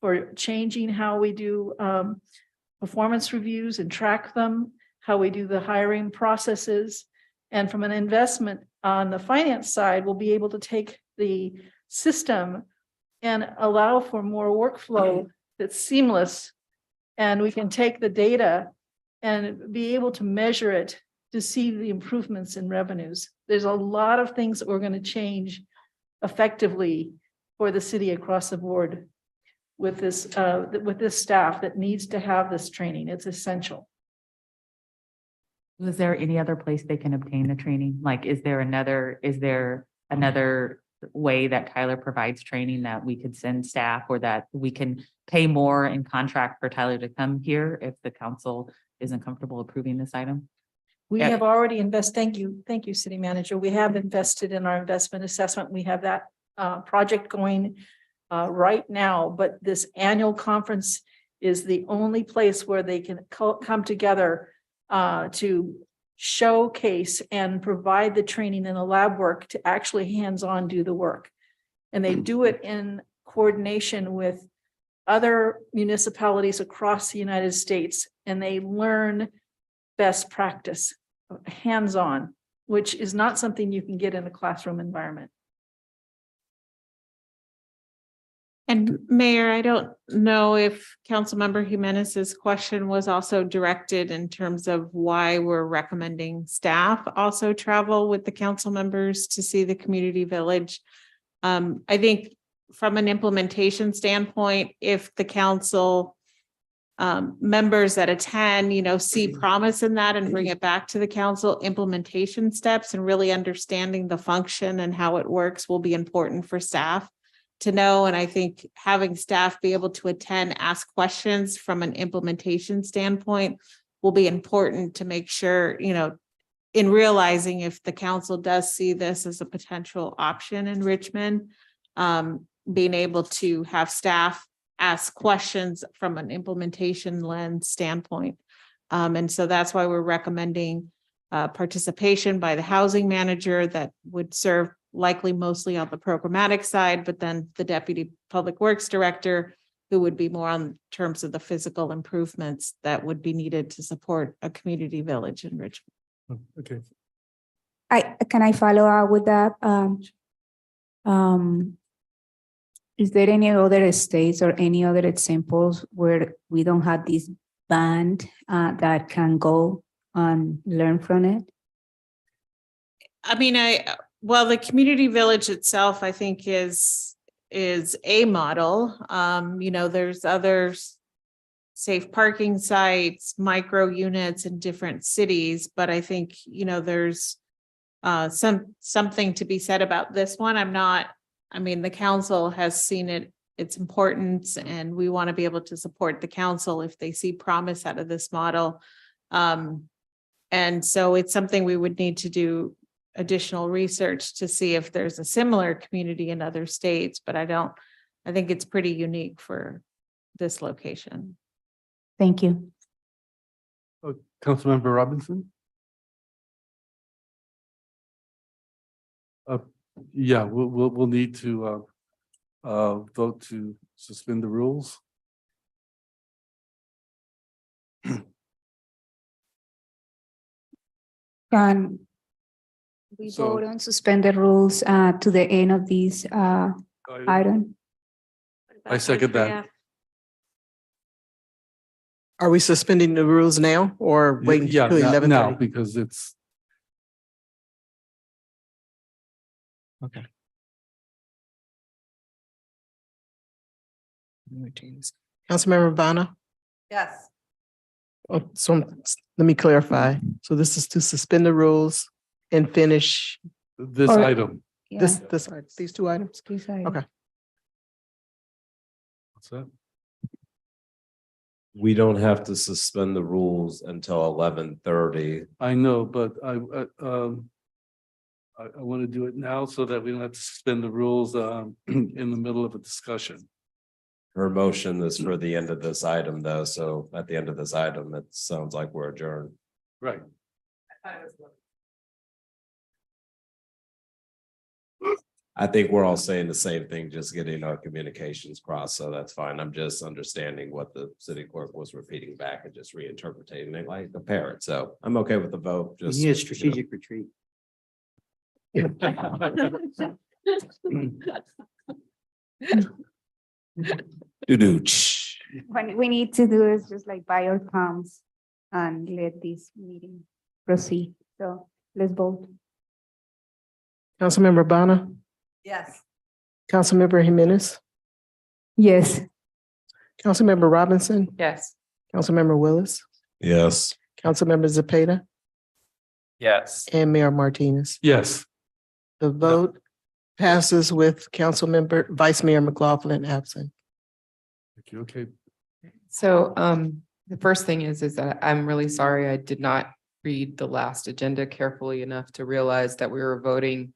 for changing how we do performance reviews and track them, how we do the hiring processes. And from an investment on the finance side, we'll be able to take the system and allow for more workflow that's seamless. And we can take the data and be able to measure it to see the improvements in revenues. There's a lot of things that we're going to change effectively for the city across the board with this staff that needs to have this training. It's essential. Was there any other place they can obtain the training? Like, is there another way that Tyler provides training that we could send staff, or that we can pay more and contract for Tyler to come here if the council isn't comfortable approving this item? We have already invested. Thank you, City Manager. We have invested in our investment assessment. We have that project going right now, but this annual conference is the only place where they can come together to showcase and provide the training and the lab work to actually hands-on do the work. And they do it in coordination with other municipalities across the United States, and they learn best practice, hands-on, which is not something you can get in a classroom environment. And Mayor, I don't know if Councilmember Jimenez's question was also directed in terms of why we're recommending staff also travel with the council members to see the community village. I think from an implementation standpoint, if the council members that attend, see promise in that and bring it back to the council, implementation steps and really understanding the function and how it works will be important for staff to know. And I think having staff be able to attend, ask questions from an implementation standpoint will be important to make sure, in realizing if the council does see this as a potential option in Richmond, being able to have staff ask questions from an implementation lens standpoint. And so that's why we're recommending participation by the housing manager that would serve likely mostly on the programmatic side, but then the deputy public works director, who would be more on terms of the physical improvements that would be needed to support a community village in Richmond. Okay. Can I follow up with that? Is there any other states or any other examples where we don't have this band that can go and learn from it? I mean, the community village itself, I think is a model. There's others, safe parking sites, micro units in different cities, but I think, there's something to be said about this one. The council has seen its importance, and we want to be able to support the council if they see promise out of this model. And so it's something we would need to do additional research to see if there's a similar community in other states, but I think it's pretty unique for this location. Thank you. Councilmember Robinson? Yeah, we'll need to vote to suspend the rules. Can we vote on suspend the rules to the end of this item? I second that. Are we suspending the rules now or waiting Yeah, till 11:30? now, because it's. Okay. Councilmember Vanna? Yes. So let me clarify. So this is to suspend the rules and finish This item. these two items? Okay. What's that? We don't have to suspend the rules until 11:30. I know, but I want to do it now so that we don't have to suspend the rules in the middle of a discussion. Her motion is for the end of this item, though, so at the end of this item, it sounds like we're adjourned. Right. I think we're all saying the same thing, just getting our communications crossed, so that's fine. I'm just understanding what the city clerk was repeating back and just reinterpreting it like a parrot. So I'm okay with the vote, You just. need a strategic retreat. Do-do. What we need to do is just like buy our comms and let this meeting proceed. So let's vote. Councilmember Bonner, Yes. Councilmember Jimenez, Yes. Councilmember Robinson, Yes. Councilmember Willis, Yes. Councilmember Zepeda, Yes. and Mayor Martinez. Yes. The vote passes with Vice Mayor McLaughlin absent. Thank you. Okay. So the first thing is that I'm really sorry I did not read the last agenda carefully enough to realize that we were voting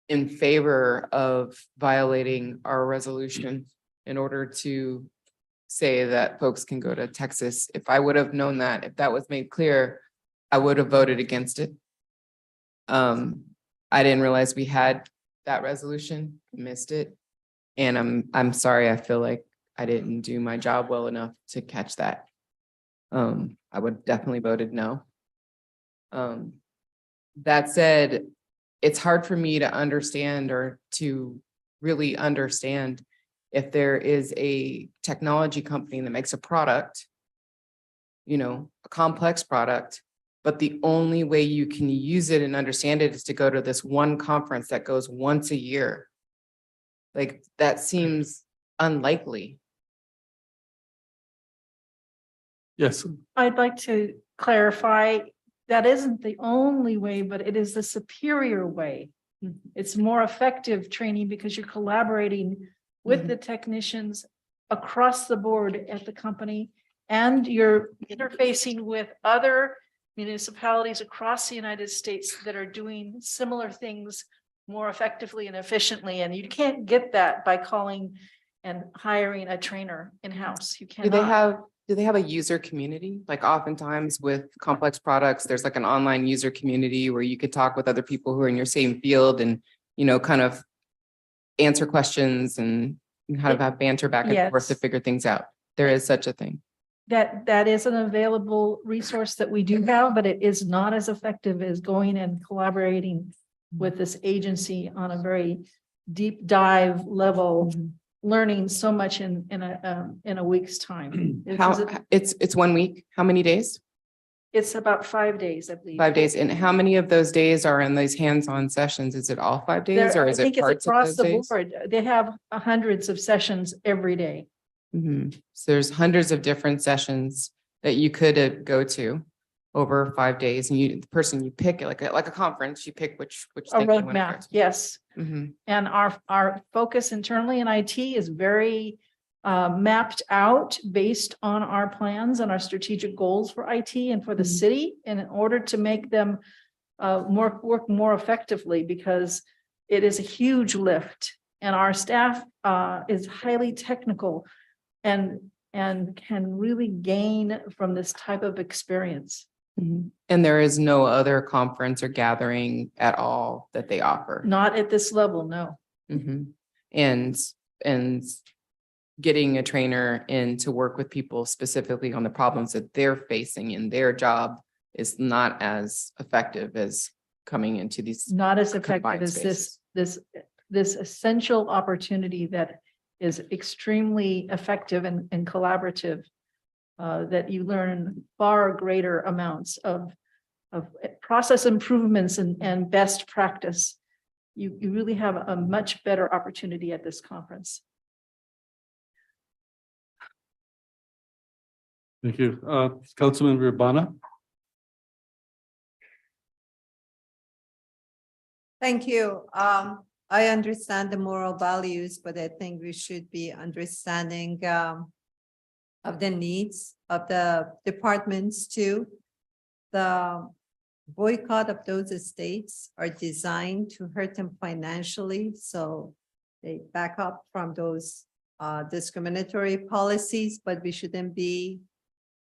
in favor of violating our resolution in order to say that folks can go to Texas. If I would have known that, if that was made clear, I would have voted against it. I didn't realize we had that resolution, missed it. And I'm sorry, I feel like I didn't do my job well enough to catch that. I would definitely voted no. That said, it's hard for me to understand or to really understand if there is a technology company that makes a product, a complex product, but the only way you can use it and understand it is to go to this one conference that goes once a year. Like, that seems unlikely. Yes. I'd like to clarify, that isn't the only way, but it is the superior way. It's more effective training because you're collaborating with the technicians across the board at the company, and you're interfacing with other municipalities across the United States that are doing similar things more effectively and efficiently. And you can't get that by calling and hiring a trainer in-house. You cannot. Do they have a user community? Like, oftentimes with complex products, there's like an online user community where you could talk with other people who are in your same field and, kind of answer questions and kind of have banter back and forth to figure things out. There is such a thing. That is an available resource that we do have, but it is not as effective as going and collaborating with this agency on a very deep dive level, learning so much in a week's time. It's 1 week. How many days? It's about 5 days, I believe. 5 days. And how many of those days are in these hands-on sessions? Is it all 5 days or is I think it it's parts of across those the days? board. They have hundreds of sessions every day. So there's hundreds of different sessions that you could go to over 5 days, and the person you pick, like a conference, you pick which A thing you want to go roadmap, to. yes. Mhm. And our focus internally in IT is very mapped out based on our plans and our strategic goals for IT and for the city, and in order to make them work more effectively, because it is a huge lift, and our staff is highly technical and can really gain from this type of experience. And there is no other conference or gathering at all that they offer. Not at this level, no. And getting a trainer in to work with people specifically on the problems that they're facing in their job is not as effective as coming into these. Not as effective confined as spaces. this essential opportunity that is extremely effective and collaborative, that you learn far greater amounts of process improvements and best practice. You really have a much better opportunity at this conference. Thank you. Councilmember Bonner. Thank you. I understand the moral values, but I think we should be understanding of the needs of the departments too. The boycott of those estates are designed to hurt them financially, so they back up from those discriminatory policies, but we shouldn't be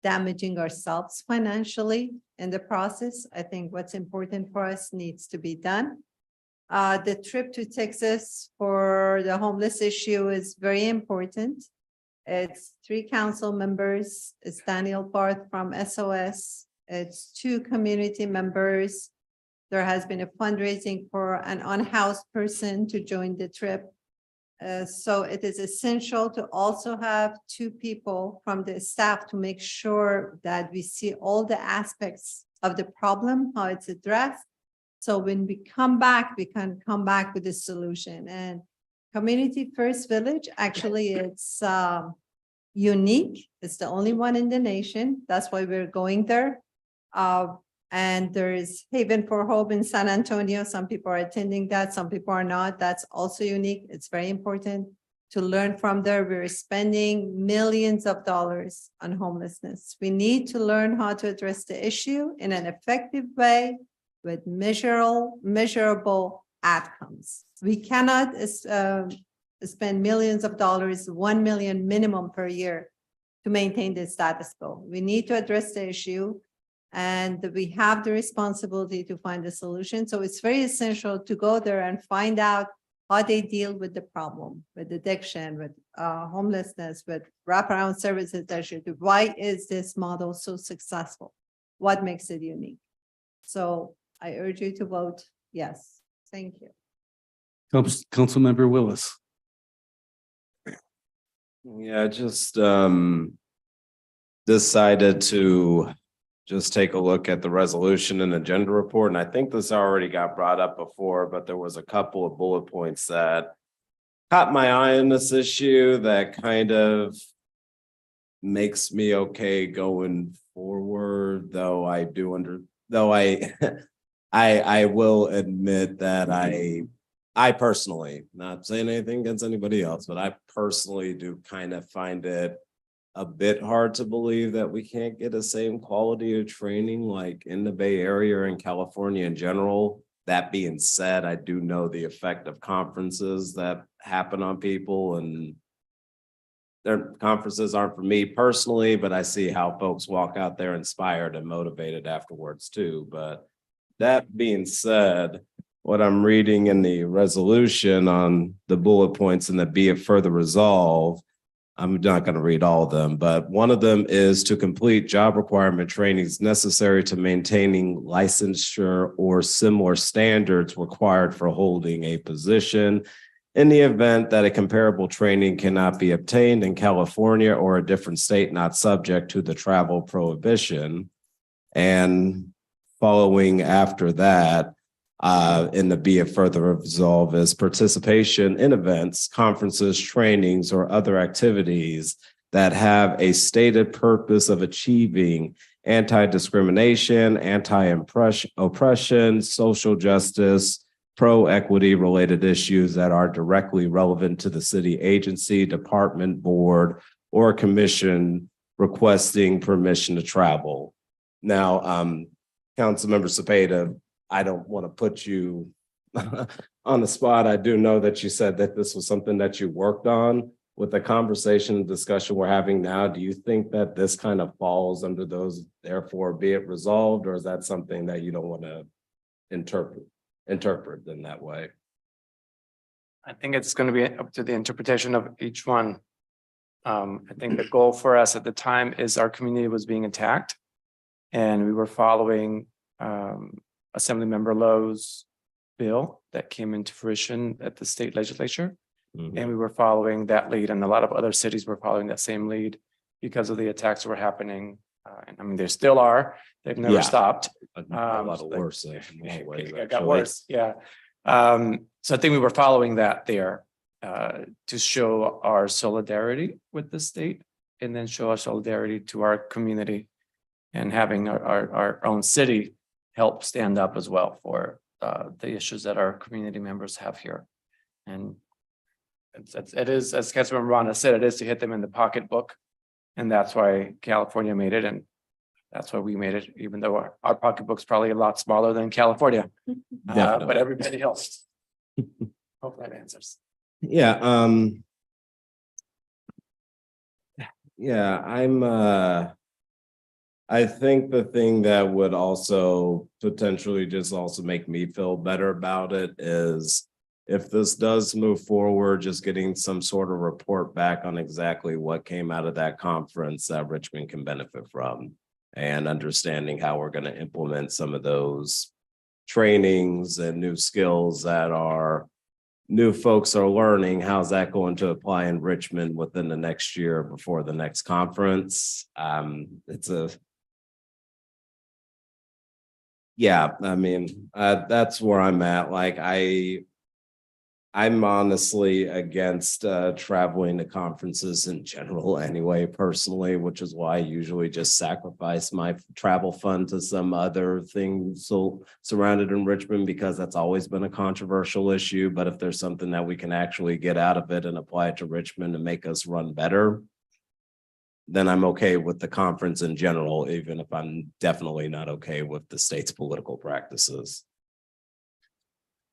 damaging ourselves financially in the process. I think what's important for us needs to be done. The trip to Texas for the homeless issue is very important. It's 3 council members. It's Daniel Barth from SOS. It's 2 community members. There has been a fundraising for an unhoused person to join the trip. So it is essential to also have 2 people from the staff to make sure that we see all the aspects of the problem, how it's addressed. So when we come back, we can come back with a solution. And Community First Village, actually, it's unique. It's the only one in the nation. That's why we're going there. And there is Haven for Hope in San Antonio. Some people are attending that, some people are not. That's also unique. It's very important to learn from there. We're spending millions of dollars on homelessness. We need to learn how to address the issue in an effective way with measurable outcomes. We cannot spend millions of dollars, 1 million minimum per year to maintain the status quo. We need to address the issue. And we have the responsibility to find a solution. So it's very essential to go there and find out how they deal with the problem, with addiction, with homelessness, with wraparound services that should do. Why is this model so successful? What makes it unique? So I urge you to vote yes. Thank you. Councilmember Willis. Yeah, I just decided to just take a look at the resolution and agenda report. And I think this already got brought up before, but there was a couple of bullet points that caught my eye in this issue that kind of makes me okay going forward, though I I will admit that I personally, not saying anything against anybody else, but I personally do kind of find it a bit hard to believe that we can't get the same quality of training like in the Bay Area and California in general. That being said, I do know the effect of conferences that happen on people, and their conferences aren't for me personally, but I see how folks walk out there inspired and motivated afterwards too. But that being said, what I'm reading in the resolution on the bullet points and the be it further resolved, I'm not going to read all of them, but one of them is to complete job requirement trainings necessary to maintaining licensure or similar standards required for holding a position in the event that a comparable training cannot be obtained in California or a different state not subject to the travel prohibition. And following after that, in the be it further resolve is participation in events, conferences, trainings, or other activities that have a stated purpose of achieving anti-discrimination, anti-oppression, social justice, pro-equity related issues that are directly relevant to the city agency, department, board, or commission requesting permission to travel. Now, Councilmember Cepeda, I don't want to put you on the spot. I do know that you said that this was something that you worked on. With the conversation and discussion we're having now, do you think that this kind of falls under those, therefore be it resolved, or is that something that you don't want to interpret in that way? I think it's going to be up to the interpretation of each one. I think the goal for us at the time is our community was being attacked, and we were following Assemblymember Lowe's bill that came into fruition at the state legislature. Mm-hmm. And we were following that lead, and a lot of other cities were following that same lead because of the attacks that were happening. And I mean, there still are, they've never stopped. A lot worse. It got worse, yeah. So I think we were following that there to show our solidarity with the state, and then show our solidarity to our community, and having our own city help stand up as well for the issues that our community members have here. And it is, as Councilmember Rana said, it is to hit them in the pocketbook. And that's why California made it, and that's why we made it, even though our pocketbook's probably a lot smaller than California. But everybody else. Hope that answers. Yeah. Yeah, I think the thing that would also potentially just also make me feel better about it is if this does move forward, just getting some sort of report back on exactly what came out of that conference that Richmond can benefit from, and understanding how we're going to implement some of those trainings and new skills that our new folks are learning. How's that going to apply in Richmond within the next year before the next conference? Yeah, I mean, that's where I'm at. Like, I'm honestly against traveling to conferences in general anyway, personally, which is why I usually just sacrifice my travel fund to some other thing surrounded in Richmond, because that's always been a controversial issue. But if there's something that we can actually get out of it and apply it to Richmond and make us run better, then I'm okay with the conference in general, even if I'm definitely not okay with the state's political practices.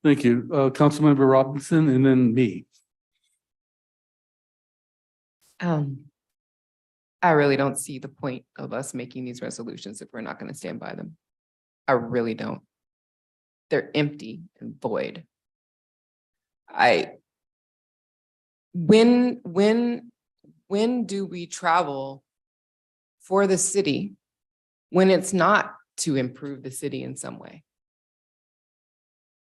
Thank you. Councilmember Robinson and then me. I really don't see the point of us making these resolutions if we're not going to stand by them. I really don't. They're empty and void. When do we travel for the city when it's not to improve the city in some way?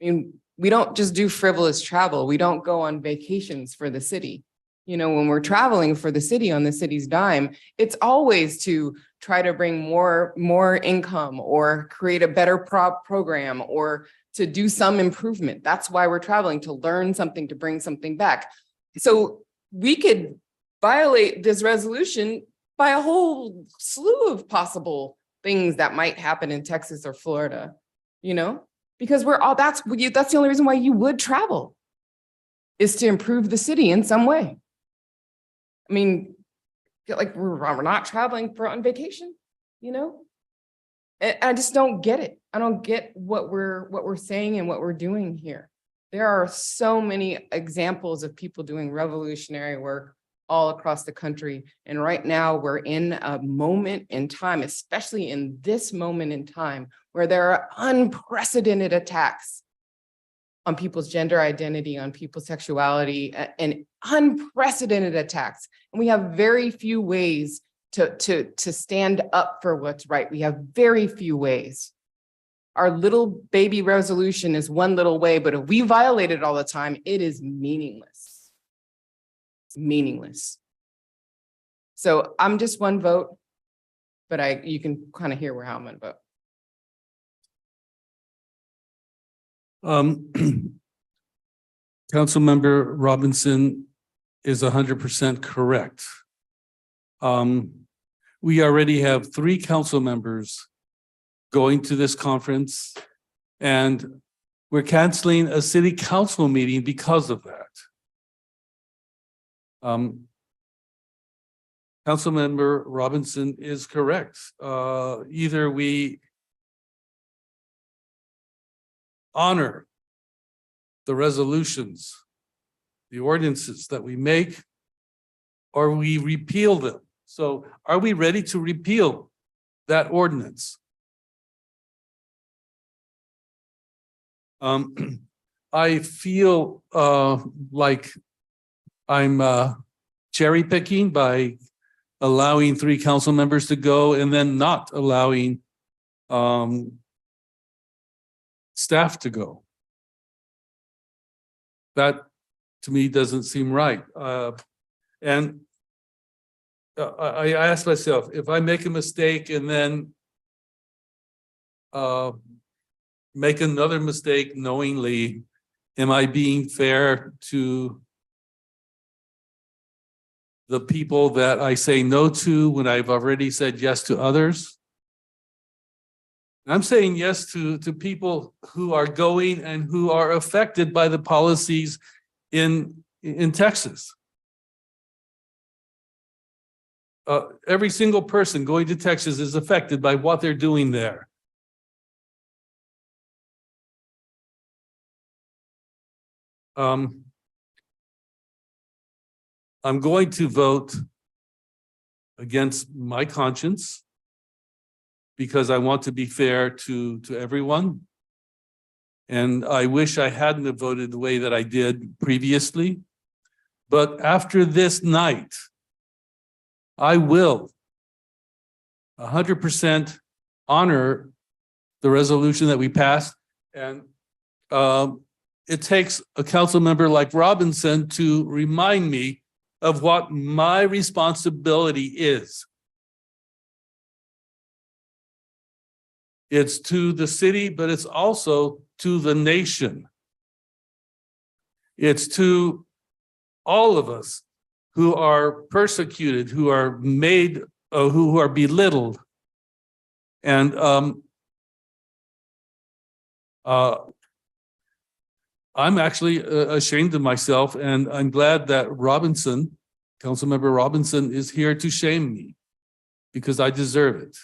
I mean, we don't just do frivolous travel. We don't go on vacations for the city. You know, when we're traveling for the city on the city's dime, it's always to try to bring more income or create a better program or to do some improvement. That's why we're traveling, to learn something, to bring something back. So we could violate this resolution by a whole slew of possible things that might happen in Texas or Florida, you know? Because that's the only reason why you would travel, is to improve the city in some way. I mean, like we're not traveling on vacation, you know? I just don't get it. I don't get what we're saying and what we're doing here. There are so many examples of people doing revolutionary work all across the country. And right now we're in a moment in time, especially in this moment in time, where there are unprecedented attacks on people's gender identity, on people's sexuality, and unprecedented attacks. And we have very few ways to stand up for what's right. We have very few ways. Our little baby resolution is one little way, but if we violate it all the time, it is meaningless. It's meaningless. So I'm just one vote, but you can kind of hear how I'm going to vote. Councilmember Robinson is 100% correct. We already have 3 council members going to this conference, and we're canceling a city council meeting because of that. Councilmember Robinson is correct. Either we honor the resolutions, the ordinances that we make, or we repeal them. So are we ready to repeal that ordinance? I feel like I'm cherry picking by allowing 3 council members to go and then not allowing staff to go. That to me doesn't seem right. And I ask myself, if I make a mistake and then make another mistake knowingly, am I being fair to the people that I say no to when I've already said yes to others? I'm saying yes to people who are going and who are affected by the policies in Texas. Every single person going to Texas is affected by what they're doing there. I'm going to vote against my conscience because I want to be fair to everyone. And I wish I hadn't have voted the way that I did previously. But after this night, I will 100% honor the resolution that we passed. And it takes a council member like Robinson to remind me of what my responsibility is. It's to the city, but it's also to the nation. It's to all of us who are persecuted, who are made, who are belittled. And I'm actually ashamed of myself, and I'm glad that Robinson, Councilmember Robinson, is here to shame me because I deserve it.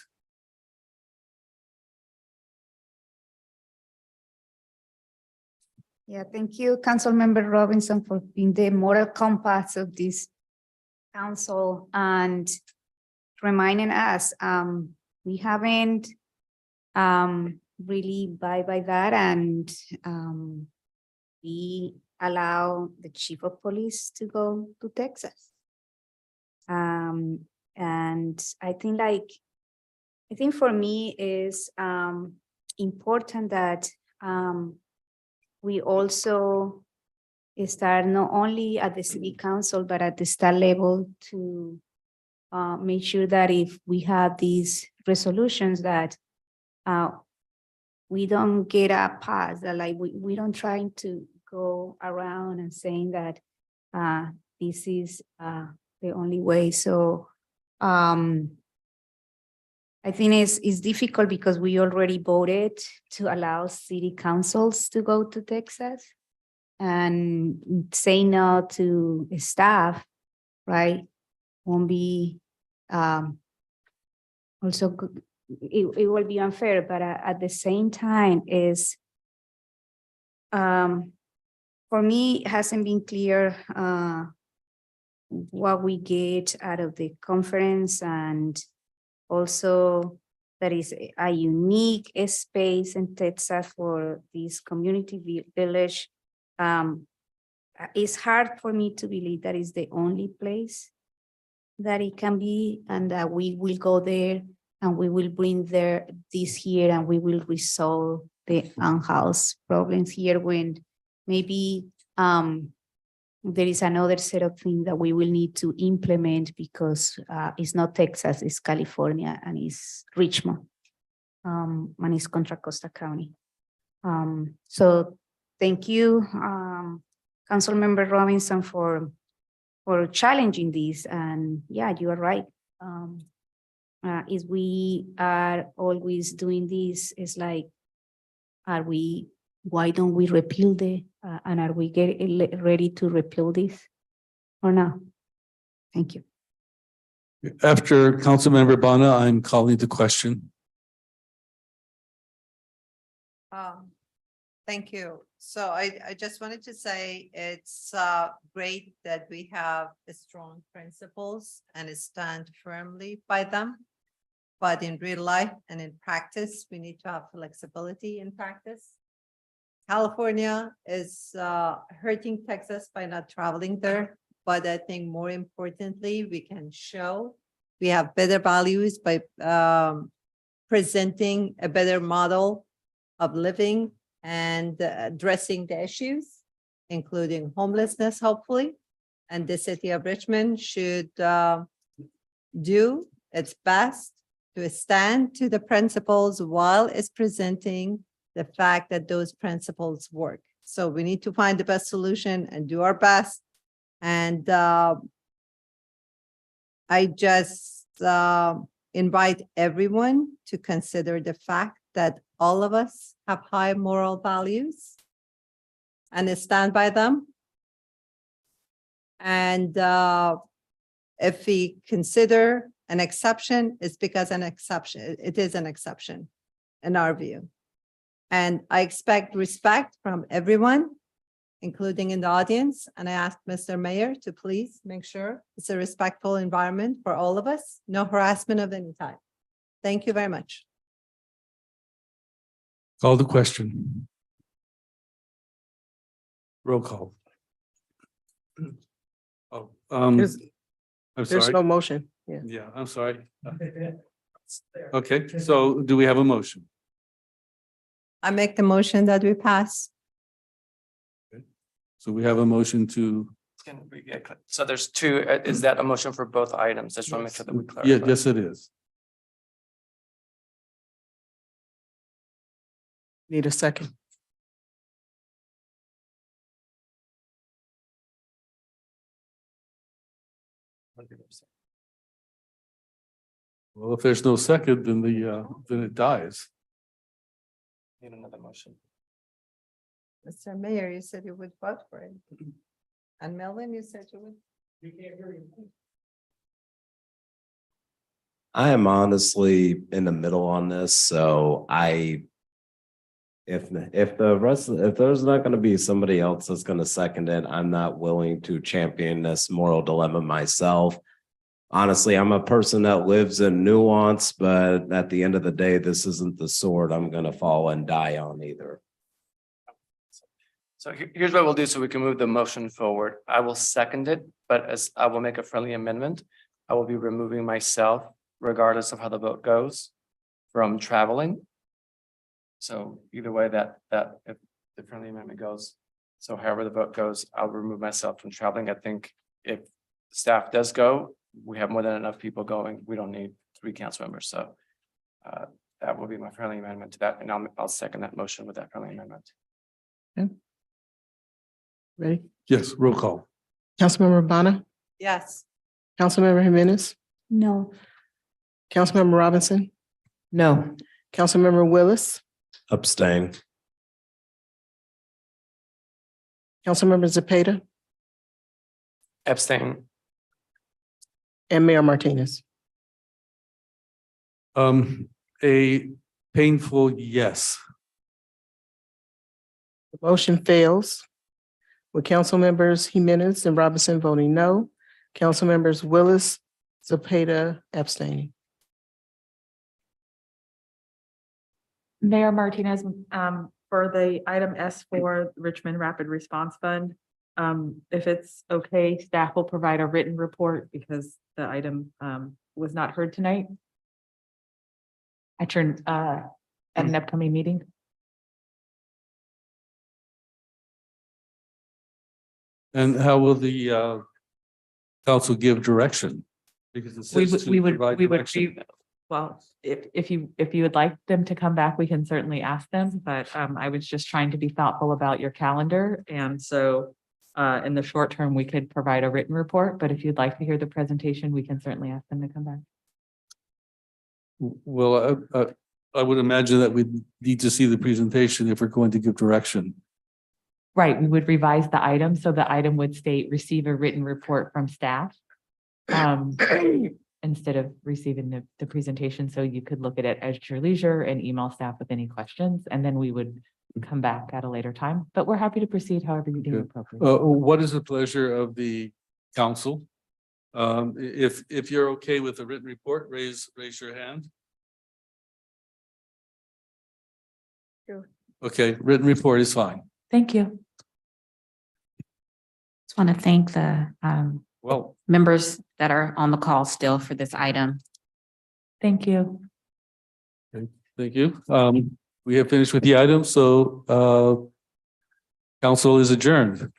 Yeah, thank you, Councilmember Robinson, for being the moral compass of this council and reminding us we haven't really by that, and we allow the chief of police to go to Texas. And I think for me is important that we also start not only at the city council, but at the state level to make sure that if we have these resolutions that we don't get a pass, that like we don't try to go around and saying that this is the only way. So I think it's difficult because we already voted to allow city councils to go to Texas, and say no to staff, right, won't be also good. It will be unfair, but at the same time is for me, it hasn't been clear what we get out of the conference, and also there is a unique space in Texas for this community village. It's hard for me to believe that is the only place that it can be, and that we will go there and we will bring this here and we will resolve the unhoused problems here, when maybe there is another set of things that we will need to implement because it's not Texas, it's California, and it's Richmond, and it's Contra Costa County. So thank you, Councilmember Robinson, for challenging this. And yeah, you are right. If we are always doing this, it's like, why don't we repeal and are we getting ready to repeal this or not? Thank you. After Councilmember Bana, I'm calling the question. Thank you. So I just wanted to say it's great that we have strong principles and stand firmly by them. But in real life and in practice, we need to have flexibility in practice. California is hurting Texas by not traveling there. But I think more importantly, we can show we have better values by presenting a better model of living and addressing the issues, including homelessness, hopefully. And the city of Richmond should do its best to stand to the principles while it's presenting the fact that those principles work. So we need to find the best solution and do our best. And I just invite everyone to consider the fact that all of us have high moral values and stand by them. And if we consider an exception, it's because it is an exception in our view. And I expect respect from everyone, including in the audience. And I ask Mr. Mayor to please make sure it's a respectful environment for all of us, no harassment of any type. Thank you very much. Call the question. Roll call. Oh, There's- I'm There's sorry. no motion. Yeah. Yeah, I'm sorry. Okay, so do we have a motion? I make the motion that we pass. So we have a motion to, Can we get so there's two, is that a motion for both items? Just want to make sure that we clarify. yeah, yes, it is. Need a second. Well, if there's no second, then then it dies. Need another motion. Mr. Mayor, you said you would vote for it. And Melvin, you said you would. I am honestly in the middle on this, so if there's not gonna be somebody else that's gonna second it, I'm not willing to champion this moral dilemma myself. Honestly, I'm a person that lives in nuance, but at the end of the day, this isn't the sword I'm gonna fall and die on either. So here's what we'll do so we can move the motion forward. I will second it, but as I will make a friendly amendment, I will be removing myself regardless of how the vote goes from traveling. So either way that if the friendly amendment goes, so however the vote goes, I'll remove myself from traveling. I think if staff does go, we have more than enough people going. We don't need 3 council members. So that will be my friendly amendment to that. And I'll second that motion with that friendly amendment. Ready? Yes, roll call. Councilmember Bonner, Yes. Councilmember Jimenez, No. Councilmember Robinson, No. Councilmember Willis, Abstain. Councilmember Zepeda, Abstain. and Mayor Martinez. A painful yes. The motion fails with council members Jimenez and Robinson voting no, council members Willis, Zepeda abstaining. Mayor Martinez, for the item S4 Richmond Rapid Response Fund, if it's okay, staff will provide a written report because the item was not heard tonight. At an upcoming meeting. And how will the council give direction? Because it says to provide direction. Well, if you would like them to come back, we can certainly ask them, but I was just trying to be thoughtful about your calendar. And so in the short term, we could provide a written report, but if you'd like to hear the presentation, we can certainly ask them to come back. Well, I would imagine that we need to see the presentation if we're going to give direction. Right, we would revise the item, so the item would state, receive a written report from staff. Instead of receiving the presentation, so you could look at it at your leisure and email staff with any questions, and then we would come back at a later time, but we're happy to proceed however you deem appropriate. What is the pleasure of the council? If you're okay with a written report, raise your hand. Sure. Okay, written report is fine. Thank you. Just want to thank the Well, members that are on the call still for this item. Thank you. thank you. We have finished with the item, so council is adjourned.